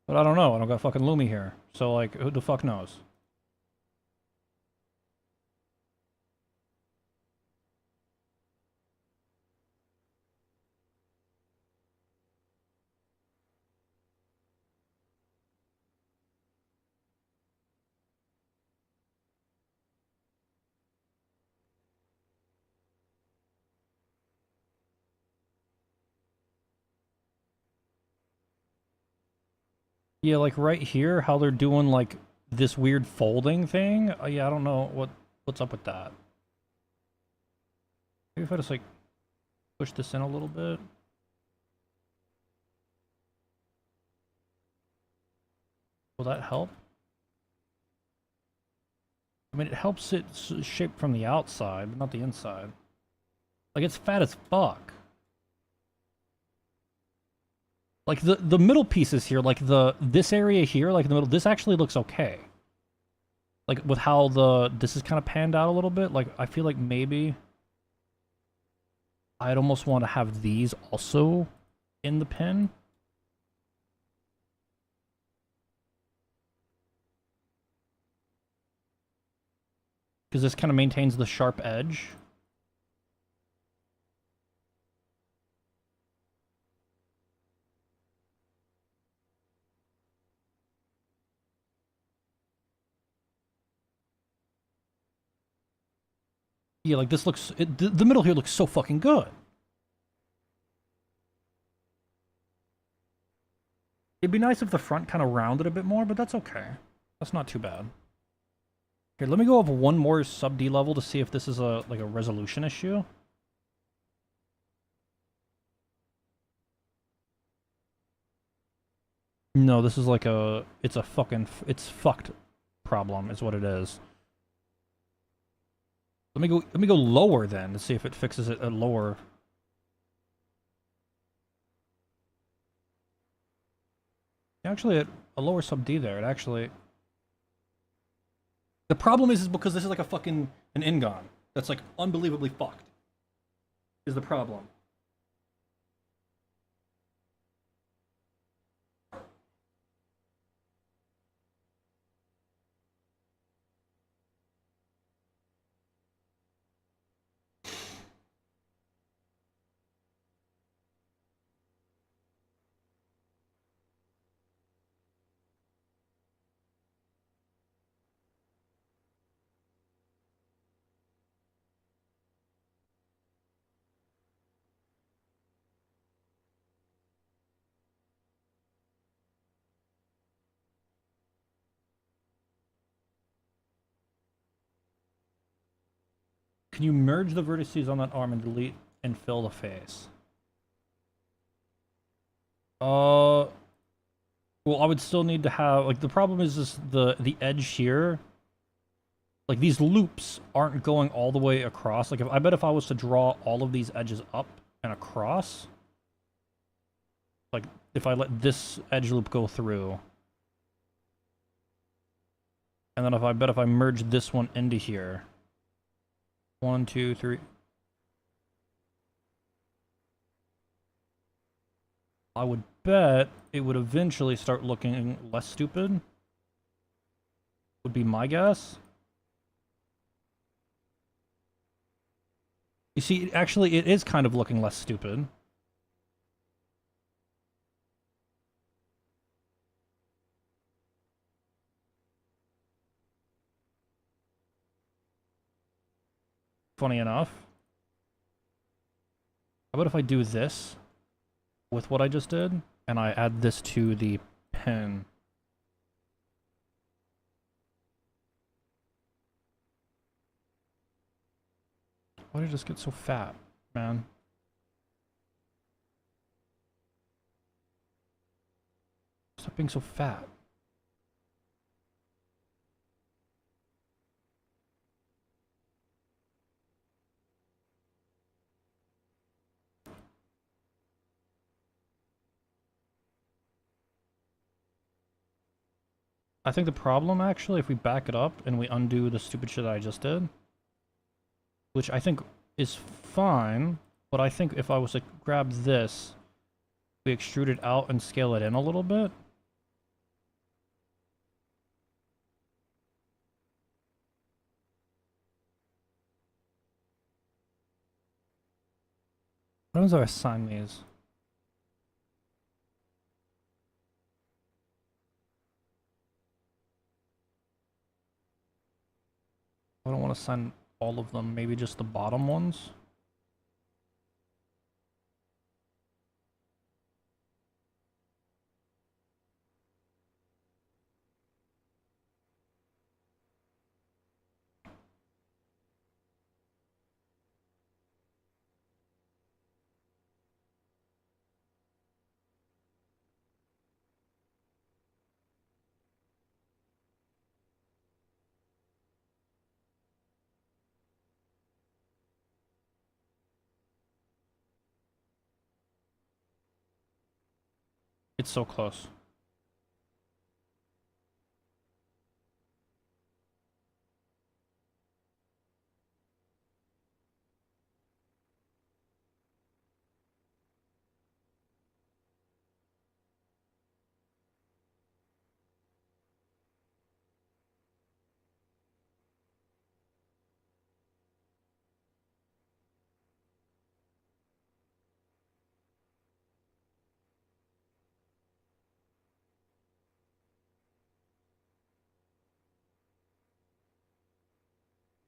But I don't know. I don't got fucking Lumi here. So, like, who the fuck knows? Yeah, like right here, how they're doing like this weird folding thing. Yeah, I don't know what's up with that. Maybe if I just like push this in a little bit. Will that help? I mean, it helps it shape from the outside, but not the inside. Like, it's fat as fuck. Like, the middle pieces here, like this area here, like in the middle, this actually looks okay. Like, with how this is kind of panned out a little bit, like, I feel like maybe I'd almost want to have these also in the pin. Because this kind of maintains the sharp edge. Yeah, like this looks... the middle here looks so fucking good. It'd be nice if the front kind of rounded a bit more, but that's okay. That's not too bad. Here, let me go up one more sub-D level to see if this is a like a resolution issue. No, this is like a... It's a fucking... It's fucked problem is what it is. Let me go lower then to see if it fixes it at lower. Actually, at a lower sub-D there, it actually... The problem is because this is like a fucking... an Ingon. That's like unbelievably fucked. Is the problem. Can you merge the vertices on that arm and delete and fill the face? Well, I would still need to have... Like, the problem is the edge here. Like, these loops aren't going all the way across. Like, I bet if I was to draw all of these edges up and across... Like, if I let this edge loop go through... And then I bet if I merge this one into here... 1, 2, 3... I would bet it would eventually start looking less stupid. Would be my guess. You see, actually, it is kind of looking less stupid. Funny enough. How about if I do this with what I just did, and I add this to the pen? Why did it just get so fat, man? Stop being so fat. I think the problem, actually, if we back it up and we undo the stupid shit I just did, which I think is fine, but I think if I was to grab this, we extrude it out and scale it in a little bit. What happens if I assign these? I don't want to assign all of them, maybe just the bottom ones. It's so close.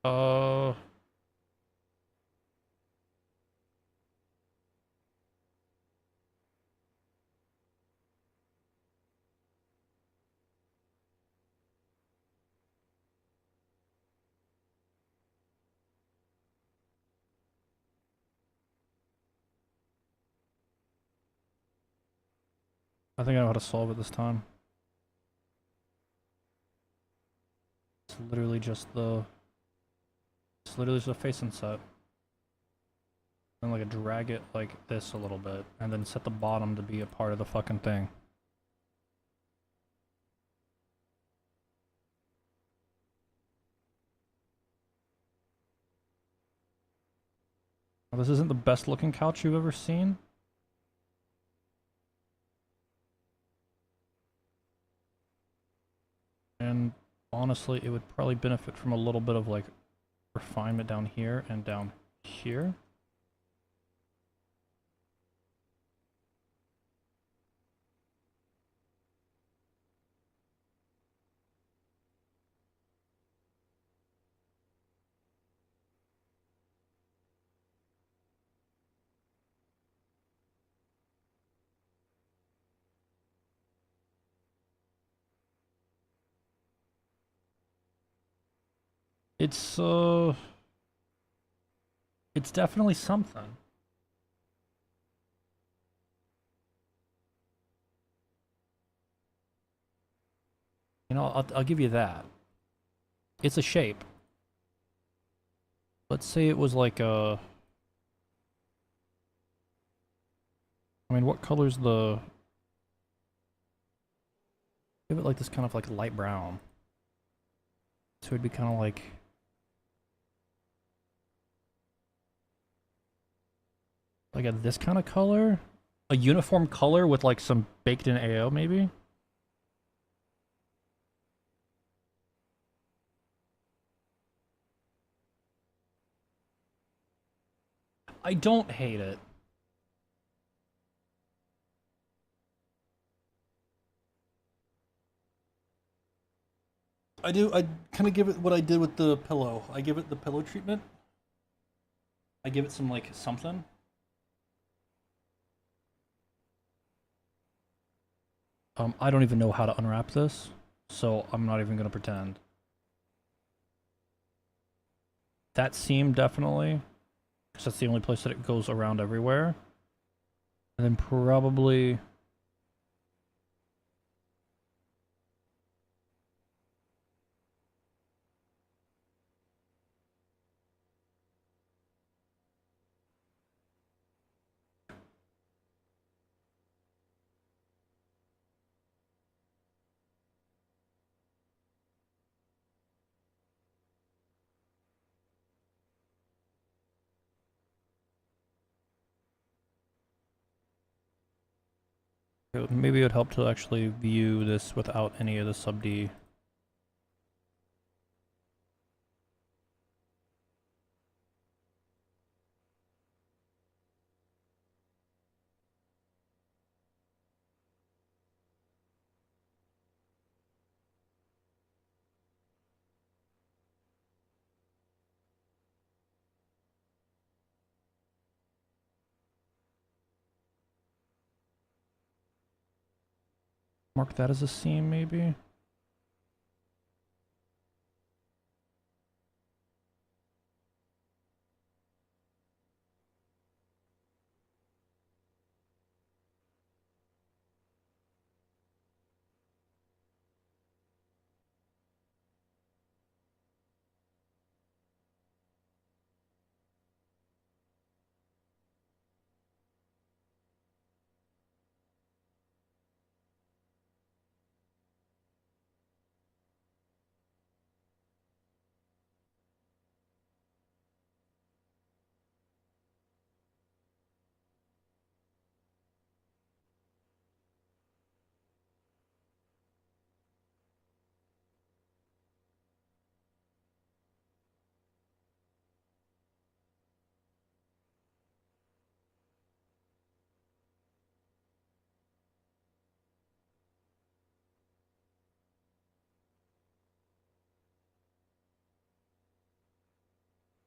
Uh, I think I know how to solve it this time. It's literally just the... It's literally just a face inset. And like drag it like this a little bit, and then set the bottom to be a part of the fucking thing. Now, this isn't the best looking couch you've ever seen. And honestly, it would probably benefit from a little bit of like refinement down here and down here. It's it's definitely something. You know, I'll give you that. It's a shape. Let's say it was like a... I mean, what color's the... Give it like this kind of like light brown. So it'd be kind of like a this kind of color? A uniform color with like some baked in AO maybe? I don't hate it. I do. I kind of give it what I did with the pillow. I give it the pillow treatment. I give it some like something. I don't even know how to unwrap this, so I'm not even gonna pretend. That seam definitely, because that's the only place that it goes around everywhere. And then probably maybe it would help to actually view this without any of the sub D. Mark that as a seam, maybe.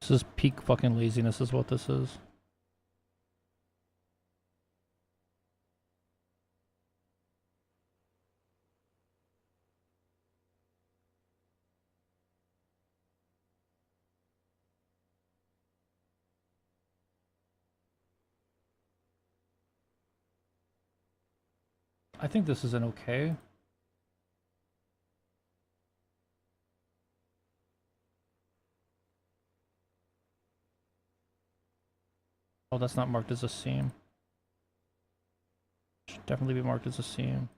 This is peak fucking laziness is what this is. I think this is an okay. Oh, that's not marked as a seam. Should definitely be marked as a seam.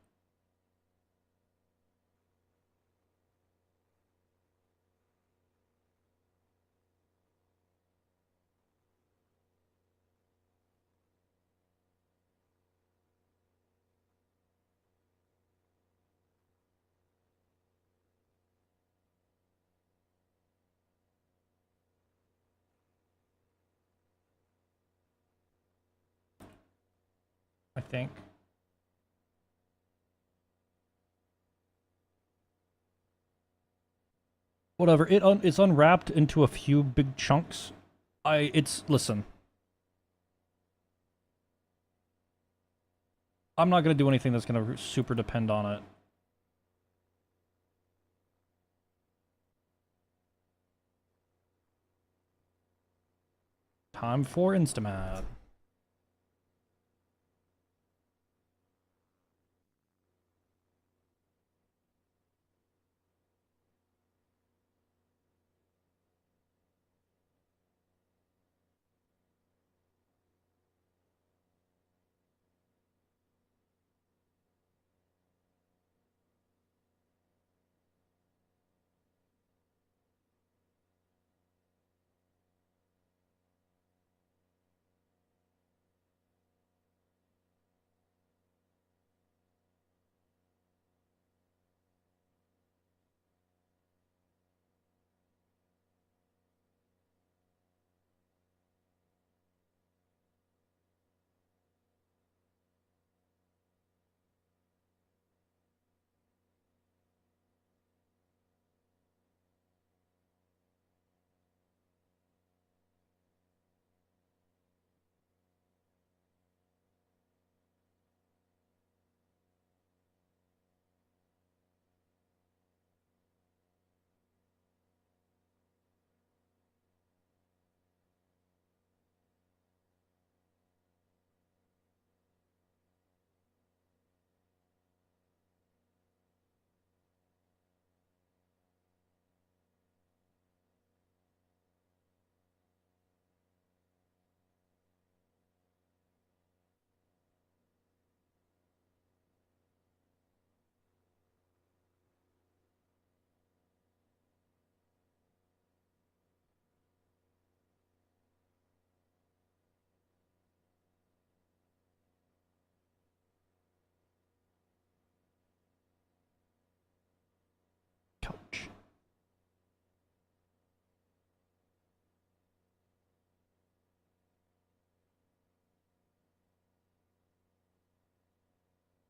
I think. Whatever. It's unwrapped into a few big chunks. Listen. I'm not gonna do anything that's gonna super depend on it. Time for Instamat.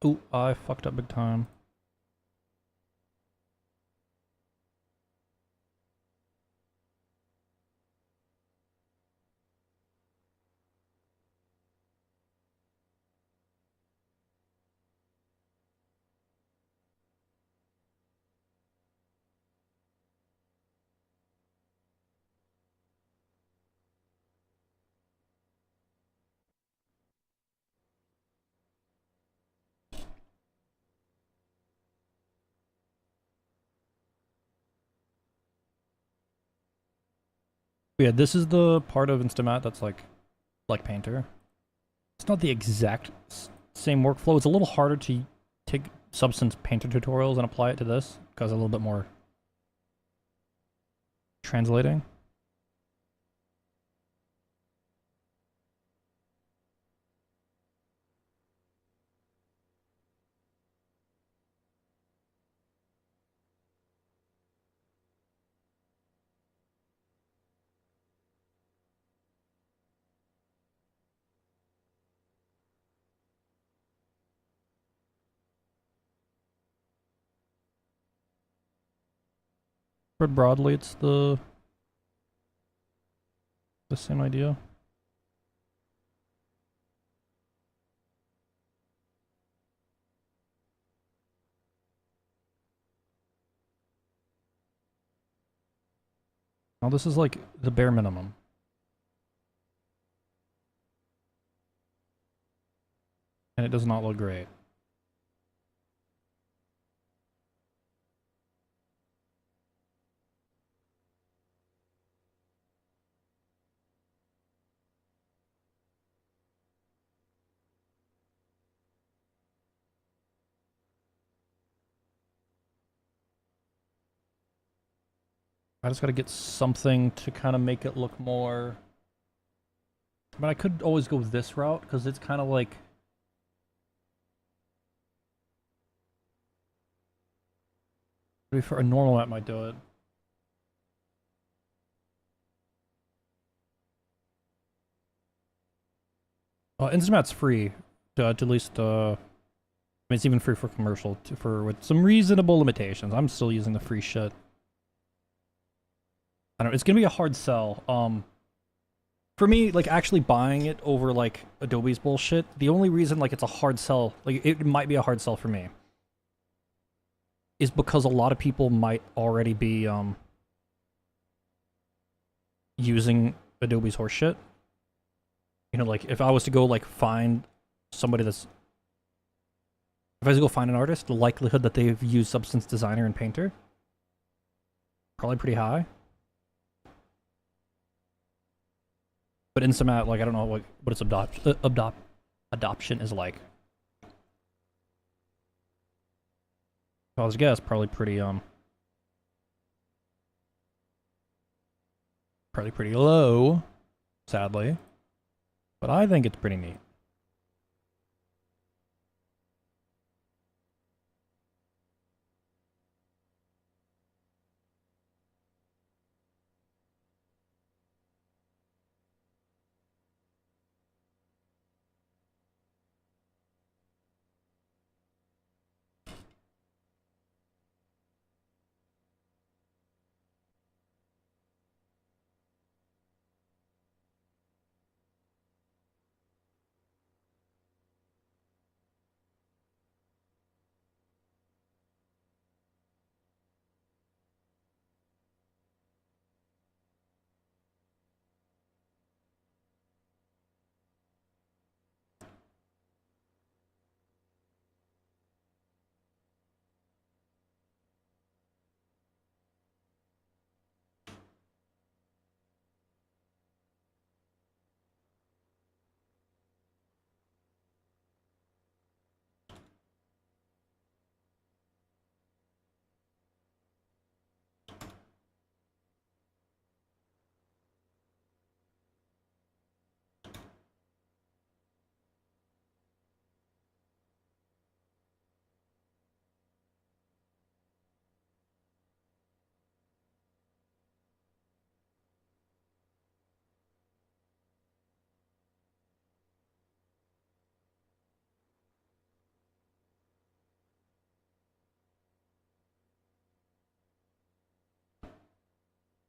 Ooh, I fucked up big time. Yeah, this is the part of Instamat that's like Painter. It's not the exact same workflow. It's a little harder to take Substance Painter tutorials and apply it to this because a little bit more translating. But broadly, it's the same idea. Now this is like the bare minimum. And it does not look great. I just gotta get something to kind of make it look more... But I could always go this route, because it's kind of like... Maybe for a normal app might do it. Instamat's free, to at least, I mean, it's even free for commercial, with some reasonable limitations. I'm still using the free shit. I don't know, it's gonna be a hard sell. For me, like, actually buying it over, like, Adobe's bullshit, the only reason, like, it's a hard sell, like, it might be a hard sell for me, is because a lot of people might already be, using Adobe's horseshit. You know, like, if I was to go, like, find somebody that's... If I was to go find an artist, the likelihood that they've used Substance Designer and Painter, probably pretty high. But Instamat, like, I don't know what its adoption is like. If I was to guess, probably pretty low, sadly. But I think it's pretty neat.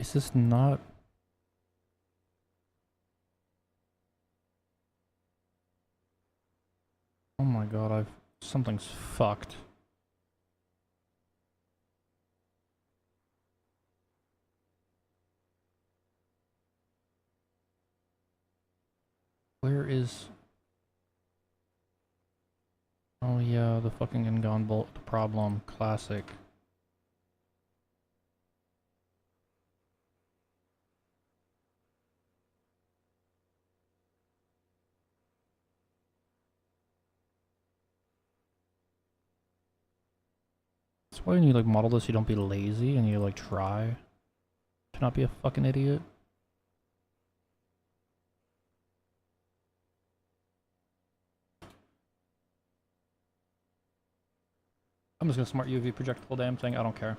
Is this not? Oh my god, something's fucked. Where is... Oh yeah, the fucking Ingon bolt problem. Classic. That's why when you like model this, you don't be lazy and you like try to not be a fucking idiot. I'm just gonna smart UV project the whole damn thing. I don't care.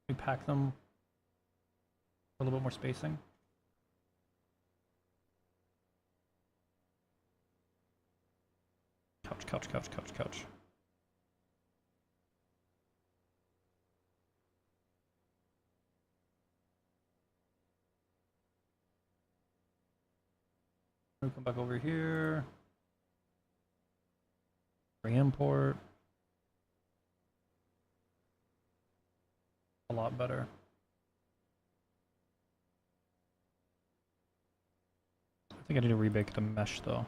We pack them for a little bit more spacing. Couch, couch, couch, couch, couch. We come back over here. Re-import. A lot better. I think I need to rebake the mesh though.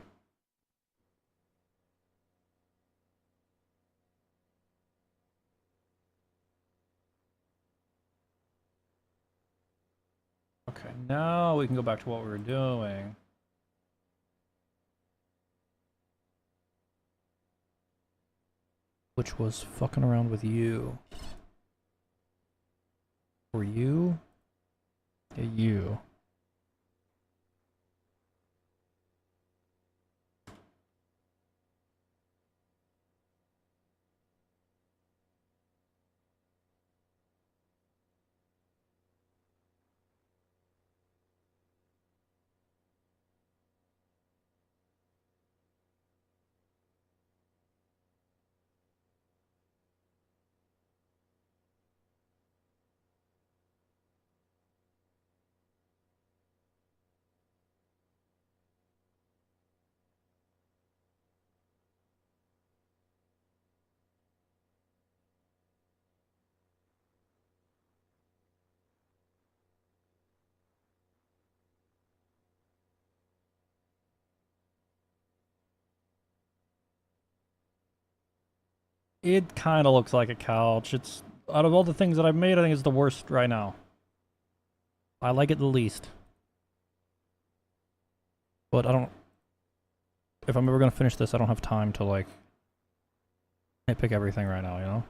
Okay, now we can go back to what we were doing. Which was fucking around with you. Were you? Yeah, you. It kind of looks like a couch. It's out of all the things that I've made, I think it's the worst right now. I like it the least. But I don't... If I'm ever gonna finish this, I don't have time to, like, nitpick everything right now, you know?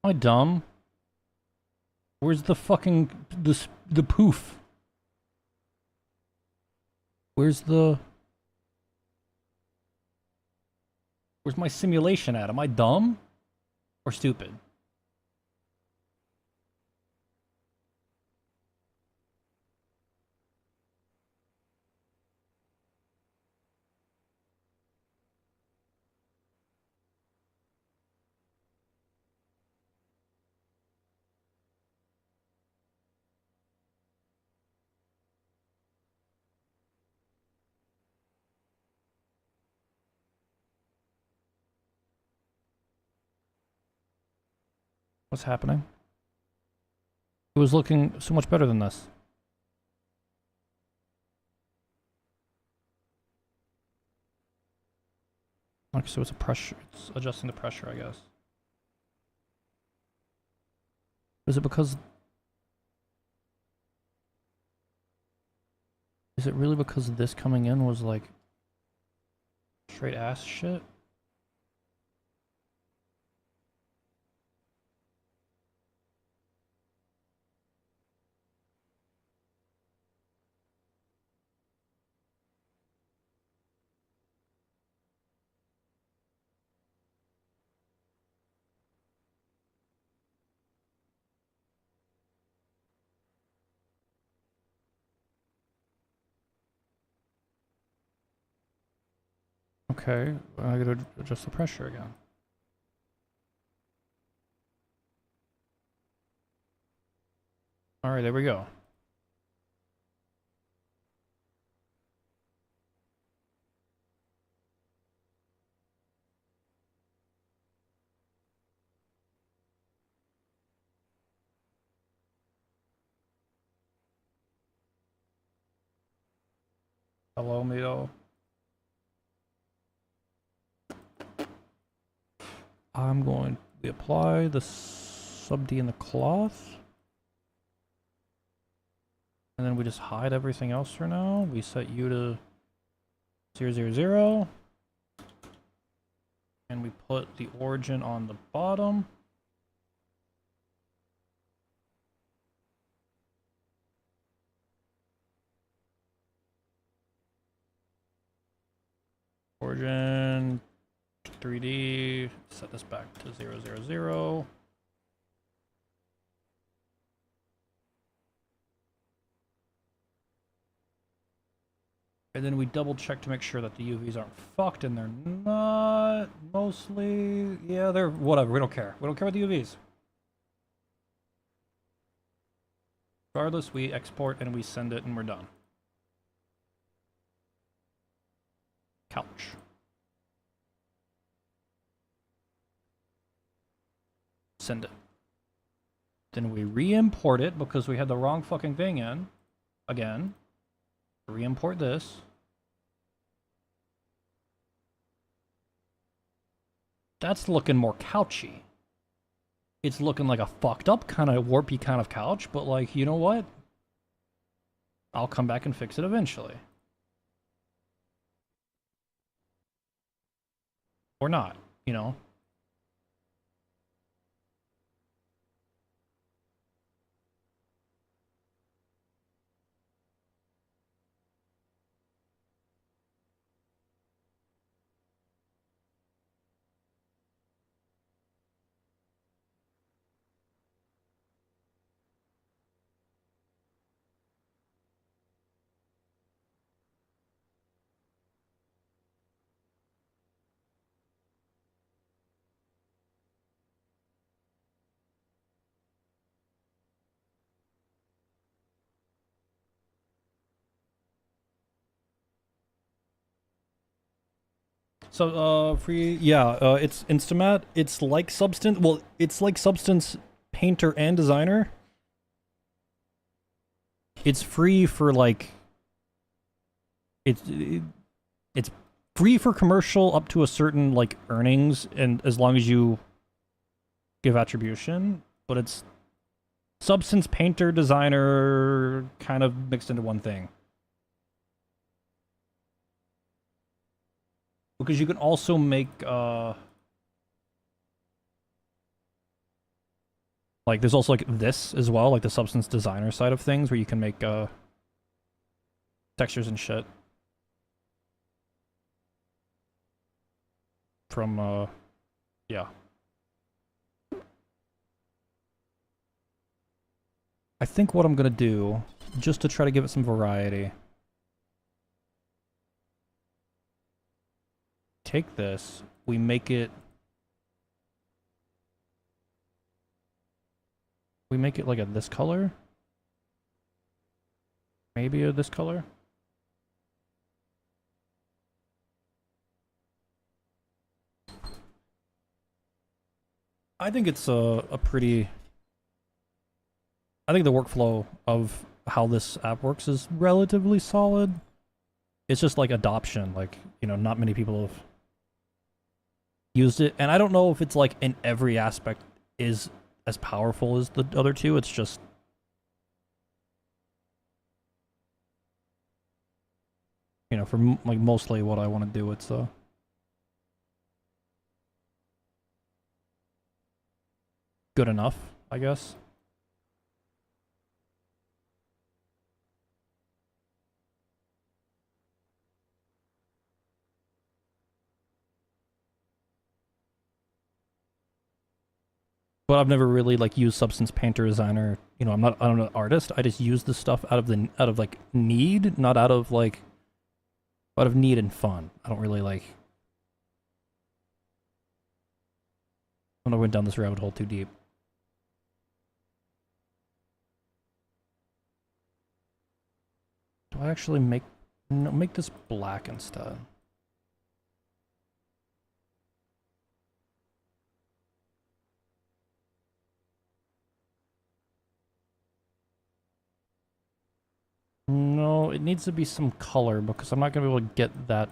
Am I dumb? Where's the fucking... the poof? Where's the... Where's my simulation at? Am I dumb? Or stupid? What's happening? It was looking so much better than this. Okay, so it's a pressure. It's adjusting the pressure, I guess. Is it because... Is it really because this coming in was like... straight ass shit? Okay, I gotta adjust the pressure again. Alright, there we go. Hello, Mito. I'm going to apply the sub D in the cloth. And then we just hide everything else for now. We set U to 000. And we put the origin on the bottom. Origin 3D, set this back to 000. And then we double check to make sure that the UVs aren't fucked, and they're not. Mostly, yeah, they're whatever. We don't care. We don't care about the UVs. Regardless, we export and we send it and we're done. Couch. Send it. Then we re-import it because we had the wrong fucking thing in. Again. Re-import this. That's looking more couchy. It's looking like a fucked up kind of warpy kind of couch, but like, you know what? I'll come back and fix it eventually. Or not, you know? So, free, yeah, it's Instamat. It's like Substance. Well, it's like Substance Painter and Designer. It's free for like. It's free for commercial up to a certain like earnings, and as long as you give attribution. But it's Substance Painter Designer kind of mixed into one thing. Because you can also make, like, there's also, like, this as well, like the Substance Designer side of things, where you can make, textures and shit. From, yeah. I think what I'm gonna do, just to try to give it some variety... Take this, we make it like a this color, maybe a this color. I think it's a pretty. I think the workflow of how this app works is relatively solid. It's just like adoption. Like, you know, not many people have used it, and I don't know if it's like in every aspect is as powerful as the other two. It's just, you know, for like mostly what I want to do, it's good enough, I guess. But I've never really like used Substance Painter Designer. You know, I'm not an artist. I just use this stuff out of like need, not out of like out of need and fun. I don't really like. I went down this rabbit hole too deep. Do I actually make no, make this black instead? No, it needs to be some color because I'm not gonna be able to get that.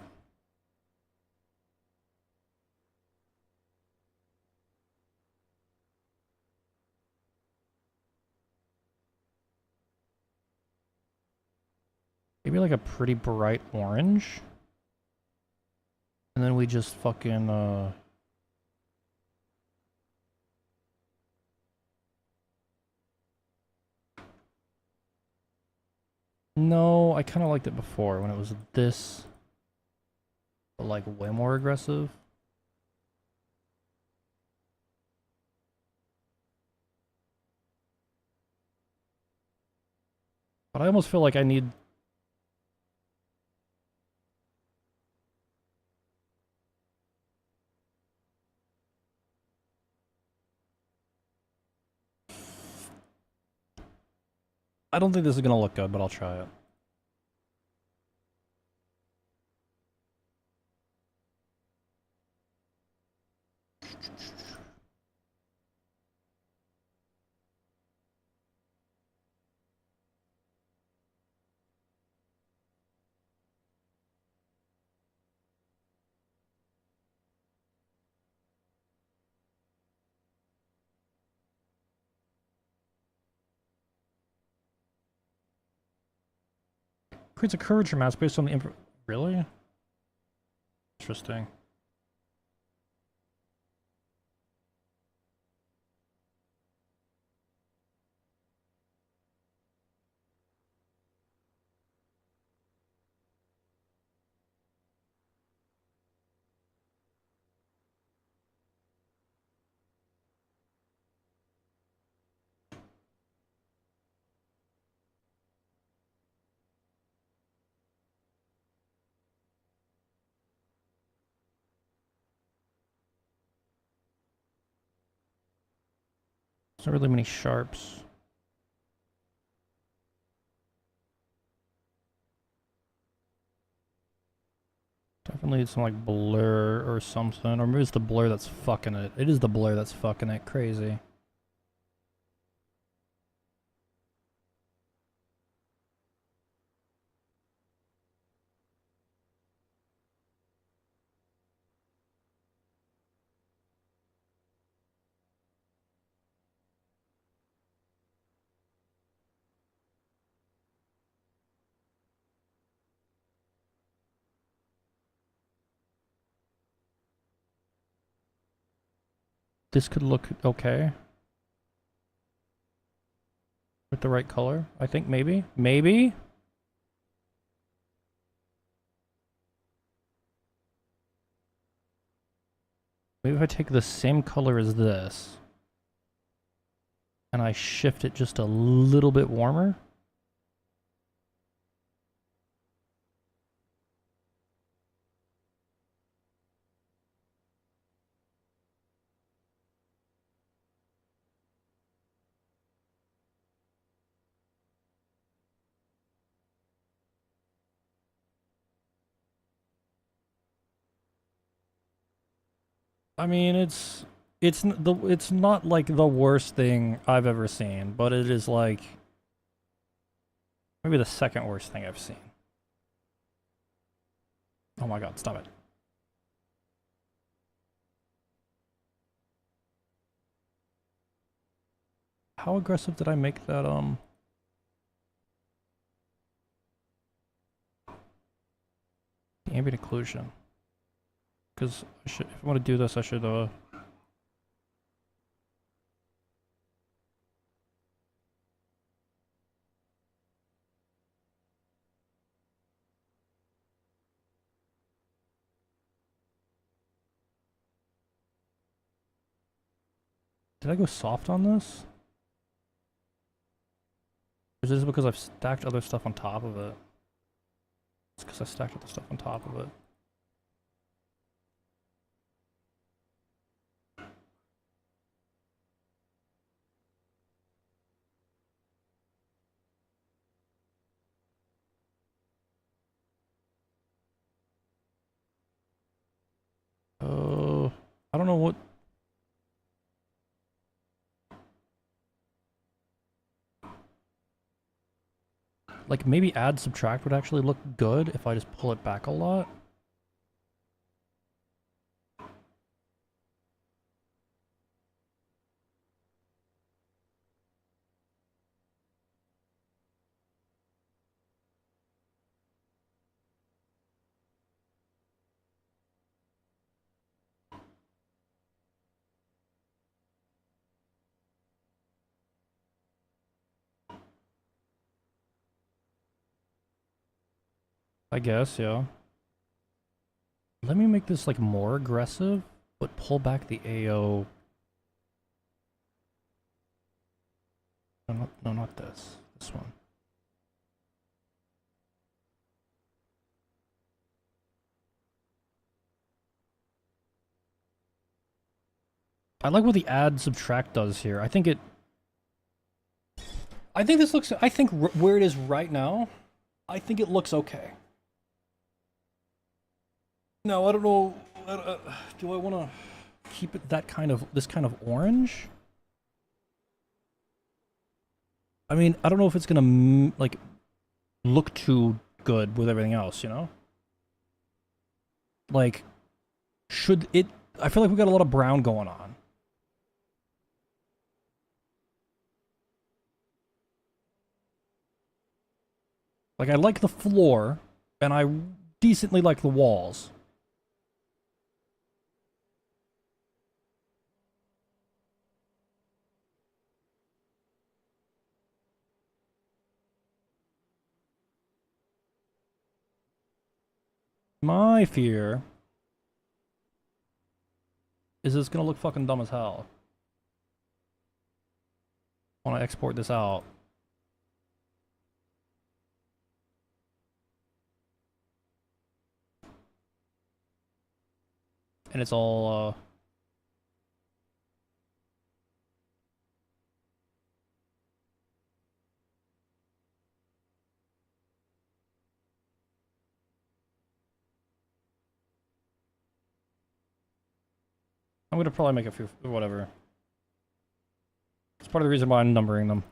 Maybe like a pretty bright orange. And then we just fucking no, I kinda liked it before when it was this, but like way more aggressive. But I almost feel like I need. I don't think this is gonna look good, but I'll try it. Creates a curvature mask based on the really? Interesting. There's not really many sharps. Definitely need some like blur or something. Or maybe it's the blur that's fucking it. It is the blur that's fucking it crazy. This could look okay. With the right color. I think maybe. Maybe? Maybe if I take the same color as this. And I shift it just a little bit warmer. I mean, it's it's not like the worst thing I've ever seen, but it is like maybe the second worst thing I've seen. Oh my god, stop it. How aggressive did I make that ambient occlusion? Because if I want to do this, I should did I go soft on this? Or is this because I've stacked other stuff on top of it? It's because I stacked other stuff on top of it. I don't know what. Like maybe add subtract would actually look good if I just pull it back a lot. I guess, yeah. Let me make this like more aggressive, but pull back the AO. No, not this. This one. I like what the add subtract does here. I think this looks. I think where it is right now, I think it looks okay. No, I don't know. Do I want to keep it that kind of this kind of orange? I mean, I don't know if it's gonna like look too good with everything else, you know? Like, should it? I feel like we got a lot of brown going on. Like, I like the floor, and I decently like the walls. My fear is it's gonna look fucking dumb as hell when I export this out. And it's all, I'm gonna probably make a few, whatever. It's part of the reason why I'm numbering them.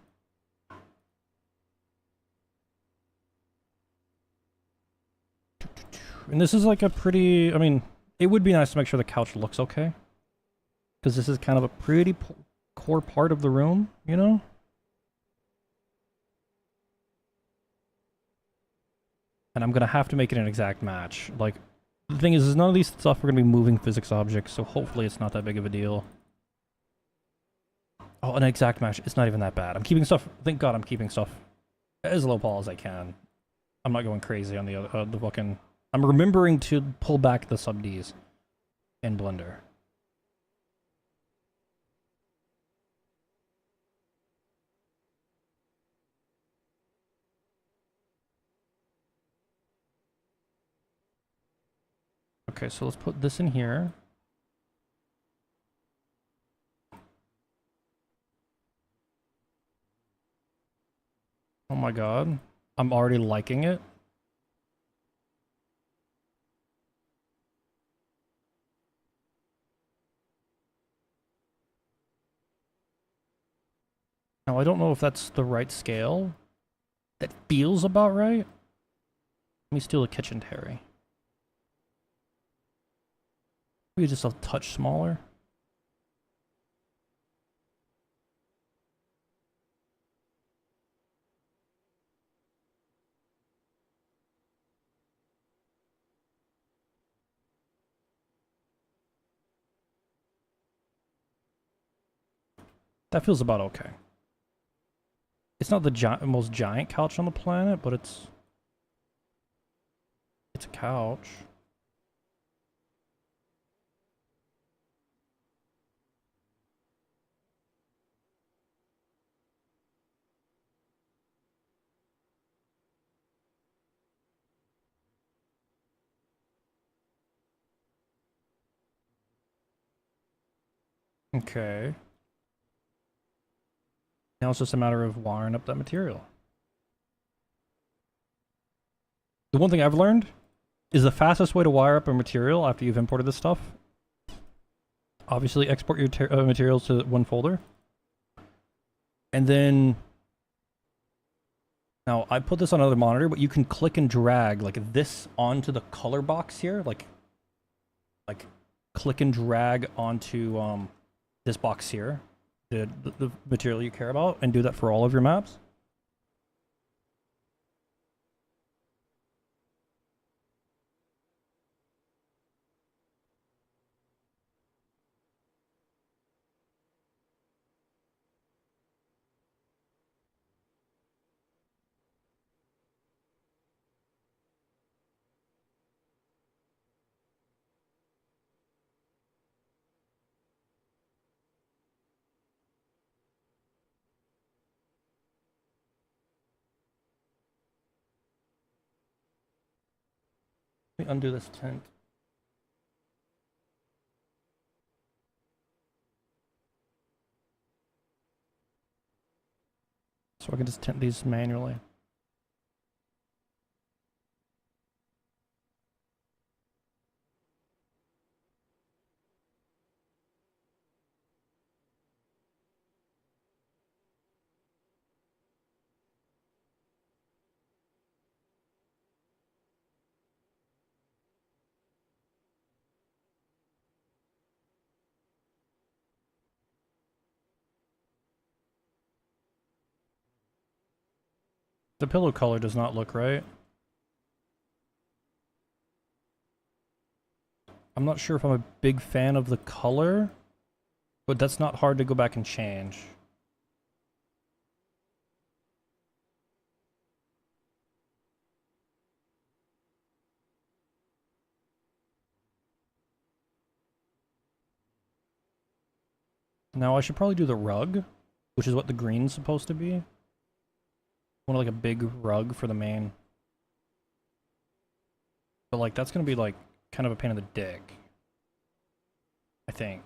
And this is like a pretty, I mean, it would be nice to make sure the couch looks okay. Because this is kind of a pretty core part of the room, you know? And I'm gonna have to make it an exact match. Like, the thing is none of these stuff are gonna be moving physics objects, so hopefully it's not that big of a deal. Oh, an exact match. It's not even that bad. I'm keeping stuff, thank god I'm keeping stuff as low poly as I can. I'm not going crazy on the fucking... I'm remembering to pull back the sub-Ds in Blender. Okay, so let's put this in here. Oh my god. I'm already liking it. Now, I don't know if that's the right scale. That feels about right. Let me steal a kitchen terry. Maybe just a touch smaller. That feels about okay. It's not the most giant couch on the planet, but it's a couch. Okay. Now it's just a matter of wiring up that material. The one thing I've learned is the fastest way to wire up a material after you've imported this stuff. Obviously, export your materials to one folder. And then... Now, I put this on another monitor, but you can click and drag like this onto the color box here. Like click and drag onto this box here. The material you care about, and do that for all of your maps. Let me undo this tint. So I can just tint these manually. The pillow color does not look right. I'm not sure if I'm a big fan of the color, but that's not hard to go back and change. Now I should probably do the rug, which is what the green's supposed to be. I want like a big rug for the main. But like that's gonna be like kind of a pain in the dick, I think.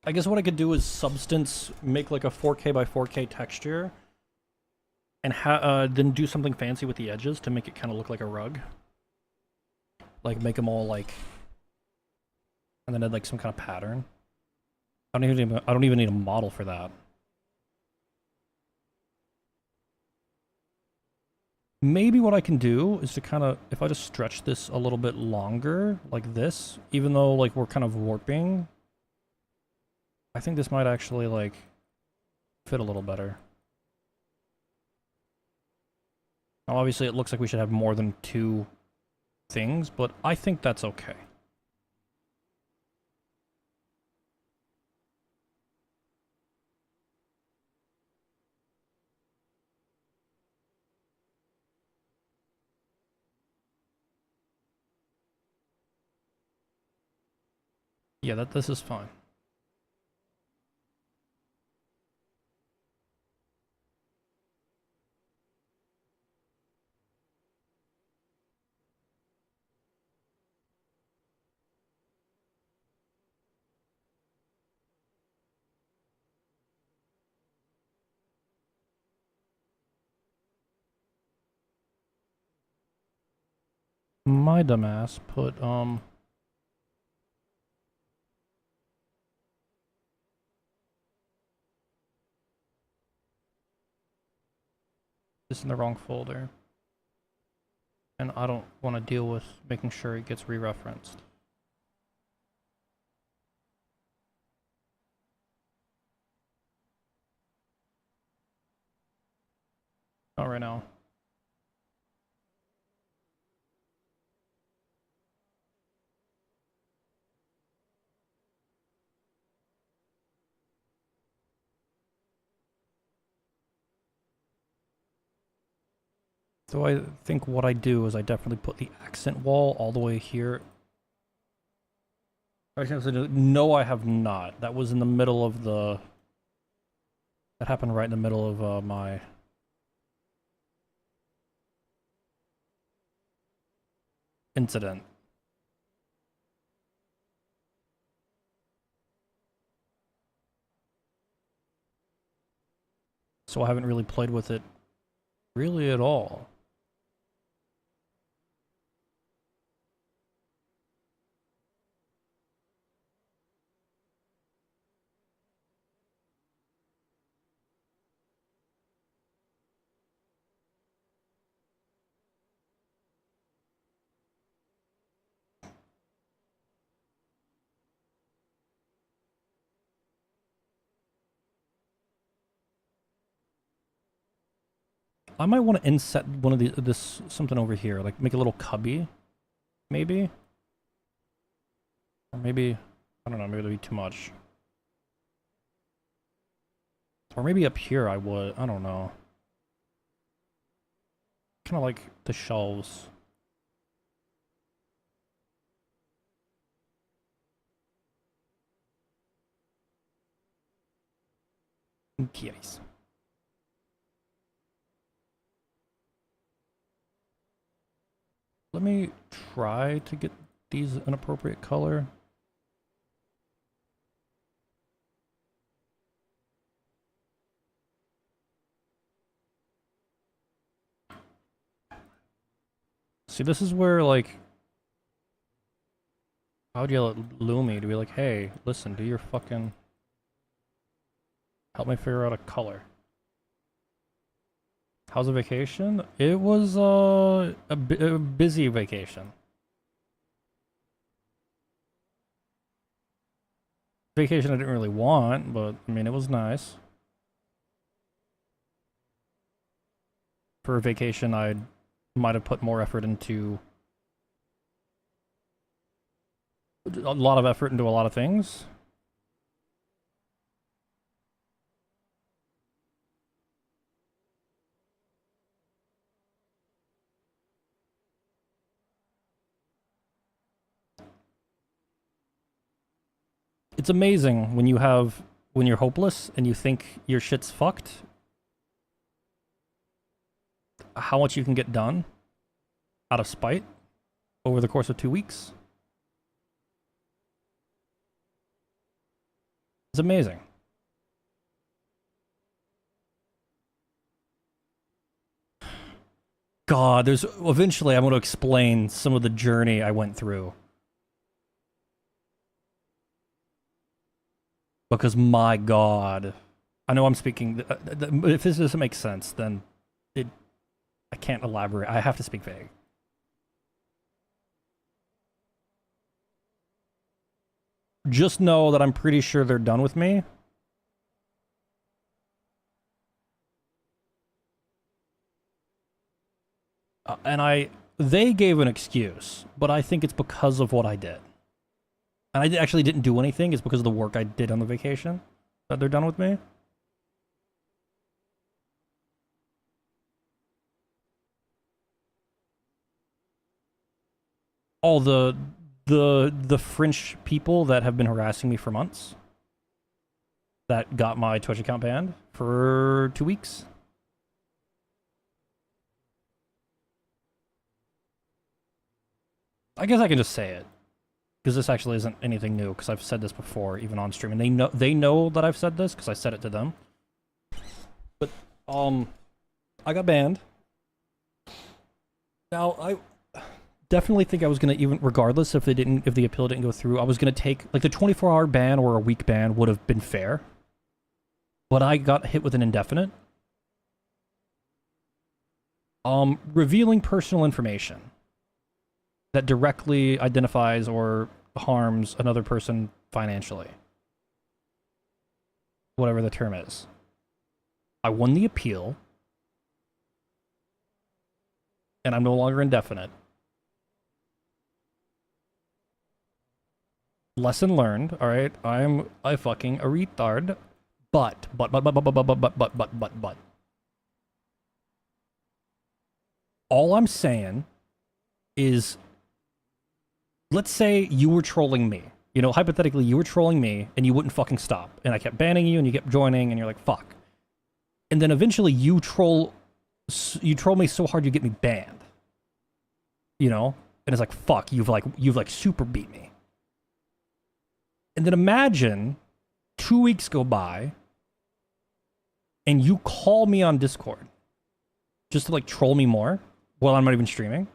I guess what I could do is substance, make like a 4K by 4K texture, and then do something fancy with the edges to make it kind of look like a rug. Like make them all like, and then add like some kind of pattern. I don't even need a model for that. Maybe what I can do is to kind of, if I just stretch this a little bit longer, like this, even though like we're kind of warping, I think this might actually like fit a little better. Now obviously it looks like we should have more than 2 things, but I think that's okay. Yeah, this is fine. My dumbass put this in the wrong folder. And I don't want to deal with making sure it gets re-referenced. Not right now. So I think what I do is I definitely put the accent wall all the way here. No, I have not. That was in the middle of the... That happened right in the middle of my... incident. So I haven't really played with it really at all. I might want to inset one of this something over here, like make a little cubby, maybe? Or maybe, I don't know, maybe that'd be too much. Or maybe up here I would, I don't know. Kind of like the shelves. Yes. Let me try to get these an appropriate color. See, this is where, like... I would yell at Lumi to be like, hey, listen, do your fucking... Help me figure out a color. How's the vacation? It was a busy vacation. Vacation I didn't really want, but I mean, it was nice. For a vacation, I might have put more effort into... a lot of effort into a lot of things. It's amazing when you're hopeless and you think your shit's fucked, how much you can get done out of spite over the course of 2 weeks. It's amazing. God, eventually I'm going to explain some of the journey I went through. Because my God, I know I'm speaking, if this doesn't make sense, then I can't elaborate. I have to speak vague. Just know that I'm pretty sure they're done with me. And they gave an excuse, but I think it's because of what I did. And I actually didn't do anything. It's because of the work I did on the vacation that they're done with me. All the French people that have been harassing me for months that got my Twitch account banned for 2 weeks. I guess I can just say it, because this actually isn't anything new, because I've said this before, even on stream, and they know that I've said this, because I said it to them. But, I got banned. Now, definitely think I was gonna, even regardless if the appeal didn't go through, I was gonna take like the 24-hour ban or a week ban would have been fair. But I got hit with an indefinite. Revealing personal information that directly identifies or harms another person financially. Whatever the term is. I won the appeal. And I'm no longer indefinite. Lesson learned, alright? I'm a fucking a retard. But. All I'm saying is, let's say you were trolling me. You know, hypothetically, you were trolling me and you wouldn't fucking stop. And I kept banning you and you kept joining and you're like, fuck. And then eventually you troll me so hard you get me banned. You know? And it's like, fuck, you've like super beat me. And then imagine 2 weeks go by and you call me on Discord just to like troll me more while I'm not even streaming.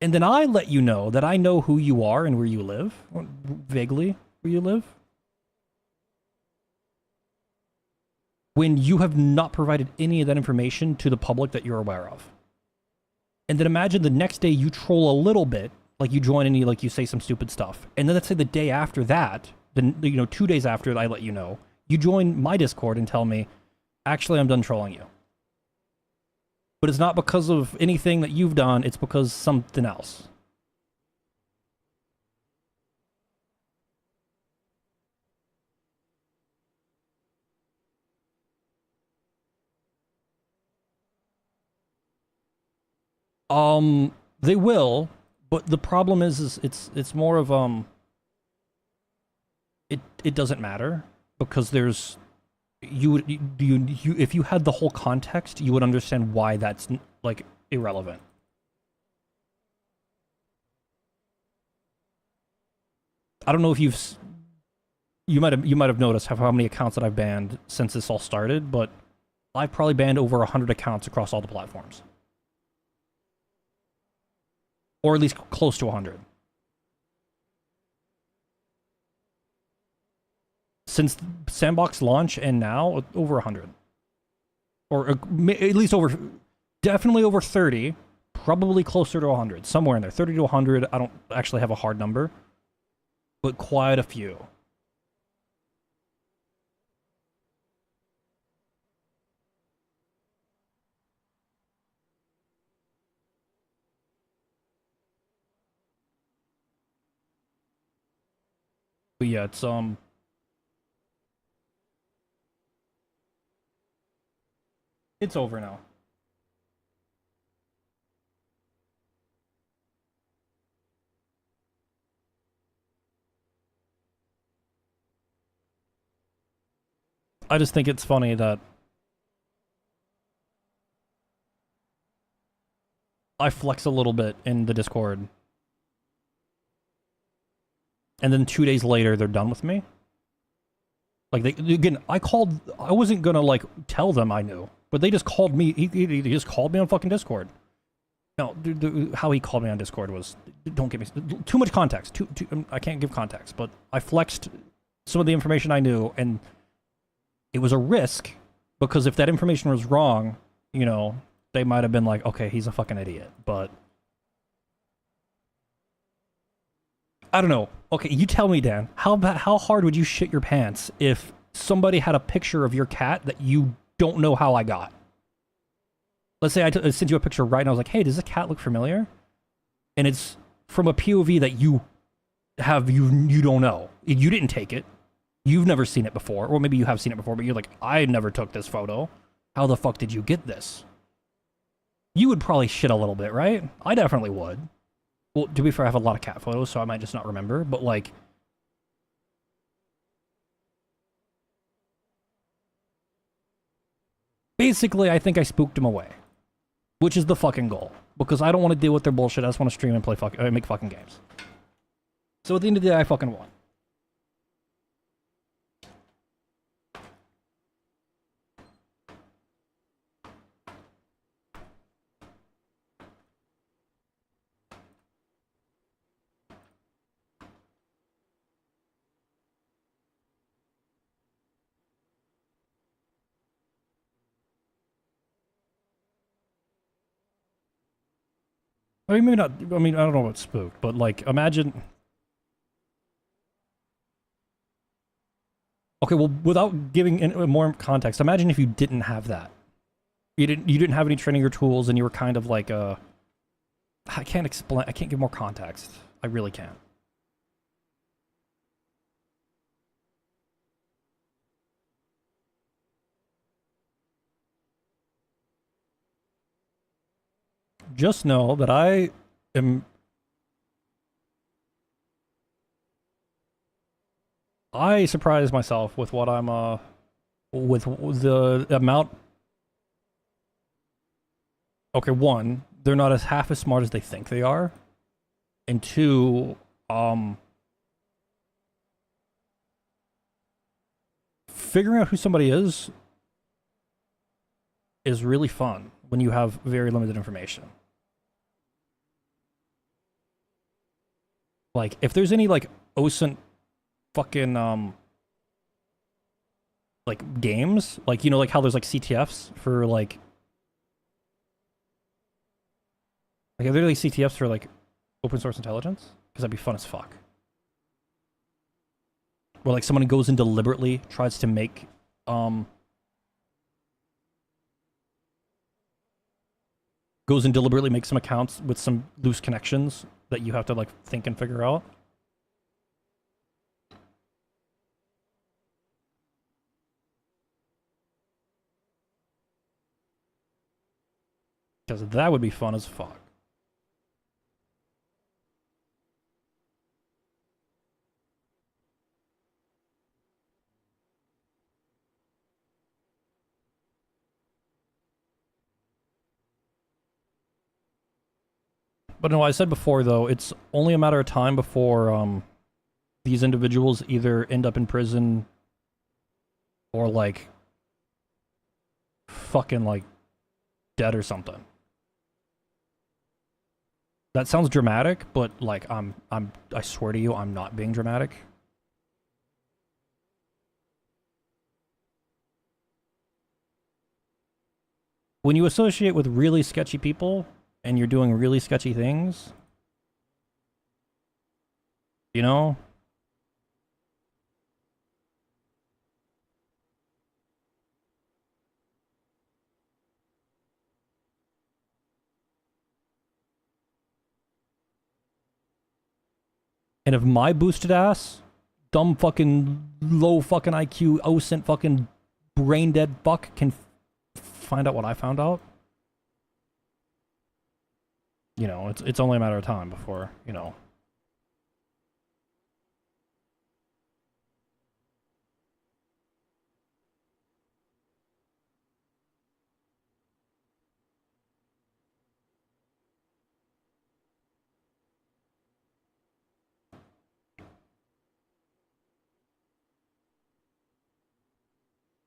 And then I let you know that I know who you are and where you live, or vaguely where you live, when you have not provided any of that information to the public that you're aware of. And then imagine the next day you troll a little bit, like you join and you say some stupid stuff. And then let's say the day after that, then 2 days after I let you know, you join my Discord and tell me, actually, I'm done trolling you. But it's not because of anything that you've done, it's because something else. They will, but the problem is it's more of it doesn't matter because there's if you had the whole context, you would understand why that's like irrelevant. I don't know if you might have noticed how many accounts that I've banned since this all started, but I've probably banned over 100 accounts across all the platforms. Or at least close to 100. Since s&box launch and now, over 100. Or at least over, definitely over 30, probably closer to 100, somewhere in there. 30 to 100, I don't actually have a hard number, but quite a few. But yeah, it's over now. I just think it's funny that I flex a little bit in the Discord, and then 2 days later they're done with me. Like I wasn't gonna like tell them I knew, but they just called me. He just called me on fucking Discord. No, how he called me on Discord was, don't give me too much context. I can't give context, but I flexed some of the information I knew, and it was a risk because if that information was wrong, they might have been like, okay, he's a fucking idiot. But I don't know. Okay, you tell me, Dan. How hard would you shit your pants if somebody had a picture of your cat that you don't know how I got? Let's say I sent you a picture right now. I was like, hey, does this cat look familiar? And it's from a POV that you don't know. You didn't take it. You've never seen it before. Or maybe you have seen it before, but you're like, I never took this photo. How the fuck did you get this? You would probably shit a little bit, right? I definitely would. Well, to be fair, I have a lot of cat photos, so I might just not remember, but like... Basically, I think I spooked him away. Which is the fucking goal. Because I don't want to deal with their bullshit, I just want to stream and play make fucking games. So at the end of the day, I fucking won. I mean, maybe not. I mean, I don't know about spooked, but like, imagine. Okay, well, without giving more context, imagine if you didn't have that. You didn't have any training or tools, and you were kind of like I can't explain. I can't give more context. I really can't. Just know that I am. I surprise myself with what I'm with the amount. Okay, one, they're not as half as smart as they think they are, and two, figuring out who somebody is really fun when you have very limited information. Like, if there's any like OSINT fucking like games, like you know, like how there's like CTFs for like are there like CTFs for like open source intelligence? Because that'd be fun as fuck. Where like someone goes and deliberately tries to make some accounts with some loose connections that you have to like think and figure out. Because that would be fun as fuck. But no, I said before though, it's only a matter of time before these individuals either end up in prison or like fucking like dead or something. That sounds dramatic, but like I swear to you, I'm not being dramatic. When you associate with really sketchy people and you're doing really sketchy things, you know? And if my boosted ass, dumb fucking low fucking IQ, OSINT fucking brain dead fuck can find out what I found out, you know, it's only a matter of time before, you know.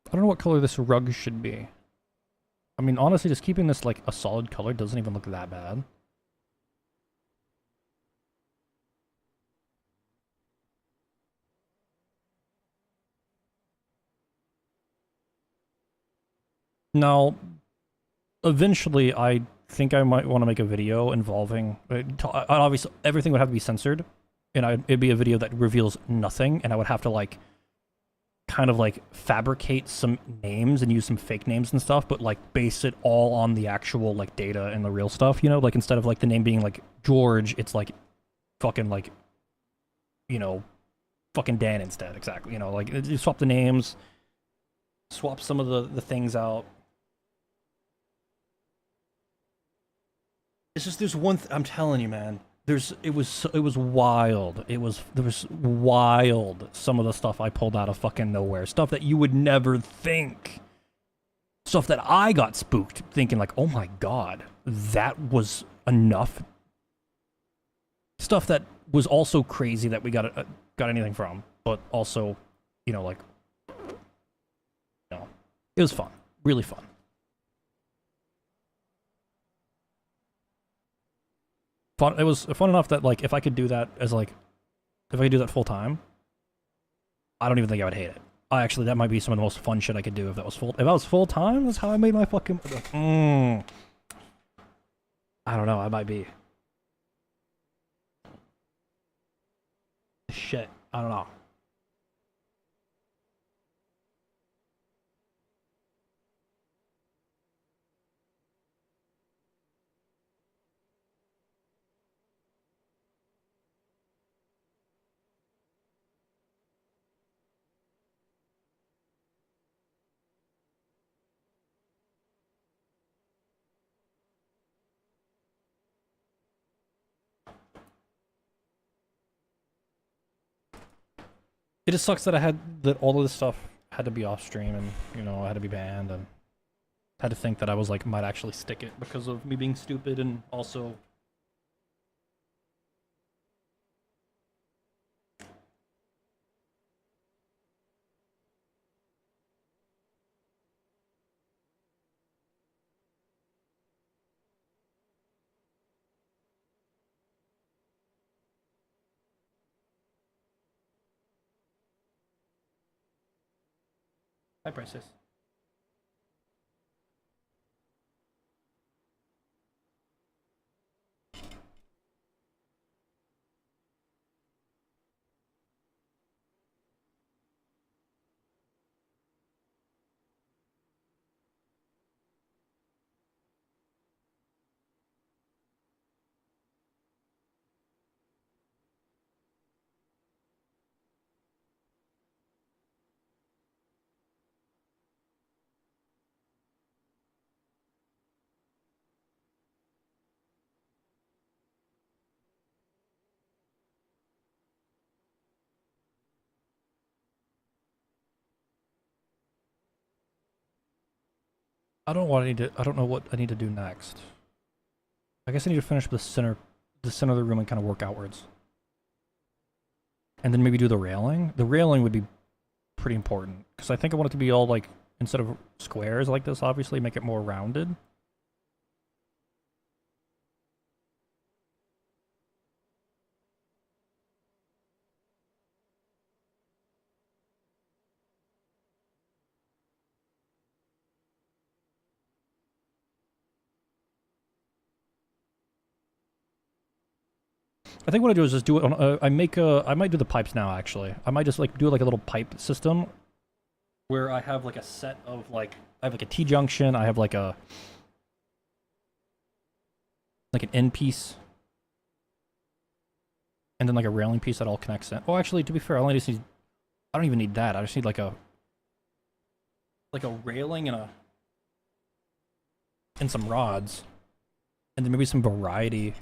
I don't know what color this rug should be. I mean, honestly, just keeping this like a solid color doesn't even look that bad. Now, eventually, I think I might want to make a video involving. Obviously, everything would have to be censored, and it'd be a video that reveals nothing, and I would have to like kind of like fabricate some names and use some fake names and stuff, but like base it all on the actual like data and the real stuff, you know? Like instead of like the name being like George, it's like fucking like, you know, fucking Dan instead, exactly. You know, like you swap the names, swap some of the things out. It's just there's one I'm telling you, man. It was wild. There was wild some of the stuff I pulled out of fucking nowhere. Stuff that you would never think. Stuff that I got spooked thinking like, "Oh my god, that was enough." Stuff that was also crazy that we got anything from, but also, you know, like no. It was fun. Really fun. Fun. It was fun enough that like if I could do that as like if I could do that full time, I don't even think I would hate it. Actually, that might be some of the most fun shit I could do if I was full time. That's how I made my fucking. I don't know. I might be. shit. I don't know. It just sucks that all of this stuff had to be off stream and, you know, I had to be banned and had to think that I was like, might actually stick it because of me being stupid and also. High prices. I don't know what I need to do next. I guess I need to finish the center of the room and kind of work outwards. And then maybe do the railing. The railing would be pretty important because I think I want it to be all like, instead of squares like this, obviously make it more rounded. I think what I do is just do it on. I might do the pipes now. Actually, I might just like do like a little pipe system, where I have like a set of like I have like a T junction. I have like an end piece, and then like a railing piece that all connects in. Oh, actually, to be fair, I only just need. I don't even need that. I just need like a railing and some rods, and then maybe some variety.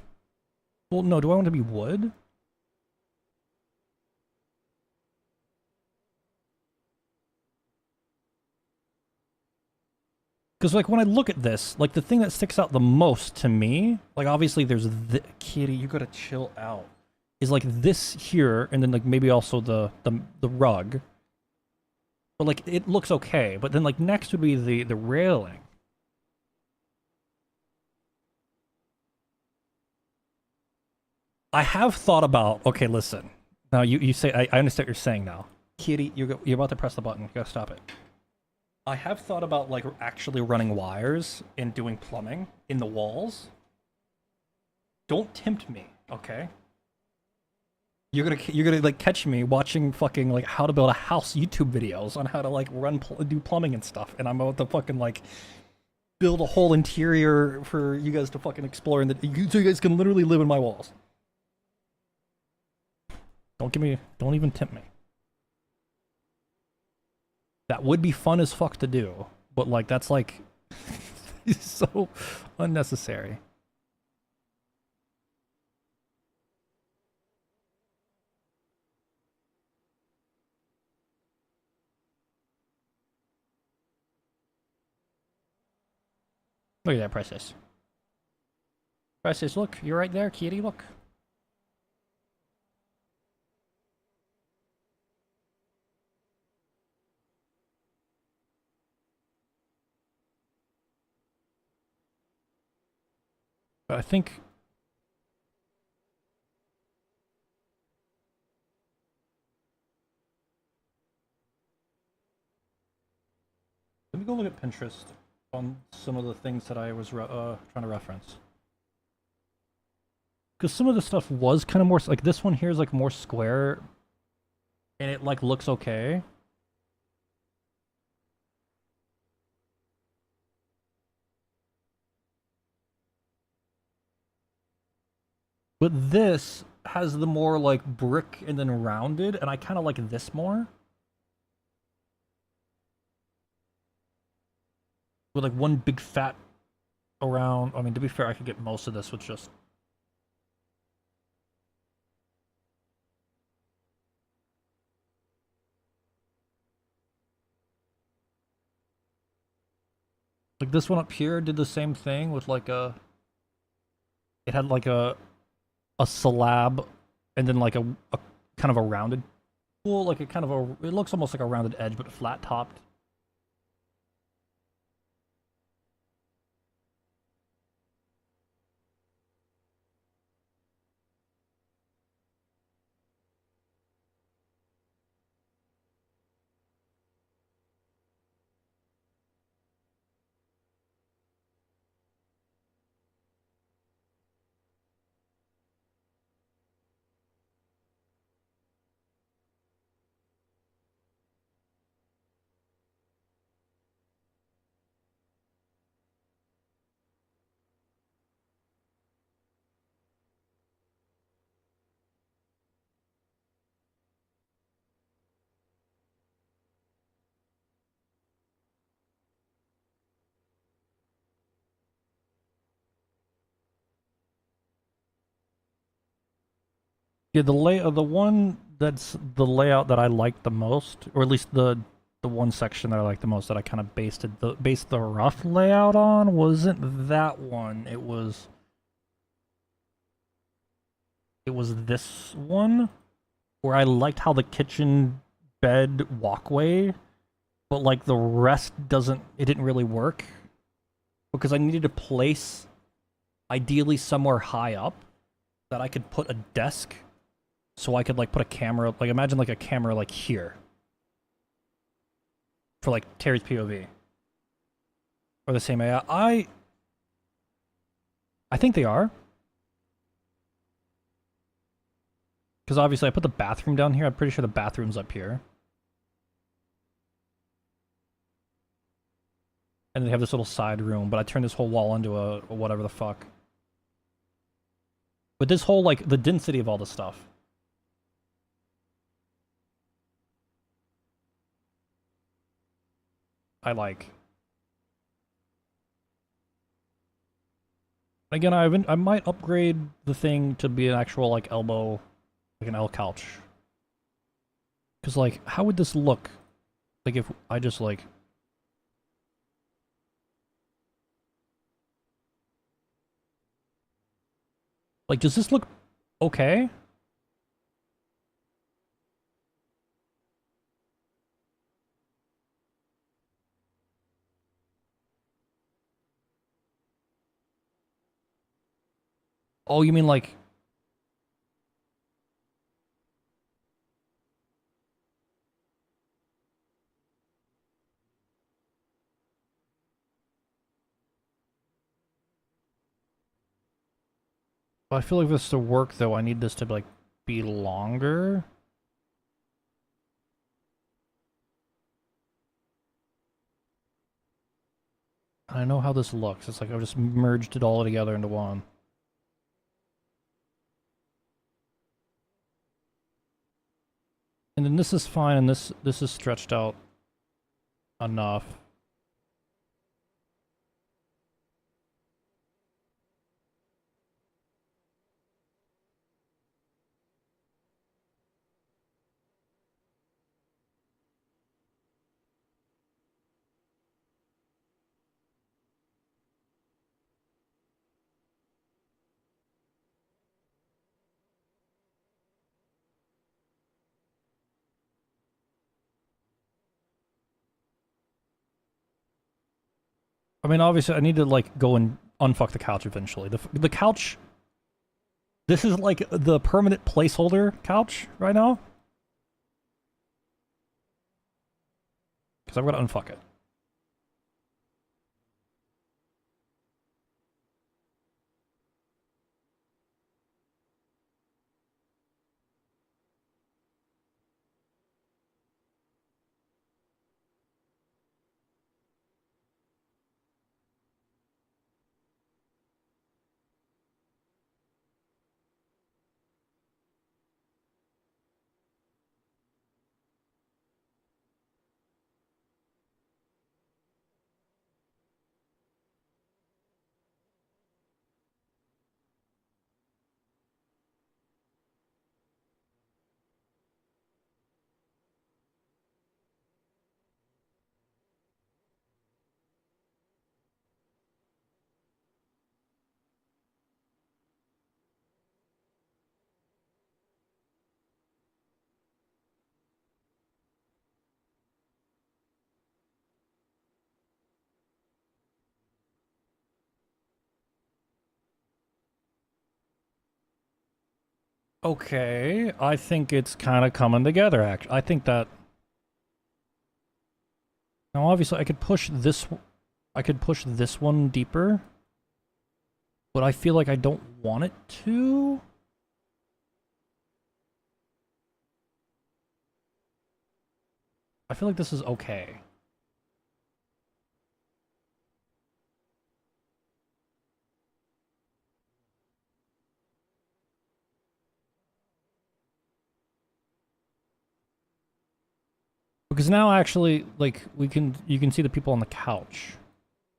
Well, no, do I want it to be wood? Because, like, when I look at this, like, the thing that sticks out the most to me, like, obviously there's Kitty, you gotta chill out, is, like, this here, and then, like, maybe also the rug. But, like, it looks okay, but then, like, next would be the railing. I have thought about, okay, listen. Now, you say, I understand what you're saying now. Kitty, you're about to press the button. You gotta stop it. I have thought about, like, actually running wires and doing plumbing in the walls. Don't tempt me, okay? You're gonna like catch me watching fucking like how to build a house YouTube videos on how to like do plumbing and stuff, and I'm about to fucking like build a whole interior for you guys to fucking explore, and so you guys can literally live in my walls. Don't even tempt me. That would be fun as fuck to do, but like that's like so unnecessary. Look at that, Princess. Princess, look, you're right there, kitty, look. But I think let me go look at Pinterest on some of the things that I was trying to reference. Because some of the stuff was kind of more, like this one here is like more square, and it like looks okay. But this has the more like brick and then rounded, and I kind of like this more. With like one big fat around. I mean, to be fair, I could get most of this with just. Like this one up here did the same thing with like a. It had like a slab, and then like a kind of a rounded pool, like a kind of a. It looks almost like a rounded edge, but flat topped. Yeah, the one that's the layout that I like the most, or at least the one section that I like the most that I kind of based the rough layout on wasn't that one. It was this one where I liked how the kitchen bed walkway, but like the rest it didn't really work because I needed to place ideally somewhere high up that I could put a desk so I could like put a camera, like imagine like a camera like here for like Terry's POV or the same AI. I think they are, because obviously I put the bathroom down here. I'm pretty sure the bathroom's up here, and they have this little side room. But I turned this whole wall into a whatever the fuck. But this whole like the density of all the stuff. I like. Again, I might upgrade the thing to be an actual like elbow, like an L couch. Cause like, how would this look? Like if I just like does this look okay? Oh, you mean like I feel like this to work though, I need this to like be longer. I know how this looks. It's like I've just merged it all together into one. And then this is fine, and this is stretched out enough. I mean, obviously, I need to like go and unfuck the couch eventually. The couch. This is like the permanent placeholder couch right now. Because I'm gonna unfuck it. Okay, I think it's kind of coming together, actually. I think that... Now, obviously, I could push this one deeper, but I feel like I don't want it to. I feel like this is okay. Because now, actually, like, you can see the people on the couch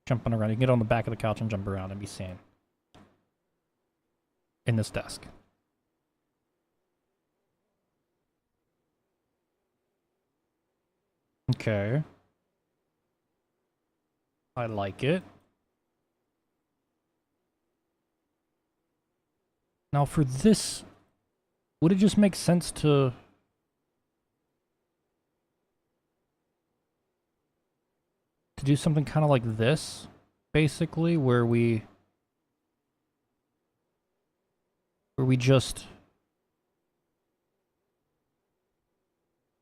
jumping around. You can get on the back of the couch and jump around and be seen in this desk. Okay. I like it. Now, for this, would it just make sense to do something kind of like this, basically, where we just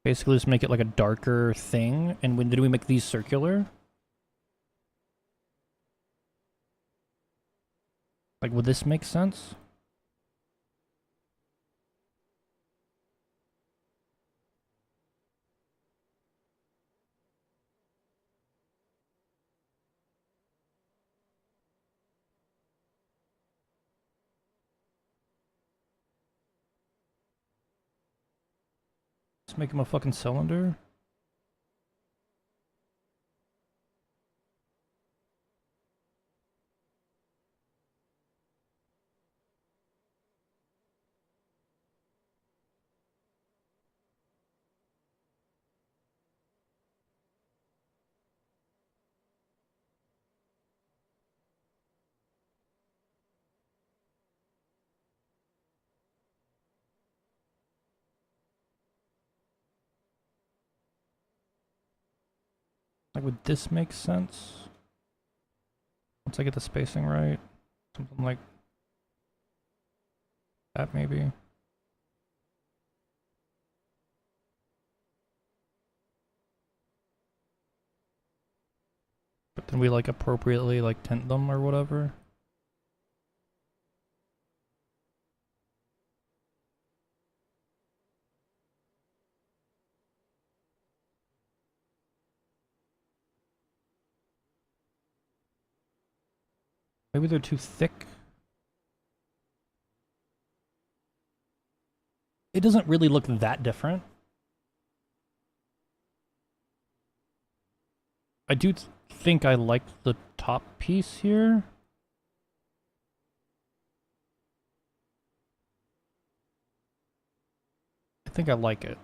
basically just make it like a darker thing, and when did we make these circular? Like, would this make sense? Let's make him a fucking cylinder. Like, would this make sense? Once I get the spacing right. Something like that, maybe. But then we, like, appropriately, like, tint them or whatever. Maybe they're too thick. It doesn't really look that different. I do think I like the top piece here. I think I like it.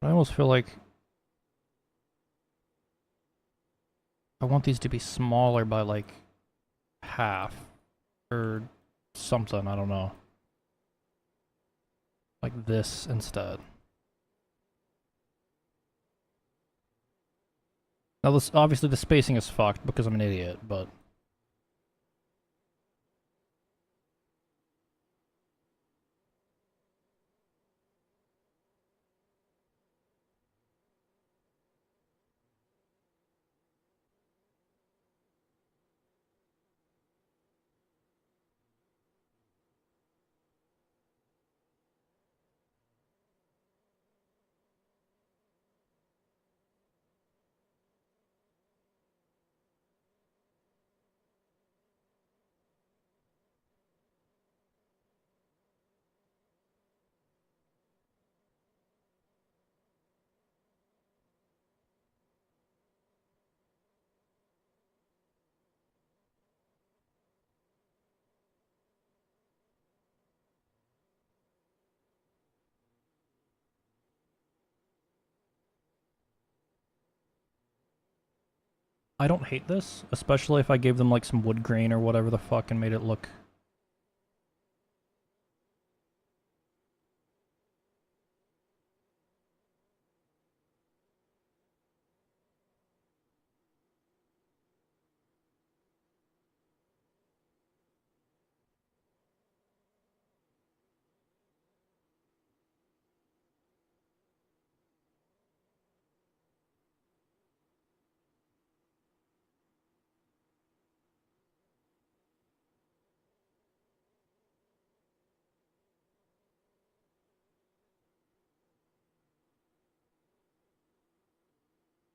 I almost feel like I want these to be smaller by like half or something, I don't know. Like this instead. Now this obviously the spacing is fucked because I'm an idiot, but I don't hate this, especially if I gave them like some wood grain or whatever the fuck and made it look.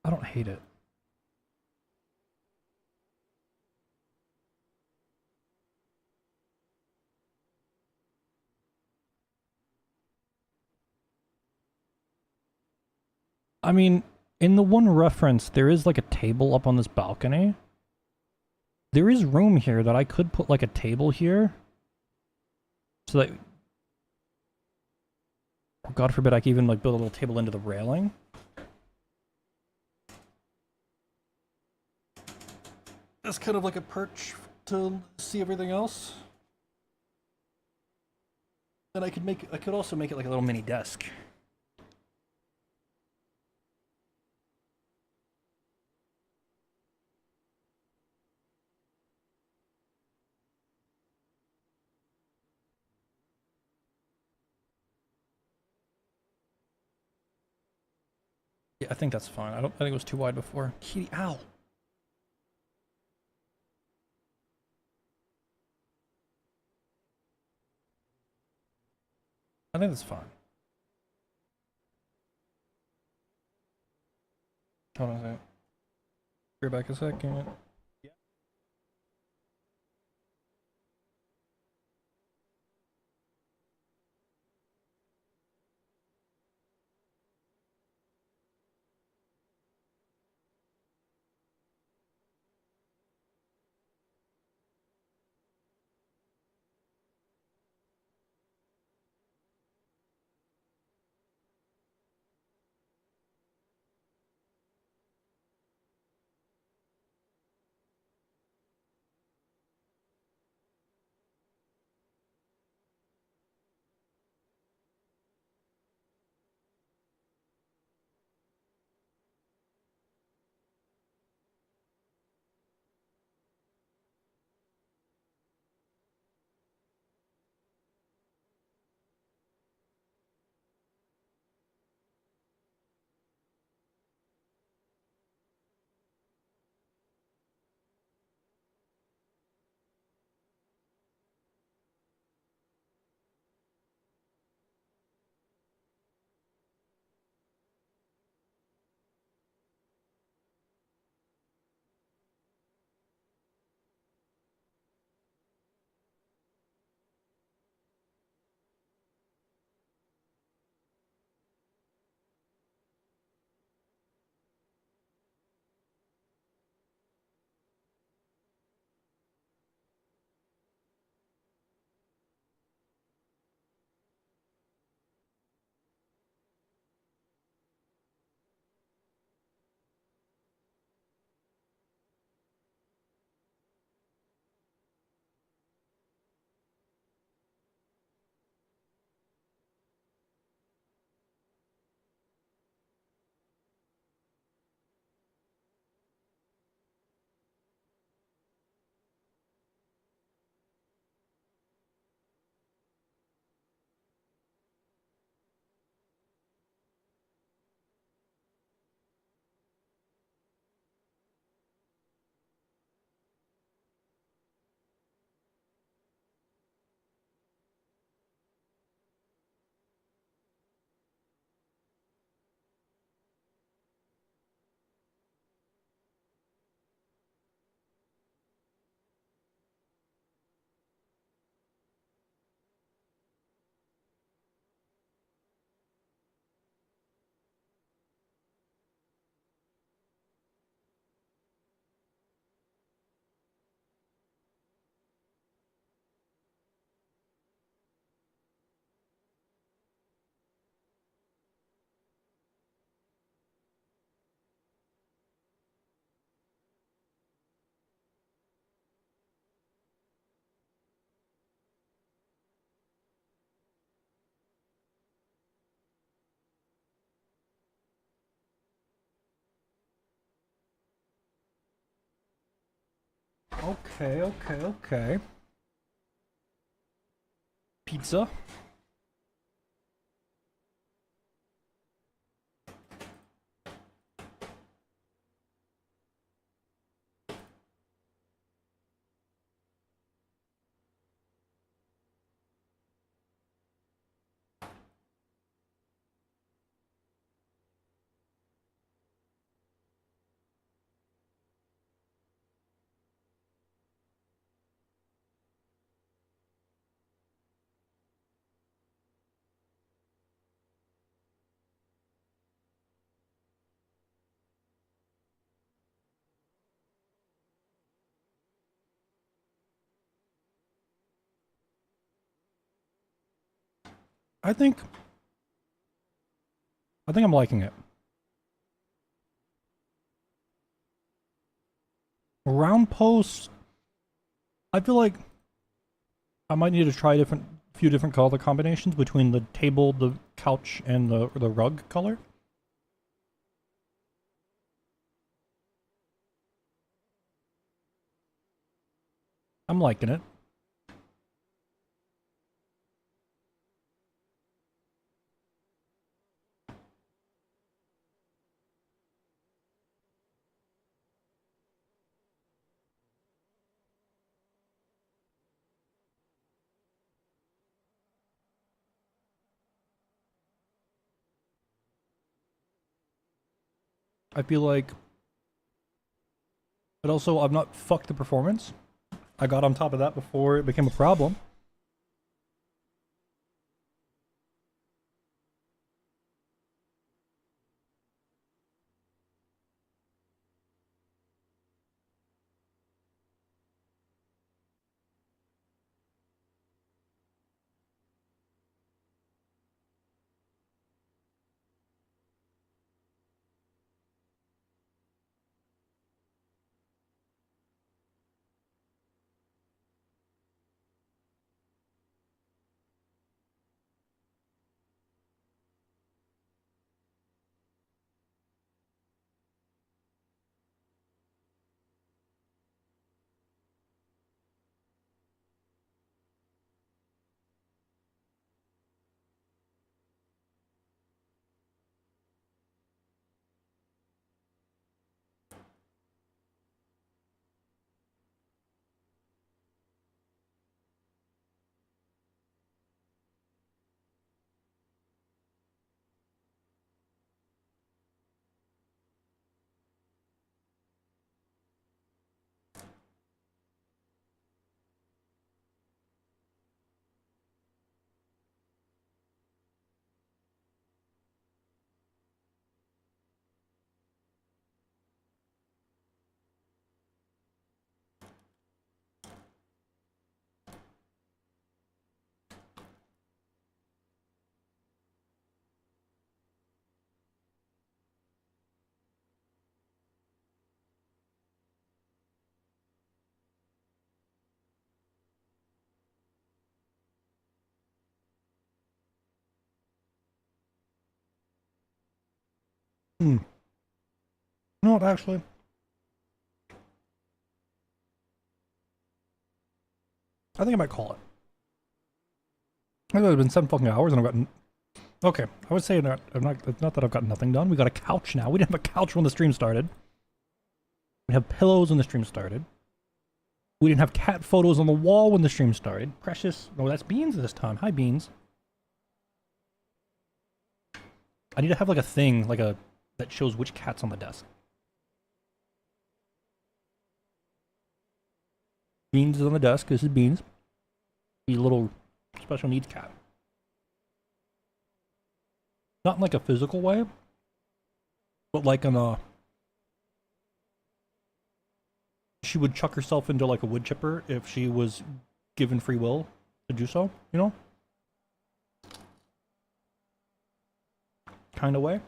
I don't hate it. I mean, in the one reference, there is like a table up on this balcony. There is room here that I could put like a table here. So that, God forbid, I could even like build a little table into the railing. That's kind of like a perch to see everything else. Then I could also make it like a little mini desk. Yeah, I think that's fine. I think it was too wide before. Kitty, ow. I think that's fine. Hold on a second. Be back a second. Okay. Pizza. I think I'm liking it. Round posts, I feel like I might need to try few different color combinations between the table, the couch, and the rug color. I'm liking it. I feel like, but also I've not fucked the performance. I got on top of that before it became a problem. Hmm. You know what, actually? I think I might call it. I think it's been 7 fucking hours and I've gotten... Okay, I would say it's not that I've got nothing done. We got a couch now. We didn't have a couch when the stream started. We have pillows when the stream started. We didn't have cat photos on the wall when the stream started. Precious. No, that's Beans this time. Hi, Beans. I need to have like a thing, that shows which cat's on the desk. Beans is on the desk. This is Beans. He's a little special needs cat. Not in like a physical way, but like in a... She would chuck herself into like a wood chipper if she was given free will to do so, you know? Kind of way.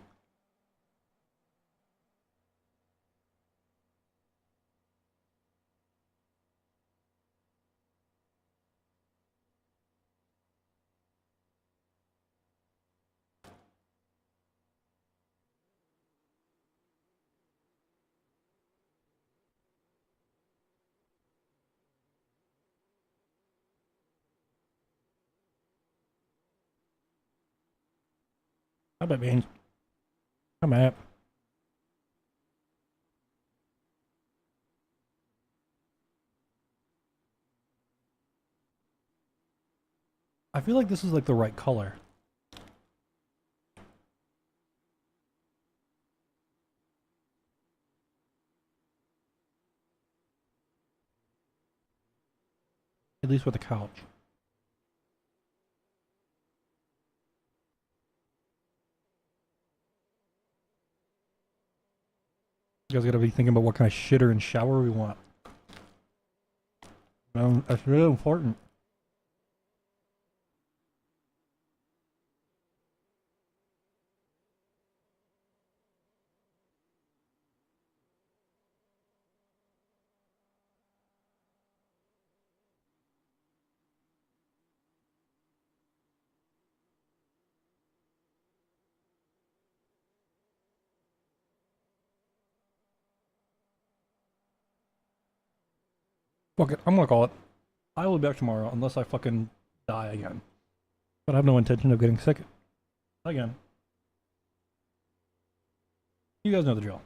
I bet Beans. Come at. I feel like this is like the right color. At least with the couch. You guys gotta be thinking about what kind of shitter and shower we want. That's really important. Fuck it, I'm gonna call it. I will be back tomorrow unless I fucking die again. But I have no intention of getting sick again. You guys know the drill.